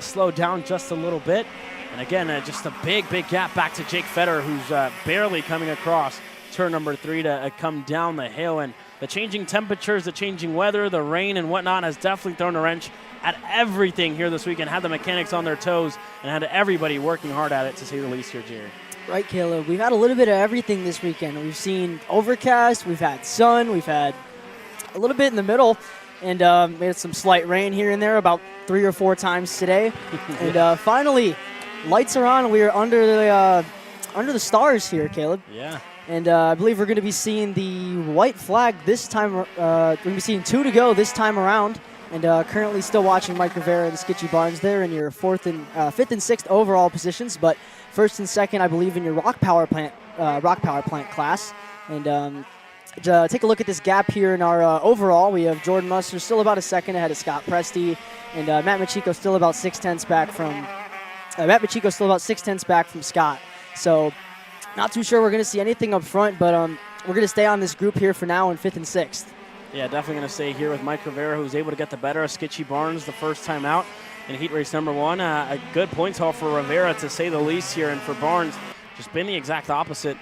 slowed down just a little bit. And again, just a big gap back to Jake Federer, who's barely coming across turn number 3 to come down the hill. And the changing temperatures, the changing weather, the rain and whatnot has definitely thrown a wrench at everything here this weekend. Had the mechanics on their toes and had everybody working hard at it, to say the least here, Jerry. Right, Caleb. We've had a little bit of everything this weekend. We've seen overcast, we've had sun, we've had a little bit in the middle. And we had some slight rain here and there about 3 or 4 times today. And finally, lights are on. We are under the stars here, Caleb. Yeah. And I believe we're going to be seeing the white flag this time. We're going to be seeing 2 to go this time around. And currently still watching Mike Rivera and Skitchy Barnes there in your 5th and 6th overall positions. But 1st and 2nd, I believe, in your rock power plant class. And take a look at this gap here in our overall. We have Jordan Musser still about a second ahead of Scott Presti, and Matt Machiko still about 6/10 back from Scott. So, not too sure we're going to see anything up front, but we're going to stay on this group here for now in 5th and 6th. Yeah, definitely going to stay here with Mike Rivera, who's able to get the better of Skitchy Barnes the first time out in heat race number 1. A good points haul for Rivera, to say the least here, and for Barnes, just been the exact opposite.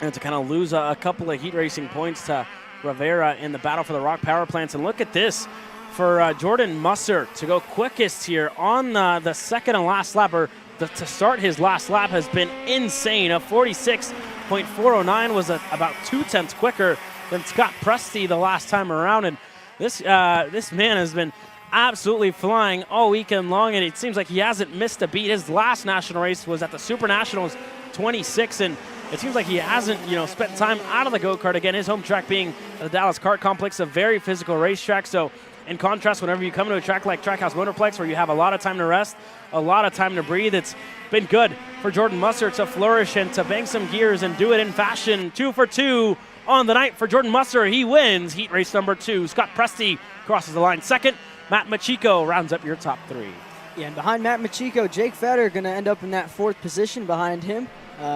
And to kind of lose a couple of heat racing points to Rivera in the battle for the rock power plants. And look at this for Jordan Musser to go quickest here on the second and last lap, or to start his last lap, has been insane. A 46.409 was about 2/10 quicker than Scott Presti the last time around. And this man has been absolutely flying all weekend long, and it seems like he hasn't missed a beat. His last national race was at the Super Nationals 26, and it seems like he hasn't, spent time out of the go-kart. Again, his home track being the Dallas Kart Complex, a very physical racetrack. So in contrast, whenever you come to a track like Trackhouse Motorplex, where you have a lot of time to rest, a lot of time to breathe, it's been good for Jordan Musser to flourish and to bang some gears and do it in fashion. 2 for 2 on the night for Jordan Musser. He wins heat race number 2. Scott Presti crosses the line 2nd. Matt Machiko rounds up your top 3. Yeah, and behind Matt Machiko, Jake Federer going to end up in that 4th position behind him.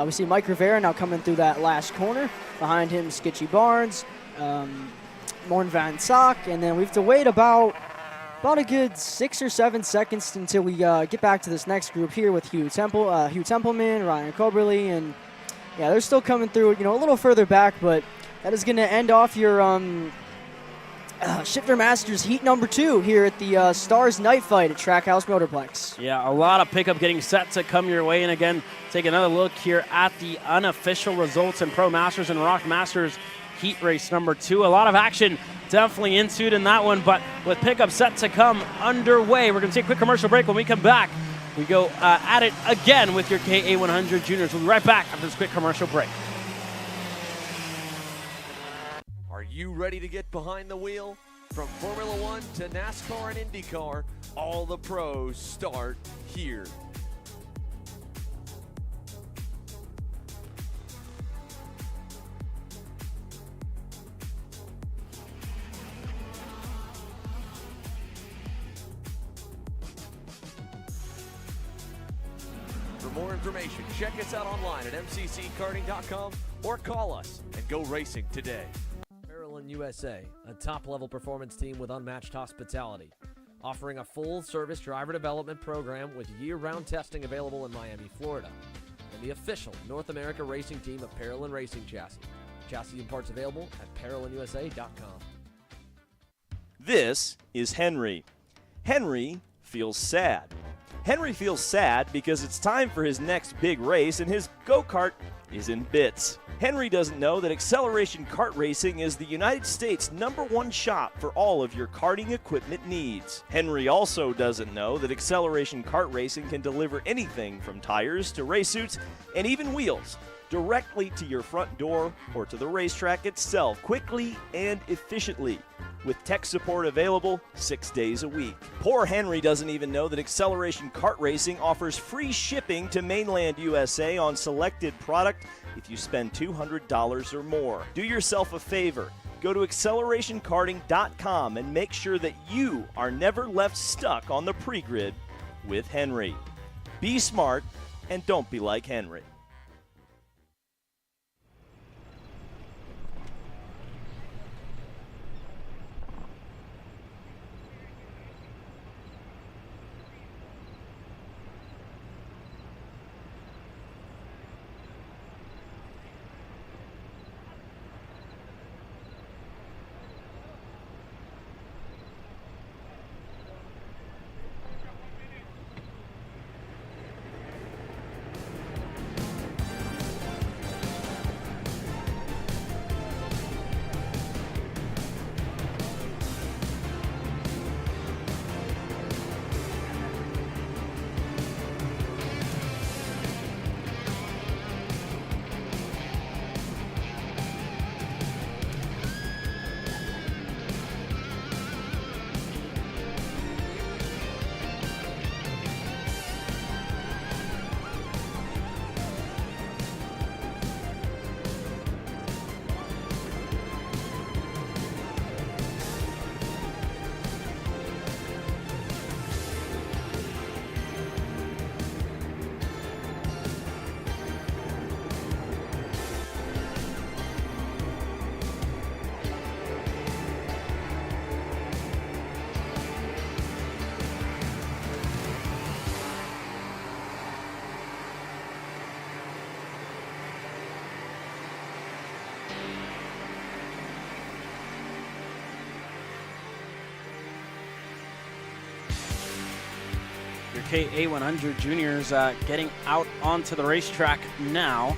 We see Mike Rivera now coming through that last corner. Behind him, Skitchy Barnes, Morn Van Sock, and then we have to wait about a good 6 or 7 seconds until we get back to this next group here with Hugh Templeman, Ryan Coberly, and yeah, they're still coming through, a little further back, but that is going to end off your Shifter Masters heat number 2 here at the Stars Night Fight at Trackhouse Motorplex. Yeah, a lot of pickup getting set to come your way. And again, take another look here at the unofficial results in Pro Masters and Rock Masters heat race number 2. A lot of action definitely ensued in that one, but with pickup set to come underway. We're going to take a quick commercial break. When we come back, we go at it again with your KA100 juniors. We'll be right back after this quick commercial break. Are you ready to get behind the wheel? From Formula One to NASCAR and IndyCar, all the pros start here. more information, check us out online at mcckarting.com or call us and go racing today. Maryland USA, a top-level performance team with unmatched hospitality, offering a full-service driver development program with year-round testing available in Miami, Florida, and the official North America racing team of Parolin Racing Chassis. Chassis and parts available at ParolinUSA.com. This is Henry. Henry feels sad. Henry feels sad because it's time for his next big race and his go-kart is in bits. Henry doesn't know that Acceleration Kart Racing is the United States' #1 shop for all of your karting equipment needs. Henry also doesn't know that Acceleration Kart Racing can deliver anything from tires to race suits and even wheels directly to your front door or to the racetrack itself quickly and efficiently, with tech support available 6 days a week. Poor Henry doesn't even know that Acceleration Kart Racing offers free shipping to mainland USA on selected product if you spend $200 or more. Do yourself a favor. Go to accelerationkarting.com and make sure that you are never left stuck on the pre-grid with Henry. Be smart and don't be like Henry. Your KA100 juniors getting out onto the racetrack now.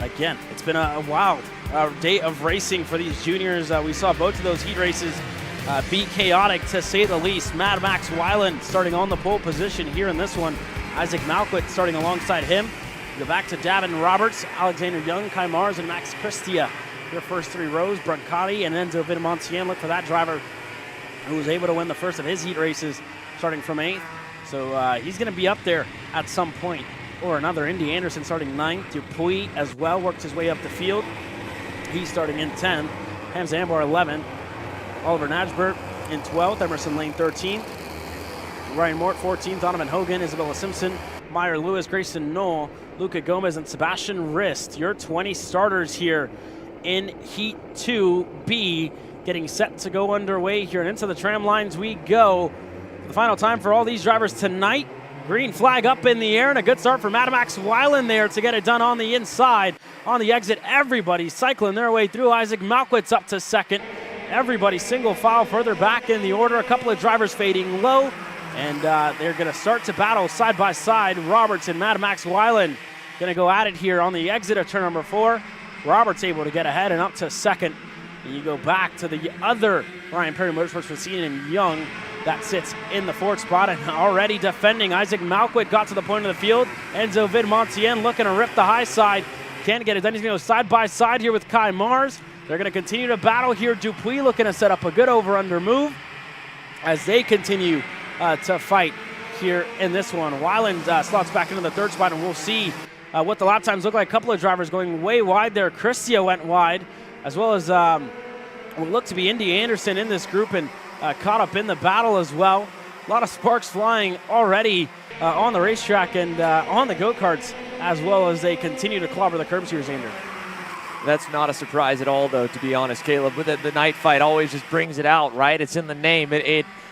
Again, it's been a wild day of racing for these juniors. We saw both of those heat races be chaotic, to say the least. Mad Max Weiland starting on the pole position here in this one. Isaac Malquit starting alongside him. Go back to Davin Roberts, Alexander Young, Kai Mars, and Max Christia. Your first three rows, Brancati and Enzo Vitamontien. Look for that driver who was able to win the first of his heat races, starting from 8th. So he's going to be up there at some point or another. Indy Anderson starting 9th. Dupuis as well worked his way up the field. He's starting in 10th. Hamza Ambar 11th. Oliver Najbert in 12th. Emerson Lane 13th. Ryan Mort 14th. Donovan Hogan, Isabella Simpson, Meyer Lewis, Grayson Knoll, Luca Gomez, and Sebastian Rist. Your 20 starters here in Heat 2B, getting set to go underway here. And into the tram lines we go. The final time for all these drivers tonight. Green flag up in the air, and a good start for Mad Max Weiland there to get it done on the inside. On the exit, everybody cycling their way through. Isaac Malquit's up to second. Everybody single file further back in the order. A couple of drivers fading low, and they're going to start to battle side by side. Roberts and Mad Max Weiland going to go at it here on the exit of turn number 4. Roberts able to get ahead and up to second. And you go back to the other Ryan Perry Motorsports Racine and Young that sits in the 4th spot, and already defending. Isaac Malquit got to the point of the field. Enzo Vidmontien looking to rip the high side. Can't get it done. He's going to go side by side here with Kai Mars. They're going to continue to battle here. Dupuis looking to set up a good over-under move as they continue to fight here in this one. Weiland slots back into the 3rd spot, and we'll see what the lap times look like. A couple of drivers going way wide there. Christia went wide, as well as what looked to be Indy Anderson in this group, and caught up in the battle as well. A lot of sparks flying already on the racetrack and on the go-karts, as well as they continue to clobber the curbs here, Xander. That's not a surprise at all, though, to be honest, Caleb. But the night fight always just brings it out, right? It's in the name.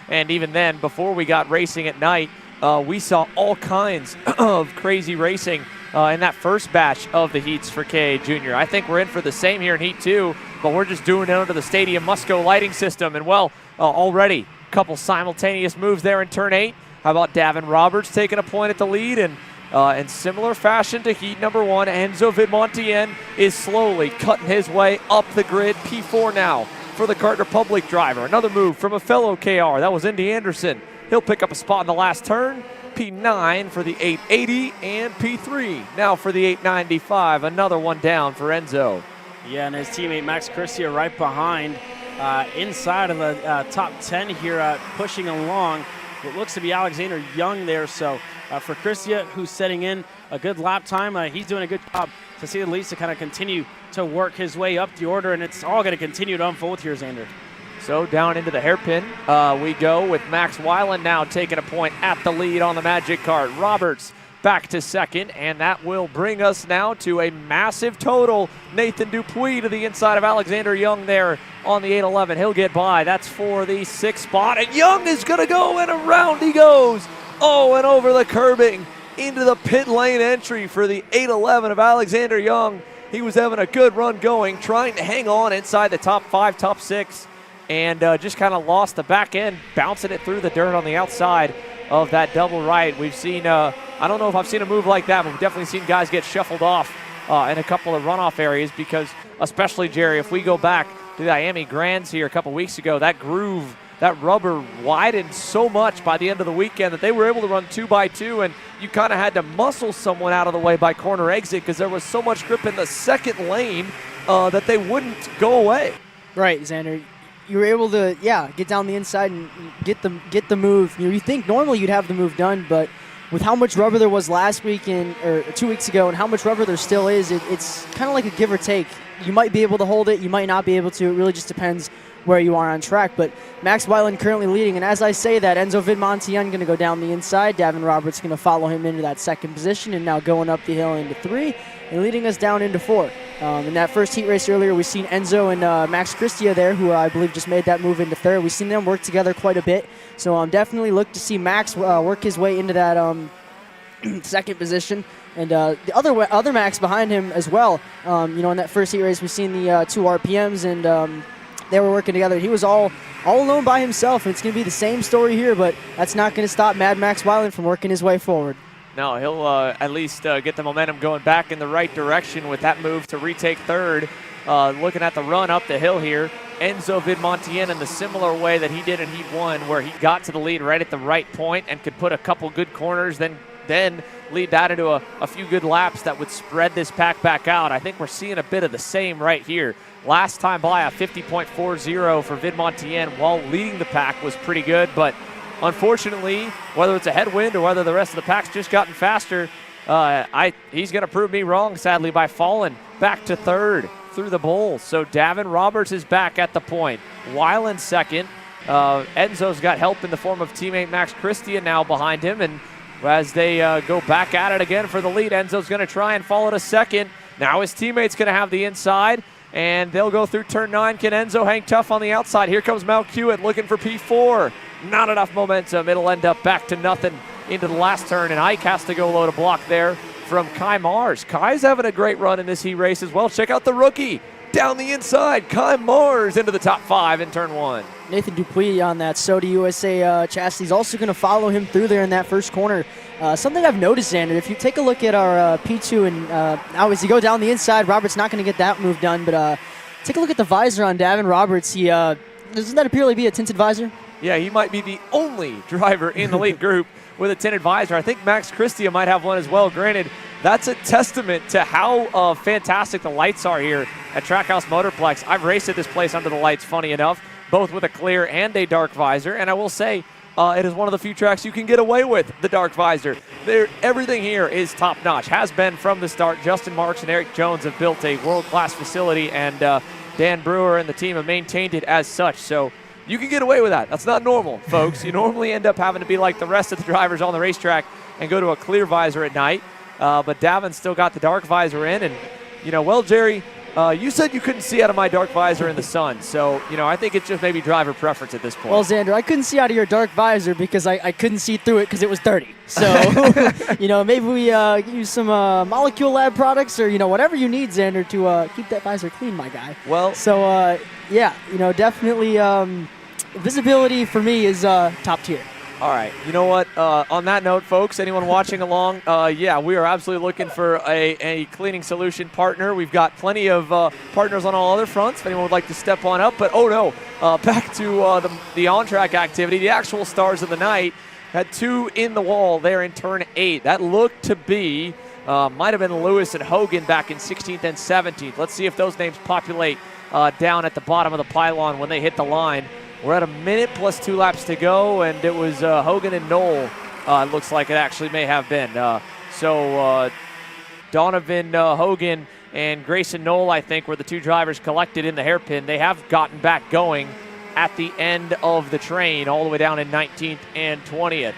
And even then, before we got racing at night, we saw all kinds of crazy racing in that first batch of the heats for KA Junior. I think we're in for the same here in Heat 2, but we're just doing it under the Stadium Musco lighting system. And, well, already a couple simultaneous moves there in Turn 8. How about Davin Roberts taking a point at the lead? And in similar fashion to heat number 1, Enzo Vidmontien is slowly cutting his way up the grid. P4 now for the Kart Republic driver. Another move from a fellow KR. That was Indy Anderson. He'll pick up a spot in the last turn. P9 for the 880 and P3 now for the 895. Another one down for Enzo. Yeah, and his teammate Max Christia right behind inside of the top 10 here, pushing along what looks to be Alexander Young there. So for Christia, who's setting in a good lap time, he's doing a good job, to say the least, to kind of continue to work his way up the order, and it's all going to continue to unfold here, Xander. So down into the hairpin we go with Max Weiland now taking a point at the lead on the Magic Kart. Roberts back to second, and that will bring us now to a massive total. Nathan Dupuis to the inside of Alexander Young there on the 811. He'll get by. That's for the 6th spot, and Young is going to go, and around he goes. Oh, and over the curbing into the pit lane entry for the 811 of Alexander Young. He was having a good run going, trying to hang on inside the top 5, top 6, and just kind of lost the back end, bouncing it through the dirt on the outside of that double right. We've seen, I don't know if I've seen a move like that, but we've definitely seen guys get shuffled off in a couple of runoff areas because, especially, Jerry, if we go back to the Miami Grands here a couple weeks ago, that groove, that rubber widened so much by the end of the weekend that they were able to run 2x2, and you kind of had to muscle someone out of the way by corner exit because there was so much grip in the second lane that they wouldn't go away. Right, Xander. You were able to, get down the inside and get the move. You think normally you'd have the move done, but with how much rubber there was last weekend or 2 weeks ago and how much rubber there still is, it's kind of like a give or take. You might be able to hold it, you might not be able to. It really just depends where you are on track. But Max Weiland currently leading, and as I say that, Enzo Vidmontien going to go down the inside. Davin Roberts going to follow him into that 2nd position and now going up the hill into 3 and leading us down into 4. In that first heat race earlier, we've seen Enzo and Max Christia there, who I believe just made that move into 3rd. We've seen them work together quite a bit. So definitely look to see Max work his way into that 2nd position. And the other Max behind him as well. In that first heat race, we've seen the 2 RPMs, and they were working together. He was all alone by himself, and it's going to be the same story here, but that's not going to stop Mad Max Weiland from working his way forward. No, he'll at least get the momentum going back in the right direction with that move to retake 3rd. Looking at the run up the hill here, Enzo Vidmontien in the similar way that he did in Heat 1, where he got to the lead right at the right point and could put a couple good corners, then lead that into a few good laps that would spread this pack back out. I think we're seeing a bit of the same right here. Last time by, a 50.40 for Vidmontien while leading the pack was pretty good, but unfortunately, whether it's a headwind or whether the rest of the pack's just gotten faster, he's going to prove me wrong, sadly, by falling back to 3rd through the bowl. So Davin Roberts is back at the point. Weiland 2nd. Enzo's got help in the form of teammate Max Christia now behind him, and as they go back at it again for the lead, Enzo's going to try and fall to 2nd. Now his teammate's going to have the inside, and they'll go through turn 9. Can Enzo hang tough on the outside? Here comes Mal Hewitt looking for P4. Not enough momentum. It'll end up back to nothing into the last turn, and Ike has to go low to block there from Kai Mars. Kai's having a great run in this heat race as well. Check out the rookie down the inside. Kai Mars into the top 5 in turn 1. Nathan Dupuis on that Soda USA chassis is also going to follow him through there in that first corner. Something I've noticed, Xander, if you take a look at our P2 and now as you go down the inside, Robert's not going to get that move done, but take a look at the visor on Davin Roberts. Doesn't that appear to be a tinted visor? Yeah, he might be the only driver in the lead group with a tinted visor. I think Max Christia might have one as well. Granted, that's a testament to how fantastic the lights are here at Trackhouse Motorplex. I've raced at this place under the lights, funny enough, both with a clear and a dark visor, and I will say it is one of the few tracks you can get away with the dark visor. Everything here is top-notch, has been from the start. Justin Marks and Eric Jones have built a world-class facility, and Dan Brewer and the team have maintained it as such. So You can get away with that. That's not normal, folks. You normally end up having to be like the rest of the drivers on the racetrack and go to a clear visor at night. But Davin still got the dark visor in. And, well, Jerry, you said you couldn't see out of my dark visor in the sun. So, I think it's just maybe driver preference at this point. Well, Xander, I couldn't see out of your dark visor because I couldn't see through it because it was dirty. So, maybe we use some Molecule Lab products or, whatever you need, Xander, to keep that visor clean, my guy. Well. So, definitely visibility for me is top tier. All right. You know what? On that note, folks, anyone watching along, we are absolutely looking for a cleaning solution partner. We've got plenty of partners on all other fronts if anyone would like to step on up. But, back to the on-track activity. The actual stars of the night had 2 in the wall there in turn 8. That looked to be, might have been Lewis and Hogan back in 16th and 17th. Let's see if those names populate down at the bottom of the pylon when they hit the line. We're at a minute plus 2 laps to go, and it was Hogan and Knoll. It looks like it actually may have been. Donovan Hogan and Grayson Knoll, I think, were the 2 drivers collected in the hairpin. They have gotten back going at the end of the train, all the way down in 19th and 20th.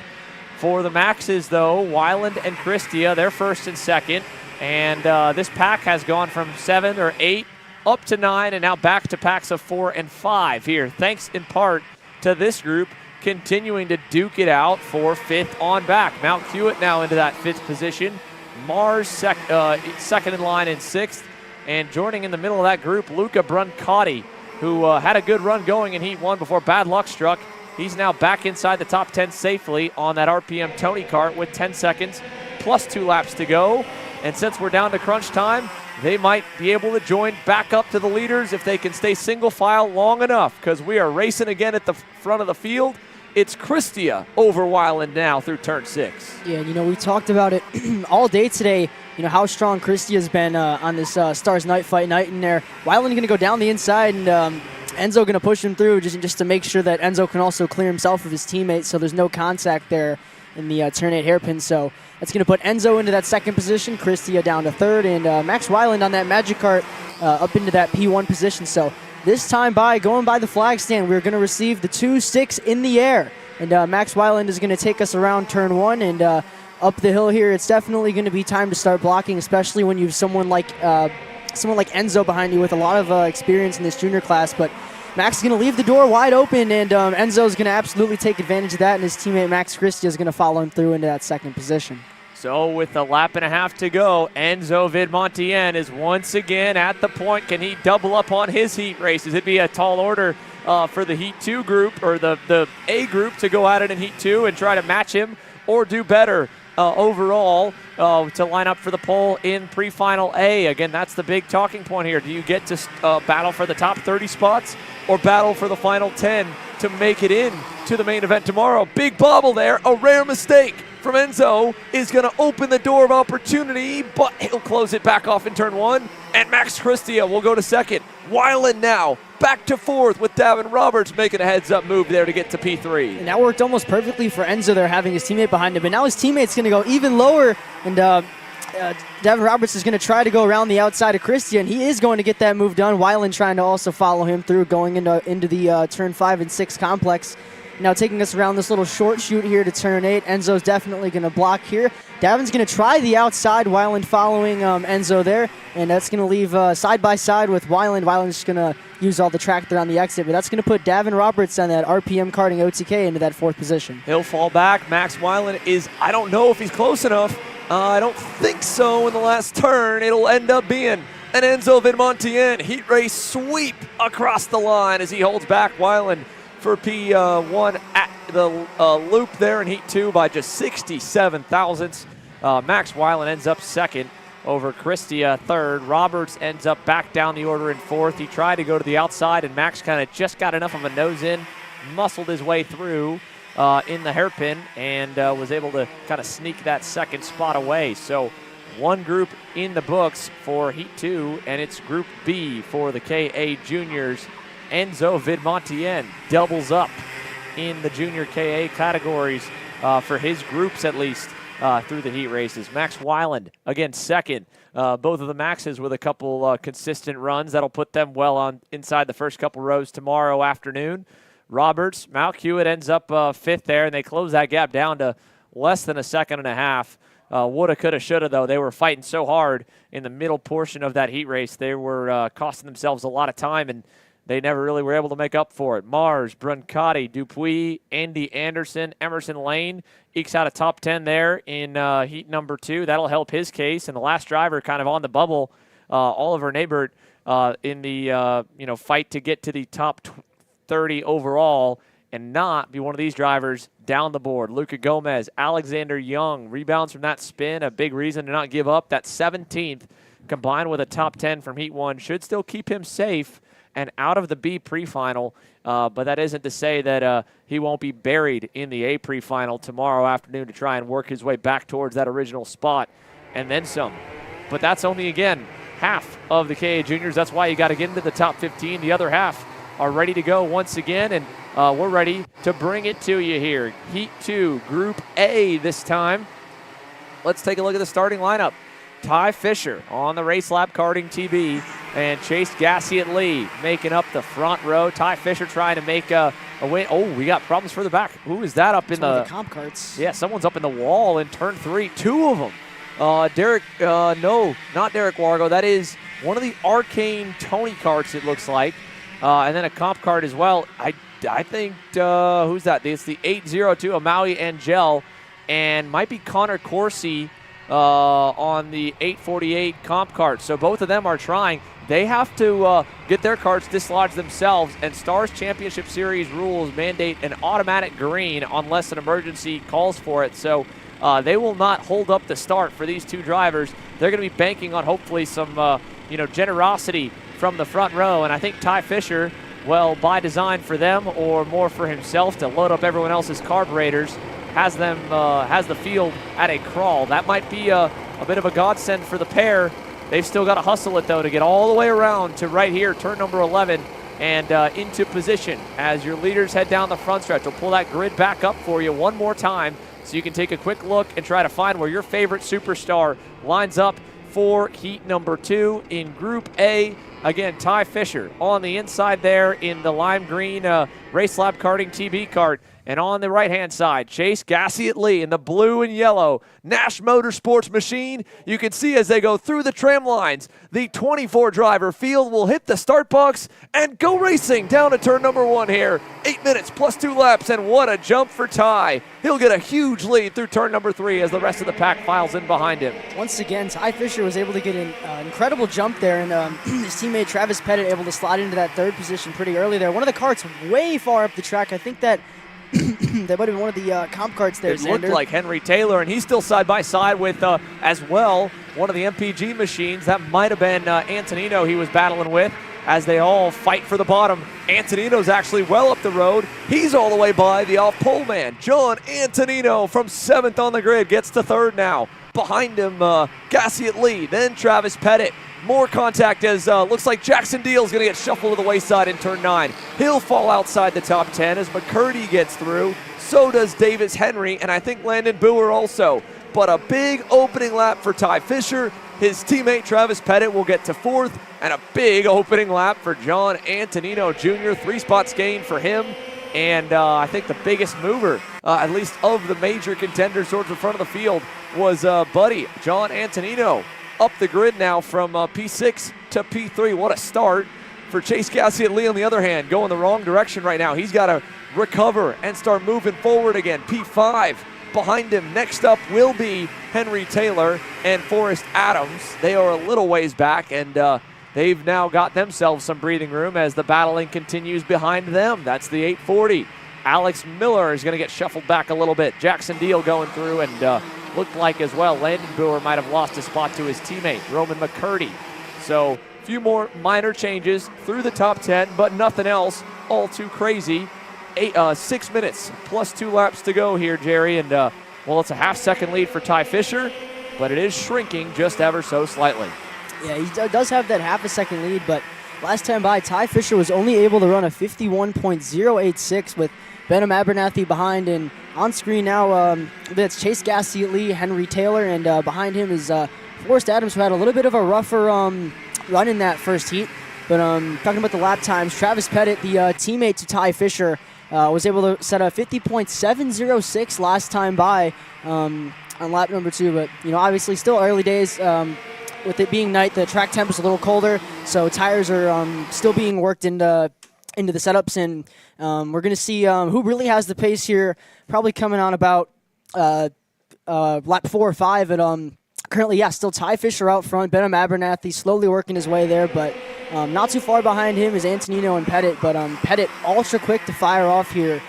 For the Maxes, though, Weiland and Christia, they're first and second. And this pack has gone from 7 or 8 up to 9, and now back to packs of 4 and 5 here, thanks in part to this group continuing to duke it out for 5th on back. Mount Hewitt now into that 5th position. Mars second in line in 6th, and joining in the middle of that group, Luca Brancati, who had a good run going in Heat 1 before bad luck struck. He's now back inside the top 10 safely on that RPM Tony Kart with 10 seconds plus 2 laps to go. And since we're down to crunch time, they might be able to join back up to the leaders if they can stay single file long enough, because we are racing again at the front of the field. It's Christia over Weiland now through turn 6. Yeah, we talked about it all day today, how strong Christia's been on this Stars Night Fight night in there. Weiland going to go down the inside, and Enzo going to push him through just to make sure that Enzo can also clear himself of his teammates, so there's no contact there in the turn 8 hairpin. So that's going to put Enzo into that 2nd position, Christia down to 3rd, and Max Weiland on that Magic Kart up into that P1 position. So this time going by the flag stand, we're going to receive the 2 sticks in the air. And Max Weiland is going to take us around turn 1 and up the hill here. It's definitely going to be time to start blocking, especially when you have someone like Enzo behind you with a lot of experience in this junior class. But Max is going to leave the door wide open, and Enzo is going to absolutely take advantage of that, and his teammate Max Christia is going to follow him through into that 2nd position. So with a lap and a half to go, Enzo Vidmontien is once again at the point. Can he double up on his heat races? It'd be a tall order for the Heat 2 group, or the A group, to go at it in Heat 2 and try to match him or do better overall to line up for the pole in pre-final A. Again, that's the big talking point here. Do you get to battle for the top 30 spots or battle for the final 10 to make it in to the main event tomorrow? Big bobble there, a rare mistake from Enzo is going to open the door of opportunity, but he'll close it back off in turn 1, and Max Christia will go to 2nd. Weiland now back to 4th with Davin Roberts making a heads-up move there to get to P3. And that worked almost perfectly for Enzo there, having his teammate behind him, but now his teammate's going to go even lower, and Davin Roberts is going to try to go around the outside of Christia, and he is going to get that move done. Weiland trying to also follow him through, going into the turn 5 and 6 complex. Now taking us around this little short shoot here to turn 8. Enzo's definitely going to block here. Davin's going to try the outside, Weiland following Enzo there, and that's going to leave side by side with Weiland. Weiland's going to use all the track there on the exit, but that's going to put Davin Roberts on that RPM karting OTK into that 4th position. He'll fall back. Max Weiland is, I don't know if he's close enough. I don't think so in the last turn. It'll end up being an Enzo Vidmontien heat race sweep across the line as he holds back Weiland for P1 at the loop there in Heat 2 by just 67 thousandths. Max Weiland ends up 2nd over Christia 3rd. Roberts ends up back down the order in 4th. He tried to go to the outside, and Max kind of just got enough of a nose in, muscled his way through in the hairpin, and was able to kind of sneak that 2nd spot away. So one group in the books for Heat 2, and it's Group B for the KA Juniors. Enzo Vidmontien doubles up in the junior KA categories for his groups at least through the heat races. Max Weiland, again, 2nd. Both of the Maxes with a couple consistent runs. That'll put them well on inside the first couple rows tomorrow afternoon. Roberts. Mal Hewitt ends up fifth there, and they close that gap down to less than a second and a half. Woulda, coulda, shoulda, though. They were fighting so hard in the middle portion of that heat race. They were costing themselves a lot of time, and they never really were able to make up for it. Mars, Brancati, Dupuis, Andy Anderson, Emerson Lane ekes out a top 10 there in heat number 2. That'll help his case. And the last driver kind of on the bubble, Oliver Nabert, in the fight to get to the top 30 overall and not be one of these drivers down the board. Luca Gomez, Alexander Young, rebounds from that spin, a big reason to not give up. That 17th combined with a top 10 from heat 1 should still keep him safe and out of the B pre-final, but that isn't to say that he won't be buried in the A pre-final tomorrow afternoon to try and work his way back towards that original spot and then some. But that's only, again, half of the KA Juniors. That's why you got to get into the top 15. The other half are ready to go once again, and we're ready to bring it to you here. Heat 2, Group A this time. Let's take a look at the starting lineup. Ty Fisher on the Race Lab Karting TB, and Chase Gassiet Lee making up the front row. Ty Fisher trying to make a win. Oh, we got problems for the back. Who is that up in the comp carts? Yeah, someone's up in the wall in turn 3. 2 of them. No, not Derek Wargo. That is one of the Arcane Tony carts, it looks like. And then a comp cart as well. I think, who's that? It's the 802 of Maui Angel, and might be Connor Corsi on the 848 comp cart. So both of them are trying. They have to get their carts dislodged themselves, and Stars Championship Series rules mandate an automatic green unless an emergency calls for it. So they will not hold up the start for these two drivers. They're going to be banking on hopefully some generosity from the front row, and I think Ty Fisher, well, by design for them or more for himself to load up everyone else's carburetors, has the field at a crawl. That might be a bit of a godsend for the pair. They've still got to hustle it, though, to get all the way around to right here, turn number 11, and into position as your leaders head down the front stretch. We'll pull that grid back up for you one more time so you can take a quick look and try to find where your favorite superstar lines up for heat number 2 in Group A. Again, Ty Fisher on the inside there in the lime green Race Lab Karting TB cart. And on the right-hand side, Chase Gassiet Lee in the blue and yellow Nash Motorsports machine. You can see as they go through the tram lines, the 24-driver field will hit the start box and go racing down to turn number 1 here. 8 minutes plus 2 laps, and what a jump for Ty. He'll get a huge lead through turn number 3 as the rest of the pack files in behind him. Once again, Ty Fisher was able to get an incredible jump there, and his teammate Travis Pettit able to slide into that 3rd position pretty early there. One of the carts way far up the track. I think that that might have been one of the comp carts there, It looked like Henry Taylor, and he's still side by side with, as well, one of the MPG machines. That might have been Antonino he was battling with as they all fight for the bottom. Antonino's actually well up the road. He's all the way by the off-pole man. John Antonino from 7th on the grid gets to 3rd now. Behind him, Gassiet Lee, then Travis Pettit. More contact as looks like Jackson Deal's going to get shuffled to the wayside in turn 9. He'll fall outside the top 10 as McCurdy gets through. So does Davis Henry, and I think Landon Boer also. But a big opening lap for Ty Fisher. His teammate Travis Pettit will get to 4th, and a big opening lap for John Antonino Jr. 3 spots gained for him. And I think the biggest mover, at least of the major contenders towards the front of the field, was Buddy John Antonino. Up the grid now from P6 to P3. What a start for Chase Gassiet Lee, on the other hand, going the wrong direction right now. He's got to recover and start moving forward again. P5 behind him. Next up will be Henry Taylor and Forrest Adams. They are a little ways back, and they've now got themselves some breathing room as the battling continues behind them. That's the 840. Alex Miller is going to get shuffled back a little bit. Jackson Deal going through, and looked like as well Landon Boer might have lost a spot to his teammate, Roman McCurdy. So a few more minor changes through the top 10, but nothing else all too crazy. 6 minutes plus 2 laps to go here, Jerry. And, well, it's a half-second lead for Ty Fisher, but it is shrinking just ever so slightly. Yeah, he does have that half a second lead, but last time by, Ty Fisher was only able to run a 51.086 with Benham Abernathy behind, and on screen now, that's Chase Gassiet Lee, Henry Taylor, and behind him is Forrest Adams, who had a little bit of a rougher run in that first heat. But talking about the lap times, Travis Pettit, the teammate to Ty Fisher, was able to set a 50.706 last time by on lap number 2. But, obviously still early days. With it being night, the track temp is a little colder, so tires are still being worked into the setups, and we're going to see who really has the pace here, probably coming on about lap 4 or 5. And currently, still Ty Fisher out front, Benham Abernathy slowly working his way there, but not too far behind him is Antonino and Pettit, but Pettit ultra quick to fire off here.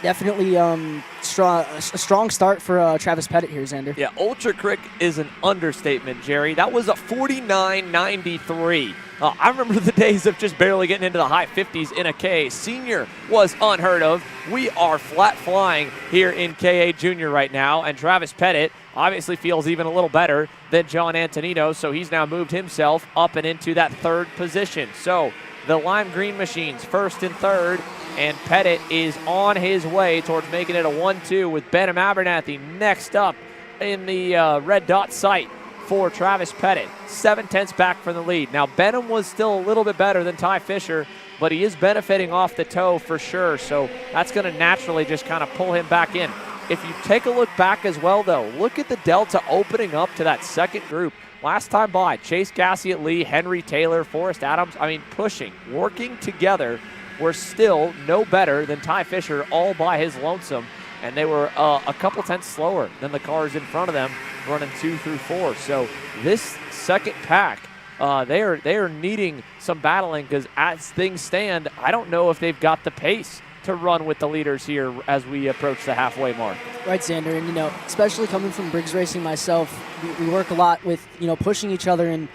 Definitely a strong start for Travis Pettit here, Xander. Yeah, ultra quick is an understatement, Jerry. That was a 49.93. I remember the days of just barely getting into the high 50s in a K. Senior was unheard of. We are flat flying here in KA Junior right now, and Travis Pettit obviously feels even a little better than John Antonino, so he's now moved himself up and into that 3rd position. So the lime green machines 1st and 3rd, and Pettit is on his way towards making it a 1-2 with Benham Abernathy next up in the red dot sight for Travis Pettit. 7/10 back from the lead. Now, Benham was still a little bit better than Ty Fisher, but he is benefiting off the toe for sure, so that's going to naturally just kind of pull him back in. If you take a look back as well, though, look at the delta opening up to that second group. Last time by, Chase Gassiet Lee, Henry Taylor, Forrest Adams, pushing, working together, were still no better than Ty Fisher all by his lonesome, and they were a couple tenths slower than the cars in front of them running 2 through 4. So this second pack, they are needing some battling, because as things stand, I don't know if they've got the pace to run with the leaders here as we approach the halfway mark. Right, Xander, and especially coming from Briggs Racing myself, we work a lot with pushing each other, and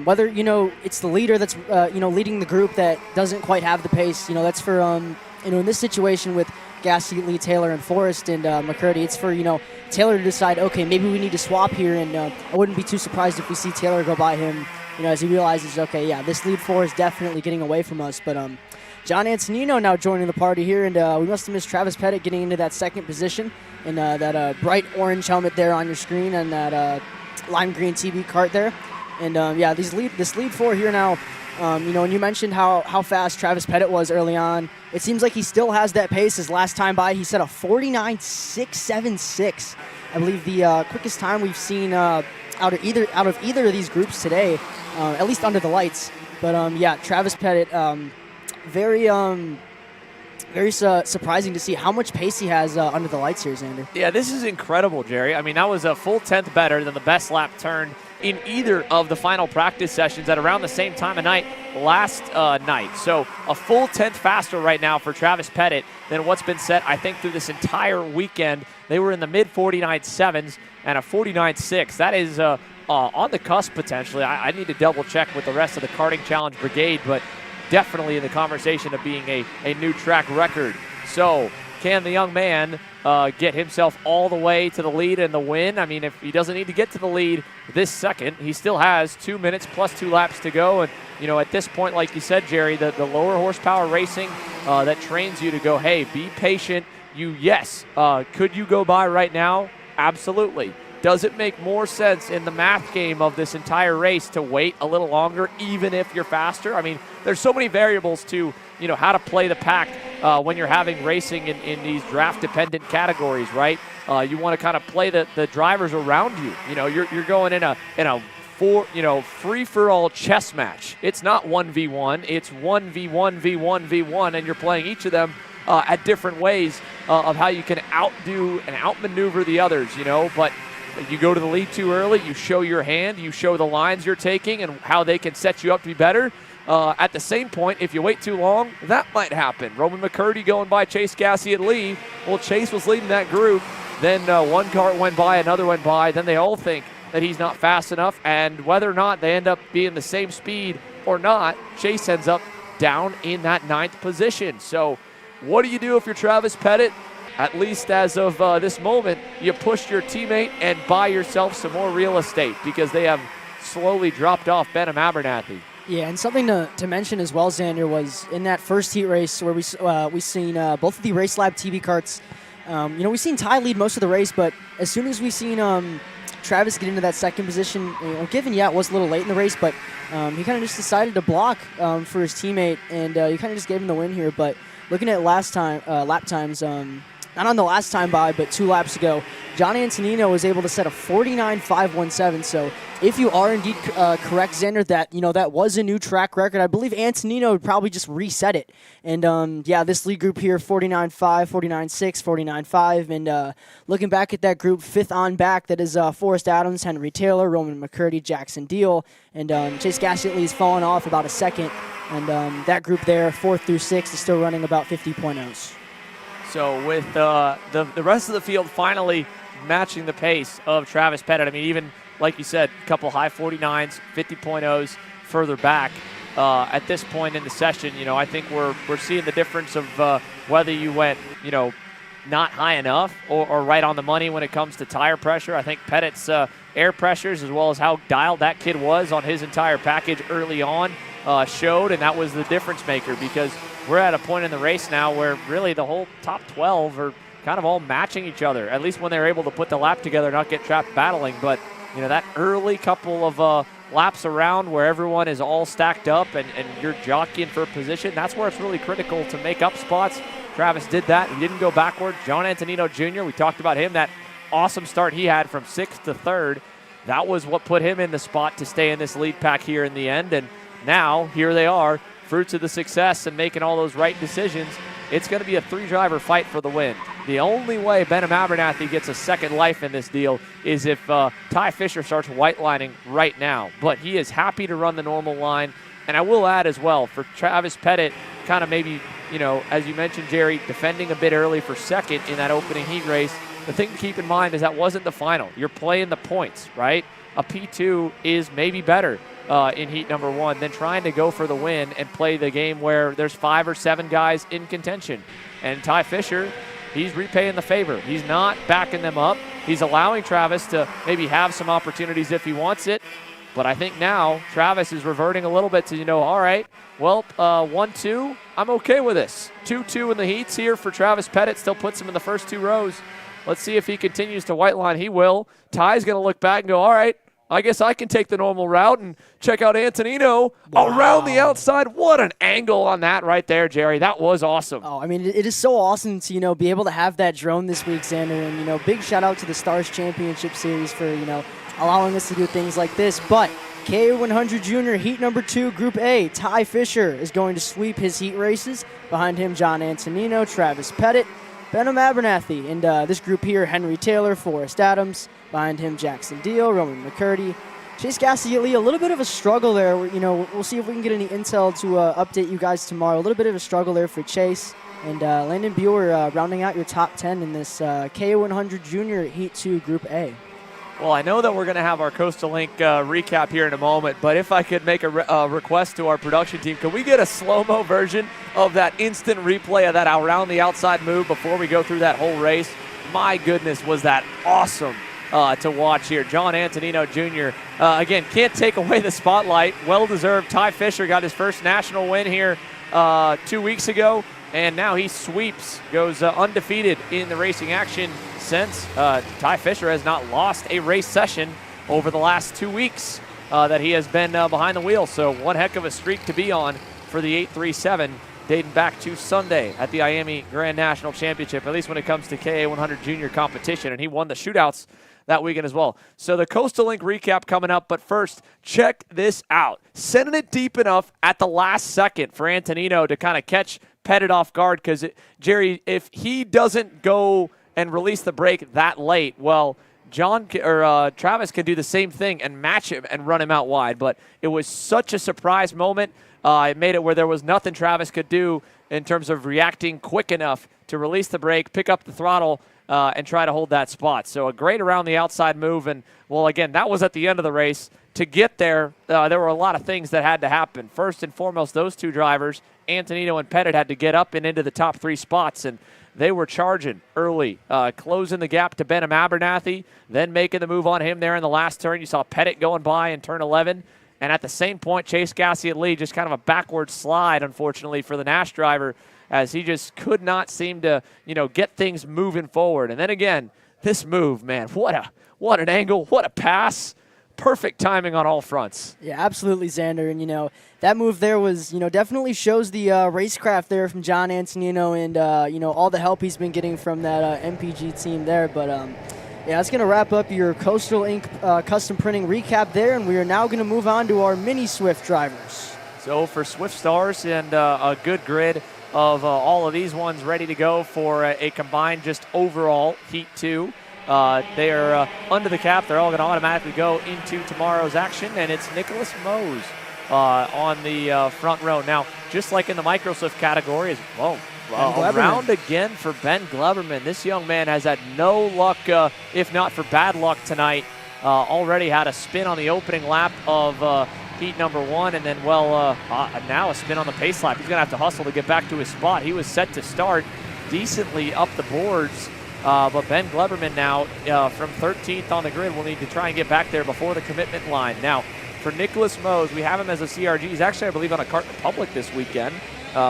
whether it's the leader that's leading the group that doesn't quite have the pace, that's for in this situation with Gassiet, Lee, Taylor, and Forrest and McCurdy, it's for Taylor to decide, okay, maybe we need to swap here, and I wouldn't be too surprised if we see Taylor go by him, as he realizes, okay, this lead 4 is definitely getting away from us. But John Antonino now joining the party here, and we must have missed Travis Pettit getting into that 2nd position in that bright orange helmet there on your screen, and that lime green TB Kart there. And this lead 4 here now, and you mentioned how fast Travis Pettit was early on. It seems like he still has that pace. His last time by, he set a 49.676. I believe the quickest time we've seen out of either of these groups today, at least under the lights. But Travis Pettit, very surprising to see how much pace he has under the lights here, Xander. Yeah, this is incredible, Jerry. That was a full 10th better than the best lap turn in either of the final practice sessions at around the same time of night last night. So a full 10th faster right now for Travis Pettit than what's been set, I think, through this entire weekend. They were in the mid 49.7s and a 49.6. That is on the cusp potentially. I need to double check with the rest of the Karting Challenge Brigade, but definitely in the conversation of being a new track record. So can the young man get himself all the way to the lead and the win? If he doesn't need to get to the lead this second, he still has 2 minutes plus 2 laps to go. And, at this point, like you said, Jerry, the lower horsepower racing that trains you to go, hey, be patient. Could you go by right now? Absolutely. Does it make more sense in the math game of this entire race to wait a little longer, even if you're faster? There's so many variables to, how to play the pack when you're having racing in these draft-dependent categories, right? You want to kind of play the drivers around you. You're going in a free-for-all chess match. It's not 1v1. It's 1v1v1v1, and you're playing each of them at different ways of how you can outdo and outmaneuver the others, But you go to the lead too early, you show your hand, you show the lines you're taking and how they can set you up to be better. At the same point, if you wait too long, that might happen. Roman McCurdy going by Chase Gassiet Lee. Well, Chase was leading that group. Then one kart went by, another went by. Then they all think that he's not fast enough. And whether or not they end up being the same speed or not, Chase ends up down in that 9th position. So what do you do if you're Travis Pettit? At least as of this moment, you push your teammate and buy yourself some more real estate, because they have slowly dropped off Benham Abernathy. Yeah, and something to mention as well, Xander, was in that first heat race where we seen both of the Race Lab TV karts. We seen Ty lead most of the race, but as soon as we seen Travis get into that 2nd position, given it was a little late in the race, but he kind of just decided to block for his teammate, and he kind of just gave him the win here. But looking at lap times, not on the last time by, but 2 laps ago, John Antonino was able to set a 49.517. So if you are indeed correct, Xander, that that was a new track record, I believe Antonino would probably just reset it. And yeah, this lead group here, 49.5, 49.6, 49.5. And looking back at that group, 5th on back, that is Forrest Adams, Henry Taylor, Roman McCurdy, Jackson Deal, and Chase Gasketley's fallen off about a second. And that group there, 4th through 6th, is still running about 50.0s. So with the rest of the field finally matching the pace of Travis Pettit, I mean, even like you said, a couple high 49s, 50.0s further back. At this point in the session, I think we're seeing the difference of whether you went, not high enough or right on the money when it comes to tire pressure. I think Pettit's air pressures, as well as how dialed that kid was on his entire package early on, showed, and that was the difference maker, because we're at a point in the race now where really the whole top 12 are kind of all matching each other, at least when they're able to put the lap together, not get trapped battling. But, that early couple of laps around where everyone is all stacked up and you're jockeying for a position, that's where it's really critical to make up spots. Travis did that. He didn't go backwards. John Antonino Jr., we talked about him, that awesome start he had from 6th to 3rd. That was what put him in the spot to stay in this lead pack here in the end. And now, here they are, fruits of the success and making all those right decisions. It's going to be a 3-driver fight for the win. The only way Benham Abernathy gets a second life in this deal is if Ty Fisher starts white lining right now. But he is happy to run the normal line. And I will add as well, for Travis Pettit, kind of maybe, as you mentioned, Jerry, defending a bit early for second in that opening heat race, the thing to keep in mind is that wasn't the final. You're playing the points, right? A P2 is maybe better in heat number 1 than trying to go for the win and play the game where there's 5 or 7 guys in contention. And Ty Fisher, he's repaying the favor. He's not backing them up. He's allowing Travis to maybe have some opportunities if he wants it. But I think now Travis is reverting a little bit to, all right, well, 1-2, I'm okay with this. 2-2 in the heats here for Travis Pettit, still puts him in the first 2 rows. Let's see if he continues to white line. He will. Ty's going to look back and go, all right, I guess I can take the normal route and check out Antonino around the outside. What an angle on that right there, Jerry. That was awesome. Oh, I mean, it is so awesome to, be able to have that drone this week, Xander. And, big shout out to the Stars Championship Series for, allowing us to do things like this. But K100 Junior Heat number 2, Group A, Ty Fisher is going to sweep his heat races. Behind him, John Antonino, Travis Pettit, Benham Abernathy. And this group here, Henry Taylor, Forrest Adams. Behind him, Jackson Deal, Roman McCurdy, Chase Gasketley. A little bit of a struggle there. We'll see if we can get any intel to update you guys tomorrow. A little bit of a struggle there for Chase. And Landon Buer rounding out your top 10 in this K100 Junior Heat 2 Group A. Well, I know that we're going to have our Coastal Link recap here in a moment, but if I could make a request to our production team, could we get a slow-mo version of that instant replay of that around the outside move before we go through that whole race? My goodness, was that awesome to watch here. John Antonino Jr., again, can't take away the spotlight. Well-deserved. Ty Fisher got his first national win here 2 weeks ago, and now he sweeps, goes undefeated in the racing action since. Ty Fisher has not lost a race session over the last 2 weeks that he has been behind the wheel. So one heck of a streak to be on for the 837, dating back to Sunday at the Miami Grand National Championship, at least when it comes to KA100 Junior competition. And he won the shootouts that weekend as well. So the Coastal Link recap coming up, but first, check this out. Sending it deep enough at the last second for Antonino to kind of catch Pettit off guard, because, Jerry, if he doesn't go and release the brake that late, well, Travis can do the same thing and match him and run him out wide. But it was such a surprise moment. It made it where there was nothing Travis could do in terms of reacting quick enough to release the brake, pick up the throttle, and try to hold that spot. So a great around the outside move. And, well, again, that was at the end of the race. To get there, there were a lot of things that had to happen. First and foremost, those 2 drivers, Antonino and Pettit, had to get up and into the top 3 spots. And they were charging early, closing the gap to Benham Abernathy, then making the move on him there in the last turn. You saw Pettit going by in turn 11. And at the same point, Chase Gasketley, just kind of a backward slide, unfortunately, for the Nash driver, as he just could not seem to, get things moving forward. And then again, this move, man, what an angle, what a pass. perfect timing on all fronts. Yeah, absolutely, Xander. And, that move there was, definitely shows the racecraft there from John Antonino and, all the help he's been getting from that MPG team there. But, yeah, that's going to wrap up your Coastal Inc. custom printing recap there, and we are now going to move on to our mini Swift drivers. So for Swift Stars and a good grid of all of these ones ready to go for a combined just overall Heat 2. They are under the cap. They're all going to automatically go into tomorrow's action, and it's Nicholas Mose on the front row. Now, just like in the Microswift category, a round again for Ben Gleberman. This young man has had no luck, if not for bad luck tonight. Already had a spin on the opening lap of Heat number 1, and then, now a spin on the pace lap. He's going to have to hustle to get back to his spot. He was set to start decently up the boards, but Ben Gleberman now from 13th on the grid will need to try and get back there before the commitment line. Now, for Nicholas Mose, we have him as a CRG. He's actually, I believe, on a Kart Republic this weekend,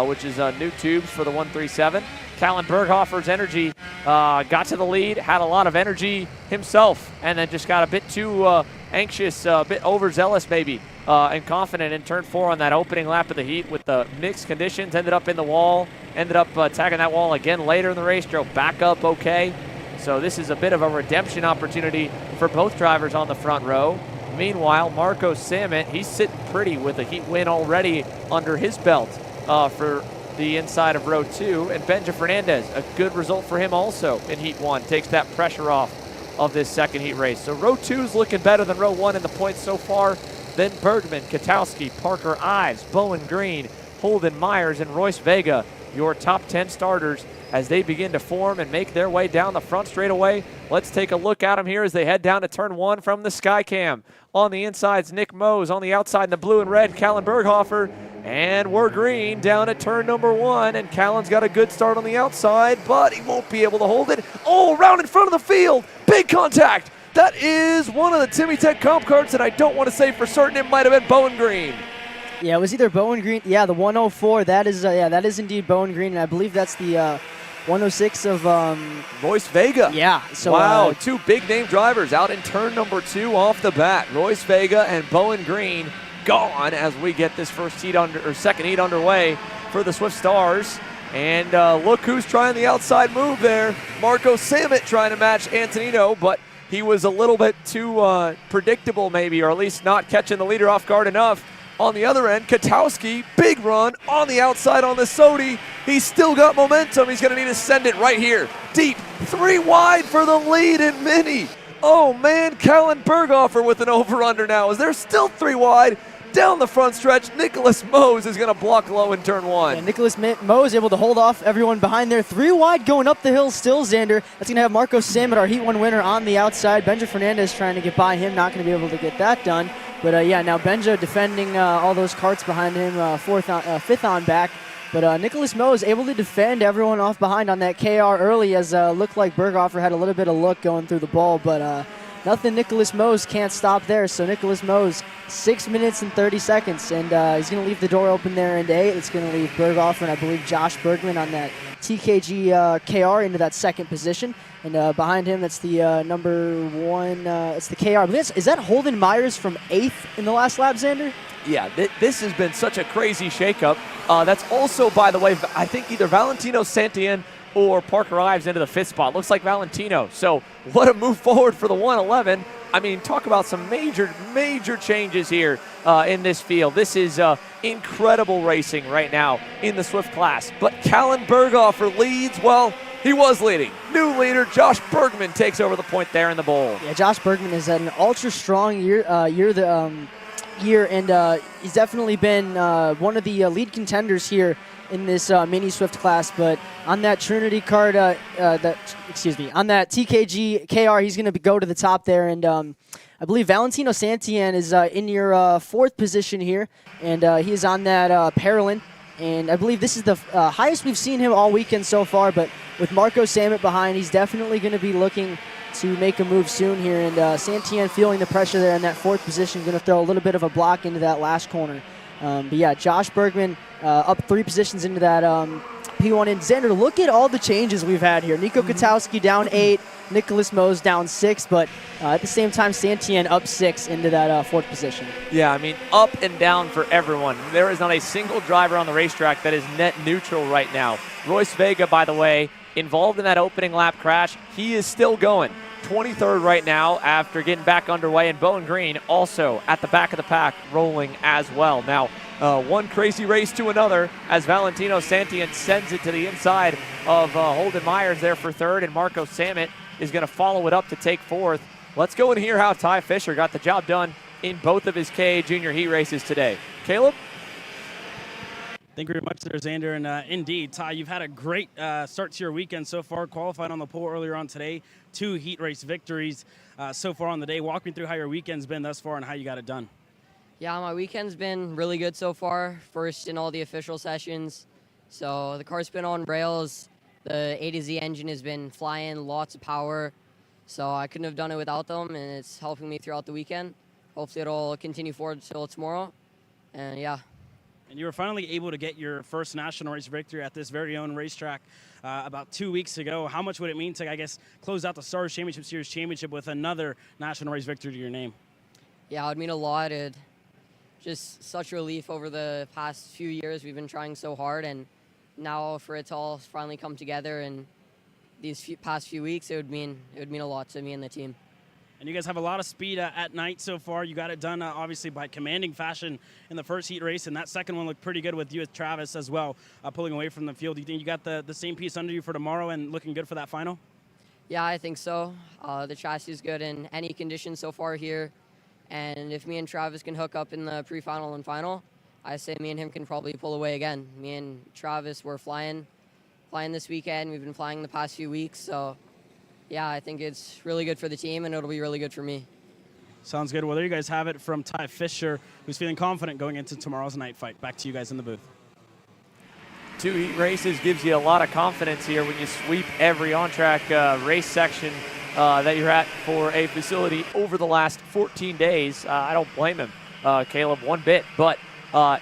which is new tubes for the 137. Callan Berghofer's energy got to the lead, had a lot of energy himself, and then just got a bit too anxious, a bit overzealous maybe, and confident in turn 4 on that opening lap of the Heat with the mixed conditions. Ended up in the wall, ended up tagging that wall again later in the race, drove back up okay. So this is a bit of a redemption opportunity for both drivers on the front row. Meanwhile, Marco Samet, he's sitting pretty with a Heat win already under his belt for the inside of row 2. And Benja Fernandez, a good result for him also in Heat 1, takes that pressure off of this second Heat race. So row 2 is looking better than row 1 in the points so far. Then Bergman, Katowski, Parker Ives, Bowen Green, Holden Myers, and Royce Vega, your top 10 starters as they begin to form and make their way down the front straightaway. Let's take a look at them here as they head down to turn 1 from the Skycam. On the inside's Nick Mose. On the outside in the blue and red, Callan Berghofer. And we're green down at turn number 1. And Callan's got a good start on the outside, but he won't be able to hold it. Oh, round in front of the field. Big contact. That is one of the Timmy Tech comp carts, and I don't want to say for certain it might have been Bowen Green. Yeah, it was either Bowen Green. Yeah, the 104. That is indeed Bowen Green, and I believe that's the 106 of Royce Vega. Yeah. So wow, 2 big name drivers out in turn number 2 off the bat. Royce Vega and Bowen Green gone as we get this second heat underway for the Swift Stars. And look who's trying the outside move there. Marco Samet trying to match Antonino, but he was a little bit too predictable maybe, or at least not catching the leader off guard enough. On the other end, Katowski, big run on the outside on the Sodi. He's still got momentum. He's going to need to send it right here. Deep, 3 wide for the lead in Mini. Oh man, Callan Berghofer with an over-under now. Is there still 3 wide? Down the front stretch, Nicholas Mose is going to block low in turn 1. Yeah, Nicholas Mose able to hold off everyone behind there. 3 wide going up the hill still, Xander. That's going to have Marco Samet, our Heat 1 winner, on the outside. Benja Fernandez trying to get by him, not going to be able to get that done. But yeah, now Benja defending all those carts behind him, 5th on back. But Nicholas Mose able to defend everyone off behind on that KR early, as looked like Berghofer had a little bit of luck going through the ball, but nothing Nicholas Mose can't stop there. So Nicholas Mose, 6 minutes and 30 seconds, and he's going to leave the door open there into 8. It's going to leave Berghofer and I believe Josh Bergman on that TKG KR into that second position. And behind him, that's the number 1, it's the KR. Is that Holden Myers from 8th in the last lap, Xander? Yeah, this has been such a crazy shakeup. That's also, by the way, I think either Valentino Santillan or Parker Ives into the 5th spot. Looks like Valentino. So what a move forward for the 111. I mean, talk about some major changes here in this field. This is incredible racing right now in the Swift class. But Callan Berghofer leads. Well, he was leading. New leader, Josh Bergman, takes over the point there in the bowl. Yeah, Josh Bergman has had an ultra-strong year, and he's definitely been one of the lead contenders here in this mini Swift class. But on that Trinity card, on that TKG KR, he's going to go to the top there. And I believe Valentino Santillan is in your 4th position here, and he is on that Parolin. And I believe this is the highest we've seen him all weekend so far. But with Marco Samet behind, he's definitely going to be looking to make a move soon here. And Santillan feeling the pressure there in that 4th position, going to throw a little bit of a block into that last corner. But yeah, Josh Bergman up 3 positions into that P1. And Xander, look at all the changes we've had here. Nico Katowski down 8. Nicholas Mose down 6, but at the same time, Santian up 6 into that 4th position. Yeah, I mean, up and down for everyone. There is not a single driver on the racetrack that is net neutral right now. Royce Vega, by the way, involved in that opening lap crash. He is still going 23rd right now after getting back underway, and Bowen Green also at the back of the pack rolling as well. Now, one crazy race to another as Valentino Santian sends it to the inside of Holden Myers there for 3rd, and Marco Samet is going to follow it up to take 4th. Let's go and hear how Ty Fisher got the job done in both of his KA Junior heat races today. Caleb? Thank you very much there, Xander. And indeed, Ty, you've had a great start to your weekend so far, qualified on the pole earlier on today, 2 heat race victories so far on the day. Walk me through how your weekend's been thus far and how you got it done. Yeah, my weekend's been really good so far. First in all the official sessions. So the car's been on rails. The A to Z engine has been flying, lots of power. So I couldn't have done it without them, and it's helping me throughout the weekend. Hopefully it'll continue forward until tomorrow. And yeah. And you were finally able to get your first national race victory at this very own racetrack about 2 weeks ago. How much would it mean to, I guess, close out the Stars Championship Series championship with another national race victory to your name? Yeah, it would mean a lot. It just such relief over the past few years. We've been trying so hard, and now for it to all finally come together in these past few weeks, it would mean a lot to me and the team. And you guys have a lot of speed at night so far. You got it done, obviously, by commanding fashion in the first heat race, and that second one looked pretty good with you with Travis as well, pulling away from the field. Do you think you got the same piece under you for tomorrow and looking good for that final? Yeah, I think so. The chassis is good in any condition so far here, and if me and Travis can hook up in the pre-final and final, I say me and him can probably pull away again. Me and Travis were flying this weekend. We've been flying the past few weeks, so yeah, I think it's really good for the team, and it'll be really good for me. Sounds good. Well, there you guys have it from Ty Fisher, who's feeling confident going into tomorrow's night fight. Back to you guys in the booth. 2 heat races gives you a lot of confidence here when you sweep every on-track race section that you're at for a facility over the last 14 days. I don't blame him, Caleb, one bit. But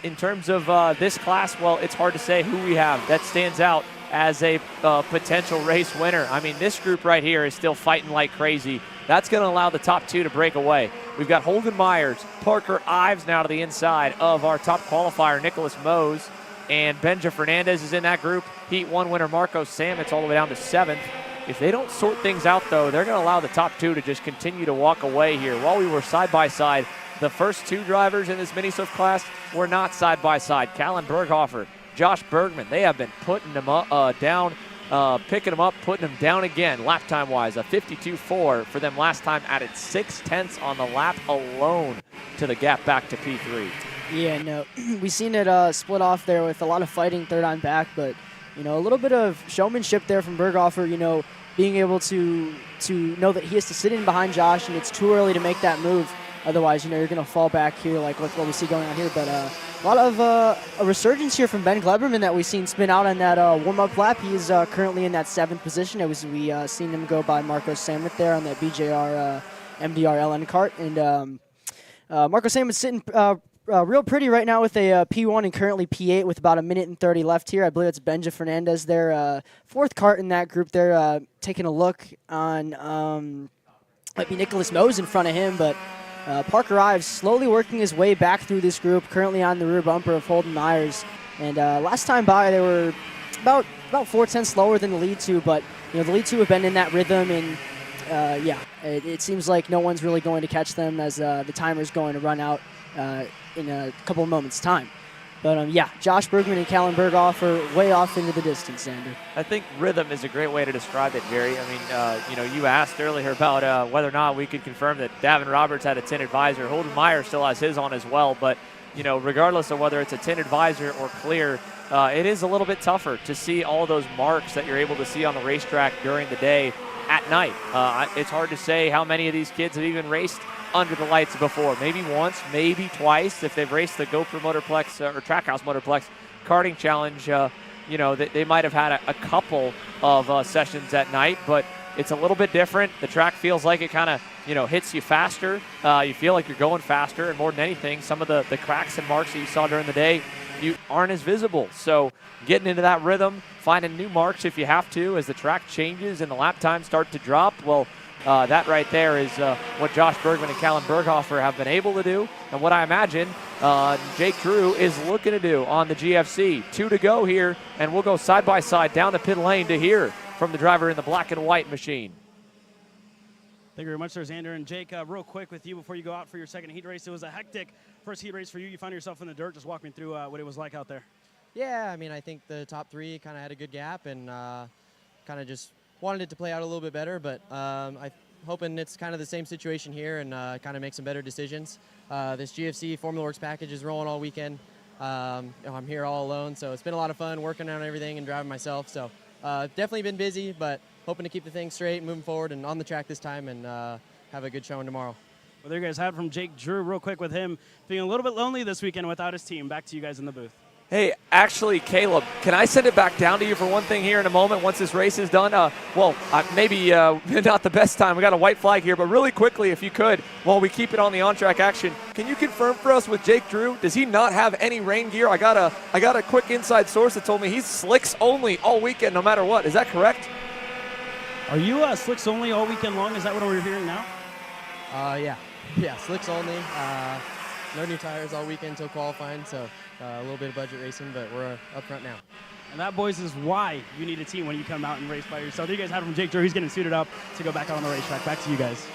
in terms of this class, well, it's hard to say who we have that stands out as a potential race winner. I mean, this group right here is still fighting like crazy. That's going to allow the top 2 to break away. We've got Holden Myers, Parker Ives now to the inside of our top qualifier, Nicholas Mose, and Benja Fernandez is in that group. Heat 1 winner Marco Samet's all the way down to 7th. If they don't sort things out, though, they're going to allow the top 2 to just continue to walk away here. While we were side by side, the first 2 drivers in this mini Swift class were not side by side. Callan Berghofer, Josh Bergman, they have been putting them down, picking them up, putting them down again, lap time-wise. A 52.4 for them last time, added 6/10 on the lap alone to the gap back to P3. Yeah, no, we've seen it split off there with a lot of fighting third on back, but, you know, a little bit of showmanship there from Berghofer, you know, being able to know that he has to sit in behind Josh, and it's too early to make that move. Otherwise, you know, you're going to fall back here like what we see going on here. But a lot of a resurgence here from Ben Gleberman that we've seen spin out on that warm-up lap. He is currently in that 7th position. We seen him go by Marco Samet there on that BJR MDR LN kart. And Marco Samet's sitting real pretty right now with a P1 and currently P8 with about 1 minute and 30 left here. I believe it's Benja Fernandez there, 4th kart in that group there, taking a look on might be Nicholas Mose in front of him, but Parker Ives slowly working his way back through this group, currently on the rear bumper of Holden Myers. And last time by, they were about 4/10 slower than the lead 2, but you know the lead 2 have been in that rhythm, and yeah, it seems like no one's really going to catch them as the timer's going to run out in a couple of moments' time. But yeah, Josh Bergman and Callan Berghofer way off into the distance, Xander. I think rhythm is a great way to describe it, Jerry. I mean, you know, you asked earlier about whether or not we could confirm that Davin Roberts had a tinted visor. Holden Meyer still has his on as well, but, you know, regardless of whether it's a tinted visor or clear, it is a little bit tougher to see all those marks that you're able to see on the racetrack during the day at night. It's hard to say how many of these kids have even raced under the lights before. Maybe once, maybe twice. If they've raced the GoPro Motorplex or Trackhouse Motorplex karting challenge, you know, they might have had a couple of sessions at night, but it's a little bit different. The track feels like it kind of, you know, hits you faster. You feel like you're going faster, and more than anything, some of the cracks and marks that you saw during the day you aren't as visible. So getting into that rhythm, finding new marks if you have to as the track changes and the lap times start to drop, well, that right there is what Josh Bergman and Callan Berghofer have been able to do, and what I imagine Jake Drew is looking to do on the GFC. 2 to go here, and we'll go side by side down the pit lane to hear from the driver in the black and white machine. Thank you very much, sir, Xander. And Jake, real quick with you before you go out for your second heat race. It was a hectic first heat race for you. You found yourself in the dirt. Just walk me through what it was like out there. Yeah, I mean, I think the top three kind of had a good gap and kind of just wanted it to play out a little bit better, but I'm hoping it's kind of the same situation here and kind of make some better decisions. This GFC Formula Works package is rolling all weekend. I'm here all alone, so it's been a lot of fun working on everything and driving myself. So definitely been busy, but hoping to keep the thing straight, moving forward, and on the track this time, and have a good showing tomorrow. Well, there you guys have it from Jake Drew. Real quick with him being a little bit lonely this weekend without his team. Back to you guys in the booth. Hey, actually, Caleb, can I send it back down to you for one thing here in a moment once this race is done? Maybe not the best time. We got a white flag here, but really quickly, if you could, while we keep it on the on-track action, can you confirm for us with Jake Drew, does he not have any rain gear? I got a quick inside source that told me he's slicks only all weekend, no matter what. Is that correct? Are you slicks only all weekend long? Is that what we're hearing now? Yeah, slicks only. No new tires all weekend until qualifying, so a little bit of budget racing, but we're up front now. And that, boys, is why you need a team when you come out and race by yourself. You guys have it from Jake Drew. He's getting suited up to go back out on the racetrack. Back to you guys.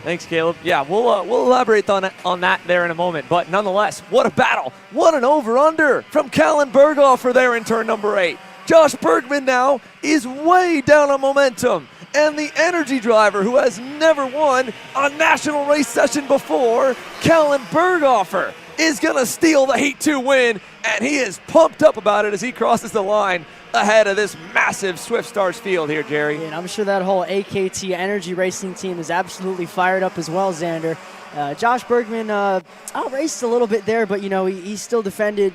Thanks, Caleb. Yeah, we'll elaborate on that there in a moment. But nonetheless, what a battle. What an over-under from Callan Berghofer there in turn number 8. Josh Bergman now is way down on momentum. And the energy driver who has never won a national race session before, Callan Berghofer, is going to steal the Heat 2 win. And he is pumped up about it as he crosses the line ahead of this massive Swift Stars field here, Jerry. And I'm sure that whole AKT Energy Racing team is absolutely fired up as well, Xander. Josh Bergman outraced a little bit there, but, he still defended,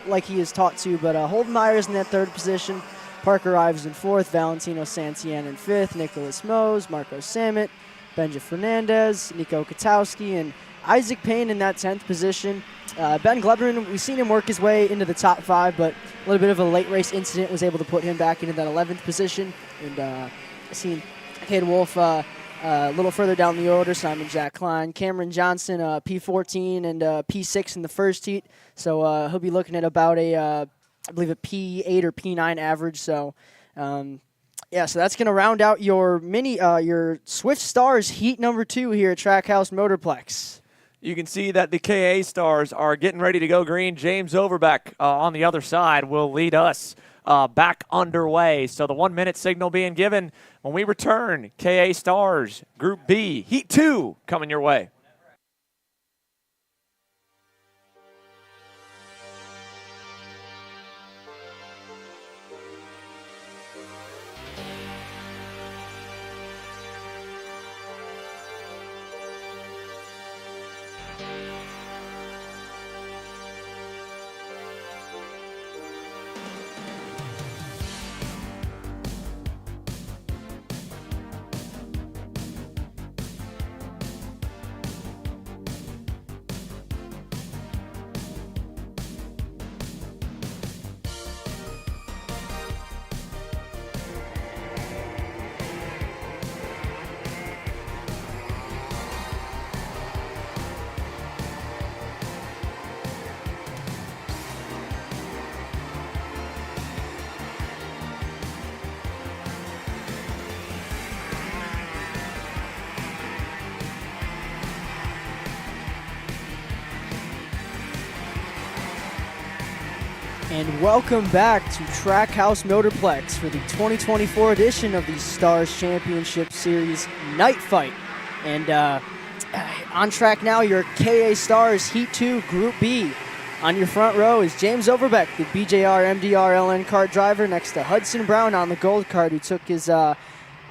like he is taught to. But Holden Myers in that third position. Parker Ives in fourth, Valentino Santillan in fifth, Nicholas Mose, Marco Samet, Benja Fernandez, Nico Katowski, and Isaac Payne in that 10th position. Ben Gleberman, we've seen him work his way into the top 5, but a little bit of a late race incident was able to put him back into that 11th position. And seen Cade Wolf a little further down the order, Simon Jack Klein, Cameron Johnson, P14 and P6 in the first heat. So he'll be looking at about I believe a P8 or P9 average. So, so that's going to round out your your Swift Stars Heat number 2 here at Trackhouse Motorplex. You can see that the KA Stars are getting ready to go green. James Overbeck on the other side will lead us back underway. So the 1 minute signal being given when we return. KA Stars Group B Heat 2 coming your way. And welcome back to Trackhouse Motorplex for the 2024 edition of the Stars Championship Series Night Fight. And on track now, your KA Stars Heat 2 Group B. On your front row is James Overbeck, the BJR MDR LN Kart driver, next to Hudson Brown on the gold card, who took his, I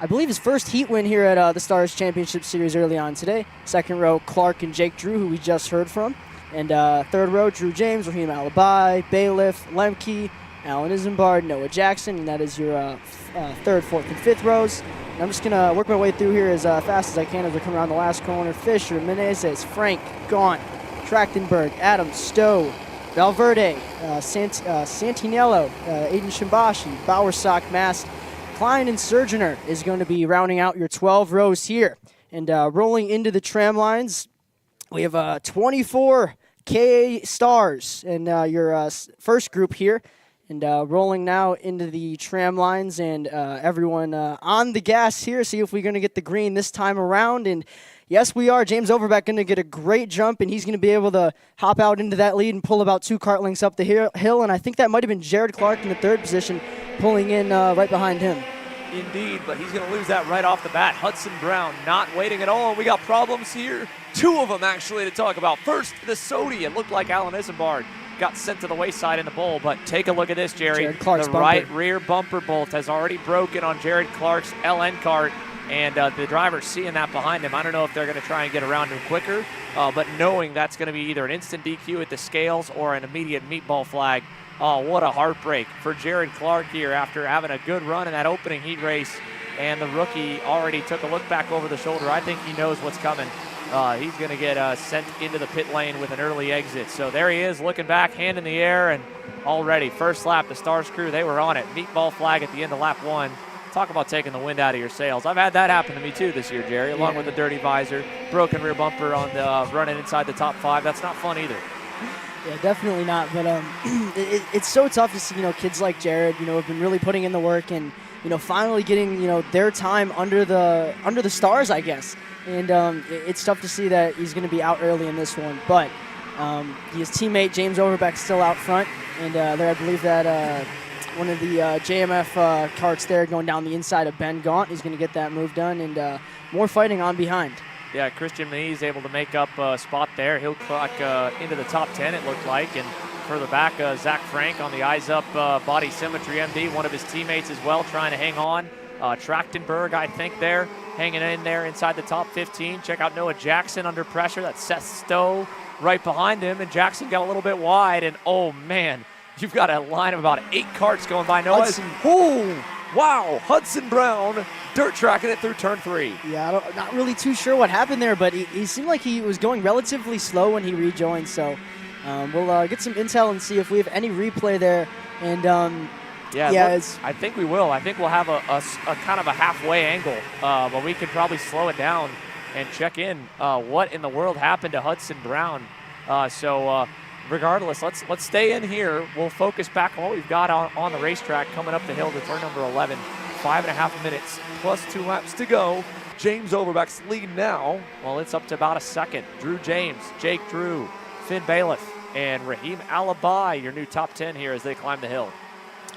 believe, his first heat win here at the Stars Championship Series early on today. Second row, Clark and Jake Drew, who we just heard from. And third row, Drew James, Raheem Alibi, Bailiff, Lemke, Alan Isambard, Noah Jackson, and that is your third, fourth, and fifth rows. And I'm just going to work my way through here as fast as I can as we come around the last corner. Fisher, Menezes, Frank, Gaunt, Trachtenberg, Adams, Stowe, Valverde, Santinello, Aiden Shimbashi, Bowersock, Mast, Klein, and Surgener is going to be rounding out your 12 rows here. And rolling into the tram lines, we have 24 KA Stars in your first group here. And rolling now into the tram lines, and everyone on the gas here. See if we're going to get the green this time around. And yes, we are. James Overbeck going to get a great jump, and he's going to be able to hop out into that lead and pull about 2 kart lengths up the hill. And I think that might have been Jared Clark in the 3rd position, pulling in right behind him. Indeed, but he's going to lose that right off the bat. Hudson Brown not waiting at all. We got problems here. 2 of them, actually, to talk about. First, the Sodi. It looked like Alan Isambard got sent to the wayside in the bowl, but take a look at this, Jerry. The right rear bumper bolt has already broken on Jared Clark's LN kart, and the driver's seeing that behind him. I don't know if they're going to try and get around him quicker, but knowing that's going to be either an instant DQ at the scales or an immediate meatball flag. Oh, what a heartbreak for Jared Clark here after having a good run in that opening heat race, and the rookie already took a look back over the shoulder. I think he knows what's coming. He's going to get sent into the pit lane with an early exit. So there he is, looking back, hand in the air, and already first lap, the Stars crew, they were on it. Meatball flag at the end of lap 1. Talk about taking the wind out of your sails. I've had that happen to me too this year, Jerry, along with the dirty visor, broken rear bumper on the running inside the top 5. That's not fun either. Yeah, definitely not. But it's so tough to see, kids like Jared, have been really putting in the work and, finally getting, their time under the stars, I guess. And it's tough to see that he's going to be out early in this one. But his teammate James Overbeck still out front, and there I believe that one of the JMF karts there going down the inside of Ben Gaunt is going to get that move done, and more fighting on behind. Yeah, Christian Mees able to make up a spot there. He'll clock into the top 10, it looked like. And further back, Zach Frank on the Eyes Up Body Symmetry MD, one of his teammates as well, trying to hang on. Trachtenberg, I think, there, hanging in there inside the top 15. Check out Noah Jackson under pressure. That's Seth Stowe right behind him. And Jackson got a little bit wide. And, oh, man, you've got a line of about 8 karts going by Noah. Oh, wow, Hudson Brown dirt tracking it through turn 3. Yeah, not really too sure what happened there, but he seemed like he was going relatively slow when he rejoined. So we'll get some intel and see if we have any replay there. And I think we will. I think we'll have a kind of a halfway angle, but we could probably slow it down and check in what in the world happened to Hudson Brown. Regardless, let's stay in here. We'll focus back on what we've got on the racetrack coming up the hill to turn number 11. 5.5 minutes plus 2 laps to go. James Overbeck's lead now. Well, it's up to about a second. Drew James, Jake Drew, Finn Bailiff, and Raheem Alibi, your new top 10 here as they climb the hill.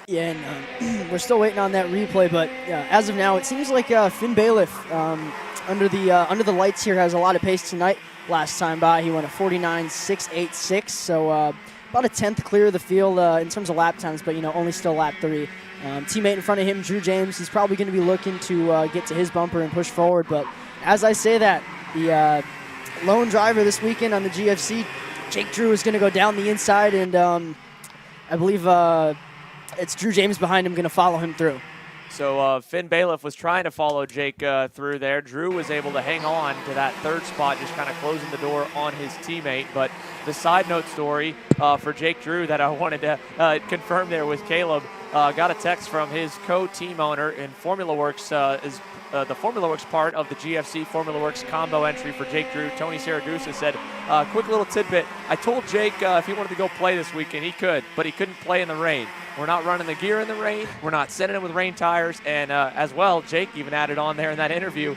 Yeah, and we're still waiting on that replay, but as of now, it seems like Finn Bailiff under the lights here has a lot of pace tonight. Last time by, he went a 49.686, so about a 10th clear of the field in terms of lap times, but only still lap 3. Teammate in front of him, Drew James, he's probably going to be looking to get to his bumper and push forward. But as I say that, the lone driver this weekend on the GFC, Jake Drew, is going to go down the inside, and I believe it's Drew James behind him going to follow him through. So Finn Bailiff was trying to follow Jake through there. Drew was able to hang on to that 3rd spot, just kind of closing the door on his teammate. But the side note story for Jake Drew that I wanted to confirm there with Caleb, got a text from his co-team owner in Formula Works, is the Formula Works part of the GFC Formula Works combo entry for Jake Drew. Tony Saragusa said, quick little tidbit, I told Jake if he wanted to go play this weekend, he could, but he couldn't play in the rain. We're not running the gear in the rain. We're not sending him with rain tires. And as well, Jake even added on there in that interview,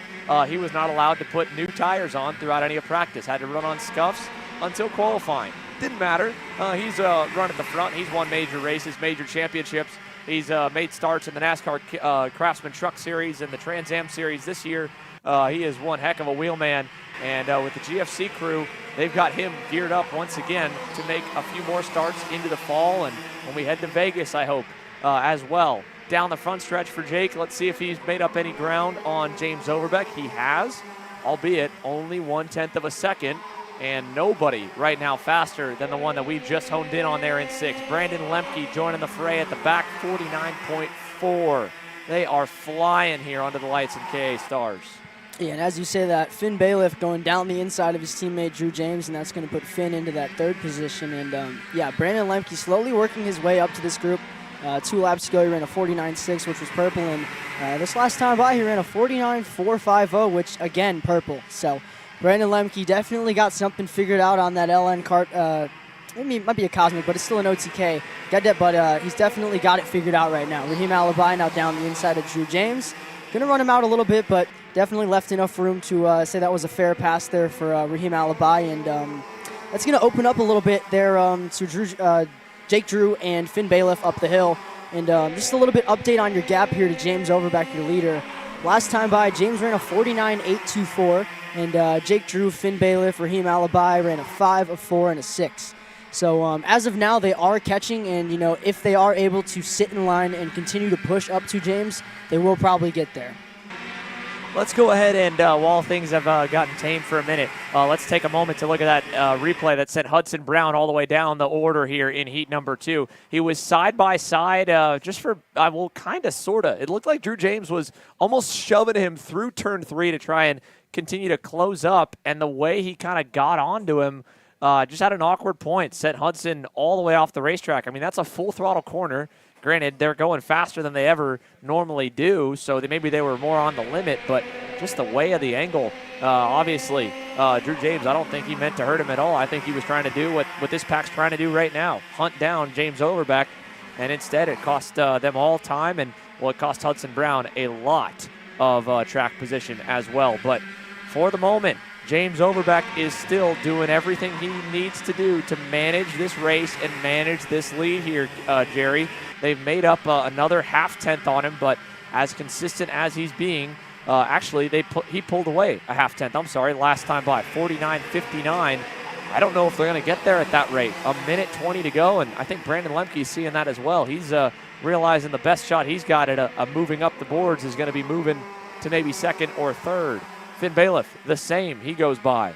he was not allowed to put new tires on throughout any of practice. Had to run on scuffs until qualifying. Didn't matter. He's run at the front. He's won major races, major championships. He's made starts in the NASCAR Craftsman Truck Series and the Trans Am Series this year. He is one heck of a wheelman. And with the GFC crew, they've got him geared up once again to make a few more starts into the fall. And when we head to Vegas, I hope, as well. Down the front stretch for Jake, let's see if he's made up any ground on James Overbeck. He has, albeit only 1/10 of a second. And nobody right now faster than the one that we just honed in on there in 6th. Brandon Lemke joining the fray at the back, 49.4. They are flying here under the lights in KA Stars. Yeah, and as you say that, Finn Bailiff going down the inside of his teammate Drew James, and that's going to put Finn into that third position. And yeah, Brandon Lemke slowly working his way up to this group. 2 laps ago, he ran a 49.6, which was purple, and this last time by, he ran a 49.450, which, again, purple. So Brandon Lemke definitely got something figured out on that LN kart. It might be a Cosmic, but it's still an OTK. Got that, but he's definitely got it figured out right now. Raheem Alibi now down the inside of Drew James. Going to run him out a little bit, but definitely left enough room to say that was a fair pass there for Raheem Alibi, and that's going to open up a little bit there to Jake Drew and Finn Bailiff up the hill. And just a little bit update on your gap here to James Overbeck, your leader. Last time by, James ran a 49.824, and Jake Drew, Finn Bailiff, Raheem Alibi ran a 5, a 4, and a 6. So as of now, they are catching, and if they are able to sit in line and continue to push up to James, they will probably get there. Let's go ahead and, while things have gotten tamed for a minute, let's take a moment to look at that replay that sent Hudson Brown all the way down the order here in heat number 2. He was side by side just for, kind of, sort of. It looked like Drew James was almost shoving him through turn 3 to try and continue to close up, and the way he kind of got onto him just had an awkward point, sent Hudson all the way off the racetrack. I mean, that's a full throttle corner. Granted, they're going faster than they ever normally do, so maybe they were more on the limit, but just the way of the angle, obviously, Drew James, I don't think he meant to hurt him at all. I think he was trying to do what this pack's trying to do right now, hunt down James Overbeck, and instead it cost them all time, and, it cost Hudson Brown a lot of track position as well. But for the moment, James Overbeck is still doing everything he needs to do to manage this race and manage this lead here, Jerry. They've made up another half-tenth on him, but as consistent as he's being, actually, he pulled away a half-tenth. I'm sorry, last time by, 49.59. I don't know if they're going to get there at that rate. 1:20 to go, and I think Brandon Lemke is seeing that as well. He's realizing the best shot he's got at moving up the boards is going to be moving to maybe second or third. Finn Bailiff, the same. He goes by.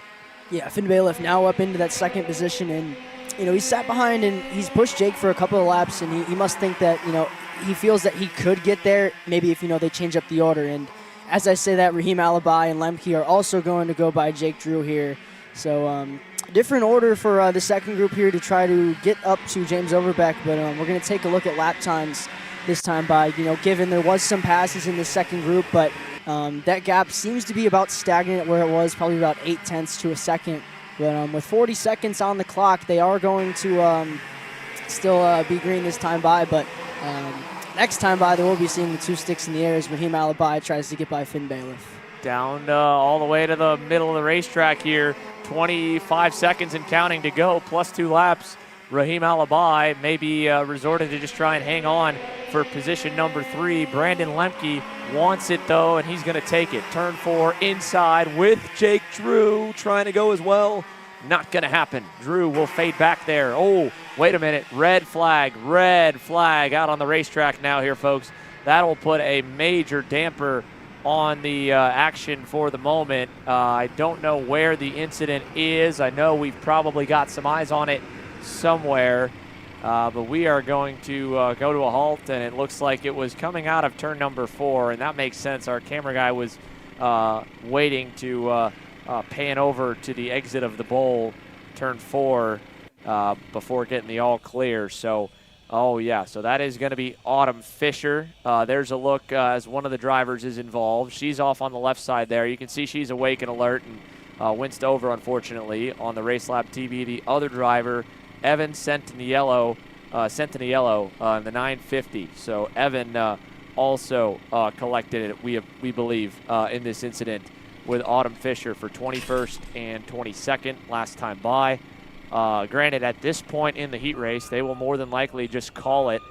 Yeah, Finn Bailiff now up into that second position, and he sat behind and he's pushed Jake for a couple of laps, and he must think that he feels that he could get there maybe if they change up the order. And as I say that, Raheem Alibi and Lemke are also going to go by Jake Drew here. So different order for the second group here to try to get up to James Overbeck, but we're going to take a look at lap times this time by given there was some passes in the second group, but that gap seems to be about stagnant where it was, probably about 0.8 to a second. But with 40 seconds on the clock, they are going to still be green this time by. But next time by, they will be seeing the 2 sticks in the air as Raheem Alibi tries to get by Finn Bailiff. Down all the way to the middle of the racetrack here. 25 seconds and counting to go, plus 2 laps. Raheem Alibi maybe resorted to just try and hang on for position number 3. Brandon Lemke wants it, though, and he's going to take it. Turn 4 inside with Jake Drew trying to go as well. Not going to happen. Drew will fade back there. Oh, wait a minute. Red flag out on the racetrack now here, folks. That'll put a major damper on the action for the moment. I don't know where the incident is. I know we've probably got some eyes on it somewhere, but we are going to go to a halt, and it looks like it was coming out of turn number 4, and that makes sense. Our camera guy was waiting to pan over to the exit of the bowl, turn 4, before getting the all clear. So, so that is going to be Autumn Fisher. There's a look as one of the drivers is involved. She's off on the left side there. You can see she's awake and alert, and winced over, unfortunately, on the Race Lab TV. The other driver, Evan Centinello, in the 950. So Evan also collected it, we believe, in this incident with Autumn Fisher for 21st and 22nd last time by. Granted, at this point in the heat race, they will more than likely just call it.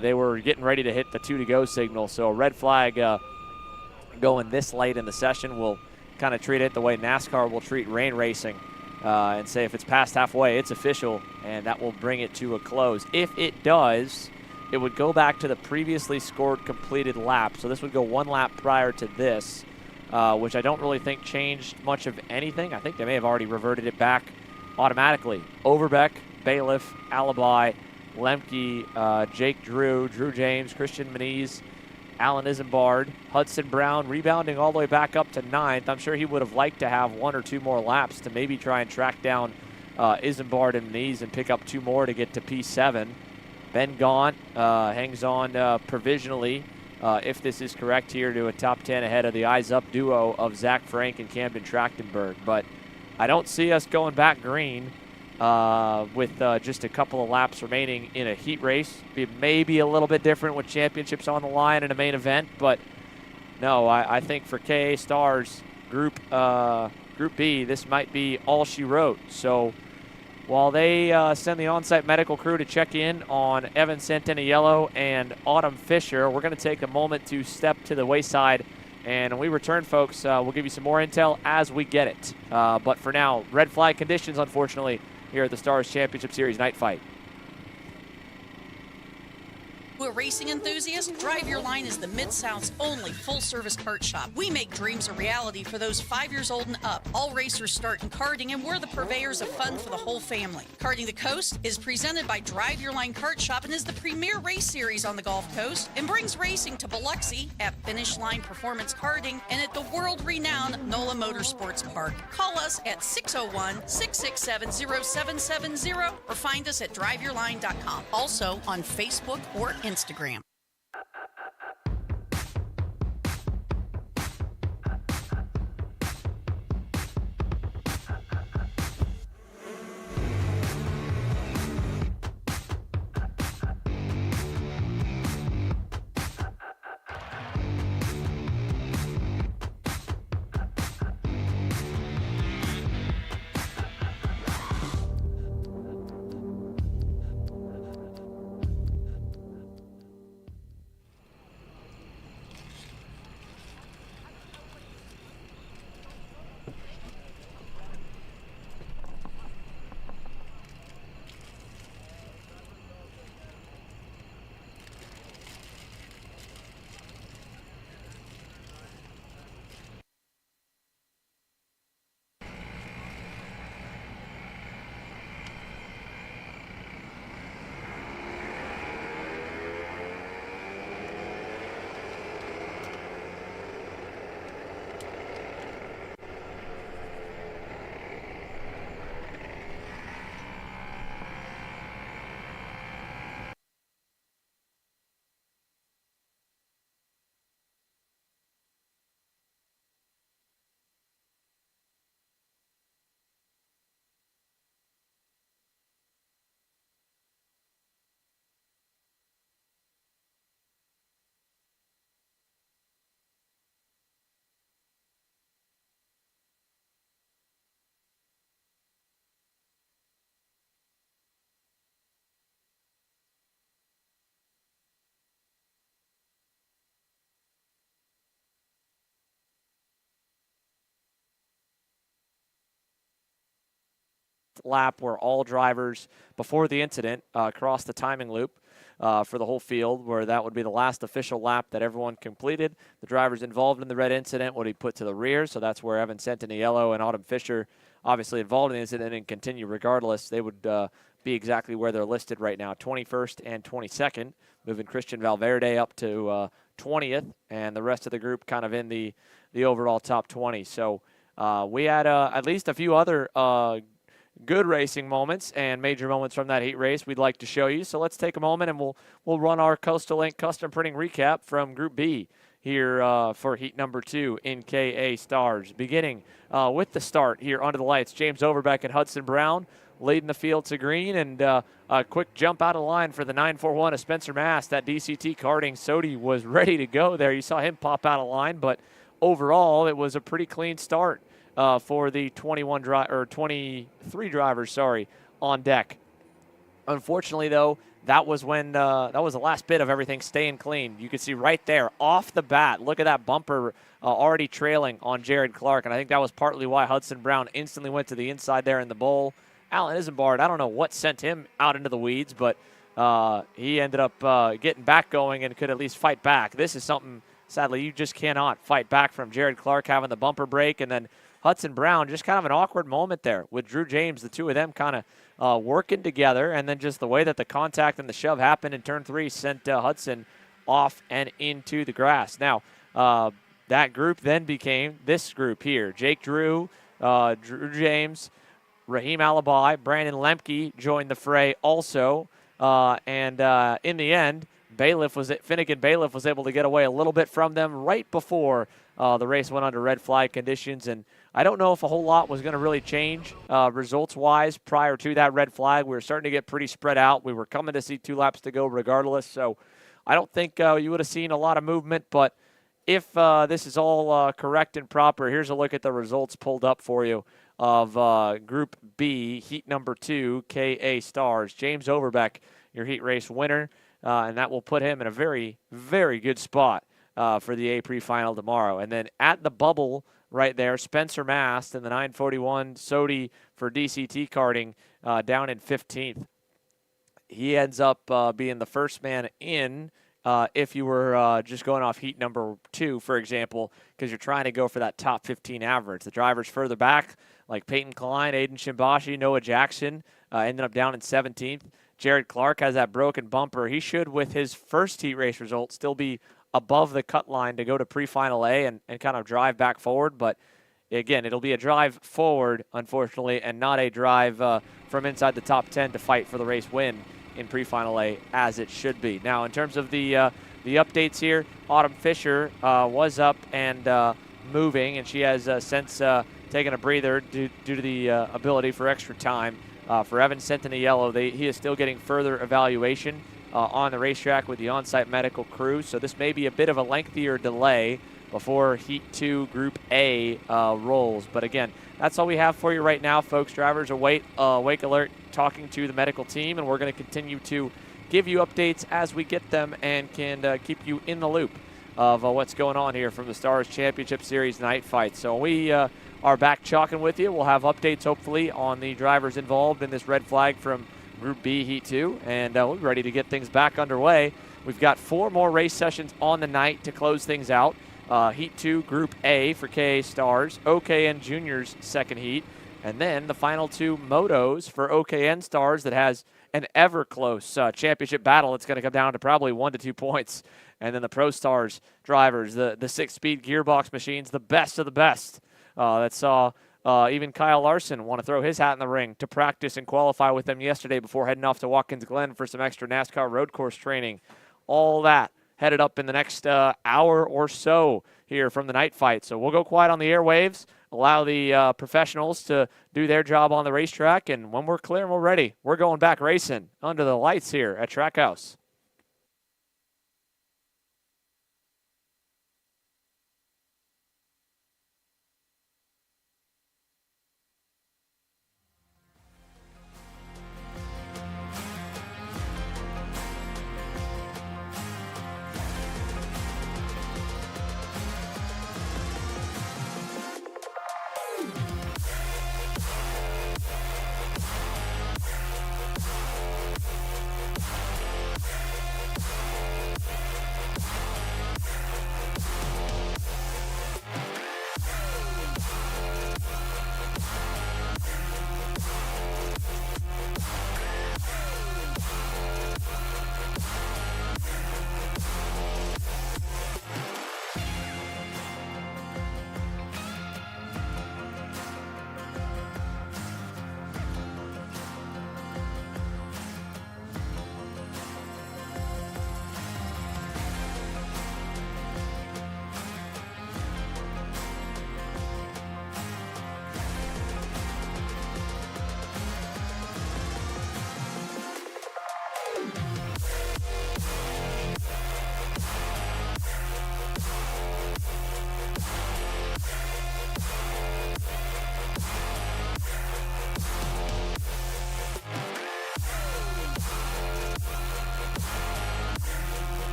They were getting ready to hit the 2-to-go signal, so a red flag going this late in the session will kind of treat it the way NASCAR will treat rain racing. And say if it's past halfway, it's official, and that will bring it to a close. If it does, it would go back to the previously scored completed lap. So this would go 1 lap prior to this, which I don't really think changed much of anything. I think they may have already reverted it back automatically. Overbeck, Bailiff, Alibi, Lemke, Jake Drew, Drew James, Christian Moniz, Alan Isambard, Hudson Brown rebounding all the way back up to 9th. I'm sure he would have liked to have 1 or 2 more laps to maybe try and track down Isambard in the knees and pick up 2 more to get to P7. Ben Gaunt hangs on provisionally, if this is correct here, to a top 10 ahead of the Eyes Up duo of Zach Frank and Camden Trachtenberg. But I don't see us going back green with just a couple of laps remaining in a heat race. It may be a little bit different with championships on the line in a main event, but no, I think for KA Stars Group B, this might be all she wrote. So while they send the on-site medical crew to check in on Evan Santaniello and Autumn Fisher, we're going to take a moment to step to the wayside. And when we return, folks, we'll give you some more intel as we get it. But for now, red flag conditions, unfortunately, here at the Stars Championship Series night fight. A racing enthusiast, Drive Your Line is the Mid-South's only full-service kart shop. We make dreams a reality for those 5 years old and up. All racers start in karting, and we're the purveyors of fun for the whole family. Karting the Coast is presented by Drive Your Line Kart Shop and is the premier race series on the Gulf Coast and brings racing to Biloxi at Finish Line Performance Karting and at the world-renowned NOLA Motorsports Park. Call us at 601-667-0770 or find us at driveyourline.com. Also on Facebook or Instagram. Lap where all drivers before the incident crossed the timing loop for the whole field, where that would be the last official lap that everyone completed. The drivers involved in the red incident would be put to the rear, so that's where Evan Santaniello and Autumn Fisher, obviously involved in the incident and continue regardless. They would be exactly where they're listed right now, 21st and 22nd, moving Christian Valverde up to 20th, and the rest of the group kind of in the overall top 20. So we had at least a few other good racing moments and major moments from that heat race we'd like to show you. So let's take a moment and we'll run our Coastal Link custom printing recap from Group B here for heat number 2 in KA Stars. Beginning with the start here under the lights, James Overbeck and Hudson Brown leading the field to green, and a quick jump out of line for the 941 of Spencer Mass. That DCT karting Sodi was ready to go there. You saw him pop out of line, but overall it was a pretty clean start for the 23 drivers, on deck. Unfortunately, though, that was when that was the last bit of everything staying clean. You could see right there off the bat. Look at that bumper already trailing on Jared Clark, and I think that was partly why Hudson Brown instantly went to the inside there in the bowl. Alan Isambard, I don't know what sent him out into the weeds, but he ended up getting back going and could at least fight back. This is something, sadly, you just cannot fight back from. Jared Clark having the bumper break, and then Hudson Brown, just kind of an awkward moment there with Drew James, the two of them kind of working together, and then just the way that the contact and the shove happened in turn 3 sent Hudson off and into the grass. Now, that group then became this group here. Jake Drew, Drew James, Raheem Alibi, Brandon Lemke joined the fray also. And in the end, Finnegan Bailiff was able to get away a little bit from them right before the race went under red flag conditions. And I don't know if a whole lot was going to really change results-wise prior to that red flag. We were starting to get pretty spread out. We were coming to see 2 laps to go regardless. So I don't think you would have seen a lot of movement. But if this is all correct and proper, here's a look at the results pulled up for you of Group B, heat number 2, KA Stars. James Overbeck, your heat race winner, and that will put him in a very, very good spot for the A pre-final tomorrow. And then at the bubble right there, Spencer Mast in the 941 Sodi for DCT karting down in 15th. He ends up being the first man in if you were just going off heat number 2, for example, because you're trying to go for that top 15 average. The drivers further back, like Peyton Klein, Aiden Shimbashi, Noah Jackson, ended up down in 17th. Jared Clark has that broken bumper. He should, with his first heat race result, still be above the cut line to go to pre-final A and kind of drive back forward. But again, it'll be a drive forward, unfortunately, and not a drive from inside the top 10 to fight for the race win in pre-final A, as it should be. Now, in terms of the updates here, Autumn Fisher was up and moving, and she has since taken a breather due to the ability for extra time. For Evan Centinello, he is still getting further evaluation on the racetrack with the on-site medical crew, so this may be a bit of a lengthier delay before Heat 2 Group A rolls. But again, that's all we have for you right now, folks. Drivers await Wake Alert talking to the medical team, and we're going to continue to give you updates as we get them and can keep you in the loop of what's going on here from the Stars Championship Series night fight. So we are back chalking with you. We'll have updates, hopefully, on the drivers involved in this red flag from Group B Heat 2, and we're ready to get things back underway. We've got 4 more race sessions on the night to close things out. Heat 2, Group A for KA Stars, OKN Juniors second heat, and then the final 2 motos for OKN Stars that has an ever-close championship battle. It's going to come down to probably 1 to 2 points. And then the Pro Stars drivers, the 6-speed gearbox machines, the best of the best. That saw even Kyle Larson want to throw his hat in the ring to practice and qualify with them yesterday before heading off to Watkins Glen for some extra NASCAR road course training. All that headed up in the next hour or so here from the night fight. So we'll go quiet on the airwaves, allow the professionals to do their job on the racetrack, and when we're clear and we're ready, we're going back racing under the lights here at Trackhouse.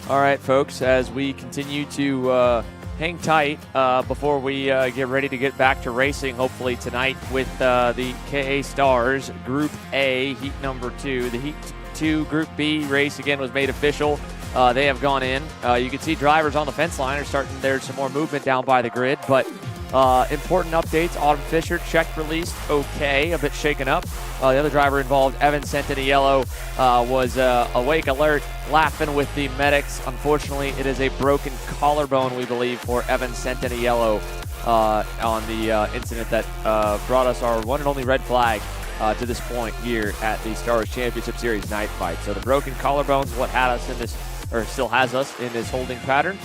All right, folks, as we continue to hang tight before we get ready to get back to racing, hopefully tonight with the KA Stars Group A, Heat number 2. The Heat 2 Group B race, again, was made official. They have gone in. You can see drivers on the fence line are starting. There's some more movement down by the grid, but important updates. Autumn Fisher, check released, okay, a bit shaken up. The other driver involved, Evan Centinniello, was awake, alert, laughing with the medics. Unfortunately, it is a broken collarbone, we believe, for Evan Centinniello on the incident that brought us our one and only red flag to this point here at the Stars Championship Series night fight. So the broken collarbone is what had us in this, or still has us in this holding pattern.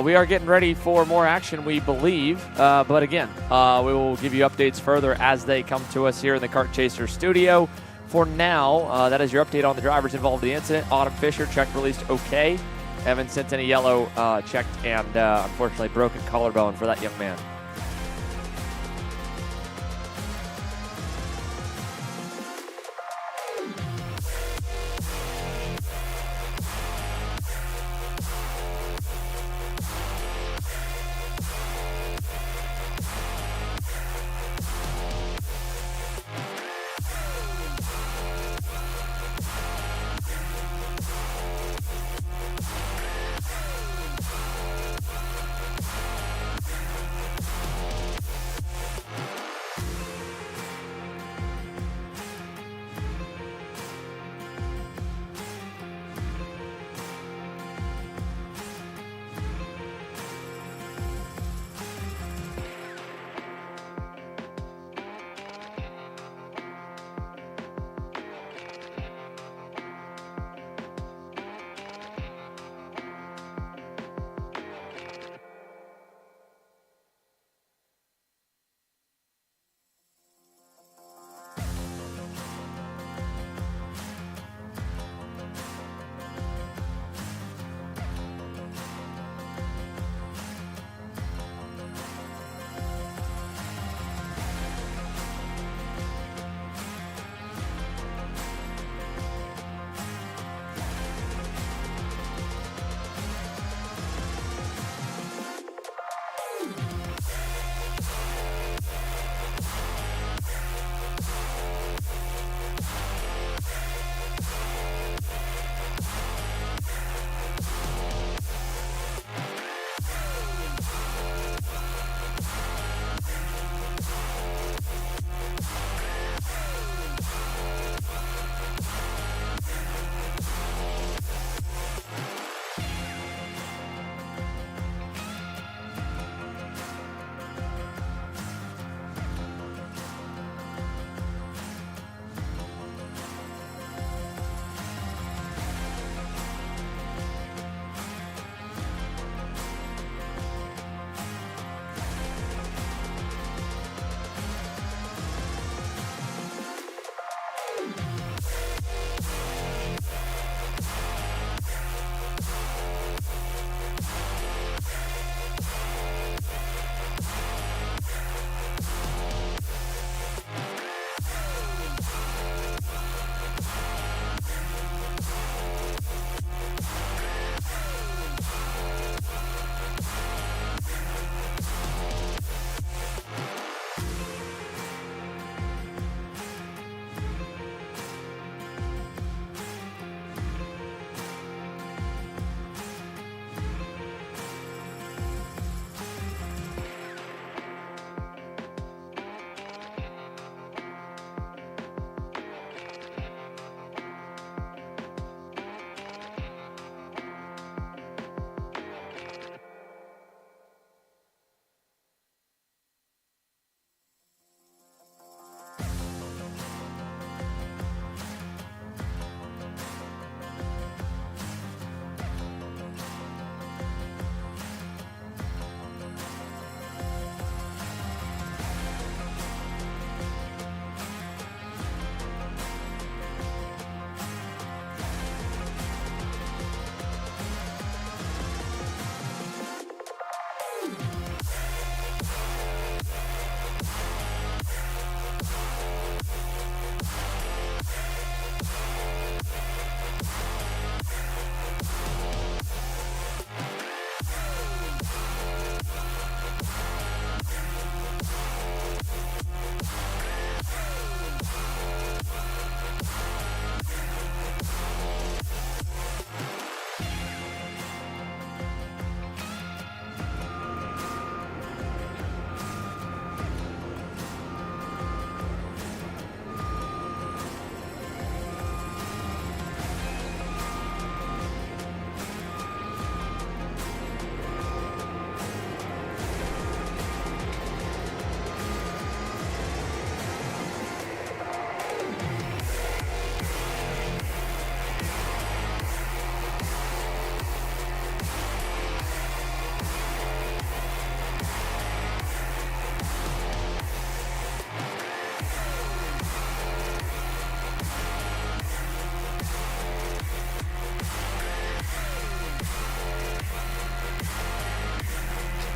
We are getting ready for more action, we believe. But again, we will give you updates further as they come to us here in the Kart Chaser studio. For now, that is your update on the drivers involved in the incident. Autumn Fisher, check released okay. Evan Centinniello checked and unfortunately broken collarbone for that young man.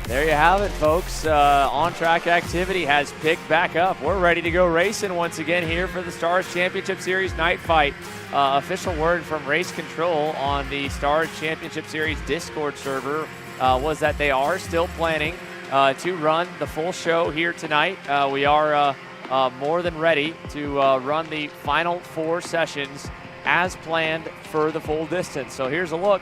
There you have it, folks. On-track activity has picked back up. We're ready to go racing once again here for the Stars Championship Series night fight. Official word from Race Control on the Stars Championship Series Discord server was that they are still planning to run the full show here tonight. We are more than ready to run the final 4 sessions as planned for the full distance. So here's a look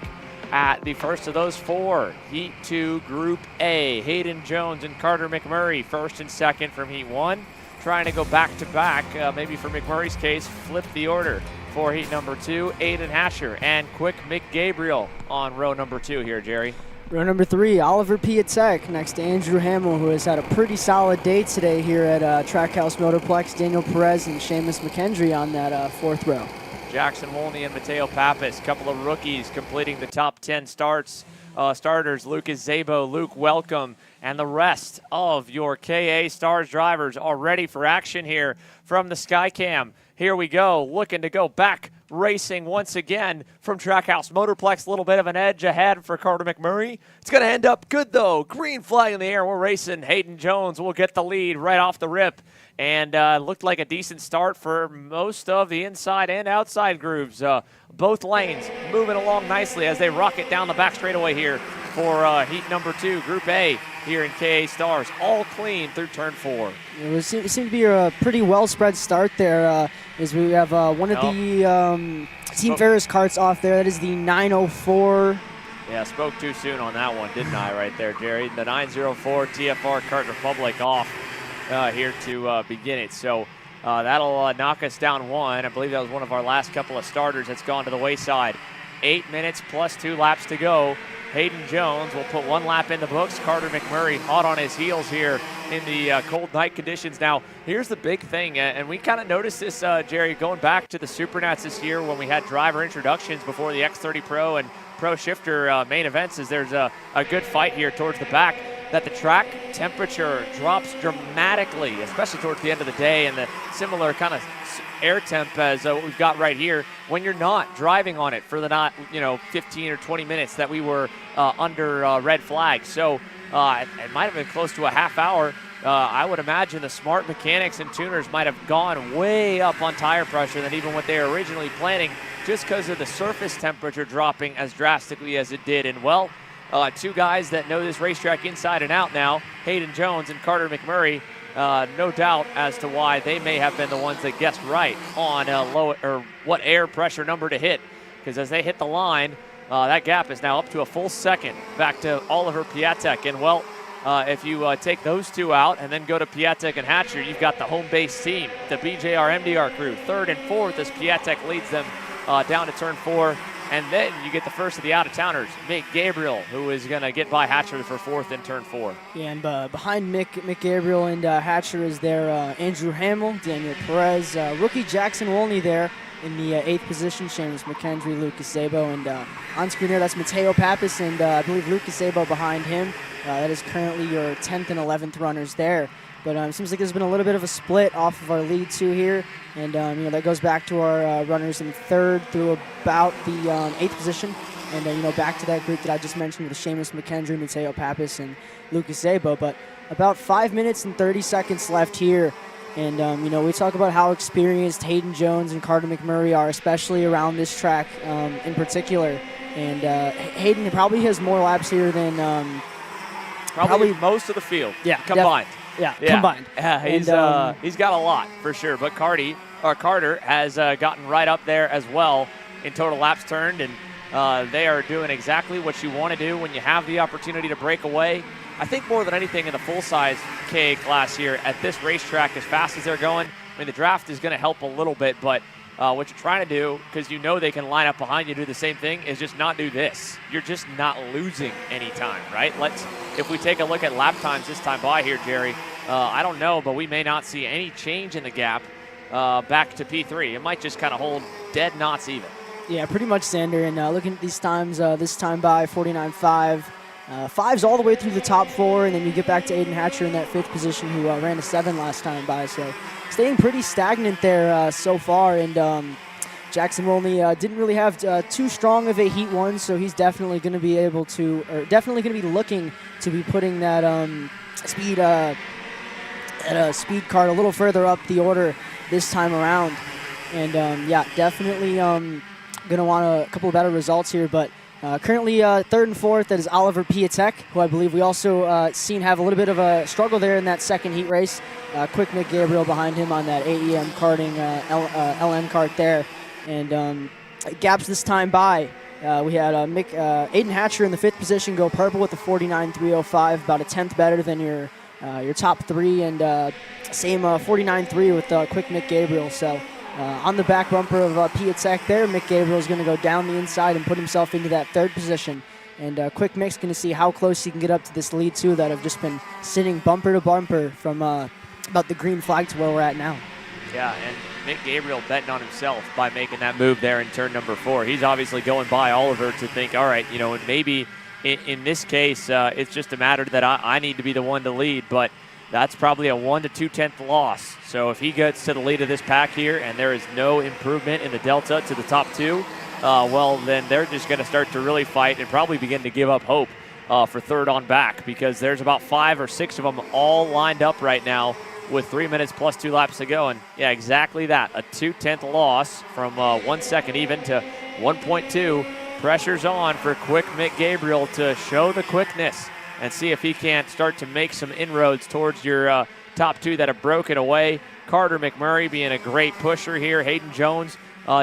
at the first of those 4. Heat 2, Group A. Hayden Jones and Carter McMurray, first and second from Heat 1. Trying to go back-to-back, maybe for McMurray's case, flip the order for Heat number 2, Aiden Hasher and Quick Mick Gabriel on row number 2 here, Jerry. Row number 3, Oliver Piatek next to Andrew Hamill, who has had a pretty solid day today here at Trackhouse Motorplex. Daniel Perez and Seamus McKendry on that 4th row. Jackson Wolney and Mateo Pappas, couple of rookies completing the top 10 starters. Lucas Zabo, Luke Welcome, and the rest of your KA Stars drivers are ready for action here from the Skycam. Here we go, looking to go back racing once again from Trackhouse Motorplex. A little bit of an edge ahead for Carter McMurray. It's going to end up good, though. Green flag in the air. We're racing. Hayden Jones will get the lead right off the rip. And looked like a decent start for most of the inside and outside grooves. Both lanes moving along nicely as they rocket down the back straightaway here for heat number 2, Group A here in KA Stars. All clean through turn 4. It seemed to be a pretty well spread start there as we have one of the Team Ferris karts off there. That is the 904. Yeah, spoke too soon on that one, didn't I, right there, Jerry? The 904 TFR Kart Republic off here to begin it. So that'll knock us down 1. I believe that was one of our last couple of starters that's gone to the wayside. 8 minutes plus 2 laps to go. Hayden Jones will put 1 lap in the books. Carter McMurray hot on his heels here in the cold night conditions. Now, here's the big thing, and we kind of noticed this, Jerry, going back to the Supernats this year when we had driver introductions before the X30 Pro and Pro Shifter main events, is there's a good fight here towards the back, that the track temperature drops dramatically, especially towards the end of the day, and the similar kind of air temp as what we've got right here when you're not driving on it for the 15 or 20 minutes that we were under red flag. So it might have been close to a half hour. I would imagine the smart mechanics and tuners might have gone way up on tire pressure than even what they were originally planning, just because of the surface temperature dropping as drastically as it did. And well, 2 guys that know this racetrack inside and out now, Hayden Jones and Carter McMurray, no doubt as to why they may have been the ones that guessed right on what air pressure number to hit, because as they hit the line, that gap is now up to a full second back to Oliver Piatek. And well, if you take those 2 out and then go to Piatek and Hatcher, you've got the home base team, the BJR MDR crew, 3rd and 4th as Piatek leads them down to turn 4. And then you get the first of the out-of-towners, Mick Gabriel, who is going to get by Hatcher for 4th in turn 4. Yeah, and behind Mick Gabriel and Hatcher is there Andrew Hamill, Daniel Perez, rookie Jackson Wolney there in the 8th position, Seamus McKendry, Lucas Zabo, and on screen there, that's Mateo Pappas, and I believe Lucas Zabo behind him. That is currently your 10th and 11th runners there. But it seems like there's been a little bit of a split off of our lead 2 here. And, that goes back to our runners in 3rd through about the 8th position. And, back to that group that I just mentioned with Seamus McKendry, Mateo Pappas, and Lucas Zabo. But about 5 minutes and 30 seconds left here. And, we talk about how experienced Hayden Jones and Carter McMurray are, especially around this track in particular. And Hayden probably has more laps here than probably most of the field combined. Combined. He's got a lot for sure. But Carter has gotten right up there as well in total laps turned, and they are doing exactly what you want to do when you have the opportunity to break away. I think more than anything in the full-size KA class here at this racetrack, as fast as they're going, I mean, the draft is going to help a little bit, but what you're trying to do, because you know they can line up behind you, do the same thing, is just not do this. You're just not losing any time, right? If we take a look at lap times this time by here, Jerry, I don't know, but we may not see any change in the gap back to P3. It might just kind of hold dead knots even. Yeah, pretty much, Sander. And looking at these times, this time by 49.5. 5's all the way through the top 4, and then you get back to Aiden Hatcher in that 5th position, who ran a 7 last time by. So staying pretty stagnant there so far, and Jackson Wolney didn't really have too strong of a heat one, so he's definitely going to be able to, or definitely going to be looking to be putting that speed card a little further up the order this time around. And yeah, definitely going to want a couple of better results here. But currently third and fourth, that is Oliver Piatek, who I believe we also seen have a little bit of a struggle there in that second heat race. Quick Mick Gabriel behind him on that AEM karting LM kart there. And gaps this time by. We had Aiden Hatcher in the 5th position go purple with the 49.305, about a 10th better than your top 3, and same 49.3 with Quick Mick Gabriel. So on the back bumper of Piatek there, Mick Gabriel is going to go down the inside and put himself into that 3rd position. And Quick Mick's going to see how close he can get up to this lead 2 that have just been sitting bumper to bumper from about the green flag to where we're at now. Yeah, and Mick Gabriel betting on himself by making that move there in turn number 4. He's obviously going by Oliver to think, all right, you know, and maybe in this case, it's just a matter that I need to be the one to lead, but that's probably a 1 to 2/10 loss. So if he gets to the lead of this pack here and there is no improvement in the delta to the top 2, well, then they're just going to start to really fight and probably begin to give up hope for third on back, because there's about 5 or 6 of them all lined up right now with 3 minutes plus 2 laps to go. And yeah, exactly that, a 2/10 loss from 1 second even to 1.2. Pressure's on for Quick Mick Gabriel to show the quickness and see if he can't start to make some inroads towards your top 2 that have broken away. Carter McMurray being a great pusher here. Hayden Jones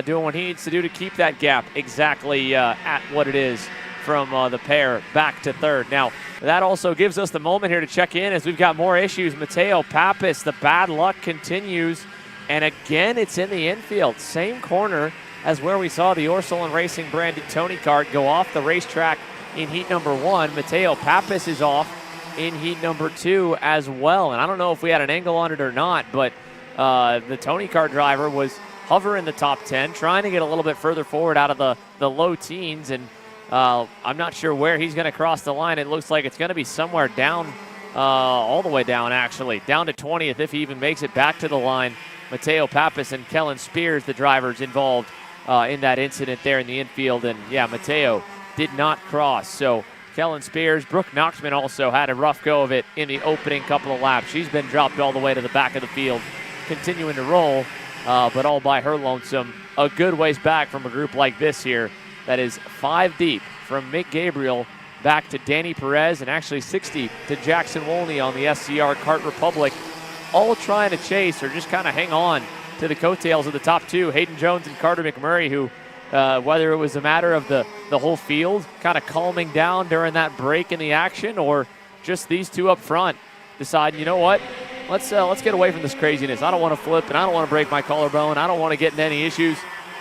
doing what he needs to do to keep that gap exactly at what it is from the pair back to 3rd. Now, that also gives us the moment here to check in as we've got more issues. Mateo Pappas, the bad luck continues, and again, it's in the infield. Same corner as where we saw the Orsolin Racing branded Tony Kart go off the racetrack in heat number 1. Mateo Pappas is off in heat number 2 as well. And I don't know if we had an angle on it or not, but the Tony Kart driver was hovering the top 10, trying to get a little bit further forward out of the low teens. And I'm not sure where he's going to cross the line. It looks like it's going to be somewhere down, all the way down actually, down to 20th if he even makes it back to the line. Mateo Pappas and Kellen Spears, the drivers involved in that incident there in the infield. And yeah, Mateo did not cross. So Kellen Spears, Brooke Knoxman also had a rough go of it in the opening couple of laps. She's been dropped all the way to the back of the field, continuing to roll, but all by her lonesome. A good ways back from a group like this here that is 5 deep, from Mick Gabriel back to Danny Perez, and actually 6 deep to Jackson Wolney on the SCR Kart Republic, all trying to chase or just kind of hang on to the coattails of the top 2, Hayden Jones and Carter McMurray, who whether it was a matter of the whole field kind of calming down during that break in the action, or just these 2 up front decide, you know what, let's get away from this craziness. I don't want to flip, and I don't want to break my collarbone. I don't want to get into any issues.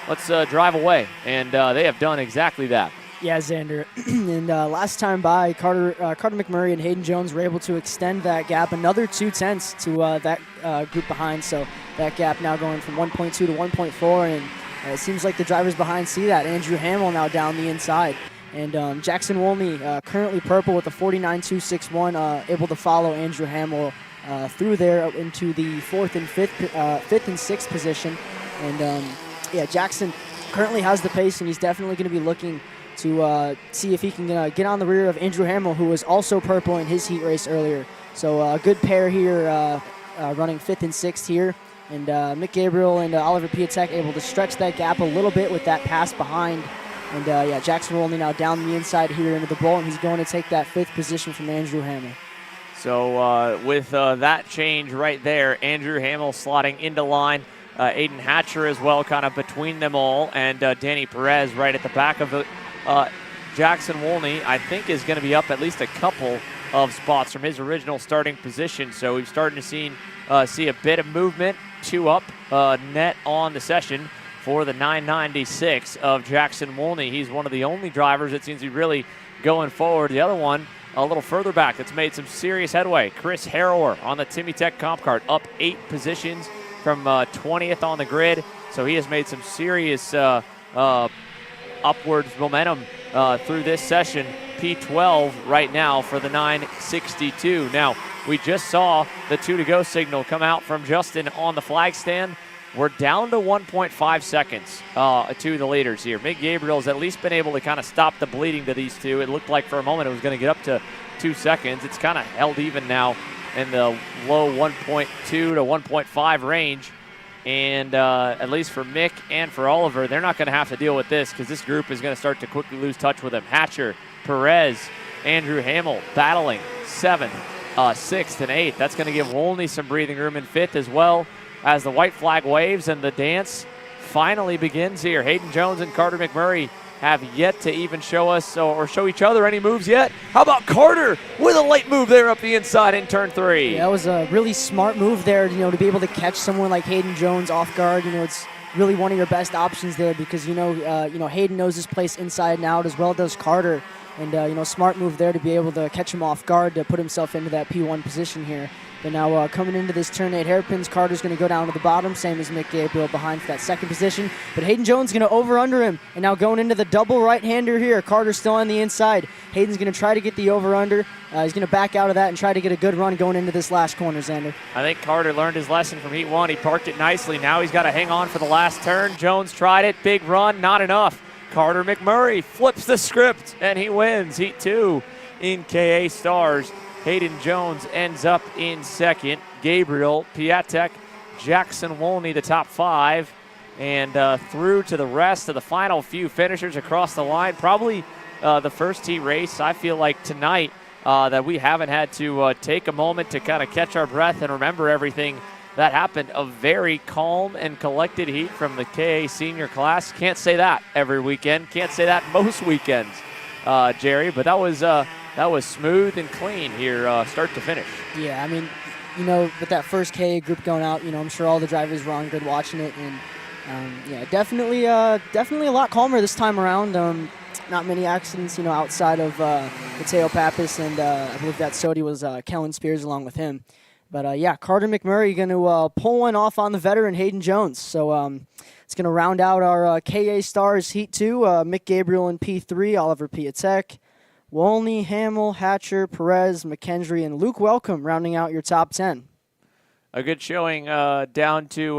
Let's drive away. And they have done exactly that. Yeah, Xander. And last time by, Carter McMurray and Hayden Jones were able to extend that gap another 2/10 to that group behind. So that gap now going from 1.2 to 1.4, and it seems like the drivers behind see that. Andrew Hamill now down the inside. And Jackson Wolney, currently purple with a 49.261, able to follow Andrew Hamill through there into the 4th and 5th and 6th position. And yeah, Jackson currently has the pace, and he's definitely going to be looking to see if he can get on the rear of Andrew Hamill, who was also purple in his heat race earlier. So a good pair here, running 5th and 6th here. And Mick Gabriel and Oliver Piatek able to stretch that gap a little bit with that pass behind. And yeah, Jackson Wolney now down the inside here into the bowl, and he's going to take that 5th position from Andrew Hamill. So with that change right there, Andrew Hamill slotting into line. Aiden Hatcher as well, kind of between them all, and Danny Perez right at the back of it. Jackson Wolney, I think, is going to be up at least a couple of spots from his original starting position. So we've started to see a bit of movement, 2 up net on the session for the 996 of Jackson Wolney. He's one of the only drivers that seems to be really going forward. The other one a little further back that's made some serious headway, Chris Harrower on the Timmy Tech Comp Kart, up 8 positions from 20th on the grid. So he has made some serious upwards momentum through this session. P12 right now for the 962. Now, we just saw the 2 to go signal come out from Justin on the flag stand. We're down to 1.5 seconds to the leaders here. Mick Gabriel's at least been able to kind of stop the bleeding to these two. It looked like for a moment it was going to get up to 2 seconds. It's kind of held even now in the low 1.2 to 1.5 range. And at least for Mick and for Oliver, they're not going to have to deal with this because this group is going to start to quickly lose touch with him. Hatcher, Perez, Andrew Hamill battling 7th, 6th, and 8th. That's going to give Wolney some breathing room in 5th as well as the white flag waves and the dance finally begins here. Hayden Jones and Carter McMurray have yet to even show us or show each other any moves yet. How about Carter with a late move there up the inside in turn 3? Yeah, that was a really smart move there, to be able to catch someone like Hayden Jones off guard. It's really one of your best options there because, Hayden knows his place inside and out as well does Carter. And, smart move there to be able to catch him off guard to put himself into that P1 position here. But now coming into this turn 8 hairpins, Carter's going to go down to the bottom, same as Mick Gabriel behind for that second position. But Hayden Jones going to over-under him. And now going into the double right-hander here. Carter's still on the inside. Hayden's going to try to get the over-under. He's going to back out of that and try to get a good run going into this last corner, Xander. I think Carter learned his lesson from Heat 1. He parked it nicely. Now he's got to hang on for the last turn. Jones tried it. Big run. Not enough. Carter McMurray flips the script, and he wins Heat 2 in KA Stars. Hayden Jones ends up in second. Gabriel, Piatek, Jackson Wolney, the top 5. And through to the rest of the final few finishers across the line. Probably the first heat race, I feel like, tonight that we haven't had to take a moment to kind of catch our breath and remember everything that happened. A very calm and collected heat from the KA senior class. Can't say that every weekend. Can't say that most weekends, Jerry. But that was smooth and clean here, start to finish. Yeah, I mean, with that first KA group going out, I'm sure all the drivers were on grid watching it. And, definitely a lot calmer this time around. Not many accidents, outside of Mateo Pappas, and I believe that Sodi was Kellen Spears along with him. But, Carter McMurray going to pull one off on the veteran Hayden Jones. So it's going to round out our KA Stars Heat 2. Mick Gabriel in P3, Oliver Piatek, Wolney, Hamill, Hatcher, Perez, McKendry, and Luke Welcome rounding out your top 10. A good showing down to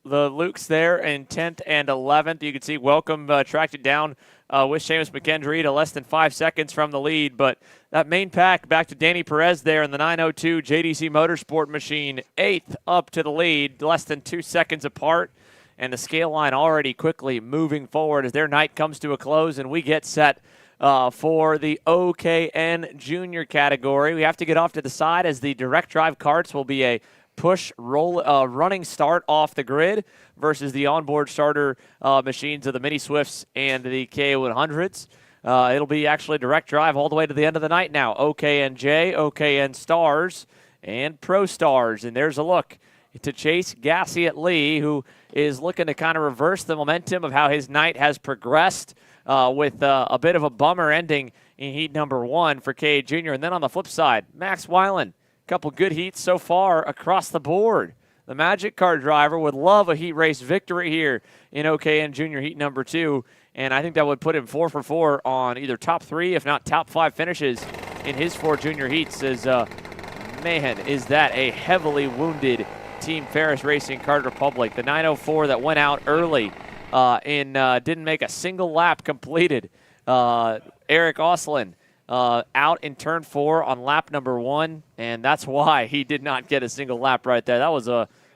the Lukes there in 10th and 11th. You can see Welcome tracked it down with Seamus McKendry to less than 5 seconds from the lead. But that main pack back to Danny Perez there in the 902 JDC Motorsport machine, 8th up to the lead, less than 2 seconds apart. And the scale line already quickly moving forward as their night comes to a close and we get set for the OKN junior category. We have to get off to the side as the direct drive karts will be a push running start off the grid versus the onboard starter machines of the Mini Swifts and the KA100s. It'll be actually direct drive all the way to the end of the night now. OKNJ, OKN Stars, and Pro Stars. And there's a look to Chase Gassiet Lee, who is looking to kind of reverse the momentum of how his night has progressed with a bit of a bummer ending in heat number 1 for KA Junior. And then on the flip side, Max Weiland. Couple good heats so far across the board. The Magic Car driver would love a heat race victory here in OKN Junior Heat number 2, and I think that would put him 4 for 4 on either top 3, if not top 5 finishes in his 4 junior heats. As man, is that a heavily wounded Team Ferris Racing Kart Republic. The 904 that went out early didn't make a single lap completed. Eric Oslin. Out in turn 4 on lap number 1, and that's why he did not get a single lap right there. That was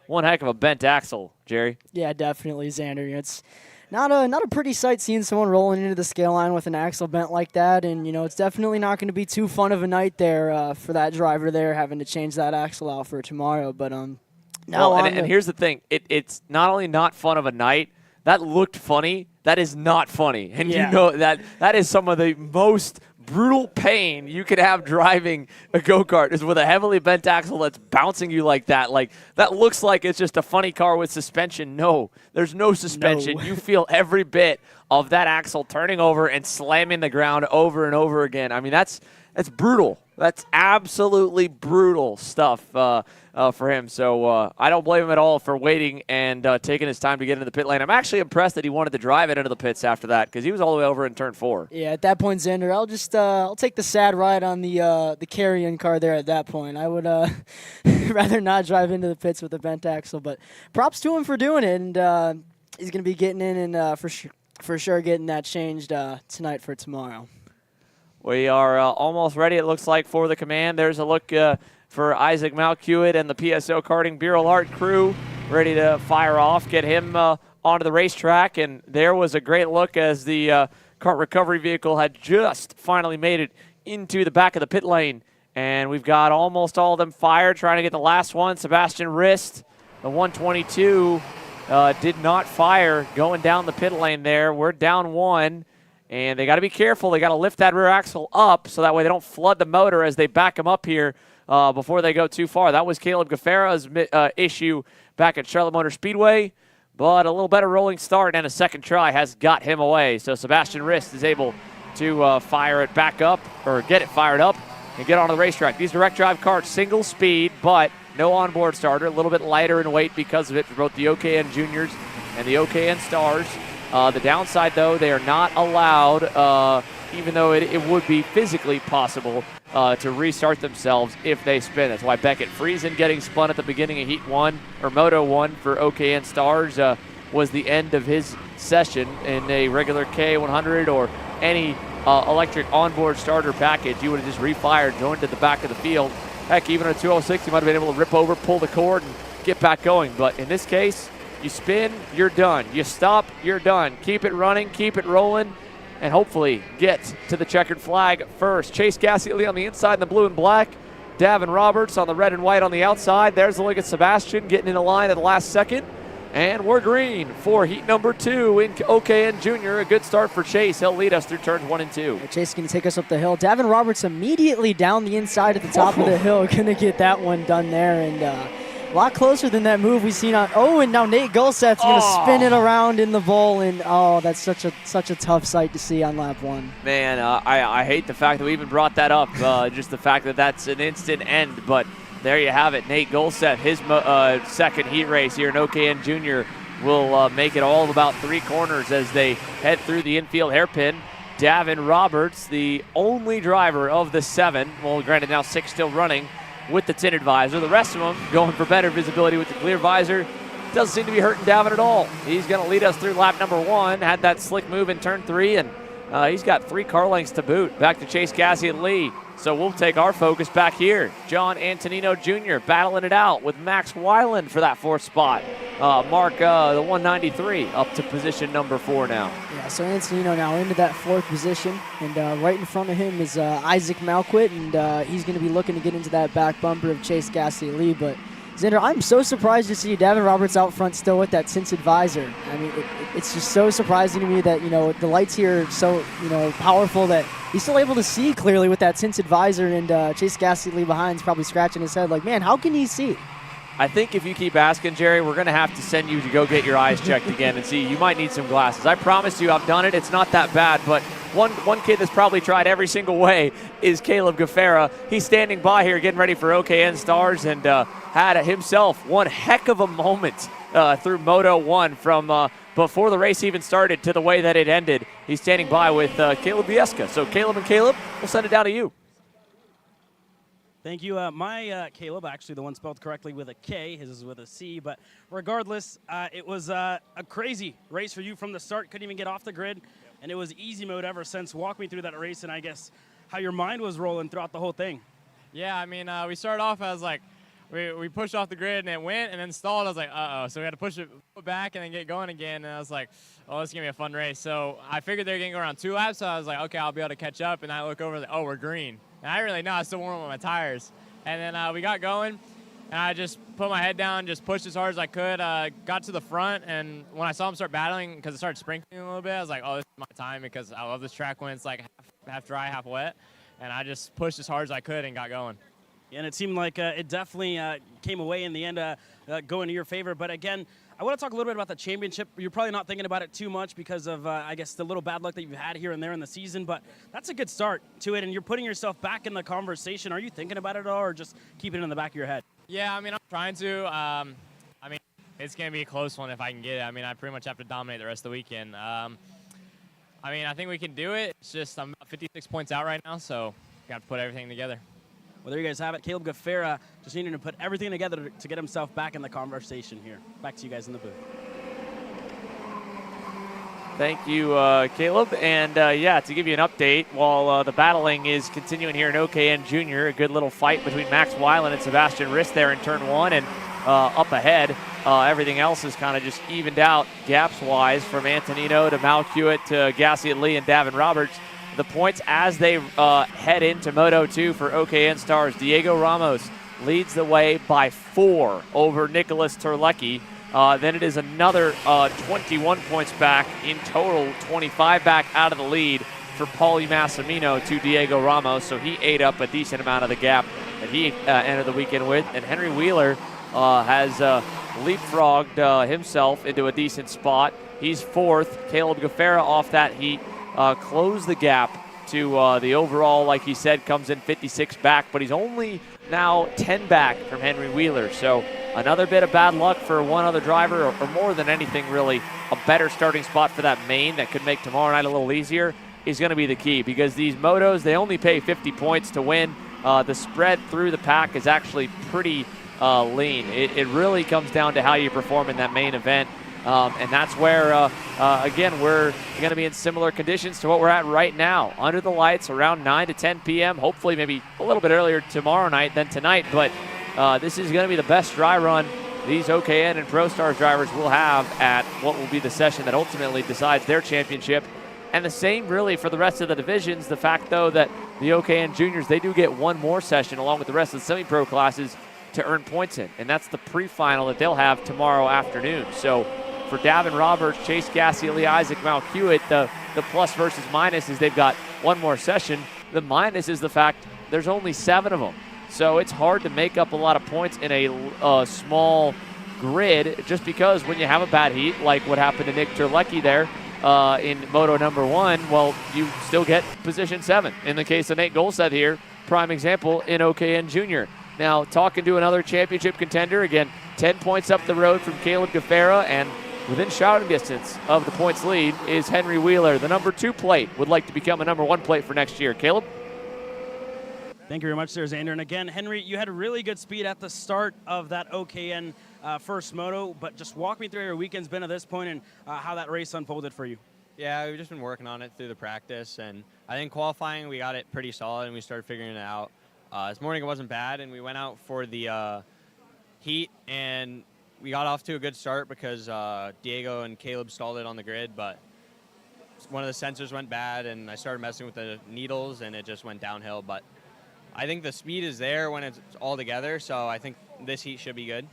one heck of a bent axle, Jerry. Yeah, definitely, Xander. It's not a pretty sight seeing someone rolling into the scale line with an axle bent like that, and it's definitely not going to be too fun of a night there for that driver there having to change that axle out for tomorrow. But and here's the thing: it's not only not fun of a night. That looked funny. That is not funny, and you know that is some of the most brutal pain you could have driving a go-kart is with a heavily bent axle that's bouncing you like that. Like, that looks like it's just a funny car with suspension. No, there's no suspension. No. You feel every bit of that axle turning over and slamming the ground over and over again. I mean, that's brutal. That's absolutely brutal stuff for him. So I don't blame him at all for waiting and taking his time to get into the pit lane. I'm actually impressed that he wanted to drive it into the pits after that because he was all the way over in turn 4. Yeah, at that point, Xander, I'll take the sad ride on the carry-in car there at that point. I would rather not drive into the pits with a bent axle, but props to him for doing it, and he's going to be getting in and for sure getting that changed tonight for tomorrow. We are almost ready, it looks like, for the command. There's a look for Isaac Malcuit and the PSO Karting Bureau Art crew ready to fire off, get him onto the racetrack. And there was a great look as the kart recovery vehicle had just finally made it into the back of the pit lane. And we've got almost all of them fired, trying to get the last one. Sebastian Rist, the 122, did not fire going down the pit lane there. We're down 1. And they got to be careful. They got to lift that rear axle up so that way they don't flood the motor as they back him up here before they go too far. That was Caleb Gaffara's issue back at Charlotte Motor Speedway. But a little better rolling start and a second try has got him away. So Sebastian Rist is able to fire it back up, or get it fired up, and get onto the racetrack. These direct drive karts, single speed, but no onboard starter. A little bit lighter in weight because of it for both the OKN Juniors and the OKN Stars. The downside, though, they are not allowed, even though it would be physically possible, to restart themselves if they spin. That's why Beckett Friesen getting spun at the beginning of Heat 1, or Moto 1 for OKN Stars, was the end of his session in a regular K100 or any electric onboard starter package. You would have just refired, joined at the back of the field. Heck, even a 206, you might have been able to rip over, pull the cord, and get back going. But in this case, you spin, you're done. You stop, you're done. Keep it running, keep it rolling, and hopefully get to the checkered flag first. Chase Gassioli on the inside in the blue and black. Davin Roberts on the red and white on the outside. There's a look at Sebastian getting in the line at the last second. And we're green for heat number 2 in OKN Junior. A good start for Chase. He'll lead us through turns 1 and 2. Chase is going to take us up the hill. Davin Roberts immediately down the inside at the top of the hill. Going to get that one done there. And a lot closer than that move we've seen on. Oh, and now Nate Gulseth's going to spin it around in the bowl, and that's such a tough sight to see on lap 1. Man, I hate the fact that we even brought that up. Just the fact that that's an instant end, but there you have it. Nate Gulseth, his second heat race here in OKN Junior, will make it all of about 3 corners as they head through the infield hairpin. Davin Roberts, the only driver of the 7, well, granted now 6 still running, with the tinted visor. The rest of them going for better visibility with the clear visor. Doesn't seem to be hurting Davin at all. He's going to lead us through lap number 1. Had that slick move in turn 3, and he's got 3 car lengths to boot. Back to Chase Gassie and Lee. So we'll take our focus back here. John Antonino Jr. battling it out with Max Weiland for that 4th spot. Mark, the 193, up to position number 4 now. Yeah, so Antonino now into that 4th position, and right in front of him is Isaac Malcuit, and he's going to be looking to get into that back bumper of Chase Gassie Lee. But Xander, I'm so surprised to see Davin Roberts out front still with that tinted visor. I mean, it's just so surprising to me that, the lights here are so, powerful that he's still able to see clearly with that tinted visor, and Chase Gassie Lee behind is probably scratching his head like, man, how can he see? I think if you keep asking, Jerry, we're going to have to send you to go get your eyes checked again and see. You might need some glasses. I promise you I've done it. It's not that bad, but one kid that's probably tried every single way is Caleb Gaffara. He's standing by here getting ready for OKN Stars and had himself one heck of a moment through Moto 1 from before the race even started to the way that it ended. He's standing by with Caleb Bieska. So Caleb and Caleb, we'll send it down to you. Thank you. My Caleb, actually the one spelled correctly with a K, his is with a C, but regardless, it was a crazy race for you from the start. Couldn't even get off the grid, and it was easy mode ever since. Walk me through that race and I guess how your mind was rolling throughout the whole thing. Yeah, I mean, we started off as like, we pushed off the grid and it went and then stalled. I was like, uh-oh. So we had to push it back and then get going again. And I was like, oh, this is going to be a fun race. So I figured they were going to go around 2 laps. So I was like, okay, I'll be able to catch up. And I look over, like, oh, we're green. And I didn't really know. I was still warming up my tires. And then we got going. And I just put my head down, just pushed as hard as I could. Got to the front. And when I saw them start battling, because it started sprinkling a little bit, I was like, oh, this is my time because I love this track when it's like half dry, half wet. And I just pushed as hard as I could and got going. And it seemed like it definitely came away in the end going to your favor. But again, I want to talk a little bit about the championship. You're probably not thinking about it too much because of, I guess, the little bad luck that you've had here and there in the season. But that's a good start to it, and you're putting yourself back in the conversation. Are you thinking about it at all, or just keeping it in the back of your head? Yeah, I mean, I'm trying to. I mean, it's going to be a close one if I can get it. I mean, I pretty much have to dominate the rest of the weekend. I mean, I think we can do it. It's just I'm about 56 points out right now, so got to put everything together. Well, there you guys have it. Caleb Gaffera just needing to put everything together to get himself back in the conversation here. Back to you guys in the booth. Thank you, Caleb. And, yeah, to give you an update, while the battling is continuing here in OKN Junior, a good little fight between Max Weiland and Sebastian Rist there in turn one. And up ahead, everything else is kind of just evened out gaps-wise from Antonino to Mal Hewitt to Gassiet Lee and Davin Roberts. The points as they head into Moto 2 for OKN Stars. Diego Ramos leads the way by 4 over Nicholas Terlecki. Then it is another 21 points back in total, 25 back out of the lead for Paulie Massimino to Diego Ramos. So he ate up a decent amount of the gap that he entered the weekend with. And Henry Wheeler has leapfrogged himself into a decent spot. He's 4th. Caleb Gaffera off that heat. Close the gap to the overall, like he said, comes in 56 back, but he's only now 10 back from Henry Wheeler. So another bit of bad luck for one other driver, or more than anything, really, a better starting spot for that main that could make tomorrow night a little easier is going to be the key, because these motos, they only pay 50 points to win. The spread through the pack is actually pretty lean. It really comes down to how you perform in that main event. And that's where, again, we're going to be in similar conditions to what we're at right now. Under the lights around 9 to 10 p.m., hopefully maybe a little bit earlier tomorrow night than tonight. But this is going to be the best dry run these OKN and Pro Stars drivers will have at what will be the session that ultimately decides their championship. And the same really for the rest of the divisions. The fact, though, that the OKN juniors, they do get one more session along with the rest of the semi-pro classes to earn points in. And that's the pre-final that they'll have tomorrow afternoon. So for Davin Roberts, Chase Gassiet, Lee Isaac, Mal Hewitt, the plus versus minus is they've got one more session. The minus is the fact there's only 7 of them. So it's hard to make up a lot of points in a small grid, just because when you have a bad heat, like what happened to Nick Terlecki there in Moto number 1, well, you still get position 7. In the case of Nate Golseth here, prime example in OKN Junior. Now, talking to another championship contender, again, 10 points up the road from Caleb Gaffera, and within shouting distance of the points lead is Henry Wheeler. The number 2 plate would like to become a number 1 plate for next year. Caleb? Thank you very much there, Xander. And again, Henry, you had a really good speed at the start of that OKN first moto, but just walk me through your weekend's been at this point and how that race unfolded for you. Yeah, we've just been working on it through the practice, and I think qualifying we got it pretty solid and we started figuring it out. This morning it wasn't bad, and we went out for the heat, and we got off to a good start because Diego and Caleb stalled it on the grid, but one of the sensors went bad, and I started messing with the needles, and it just went downhill. But I think the speed is there when it's all together, so I think this heat should be good.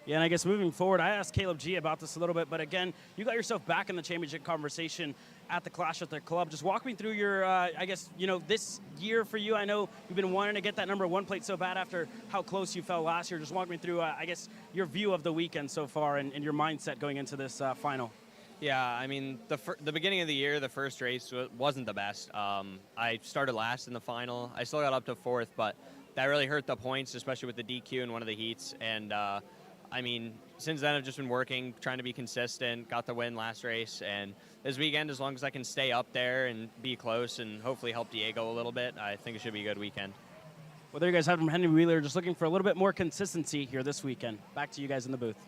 Yeah, and I guess moving forward, I asked Caleb G about this a little bit, but again, you got yourself back in the championship conversation at the Clash at the Club. Just walk me through your, I guess, this year for you. I know you've been wanting to get that number 1 plate so bad after how close you fell last year. Just walk me through, I guess, your view of the weekend so far and your mindset going into this final. Yeah, I mean, the beginning of the year, the first race wasn't the best. I started last in the final. I still got up to 4th, but that really hurt the points, especially with the DQ in one of the heats. And, I mean, since then I've just been working, trying to be consistent, got the win last race. And this weekend, as long as I can stay up there and be close and hopefully help Diego a little bit, I think it should be a good weekend. Well, there you guys have from Henry Wheeler, just looking for a little bit more consistency here this weekend. Back to you guys in the booth.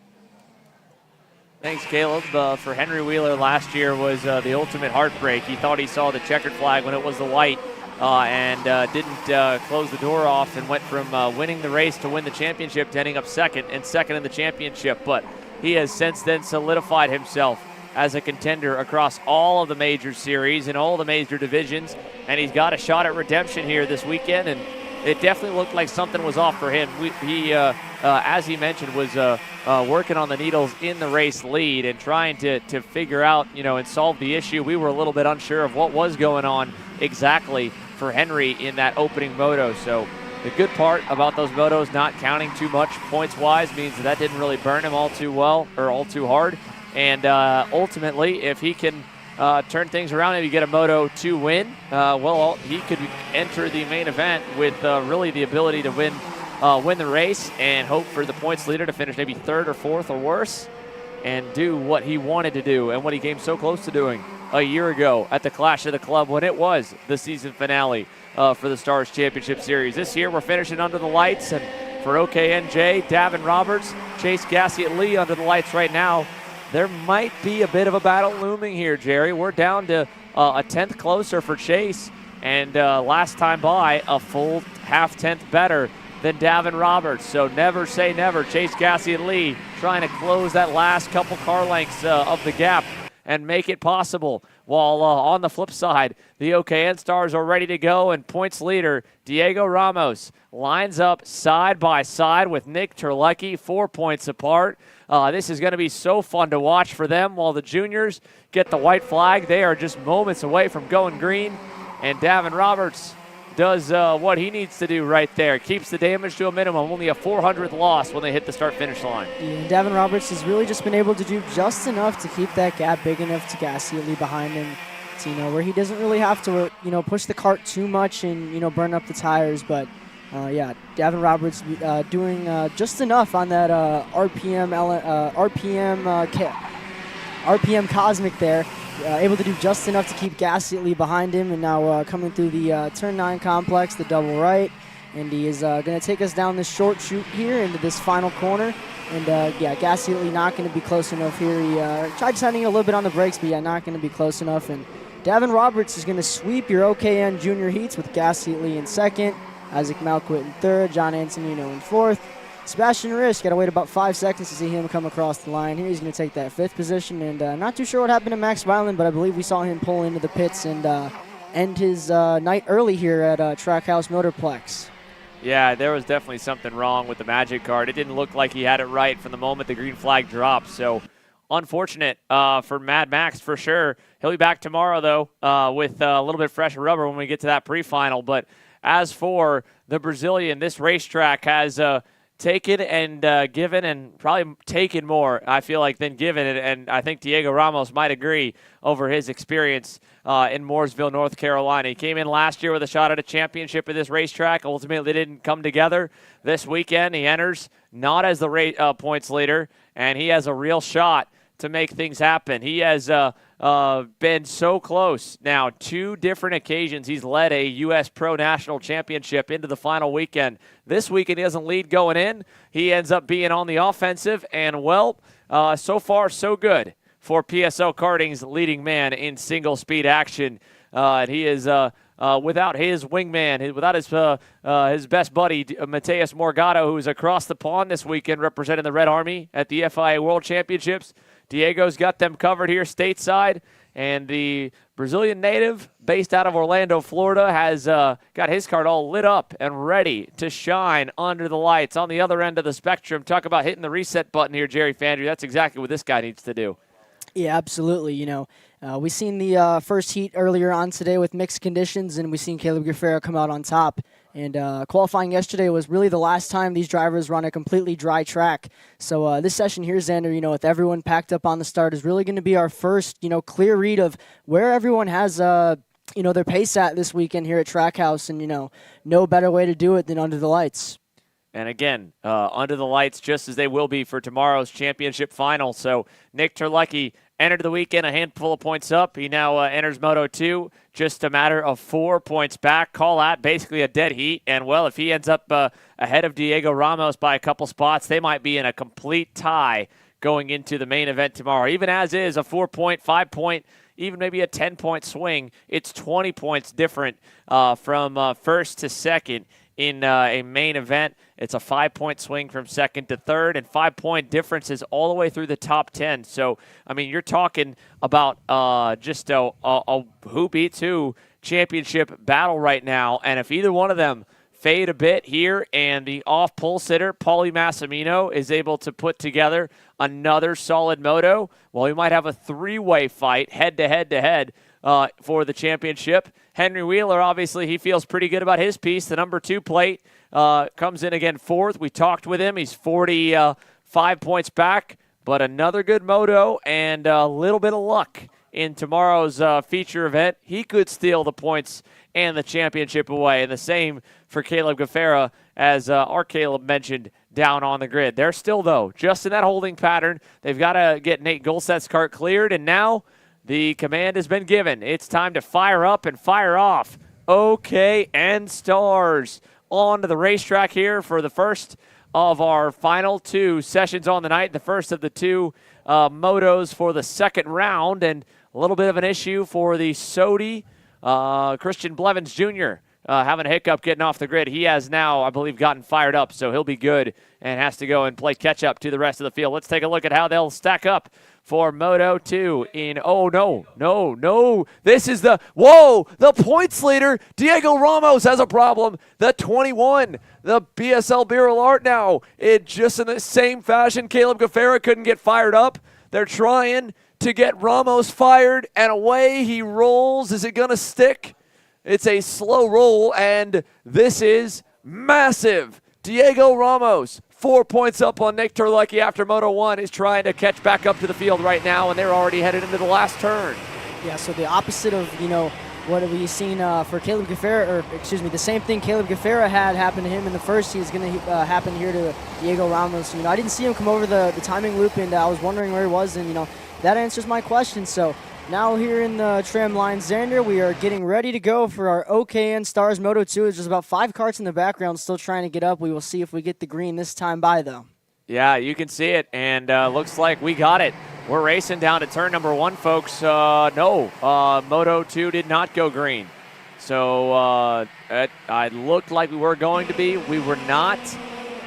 Thanks, Caleb. For Henry Wheeler, last year was the ultimate heartbreak. He thought he saw the checkered flag when it was the white and didn't close the door off, and went from winning the race to win the championship to ending up second in the championship. But he has since then solidified himself as a contender across all of the major series and all the major divisions, and he's got a shot at redemption here this weekend, and it definitely looked like something was off for him. He as he mentioned, was working on the needles in the race lead and trying to figure out, and solve the issue. We were a little bit unsure of what was going on exactly for Henry in that opening moto. So The good part about those motos not counting too much points-wise means that didn't really burn him all too well or all too hard. And ultimately, if he can turn things around, maybe get a Moto 2 win, well, he could enter the main event with really the ability to win the race and hope for the points leader to finish maybe 3rd or 4th or worse and do what he wanted to do and what he came so close to doing a year ago at the Clash of the Club when it was the season finale for the Stars Championship Series. This year we're finishing under the lights, and for OKNJ, Davin Roberts, Chase Gassiet Lee under the lights right now. There might be a bit of a battle looming here, Jerry. We're down to a 10th closer for Chase, and last time by, a full half-tenth better than Davin Roberts. So never say never. Chase Gassiet Lee trying to close that last couple car lengths of the gap and make it possible. While on the flip side, the OKN Stars are ready to go, and points leader Diego Ramos lines up side by side with Nick Terlecki, 4 points apart. This is going to be so fun to watch for them. While the juniors get the white flag, they are just moments away from going green, and Davin Roberts does what he needs to do right there. Keeps the damage to a minimum, only a 400th loss when they hit the start-finish line. Yeah, and Davin Roberts has really just been able to do just enough to keep that gap big enough to Gassiet Lee behind him, to, where he doesn't really have to, push the cart too much and, burn up the tires. But, yeah, Davin Roberts doing just enough on that RPM Cosmic there. Able to do just enough to keep Gassiet Lee behind him, and now coming through the turn 9 complex, the double right, and he is going to take us down this short chute here into this final corner. And yeah, Gassiet Lee not going to be close enough here. He tried sending a little bit on the brakes, but yeah, not going to be close enough. And Davin Roberts is going to sweep your OKN junior heats with Gassiet Lee in 2nd, Isaac Malquit in 3rd, John Antonino in 4th. Sebastian Risch, got to wait about 5 seconds to see him come across the line here. He's going to take that 5th position, and not too sure what happened to Max Violin, but I believe we saw him pull into the pits and end his night early here at Trackhouse Motorplex. Yeah, there was definitely something wrong with the Magic card. It didn't look like he had it right from the moment the green flag dropped, so unfortunate for Mad Max for sure. He'll be back tomorrow, though, with a little bit fresher rubber when we get to that pre-final. But as for the Brazilian, this racetrack has taken and given, and probably taken more, I feel like, than given it. And I think Diego Ramos might agree over his experience in Mooresville, North Carolina. He came in last year with a shot at a championship at this racetrack. Ultimately, didn't come together. This weekend, he enters not as the points leader, and he has a real shot to make things happen. He has been so close now. 2 different occasions he's led a U.S. Pro National Championship into the final weekend. This weekend he doesn't lead going in. He ends up being on the offensive, and well, so far so good for PSO Karting's leading man in single-speed action. He is without his wingman, without his best buddy, Mateus Morgado, who's across the pond this weekend representing the Red Army at the FIA World Championships. Diego's got them covered here stateside, and the Brazilian native based out of Orlando, Florida, has got his card all lit up and ready to shine under the lights on the other end of the spectrum. Talk about hitting the reset button here, Jerry Fandry. That's exactly what this guy needs to do. Yeah, absolutely. We seen the first heat earlier on today with mixed conditions, and we seen Caleb Gaffero come out on top. And qualifying yesterday was really the last time these drivers run a completely dry track. So this session here, Xander, with everyone packed up on the start, is really going to be our first, clear read of where everyone has, their pace at this weekend here at Trackhouse. And, no better way to do it than under the lights. And again, under the lights, just as they will be for tomorrow's championship final. So Nick Terlecki entered the weekend a handful of points up. He now enters Moto 2, just a matter of 4 points back. Call out basically a dead heat. And, well, if he ends up ahead of Diego Ramos by a couple spots, they might be in a complete tie going into the main event tomorrow. Even as is a 4-point, 5-point, even maybe a 10-point swing, it's 20 points different from first to second in a main event. It's a 5-point swing from second to third, and 5-point differences all the way through the top 10. So, I mean, you're talking about just a who beats who championship battle right now. And if either one of them fade a bit here and the off-pole sitter, Paulie Massimino, is able to put together another solid moto, well, we might have a 3-way fight head-to-head-to-head for the championship. Henry Wheeler, obviously, he feels pretty good about his piece. The number 2 plate comes in again 4th. We talked with him. He's 45 points back, but another good moto and a little bit of luck in tomorrow's feature event. He could steal the points and the championship away. And the same for Caleb Gaffera, as our Caleb mentioned down on the grid. They're still, though, just in that holding pattern. They've got to get Nate Golset's cart cleared, and now the command has been given. It's time to fire up and fire off. OK and Stars onto the racetrack here for the first of our final 2 sessions on the night, the first of the 2 motos for the second round, and a little bit of an issue for the Sodi. Christian Blevins Jr. Having a hiccup getting off the grid. He has now, I believe, gotten fired up, so he'll be good and has to go and play catch-up to the rest of the field. Let's take a look at how they'll stack up for Moto 2 in, oh, no. This is the points leader. Diego Ramos has a problem. The 21, the BSL Beryl Art now. It just in the same fashion, Caleb Gaffera couldn't get fired up. They're trying to get Ramos fired, and away he rolls. Is it going to stick? It's a slow roll, and this is massive. Diego Ramos, 4 points up on Nick Terlecki after Moto 1, is trying to catch back up to the field right now, and they're already headed into the last turn. Yeah, so the opposite of, what have we seen for Caleb Gaffera, or excuse me, the same thing Caleb Gaffera had happen to him in the first is going to happen here to Diego Ramos. I didn't see him come over the timing loop, and I was wondering where he was, and, that answers my question. So now here in the tram line, Xander, we are getting ready to go for our OKN Stars Moto 2. There's just about 5 carts in the background still trying to get up. We will see if we get the green this time by, though. Yeah, you can see it, and looks like we got it. We're racing down to turn number 1, folks. Moto 2 did not go green. So it looked like we were going to be. We were not.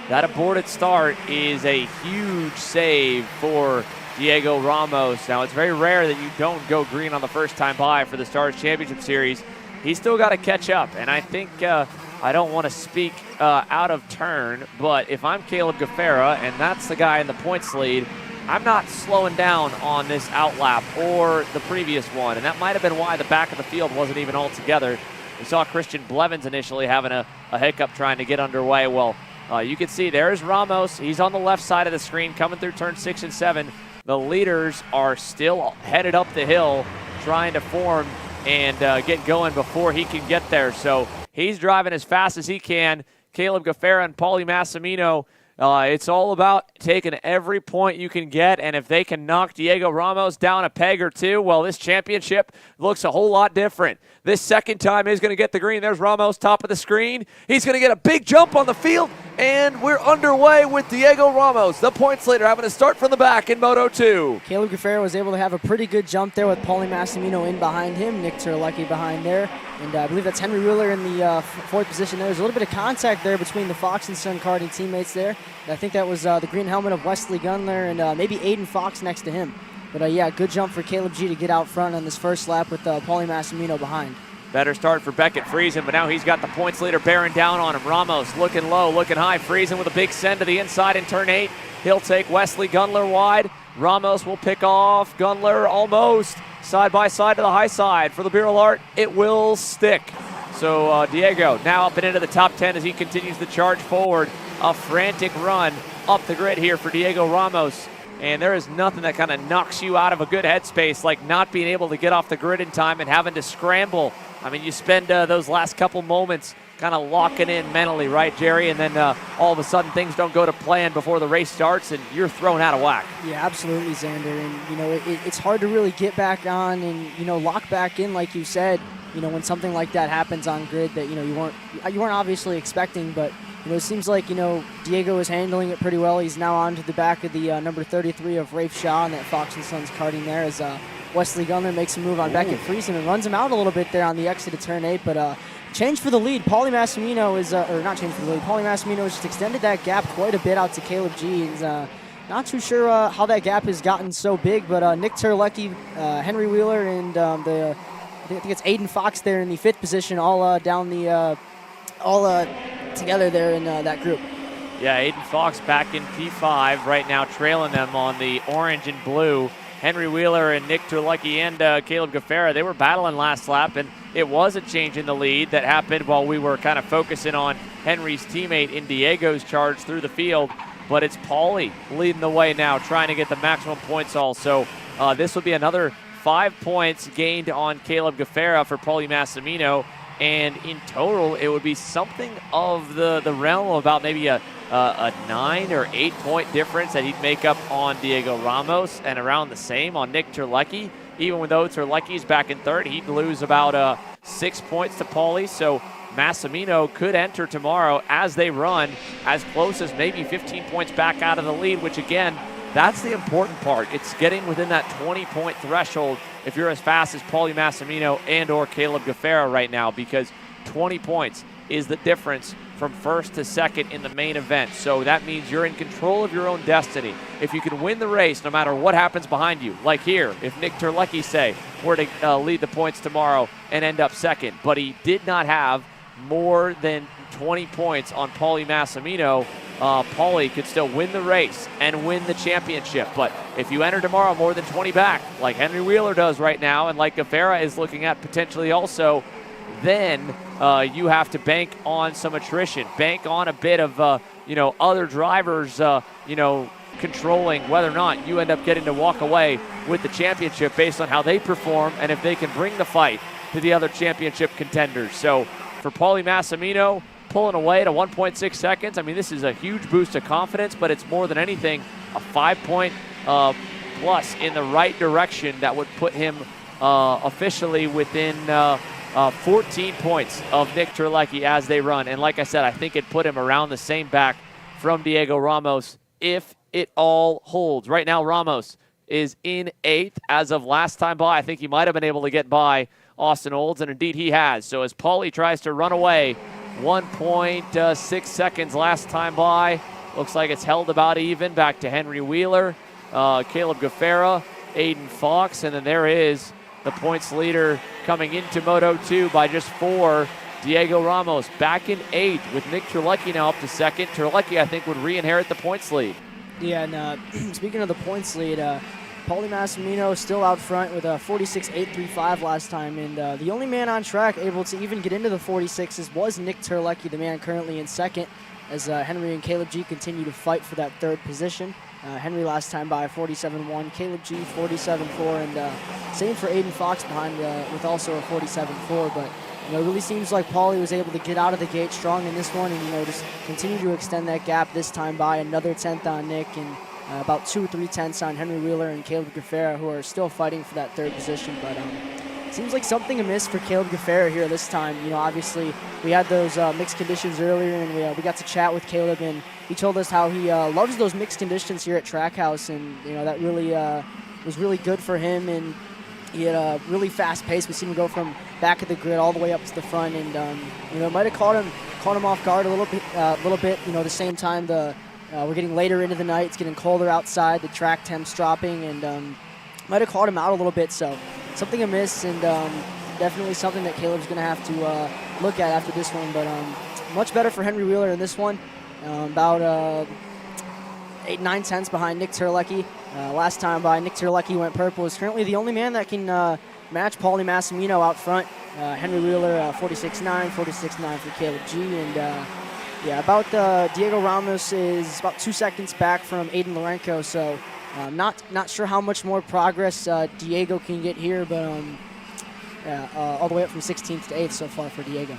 That aborted start is a huge save for Diego Ramos. Now, it's very rare that you don't go green on the first time by for the Stars Championship Series. He's still got to catch up, and I think I don't want to speak out of turn, but if I'm Caleb Gaffera, and that's the guy in the points lead, I'm not slowing down on this outlap or the previous one, and that might have been why the back of the field wasn't even all together. We saw Christian Blevins initially having a hiccup trying to get underway. Well, you can see there's Ramos. He's on the left side of the screen coming through turn 6 and 7. The leaders are still headed up the hill trying to form and get going before he can get there. So he's driving as fast as he can. Caleb Gaffera and Paulie Massimino, it's all about taking every point you can get, and if they can knock Diego Ramos down a peg or 2, well, this championship looks a whole lot different. This second time is going to get the green. There's Ramos, top of the screen. He's going to get a big jump on the field, and we're underway with Diego Ramos, the points leader, having to start from the back in Moto 2. Caleb Gaffera was able to have a pretty good jump there with Paulie Massimino in behind him, Nick Terlecki behind there, and I believe that's Henry Wheeler in the 4th position there. There's a little bit of contact there between the Fox and Sun karting teammates there. And I think that was the green helmet of Wesley Gunler and maybe Aiden Fox next to him. But yeah, good jump for Caleb G to get out front on this first lap with Paulie Massimino behind. Better start for Beckett Friesen, but now he's got the points leader bearing down on him. Ramos looking low, looking high. Friesen with a big send to the inside in turn 8. He'll take Wesley Gunler wide. Ramos will pick off Gunler almost side by side to the high side. For the Beryl Art, it will stick. So Diego now up and into the top 10 as he continues to charge forward. A frantic run up the grid here for Diego Ramos. And there is nothing that kind of knocks you out of a good headspace like not being able to get off the grid in time and having to scramble. I mean, you spend those last couple moments kind of locking in mentally, right, Jerry? And then all of a sudden things don't go to plan before the race starts and you're thrown out of whack. Yeah, absolutely, Xander. And, it's hard to really get back on and, lock back in like you said, when something like that happens on grid that, you weren't obviously expecting, but it seems like, Diego is handling it pretty well. He's now on to the back of the number 33 of Rafe Shaw and that Fox & Sons karting there as Wesley Gunler makes a move on Beckett Friesen and runs him out a little bit there on the exit of turn 8. But change for the lead. Paulie Massimino is, or not change for the lead, Paulie Massimino has just extended that gap quite a bit out to Caleb G. He's not too sure how that gap has gotten so big, but Nick Terlecki, Henry Wheeler, and I think it's Aiden Fox there in the 5th position, all down the, together there in that group. Yeah, Aiden Fox back in P5 right now, trailing them on the orange and blue Henry Wheeler and Nick Terlecki and Caleb Gaffera, they were battling last lap, and it was a change in the lead that happened while we were kind of focusing on Henry's teammate in Diego's charge through the field. But it's Paulie leading the way now, trying to get the maximum points all. So this would be another 5 points gained on Caleb Gaffera for Paulie Massimino. And in total, it would be something of the realm of about maybe a 9 or 8 point difference that he'd make up on Diego Ramos, and around the same on Nick Terlecki. Even though Terlecki's back in third, he'd lose about 6 points to Paulie. So Massimino could enter tomorrow as they run as close as maybe 15 points back out of the lead, which again, that's the important part. It's getting within that 20-point threshold if you're as fast as Paulie Massimino and or Caleb Gaffera right now, because 20 points is the difference from first to second in the main event. So that means you're in control of your own destiny. If you can win the race no matter what happens behind you, like here, if Nick Terlecki, say, were to lead the points tomorrow and end up second, but he did not have more than 20 points on Paulie Massimino, Paulie could still win the race and win the championship. But if you enter tomorrow more than 20 back, like Henry Wheeler does right now, and like Gaffera is looking at potentially also, then you have to bank on some attrition, bank on a bit of other drivers controlling whether or not you end up getting to walk away with the championship based on how they perform and if they can bring the fight to the other championship contenders. So for Paulie Massimino, pulling away to 1.6 seconds, I mean, this is a huge boost of confidence, but it's more than anything a 5-point plus in the right direction that would put him officially within 14 points of Nick Terlecki as they run. And like I said, I think it put him around the same back from Diego Ramos if it all holds. Right now, Ramos is in 8th as of last time by. I think he might have been able to get by Austin Olds, and indeed he has. So as Paulie tries to run away, 1.6 seconds last time by. Looks like it's held about even. Back to Henry Wheeler, Caleb Gaffera, Aiden Fox, and then there is the points leader coming into Moto 2 by just 4. Diego Ramos back in 8th with Nick Terlecki now up to 2nd. Terlecki, I think, would re-inherit the points lead. Yeah, and speaking of the points lead, Paulie Massimino still out front with a 46.835 last time, and the only man on track able to even get into the 46s was Nick Terlecki, the man currently in 2nd, as Henry and Caleb G continue to fight for that 3rd position. Henry last time by 47.1, Caleb G 47.4, and same for Aiden Fox behind with also a 47.4. But it really seems like Paulie was able to get out of the gate strong in this one, and just continue to extend that gap this time by another 10th on Nick, and about 2 or 3 tenths on Henry Wheeler and Caleb Gaffera, who are still fighting for that 3rd position. But it seems like something amiss for Caleb Gaffera here this time. Obviously we had those mixed conditions earlier, and we got to chat with Caleb, and he told us how he loves those mixed conditions here at Trackhouse, and that really was really good for him. And he had a really fast pace. We've seen him go from back of the grid all the way up to the front, and it might have caught him off guard a little bit. The same time we're getting later into the night. It's getting colder outside. The track temps dropping, and might have caught him out a little bit. So something amiss, and definitely something that Caleb's going to have to look at after this one. But much better for Henry Wheeler in this one. About 8-9 tenths behind Nick Terlecki. Last time by, Nick Terlecki went purple. Is currently the only man that can match Paulie Massimino out front. Henry Wheeler 46.9, 46.9 for Caleb G, and about Diego Ramos is about 2 seconds back from Aiden Lorenko, so not sure how much more progress Diego can get here, but all the way up from 16th to 8th so far for Diego.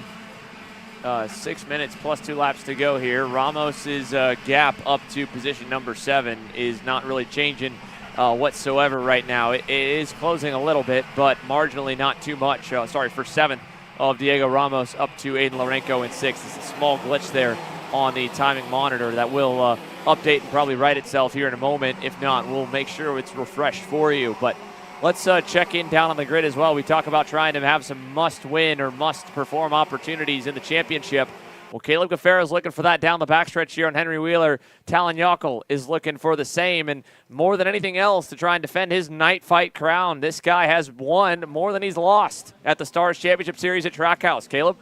6 minutes plus 2 laps to go here. Ramos's gap up to position number 7 is not really changing whatsoever right now. It is closing a little bit, but marginally not too much. For 7th of Diego Ramos up to Aiden Lorenko in 6th. It's a small glitch there on the timing monitor that will update and probably right itself here in a moment. If not, we'll make sure it's refreshed for you. But let's check in down on the grid as well. We talk about trying to have some must-win or must-perform opportunities in the championship. Well, Caleb Gaffera is looking for that down the backstretch here on Henry Wheeler. Talon Yockel is looking for the same, and more than anything else to try and defend his night fight crown. This guy has won more than he's lost at the Stars Championship Series at Trackhouse. Caleb?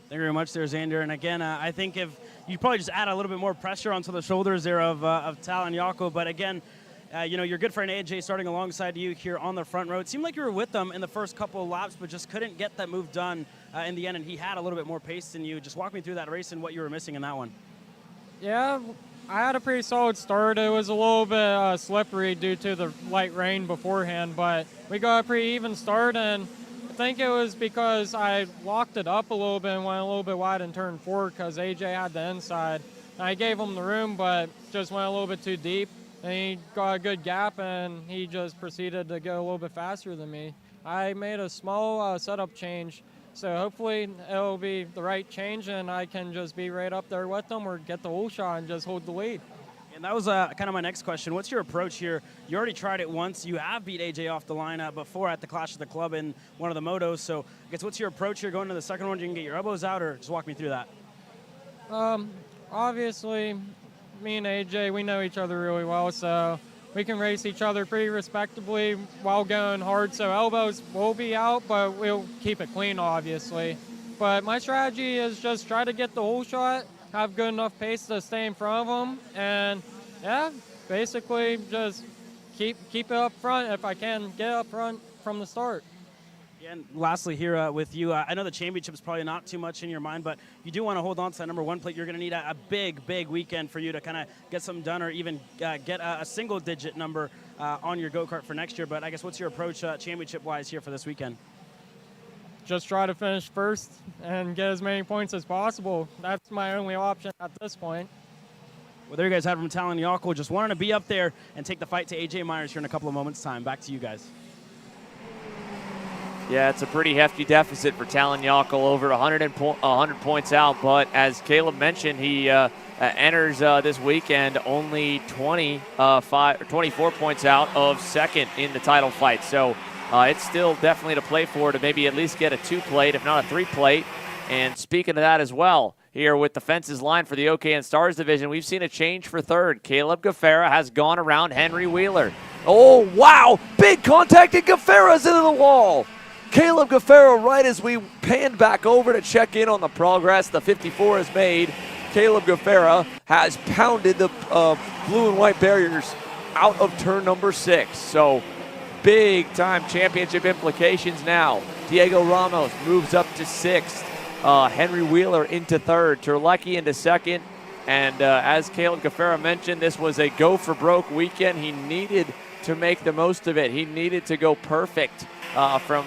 Thank you very much there, Xander. And again, I think if you probably just add a little bit more pressure onto the shoulders there of Talon Yockel. But again, your good friend AJ starting alongside you here on the front row. It seemed like you were with them in the first couple of laps, but just couldn't get that move done in the end, and he had a little bit more pace than you. Just walk me through that race and what you were missing in that one. Yeah, I had a pretty solid start. It was a little bit slippery due to the light rain beforehand, but we got a pretty even start, and I think it was because I locked it up a little bit and went a little bit wide in turn 4 because AJ had the inside. I gave him the room, but just went a little bit too deep, and he got a good gap, and he just proceeded to go a little bit faster than me. I made a small setup change, so hopefully it'll be the right change, and I can just be right up there with them or get the whole shot and just hold the lead. And that was kind of my next question. What's your approach here? You already tried it once. You have beat AJ off the line before at the Clash of the Club in one of the motos. So I guess what's your approach here going to the second one? You can get your elbows out, or just walk me through that. Obviously, me and AJ, we know each other really well, so we can race each other pretty respectably while going hard. So elbows will be out, but we'll keep it clean, obviously. But my strategy is just try to get the whole shot, have good enough pace to stay in front of them, and yeah, basically just keep it up front if I can get up front from the start. Yeah, and lastly here with you, I know the championship is probably not too much in your mind, but you do want to hold on to that number 1 plate. You're going to need a big weekend for you to kind of get something done, or even get a single-digit number on your go-kart for next year. But I guess what's your approach championship-wise here for this weekend? Just try to finish first and get as many points as possible. That's my only option at this point. Well, there you guys have it from Talon Yockel. Just wanting to be up there and take the fight to AJ Myers here in a couple of moments' time. Back to you guys. Yeah, it's a pretty hefty deficit for Talon Yockel, over 100 points out. But as Caleb mentioned, he enters this weekend only 24 points out of second in the title fight. So it's still definitely to play for, to maybe at least get a 2-plate, if not a 3-plate. And speaking of that as well, here with the fences line for the OKN Stars division, we've seen a change for third. Caleb Gaffera has gone around Henry Wheeler. Oh, wow! Big contact, and Gaffera's into the wall. Caleb Gaffera, right as we panned back over to check in on the progress the 54 has made, Caleb Gaffera has pounded the blue and white barriers out of turn number 6. So big-time championship implications now. Diego Ramos moves up to 6th. Henry Wheeler into 3rd. Terlecki into 2nd. And as Caleb Gaffera mentioned, this was a go-for-broke weekend. He needed to make the most of it. He needed to go perfect from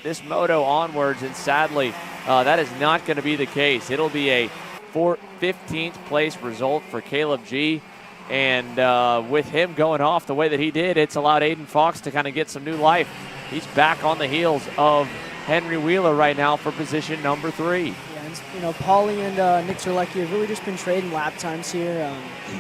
this moto onwards, and sadly, that is not going to be the case. It'll be a 15th place result for Caleb G. And with him going off the way that he did, it's allowed Aiden Fox to kind of get some new life. He's back on the heels of Henry Wheeler right now for position number 3. Yeah, and Paulie and Nick Terlecki have really just been trading lap times here.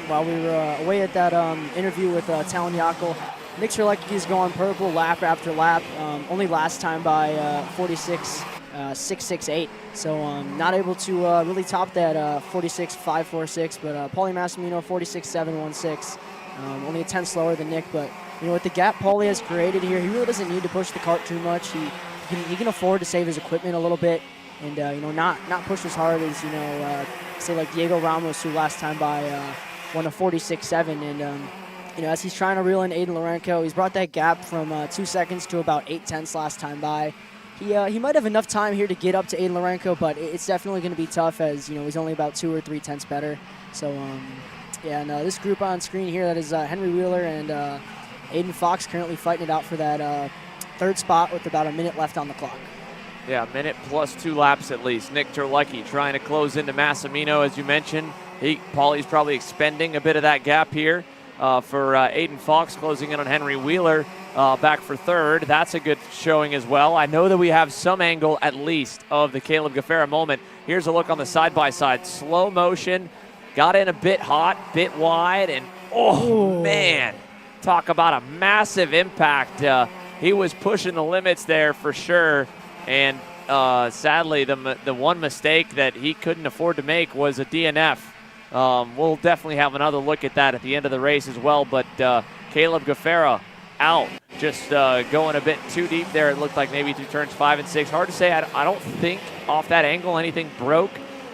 While we were away at that interview with Talon Yockel, Nick Terlecki's going purple lap after lap, only last time by 46.668. So not able to really top that 46.546, but Paulie Massimino 46.716. Only a 10 slower than Nick, but with the gap Paulie has created here, he really doesn't need to push the kart too much. He can afford to save his equipment a little bit, and not push as hard as say like Diego Ramos, who last time by won a 46.7, and as he's trying to reel in Aiden Lorenko, he's brought that gap from 2 seconds to about 8/10 last time by. He might have enough time here to get up to Aiden Lorenko, but it's definitely going to be tough, as he's only about 2 or 3 tenths better. So this group on screen here, that is Henry Wheeler and Aiden Fox, currently fighting it out for that 3rd spot with about a minute left on the clock. Yeah, a minute plus 2 laps at least. Nick Terlecki trying to close into Massimino, as you mentioned. Paulie's probably expending a bit of that gap here for Aiden Fox, closing in on Henry Wheeler back for 3rd. That's a good showing as well. I know that we have some angle at least of the Caleb Gaffera moment. Here's a look on the side-by-side. Slow motion, got in a bit hot, bit wide, and man, talk about a massive impact. He was pushing the limits there for sure, and sadly the one mistake that he couldn't afford to make was a DNF. We'll definitely have another look at that at the end of the race as well, but Caleb Gaffera out, just going a bit too deep there. It looked like maybe through turns 5 and 6. Hard to say. I don't think off that angle anything broke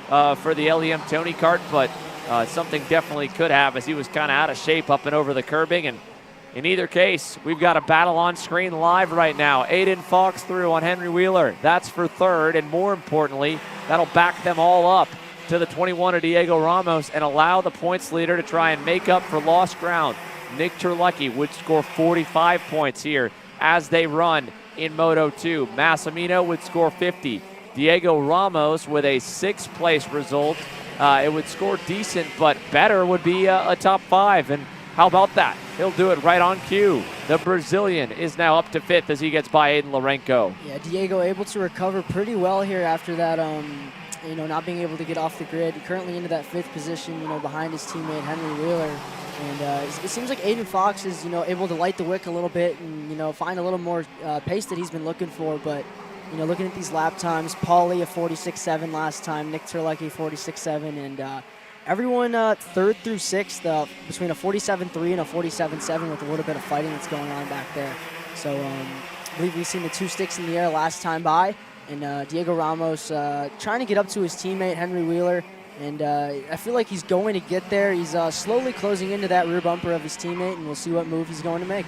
for the LEM Tony kart, but something definitely could have, as he was kind of out of shape up and over the curbing, and In either case, we've got a battle on screen live right now. Aiden Fox through on Henry Wheeler. That's for third, and more importantly, that'll back them all up to the 21 of Diego Ramos and allow the points leader to try and make up for lost ground. Nick Terlecki would score 45 points here as they run in Moto 2. Massimino would score 50. Diego Ramos with a 6th place result. It would score decent, but better would be a top 5. And how about that? He'll do it right on cue. The Brazilian is now up to 5th as he gets by Aiden Lorenko. Yeah, Diego able to recover pretty well here after that, not being able to get off the grid. Currently into that 5th position, behind his teammate Henry Wheeler. And it seems like Aiden Fox is, able to light the wick a little bit and, find a little more pace that he's been looking for. But, looking at these lap times, Paulie a 46.7 last time, Nick Terlecki 46.7, and everyone 3rd through 6th between a 47.3 and a 47.7 with a little bit of fighting that's going on back there. So I believe we've seen the 2 sticks in the air last time by, and Diego Ramos trying to get up to his teammate Henry Wheeler. And I feel like he's going to get there. He's slowly closing into that rear bumper of his teammate, and we'll see what move he's going to make.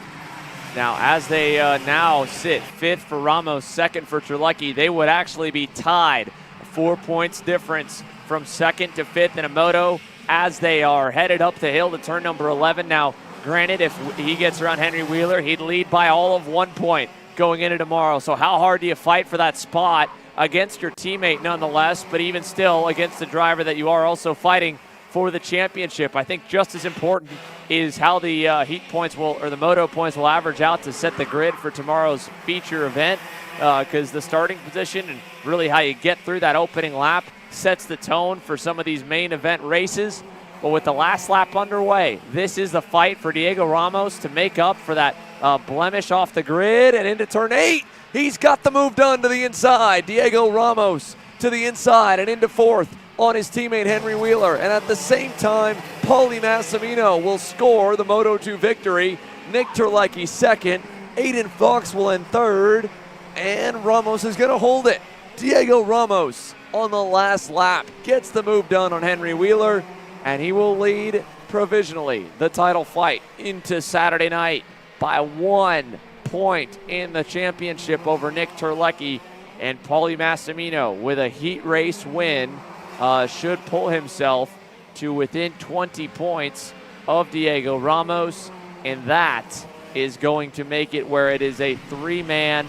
Now, as they now sit 5th for Ramos, 2nd for Terlecki, they would actually be tied. 4 points difference from 2nd to 5th in a moto as they are headed up the hill to turn number 11. Now, granted, if he gets around Henry Wheeler, he'd lead by all of 1 point going into tomorrow. So how hard do you fight for that spot against your teammate nonetheless, but even still against the driver that you are also fighting for the championship? I think just as important is how the heat points or the moto points will average out to set the grid for tomorrow's feature event, because the starting position and really how you get through that opening lap sets the tone for some of these main event races. But with the last lap underway, this is the fight for Diego Ramos to make up for that blemish off the grid and into turn 8. He's got the move done to the inside. Diego Ramos to the inside and into 4th on his teammate Henry Wheeler. And at the same time, Paulie Massimino will score the Moto2 victory. Nick Terlecki 2nd. Aiden Fox will end 3rd. And Ramos is going to hold it. Diego Ramos on the last lap gets the move done on Henry Wheeler. And he will lead provisionally the title fight into Saturday night by 1 point in the championship over Nick Terlecki. And Paulie Massimino with a heat race win should pull himself to within 20 points of Diego Ramos, and that is going to make it where it is a 3-man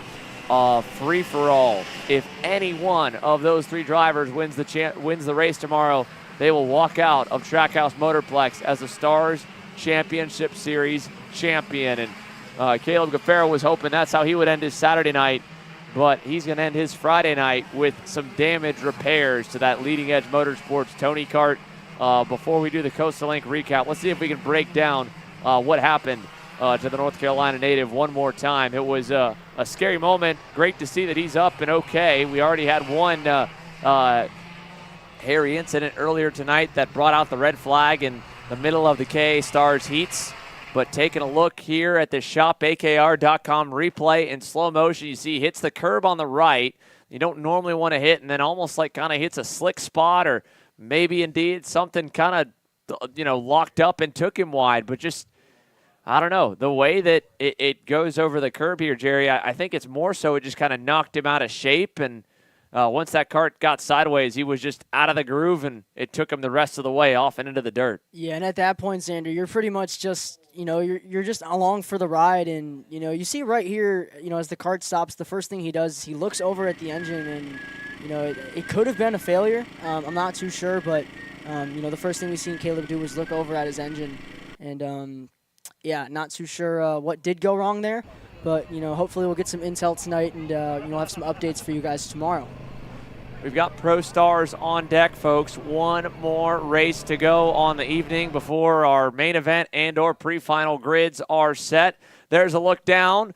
free-for-all. If any one of those 3 drivers wins the race tomorrow, they will walk out of Trackhouse Motorplex as the Stars Championship Series champion. And Caleb Gaffaro was hoping that's how he would end his Saturday night, but he's going to end his Friday night with some damage repairs to that Leading Edge Motorsports Tony Kart. Before we do the Coastal Link recap, let's see if we can break down what happened to the North Carolina native one more time. It was a scary moment. Great to see that he's up and okay. We already had one hairy incident earlier tonight that brought out the red flag in the middle of the KA Stars heats. But taking a look here at the shopakr.com replay in slow motion, you see he hits the curb on the right. You don't normally want to hit, and then almost like kind of hits a slick spot, or maybe indeed something kind of, locked up and took him wide. But just, I don't know, the way that it goes over the curb here, Jerry, I think it's more so it just kind of knocked him out of shape. And once that kart got sideways, he was just out of the groove, and it took him the rest of the way off and into the dirt. Yeah, and at that point, Xander, you're pretty much just, you're just along for the ride. And, you see right here, as the kart stops, the first thing he does is he looks over at the engine, and, it could have been a failure. I'm not too sure, but, the first thing we seen Caleb do was look over at his engine. And, yeah, not too sure what did go wrong there. But, hopefully we'll get some intel tonight, and we'll have some updates for you guys tomorrow. We've got Pro Stars on deck, folks. One more race to go on the evening before our main event and or pre-final grids are set. There's a look down.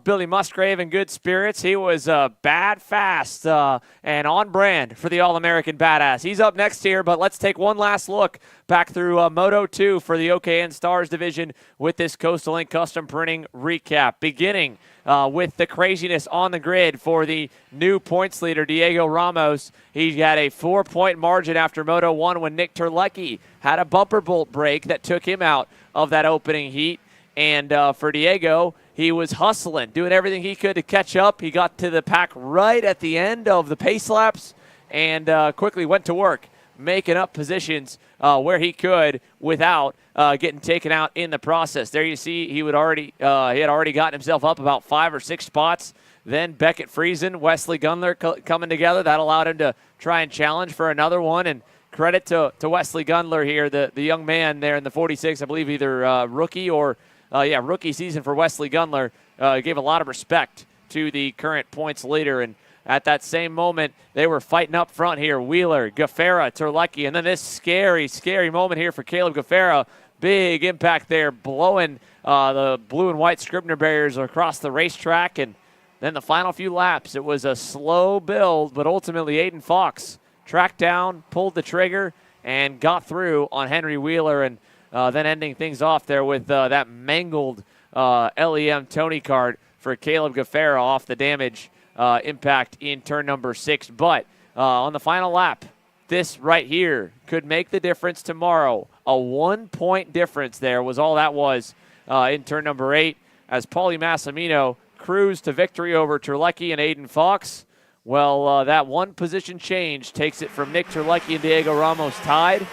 Billy Musgrave in good spirits. He was bad, fast, and on brand for the All-American Badass. He's up next here, but let's take one last look back through Moto 2 for the OKN Stars division with this Coastal Link Custom Printing recap. Beginning with the craziness on the grid for the new points leader, Diego Ramos. He had a 4-point margin after Moto 1 when Nick Terlecki had a bumper bolt break that took him out of that opening heat. And for Diego, he was hustling, doing everything he could to catch up. He got to the pack right at the end of the pace laps and quickly went to work, making up positions where he could without getting taken out in the process. There you see he had already gotten himself up about 5 or 6 spots. Then Beckett Friesen, Wesley Gundler coming together. That allowed him to try and challenge for another one. And credit to Wesley Gundler here, the young man there in the 46, I believe either rookie or rookie season for Wesley Gundler. Gave a lot of respect to the current points leader. And at that same moment, they were fighting up front here. Wheeler, Gaffera, Terlecki, and then this scary, scary moment here for Caleb Gaffera. Big impact there, blowing the blue and white Scribner barriers across the racetrack. And then the final few laps, it was a slow build, but ultimately Aiden Fox tracked down, pulled the trigger, and got through on Henry Wheeler, and then ending things off there with that mangled LEM Tony Kart for Caleb Gaffera off the damage impact in turn number 6. But on the final lap, this right here could make the difference tomorrow. A 1-point difference there was all that was in turn number 8 as Paulie Massimino cruised to victory over Terlecki and Aiden Fox. Well, that one position change takes it from Nick Terlecki and Diego Ramos tied.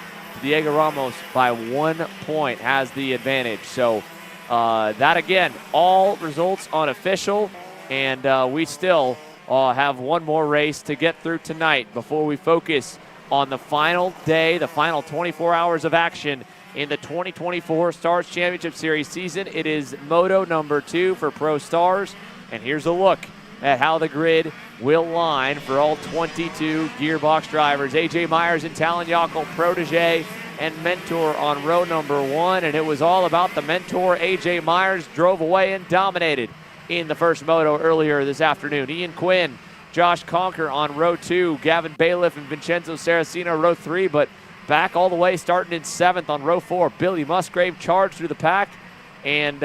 Diego Ramos by 1 point has the advantage. So that again, all results unofficial, and we still have one more race to get through tonight before we focus on the final day, the final 24 hours of action in the 2024 Stars Championship Series season. It is Moto number 2 for Pro Stars, and here's a look at how the grid will line for all 22 gearbox drivers. AJ Myers and Talon Yockel, protege and mentor on row number 1, and it was all about the mentor. AJ Myers drove away and dominated in the first moto earlier this afternoon. Ian Quinn, Josh Conker on row 2, Gavin Bailiff and Vincenzo Saraceno row 3, but back all the way starting in 7th on row 4. Billy Musgrave charged through the pack and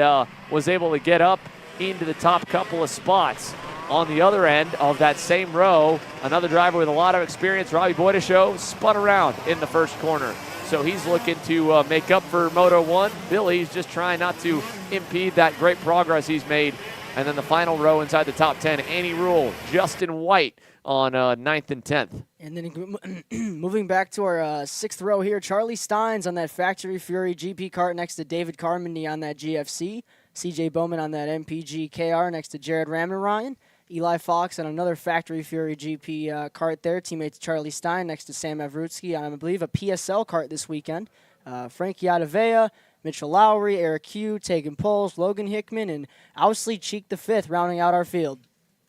was able to get up into the top couple of spots. On the other end of that same row, another driver with a lot of experience, Robbie Boydeshow, spun around in the first corner. So he's looking to make up for Moto 1. Billy's just trying not to impede that great progress he's made. And then the final row inside the top 10, Annie Rule, Justin White on 9th and 10th. And then moving back to our 6th row here, Charlie Steins on that Factory Fury GP kart next to David Carmody on that GFC. CJ Bowman on that MPG KR next to Jared Ryan. Eli Fox on another Factory Fury GP kart there. Teammates Charlie Stein next to Sam Avrutsky on, I believe, a PSL kart this weekend. Frankie Adavea, Mitchell Lowry, Eric Hugh, Tegan Poles, Logan Hickman, and Owsley Cheek the 5th rounding out our field.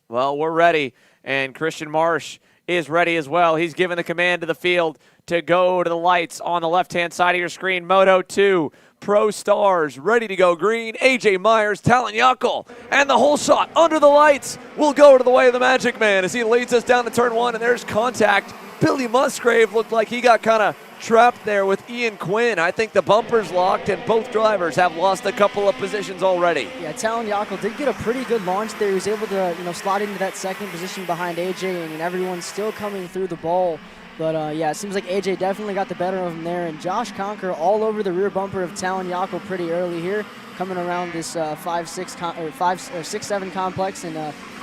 Well, we're ready, and Christian Marsh is ready as well. He's given the command to the field to go to the lights on the left-hand side of your screen. Moto 2, Pro Stars, ready to go green. AJ Myers, Talon Yockel, and the whole shot under the lights will go to the way of the Magic Man as he leads us down to turn 1, and there's contact. Billy Musgrave looked like he got kind of trapped there with Ian Quinn. I think the bumper's locked, and both drivers have lost a couple of positions already. Yeah, Talon Yockel did get a pretty good launch there. He was able to, slot into that second position behind AJ, and everyone's still coming through the bowl. But, yeah, it seems like AJ definitely got the better of him there. And Josh Conker all over the rear bumper of Talon Yockel pretty early here, coming around this 6-7 complex. And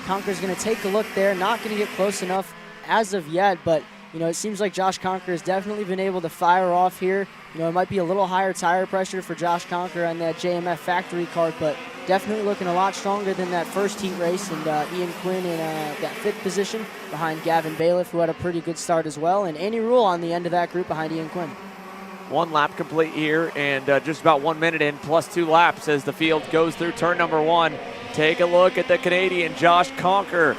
Conker's going to take a look there. Not going to get close enough as of yet, but it seems like Josh Conker has definitely been able to fire off here. It might be a little higher tire pressure for Josh Conker on that JMF factory kart, but definitely looking a lot stronger than that first heat race. And Ian Quinn in that 5th position behind Gavin Bailiff, who had a pretty good start as well. And Annie Rule on the end of that group behind Ian Quinn. 1 lap complete here, and just about 1 minute in, plus 2 laps as the field goes through turn number 1. Take a look at the Canadian Josh Conker.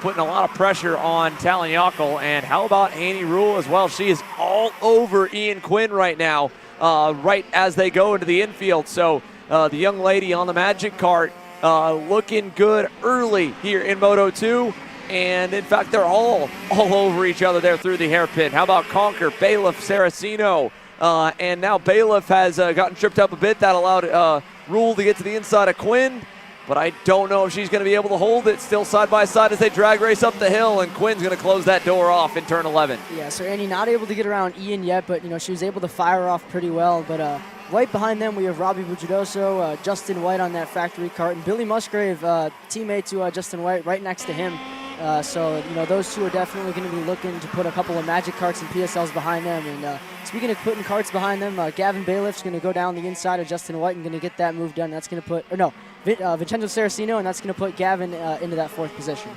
Putting a lot of pressure on Talon Yockel. And how about Annie Rule as well? She is all over Ian Quinn right now, right as they go into the infield. So the young lady on the Magic Kart looking good early here in Moto 2. And, in fact, they're all over each other there through the hairpin. How about Conker, Bailiff, Saraceno? And now Bailiff has gotten tripped up a bit. That allowed Rule to get to the inside of Quinn. But I don't know if she's going to be able to hold it. Still side by side as they drag race up the hill, and Quinn's going to close that door off in turn 11. Yeah, so Annie not able to get around Ian yet, but she was able to fire off pretty well. But right behind them, we have Robbie Bugidoso, Justin White on that factory kart, and Billy Musgrave, teammate to Justin White, right next to him. So, those two are definitely going to be looking to put a couple of magic karts and PSLs behind them. And speaking of putting karts behind them, Gavin Bailiff's going to go down the inside of Justin White and going to get that move done. That's going to put, Vincenzo Saraceno, and that's going to put Gavin into that 4th position.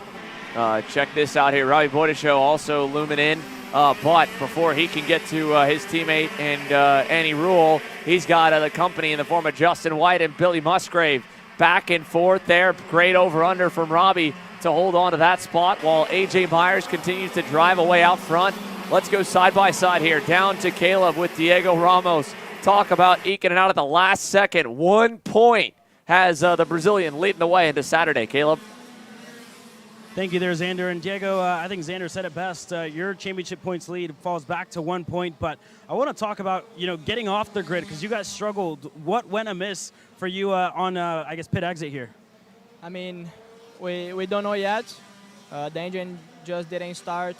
Check this out here. Robbie Boydishow also looming in. But before he can get to his teammate and Annie Rule, he's got the company in the form of Justin White and Billy Musgrave. Back and forth there. Great over-under from Robbie to hold on to that spot while A.J. Myers continues to drive away out front. Let's go side by side here. Down to Caleb with Diego Ramos. Talk about eking it out at the last second. 1 point has the Brazilian leading the way into Saturday. Caleb? Thank you there, Xander. And Diego, I think Xander said it best. Your championship points lead falls back to 1 point. But I want to talk about, getting off the grid because you guys struggled. What went amiss for you on, pit exit here? I mean, we don't know yet. The engine just didn't start.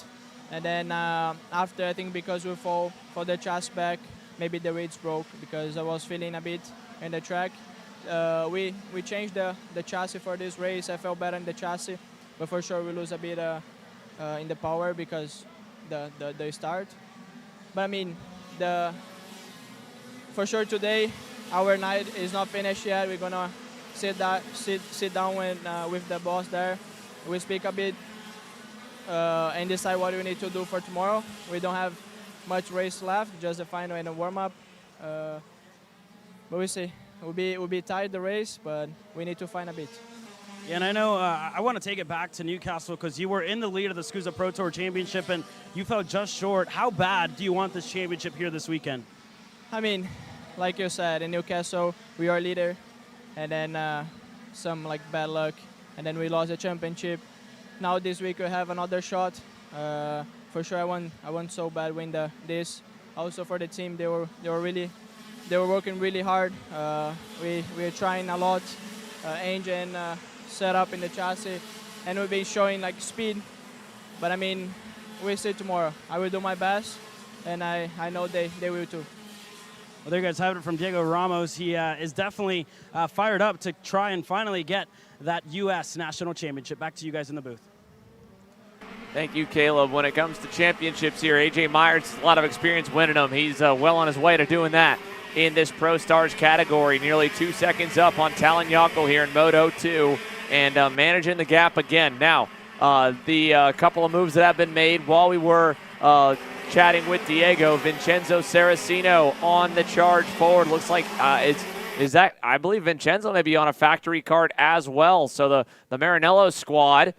And then after, I think because we fall for the chassis back, maybe the rates broke because I was feeling a bit in the track. We changed the chassis for this race. I felt better in the chassis. But for sure, we lose a bit in the power because the start. But I mean, for sure today, our night is not finished yet. We're gonna sit down with the boss there. We speak a bit and decide what we need to do for tomorrow. We don't have much race left, just the final and a warm up. But we'll see. We'll be tight the race, but we need to find a bit. Yeah, and I know I want to take it back to Newcastle because you were in the lead of the SCUSA Pro Tour Championship and you fell just short. How bad do you want this championship here this weekend? I mean, like you said, in Newcastle, we are leader, and then some bad luck, and then we lost the championship. Now this week we have another shot. For sure, I want so bad win this. Also for the team, they were working really hard. We are trying a lot. Engine set up in the chassis, and we've been showing speed. But I mean, we'll see tomorrow. I will do my best, and I know they will too. Well, there you guys have it from Diego Ramos. He is definitely fired up to try and finally get that U.S. National Championship. Back to you guys in the booth. Thank you, Caleb. When it comes to championships here, A.J. Myers has a lot of experience winning them. He's well on his way to doing that in this Pro Stars category. Nearly 2 seconds up on Talon Yockel here in Moto 2 and managing the gap again. Now, the couple of moves that have been made while we were chatting with Diego, Vincenzo Saraceno on the charge forward. Looks like is that, I believe Vincenzo may be on a factory kart as well. So the Maranello squad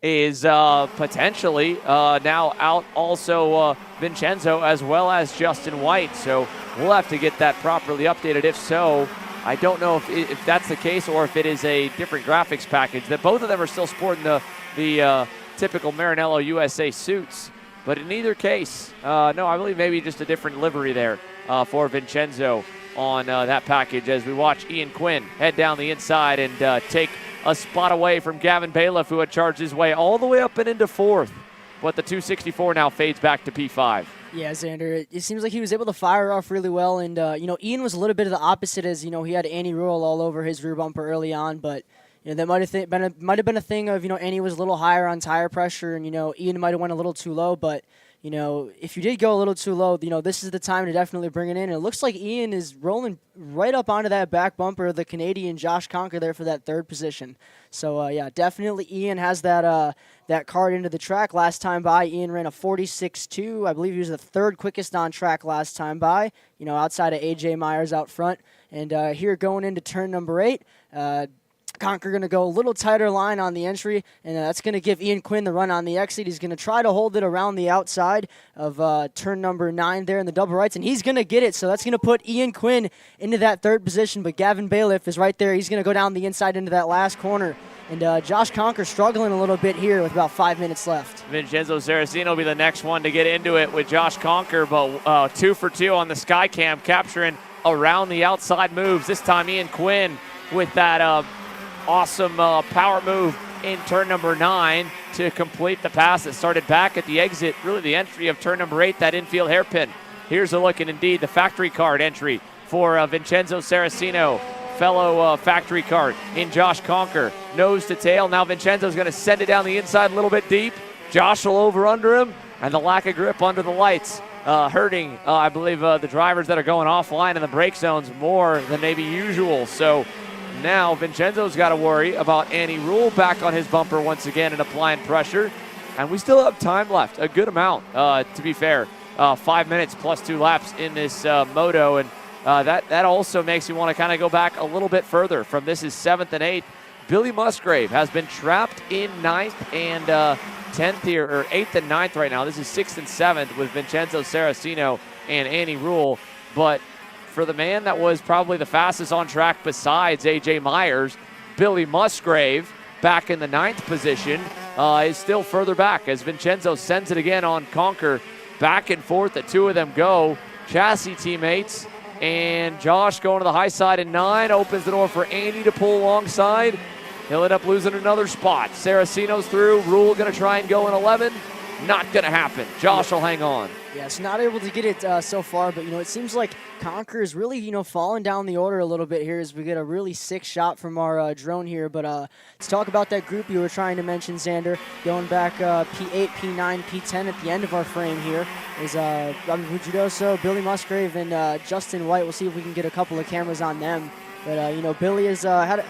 is potentially now out also Vincenzo as well as Justin White. So we'll have to get that properly updated. If so, I don't know if that's the case or if it is a different graphics package. That both of them are still sporting the typical Maranello USA suits. But in either case, no, I believe maybe just a different livery there for Vincenzo on that package as we watch Ian Quinn head down the inside and take a spot away from Gavin Bailiff, who had charged his way all the way up and into 4th. But the 264 now fades back to P5. Yeah, Xander, it seems like he was able to fire off really well. And, Ian was a little bit of the opposite as, he had Annie Rule all over his rear bumper early on. But, that might have been a thing of, Annie was a little higher on tire pressure and, Ian might have went a little too low. But, if you did go a little too low, this is the time to definitely bring it in. And it looks like Ian is rolling right up onto that back bumper of the Canadian Josh Conker there for that 3rd position. So, yeah, definitely Ian has that kart into the track. Last time by, Ian ran a 46.2. I believe he was the 3rd quickest on track last time by, outside of A.J. Myers out front. And here going into turn number 8, Conker going to go a little tighter line on the entry, and that's going to give Ian Quinn the run on the exit. He's going to try to hold it around the outside of turn number 9 there in the double rights, and he's going to get it. So that's going to put Ian Quinn into that 3rd position, but Gavin Bailiff is right there. He's going to go down the inside into that last corner. And Josh Conker struggling a little bit here with about 5 minutes left. Vincenzo Saraceno will be the next one to get into it with Josh Conker, but 2 for 2 on the Skycam, capturing around the outside moves. This time Ian Quinn with that awesome power move in turn number 9 to complete the pass that started back at the exit, really the entry of turn number 8, that infield hairpin. Here's a look, and indeed the factory card entry for Vincenzo Saraceno, fellow factory kart, in Josh Conker. Nose to tail. Now Vincenzo's going to send it down the inside a little bit deep. Josh will over under him, and the lack of grip under the lights hurting, I believe, the drivers that are going offline in the brake zones more than maybe usual. So now Vincenzo's got to worry about Annie Rule back on his bumper once again and applying pressure. And we still have time left, a good amount, to be fair. 5 minutes plus 2 laps in this moto, and that also makes you want to kind of go back a little bit further. From this is 7th and 8th. Billy Musgrave has been trapped in 9th and 10th here, or 8th and 9th right now. This is 6th and 7th with Vincenzo Saraceno and Annie Rule. But for the man that was probably the fastest on track besides A.J. Myers, Billy Musgrave, back in the 9th position, is still further back as Vincenzo sends it again on Conker. Back and forth, the two of them go. Chassis teammates, and Josh going to the high side in 9, opens the door for Andy to pull alongside. He'll end up losing another spot. Saraceno's through. Rule going to try and go in 11. Not going to happen. Josh will hang on. Yes, not able to get it so far, but, it seems like Conker is really, falling down the order a little bit here as we get a really sick shot from our drone here. But let's talk about that group you were trying to mention, Xander. Going back P8, P9, P10 at the end of our frame here is Robbie Bugidoso, Billy Musgrave, and Justin White. We'll see if we can get a couple of cameras on them. But, Billy has had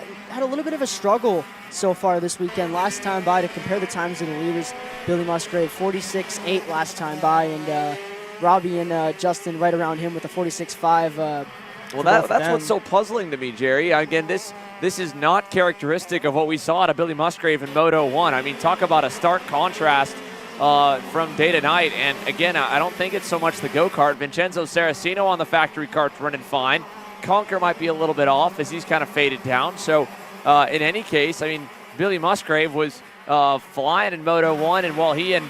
a little bit of a struggle so far this weekend. Last time by, to compare the times of the leaders, Billy Musgrave 46.8 last time by, and Robbie and Justin right around him with a 46.5. Well, that's what's so puzzling to me, Jerry. Again, this is not characteristic of what we saw out of Billy Musgrave in Moto 1. I mean, talk about a stark contrast from day to night. And again, I don't think it's so much the go-kart. Vincenzo Saraceno on the factory kart's running fine. Conker might be a little bit off as he's kind of faded down. So in any case, I mean, Billy Musgrave was flying in Moto 1, and while he and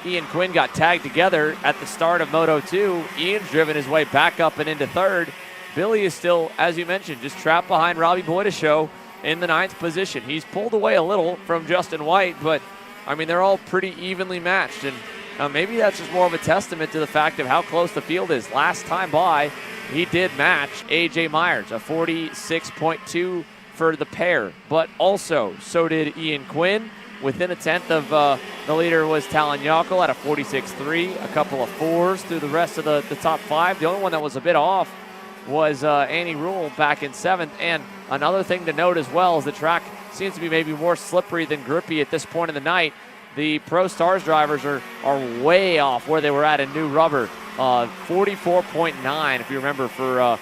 Ian Quinn got tagged together at the start of Moto 2, Ian's driven his way back up and into 3rd. Billy is still, as you mentioned, just trapped behind Robbie Boydeshow in the 9th position. He's pulled away a little from Justin White, but I mean, they're all pretty evenly matched, and maybe that's just more of a testament to the fact of how close the field is. Last time by, he did match A.J. Myers, a 46.2 for the pair, but also so did Ian Quinn. Within a tenth of the leader was Talon Yockel at a 46.3, a couple of 4s through the rest of the top 5. The only one that was a bit off was Annie Rule back in 7th. And another thing to note as well is the track seems to be maybe more slippery than grippy at this point in the night. The Pro Stars drivers are way off where they were at in new rubber. 44.9, if you remember, for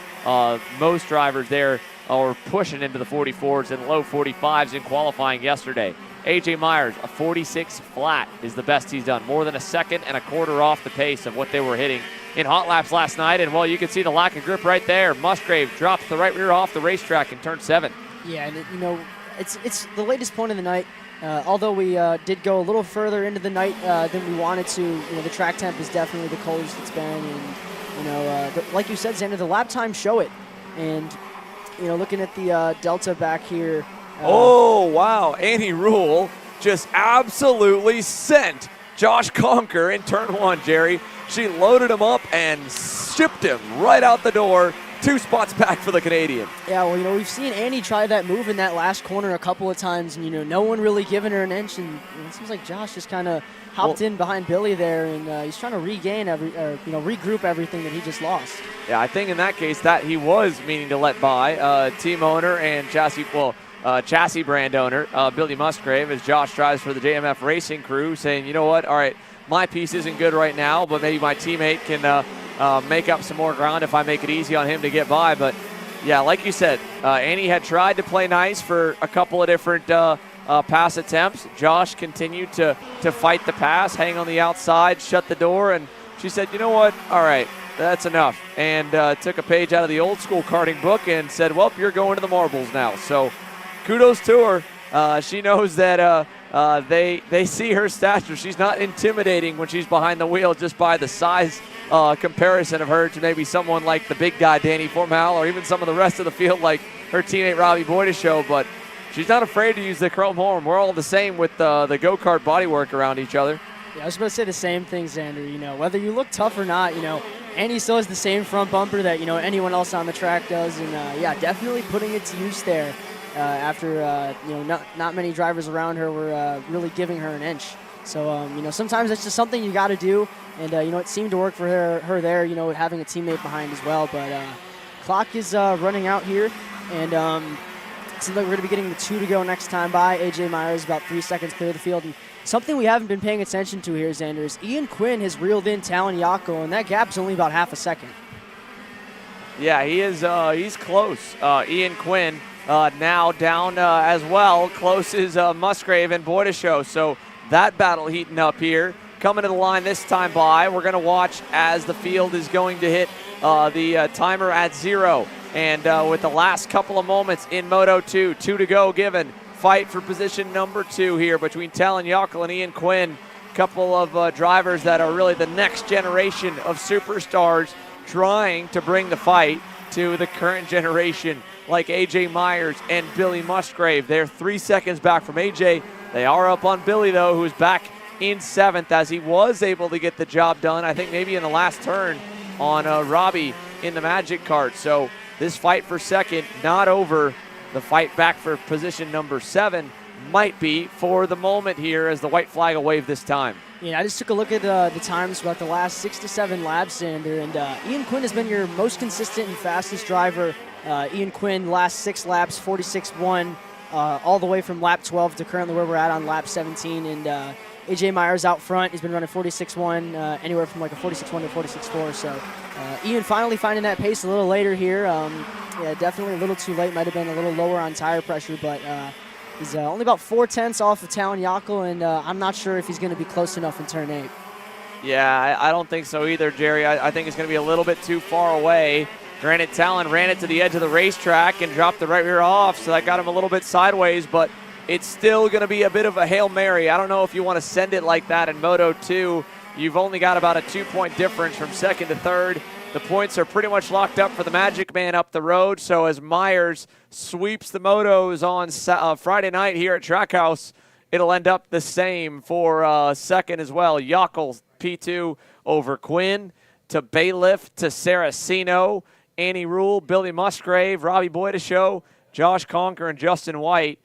most drivers there are pushing into the 44s and low 45s in qualifying yesterday. A.J. Myers, a 46 flat is the best he's done. More than a second and a quarter off the pace of what they were hitting in hot laps last night. And, well, you can see the lack of grip right there. Musgrave drops the right rear off the racetrack in turn 7. Yeah, and, it's the latest point of the night. Although we did go a little further into the night than we wanted to, the track temp is definitely the coldest it's been. And, like you said, Xander, the lap times show it. And, looking at the Delta back here. Oh, wow. Annie Rule just absolutely sent Josh Conker in turn 1, Jerry. She loaded him up and shipped him right out the door. 2 spots back for the Canadian. Yeah, well, we've seen Annie try that move in that last corner a couple of times, and, no one really giving her an inch. And it seems like Josh just kind of hopped in behind Billy there, and he's trying to regain regroup everything that he just lost. Yeah, I think in that case that he was meaning to let by team owner and chassis brand owner Billy Musgrave, as Josh drives for the JMF Racing crew, saying, you know what, all right, my piece isn't good right now, but maybe my teammate can make up some more ground if I make it easy on him to get by. But yeah, like you said, Annie had tried to play nice for a couple of different pass attempts. Josh continued to fight the pass, hang on the outside, shut the door, and she said, you know what, all right, that's enough, and took a page out of the old school karting book and said, well, you're going to the marbles now. So kudos to her. She knows that they see her stature. She's not intimidating when she's behind the wheel just by the size comparison of her to maybe someone like the big guy, Danny Formal, or even some of the rest of the field like her teammate Robbie Boydeshow. But she's not afraid to use the chrome horn. We're all the same with the go-kart bodywork around each other. Yeah, I was going to say the same thing, Xander. Whether you look tough or not, And he still has the same front bumper that, anyone else on the track does. And, yeah, definitely putting it to use there after, not many drivers around her were really giving her an inch. So, sometimes it's just something you got to do. And, it seemed to work for her there, having a teammate behind as well. But clock is running out here. And it seems like we're going to be getting the 2 to go next time by. A.J. Myers about 3 seconds clear of the field. And something we haven't been paying attention to here, Xander, is Ian Quinn has reeled in Talon Yako, and that gap's only about half a second. Yeah, he is. He's close. Ian Quinn now down as well. Close is Musgrave and Boydeshow. So that battle heating up here. Coming to the line this time by. We're going to watch as the field is going to hit the timer at 0. And with the last couple of moments in Moto 2, 2 to go given. Fight for position number 2 here between Talon Yockel and Ian Quinn. Couple of drivers that are really the next generation of superstars trying to bring the fight to the current generation like AJ Myers and Billy Musgrave. They're 3 seconds back from AJ. They are up on Billy, though, who's back in 7th as he was able to get the job done, I think maybe in the last turn on Robbie in the Magic Kart. So this fight for second not over. The fight back for position number 7 might be for the moment here as the white flag will wave this time. Yeah, I just took a look at the times about the last 6 to 7 laps, Xander, and Ian Quinn has been your most consistent and fastest driver. Ian Quinn, last 6 laps, 46.1, all the way from lap 12 to currently where we're at on lap 17. And AJ Myers out front has been running 46.1, anywhere from like a 46.1 to 46.4. So Ian finally finding that pace a little later here. Yeah, definitely a little too late. Might have been a little lower on tire pressure, but he's only about 4/10 off of Talon Yockel, and I'm not sure if he's going to be close enough in turn 8. Yeah, I don't think so either, Jerry. I think it's going to be a little bit too far away. Granted, Talon ran it to the edge of the racetrack and dropped the right rear off, so that got him a little bit sideways, but it's still going to be a bit of a Hail Mary. I don't know if you want to send it like that in Moto 2. You've only got about a 2-point difference from second to third. The points are pretty much locked up for the Magic Man up the road, so as Myers sweeps the motos on Friday night here at Trackhouse, it'll end up the same for second as well. Yockel P2 over Quinn, to Bailiff, to Saraceno, Annie Rule, Billy Musgrave, Robbie Boydeshow, Josh Conker, and Justin White.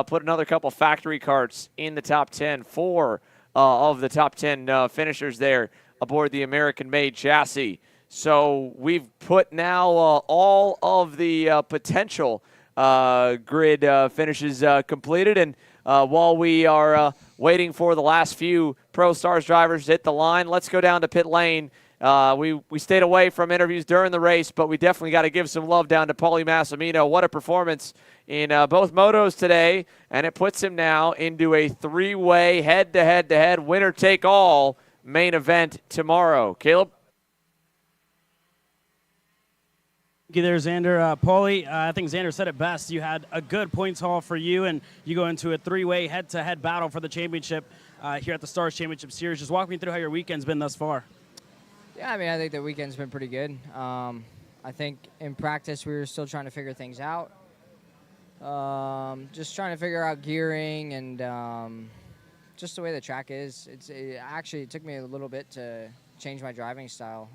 Put another couple factory carts in the top 10. 4 of the top 10 finishers there aboard the American-made chassis. So we've put now all of the potential grid finishes completed. And while we are waiting for the last few Pro Stars drivers to hit the line, let's go down to pit lane. We stayed away from interviews during the race, but we definitely got to give some love down to Paulie Massimino. What a performance in both motos today, and it puts him now into a 3-way head-to-head winner-take-all main event tomorrow. Caleb? Thank you there, Xander. Paulie, I think Xander said it best. You had a good points haul for you, and you go into a 3-way head-to-head battle for the championship here at the Stars Championship Series. Just walk me through how your weekend's been thus far. Yeah, I mean, I think the weekend's been pretty good. I think in practice we were still trying to figure things out. Just trying to figure out gearing and just the way the track is. It took me a little bit to change my driving style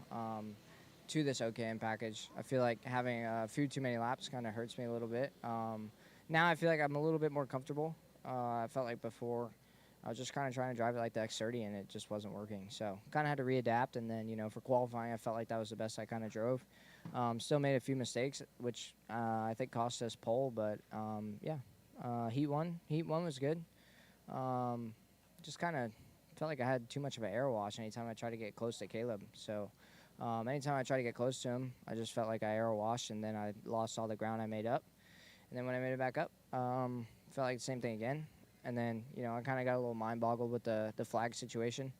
to this OKM package. I feel like having a few too many laps kind of hurts me a little bit. Now I feel like I'm a little bit more comfortable. I felt like before I was just kind of trying to drive it like the X30, and it just wasn't working. So kind of had to readapt, and then, for qualifying, I felt like that was the best I kind of drove. Still made a few mistakes, which I think cost us pole, but, yeah. Heat one was good. Just kind of felt like I had too much of an air wash anytime I tried to get close to Caleb. So anytime I tried to get close to him, I just felt like I air washed, and then I lost all the ground I made up. And then when I made it back up, felt like the same thing again. And then, I kind of got a little mind-boggled with the flag situation.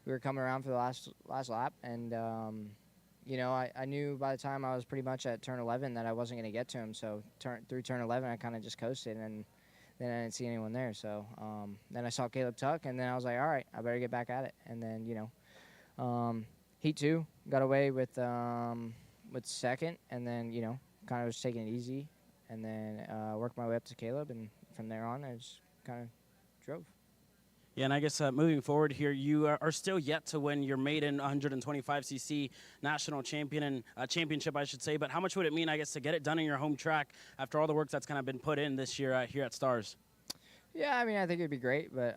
We were coming around for the last lap, and, I knew by the time I was pretty much at turn 11 that I wasn't going to get to him. So through turn 11, I kind of just coasted, and then I didn't see anyone there. So then I saw Caleb Tuck, and then I was like, all right, I better get back at it. And then, Heat 2, got away with second, and then, kind of was taking it easy, and then worked my way up to Caleb, and from there on, I just kind of drove. Yeah, and I guess moving forward here, you are still yet to win your maiden 125cc national championship, I should say. But how much would it mean, I guess, to get it done in your home track after all the work that's kind of been put in this year here at Stars? Yeah, I mean, I think it'd be great, but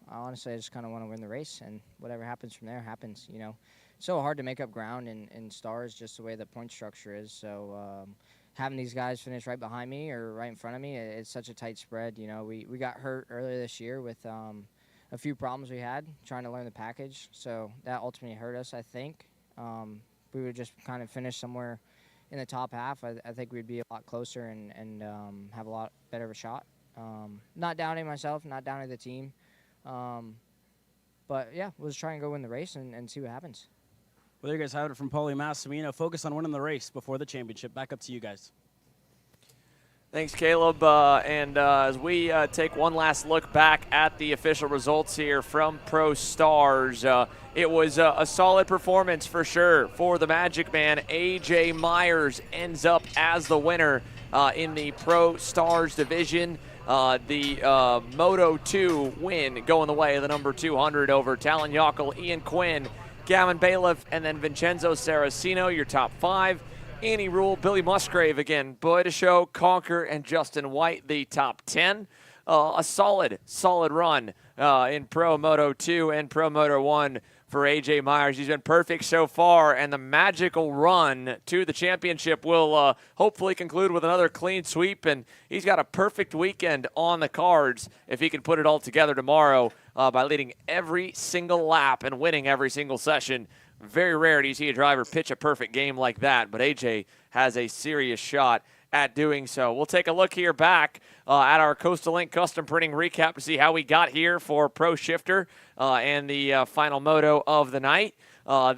honestly, I just kind of want to win the race, and whatever happens from there happens. You know, so hard to make up ground in Stars, just the way the point structure is. So having these guys finish right behind me or right in front of me, it's such a tight spread. You know, we got hurt earlier this year with a few problems we had trying to learn the package, so that ultimately hurt us, I think. We would just kind of finish somewhere in the top half. I think we'd be a lot closer and have a lot better of a shot. Not doubting myself, not doubting the team. But, yeah, we'll just try and go win the race and see what happens. Well, there you guys have it from Paulie Massimino. Focus on winning the race before the championship. Back up to you guys. Thanks, Caleb. As we take one last look back at the official results here from Pro Stars, it was a solid performance for sure for the Magic Man. A.J. Myers ends up as the winner in the Pro Stars division. The Moto 2 win going the way of the number 200 over Talon Yockel, Ian Quinn, Gavin Bailiff, and then Vincenzo Saracino, your top 5. Annie Rule, Billy Musgrave again, Boy to Show, Conquer, and Justin White, the top 10. A solid run in Pro Moto 2 and Pro Moto 1 for A.J. Myers. He's been perfect so far, and the magical run to the championship will hopefully conclude with another clean sweep, and he's got a perfect weekend on the cards if he can put it all together tomorrow by leading every single lap and winning every single session. Very rare to see a driver pitch a perfect game like that, but AJ has a serious shot at doing so. We'll take a look here back at our Coastal Link custom printing recap to see how we got here for Pro Shifter and the final moto of the night.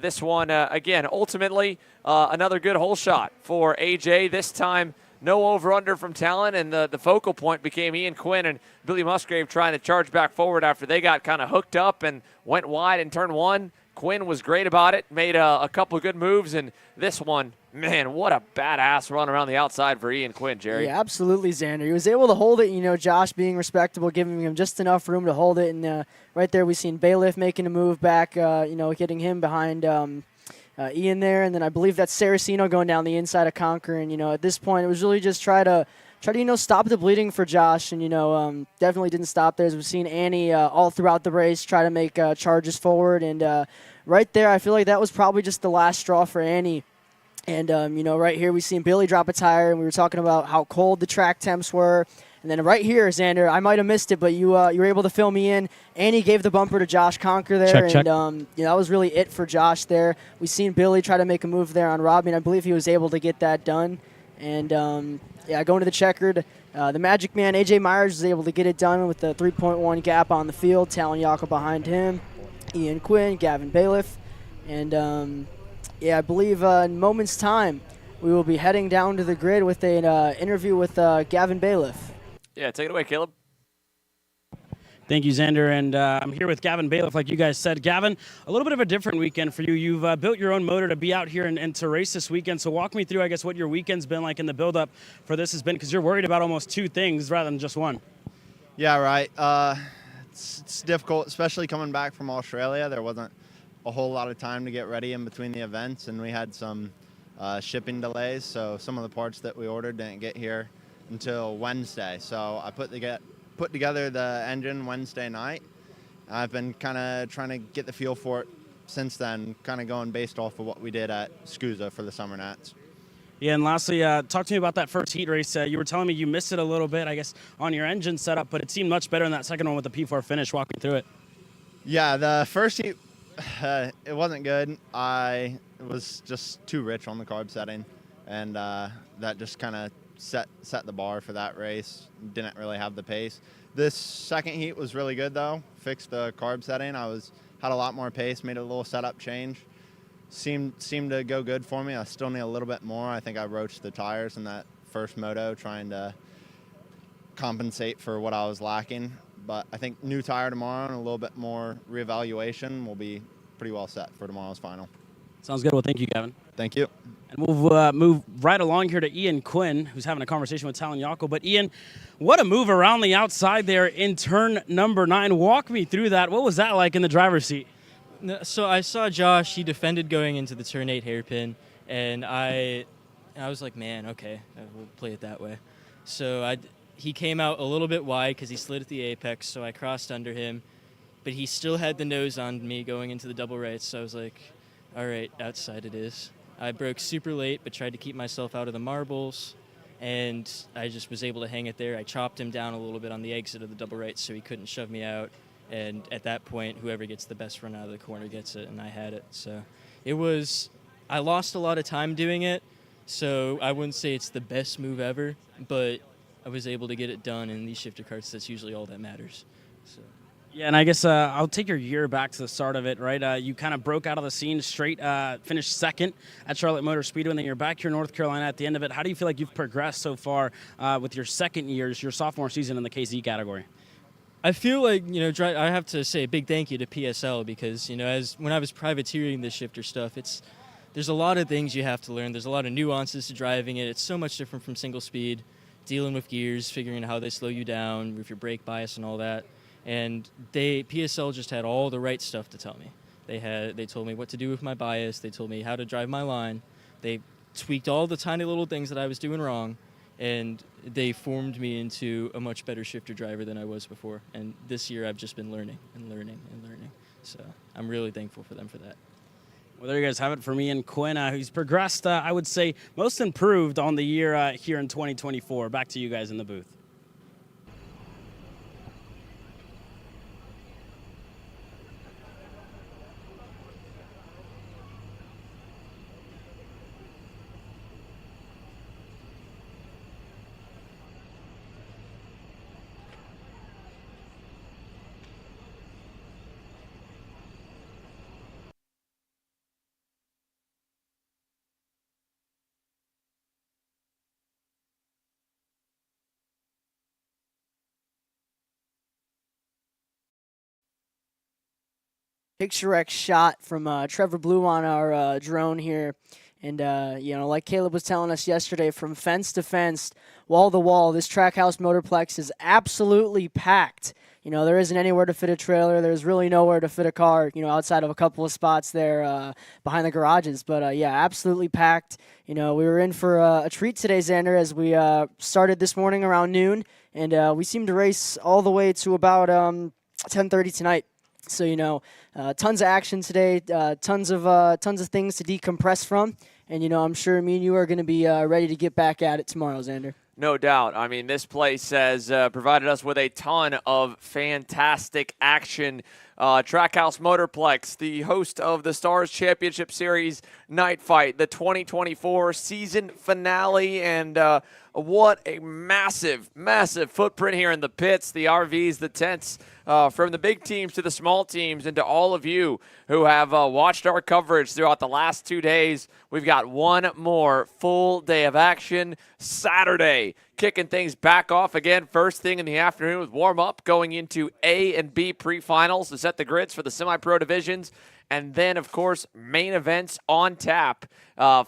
This one, again, ultimately another good hole shot for AJ. This time, no over-under from Talon, and the focal point became Ian Quinn and Billy Musgrave trying to charge back forward after they got kind of hooked up and went wide in turn 1. Quinn was great about it, made a couple good moves, and this one, man, what a badass run around the outside for Ian Quinn, Jerry. Yeah, absolutely, Xander. He was able to hold it, you know, Josh being respectable, giving him just enough room to hold it, and right there we seen Bailiff making a move back, you know, getting him behind Ian there, and then I believe that's Saracino going down the inside of Conquer, and, you know, at this point it was really just try to, you know, stop the bleeding for Josh, and, you know, definitely didn't stop there. As we've seen Annie all throughout the race try to make charges forward, and right there I feel like that was probably just the last straw for Annie. And, you know, right here we seen Billy drop a tire, and we were talking about how cold the track temps were. And then right here, Xander, I might have missed it, but you were able to fill me in. Annie gave the bumper to Josh Conquer there, check. And you know, that was really it for Josh there. We seen Billy try to make a move there on Robbie, and I believe he was able to get that done. And, yeah, going to the checkered, the Magic Man, A.J. Myers, was able to get it done with the 3.1 gap on the field. Talon Yockel behind him, Ian Quinn, Gavin Bailiff. And, yeah, I believe in moments' time we will be heading down to the grid with an interview with Gavin Bailiff. Yeah, take it away, Caleb. Thank you, Xander, and I'm here with Gavin Bailiff, like you guys said. Gavin, a little bit of a different weekend for you. You've built your own motor to be out here and to race this weekend, so walk me through, I guess, what your weekend's been like and the build-up for this has been, because you're worried about almost 2 things rather than just one. Yeah, right. It's difficult, especially coming back from Australia. There wasn't a whole lot of time to get ready in between the events, and we had some shipping delays, so some of the parts that we ordered didn't get here until Wednesday. So I put together the engine Wednesday night. I've been kind of trying to get the feel for it since then, kind of going based off of what we did at SCUSA for the Summer Nats. Yeah, and lastly, talk to me about that first heat race. You were telling me you missed it a little bit, I guess, on your engine setup, but it seemed much better in that second one with the P4 finish. Walk me through it. Yeah, the first heat, it wasn't good. I was just too rich on the carb setting, and that just kind of set the bar for that race. Didn't really have the pace. This second heat was really good though. Fixed the carb setting. Had a lot more pace. Made a little setup change. Seemed to go good for me. I still need a little bit more. I think I roached the tires in that first moto, trying to compensate for what I was lacking. But I think new tire tomorrow and a little bit more reevaluation will be pretty well set for tomorrow's final. Sounds good. Well, thank you, Gavin. Thank you. And we'll move right along here to Ian Quinn, who's having a conversation with Talon Yako. But Ian, what a move around the outside there in turn number 9. Walk me through that. What was that like in the driver's seat? So I saw Josh. He defended going into the turn 8 hairpin, and I was like, man, okay, we'll play it that way. So he came out a little bit wide because he slid at the apex, so I crossed under him. But he still had the nose on me going into the double rights, so I was like, all right, outside it is. I broke super late, but tried to keep myself out of the marbles, and I just was able to hang it there. I chopped him down a little bit on the exit of the double rights so he couldn't shove me out. And at that point, whoever gets the best run out of the corner gets it, and I had it. So I lost a lot of time doing it, so I wouldn't say it's the best move ever, but I was able to get it done, and in these shifter karts, that's usually all that matters. So. Yeah, and I guess I'll take your year back to the start of it, right? You kind of broke out of the scene straight, finished second at Charlotte Motor Speedway, and then you're back here in North Carolina at the end of it. How do you feel like you've progressed so far with your second years, your sophomore season in the KZ category? I feel like, I have to say a big thank you to PSL because, when I was privateering this shifter stuff, there's a lot of things you have to learn. There's a lot of nuances to driving it. It's so much different from single speed, dealing with gears, figuring out how they slow you down, with your brake bias and all that. And PSL just had all the right stuff to tell me. They told me what to do with my bias. They told me how to drive my line. They tweaked all the tiny little things that I was doing wrong, and they formed me into a much better shifter driver than I was before. And this year I've just been learning and learning and learning. So I'm really thankful for them for that. Well, there you guys have it for me and Quinn, who's progressed, I would say, most improved on the year here in 2024. Back to you guys in the booth. Picturesque shot from Trevor Blue on our drone here. And, like Caleb was telling us yesterday, from fence to fence, wall to wall, this Trackhouse Motorplex is absolutely packed. There isn't anywhere to fit a trailer. There's really nowhere to fit a car, outside of a couple of spots there behind the garages. But, absolutely packed. We were in for a treat today, Xander, as we started this morning around noon. And we seemed to race all the way to about 10:30 tonight. So, tons of action today, tons of things to decompress from. And, I'm sure me and you are going to be ready to get back at it tomorrow, Xander. No doubt. I mean, this place has provided us with a ton of fantastic action. Trackhouse Motorplex, the host of the Stars Championship Series Night Fight, the 2024 season finale, and what a massive, massive footprint here in the pits, the RVs, the tents, from the big teams to the small teams, and to all of you who have watched our coverage throughout the last 2 days. We've got one more full day of action Saturday, kicking things back off again first thing in the afternoon with warm-up, going into A and B pre-finals to set the grids for the semi-pro divisions. And then, of course, main events on tap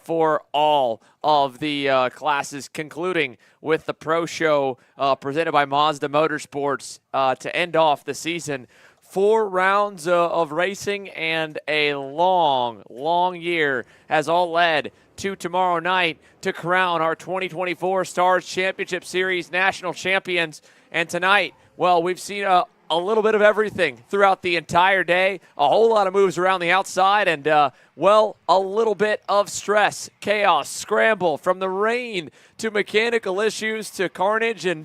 for all of the classes, concluding with the Pro Show presented by Mazda Motorsports to end off the season. 4 rounds of racing and a long, long year has all led to tomorrow night to crown our 2024 Stars Championship Series national champions. And tonight, well, we've seen a little bit of everything throughout the entire day, a whole lot of moves around the outside, and, a little bit of stress, chaos, scramble, from the rain to mechanical issues to carnage, and,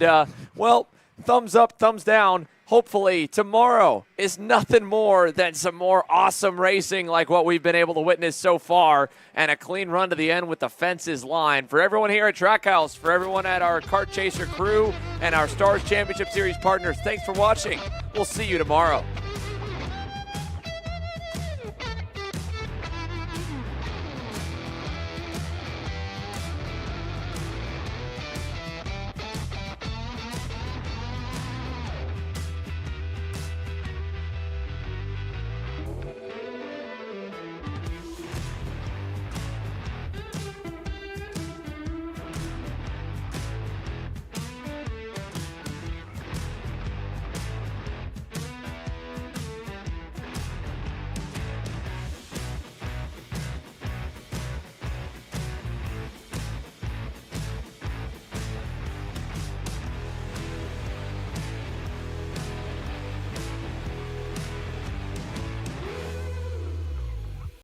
thumbs up, thumbs down. Hopefully tomorrow is nothing more than some more awesome racing like what we've been able to witness so far, and a clean run to the end with the fences line. For everyone here at Trackhouse, for everyone at our Kart Chaser crew and our Stars Championship Series partners, thanks for watching. We'll see you tomorrow.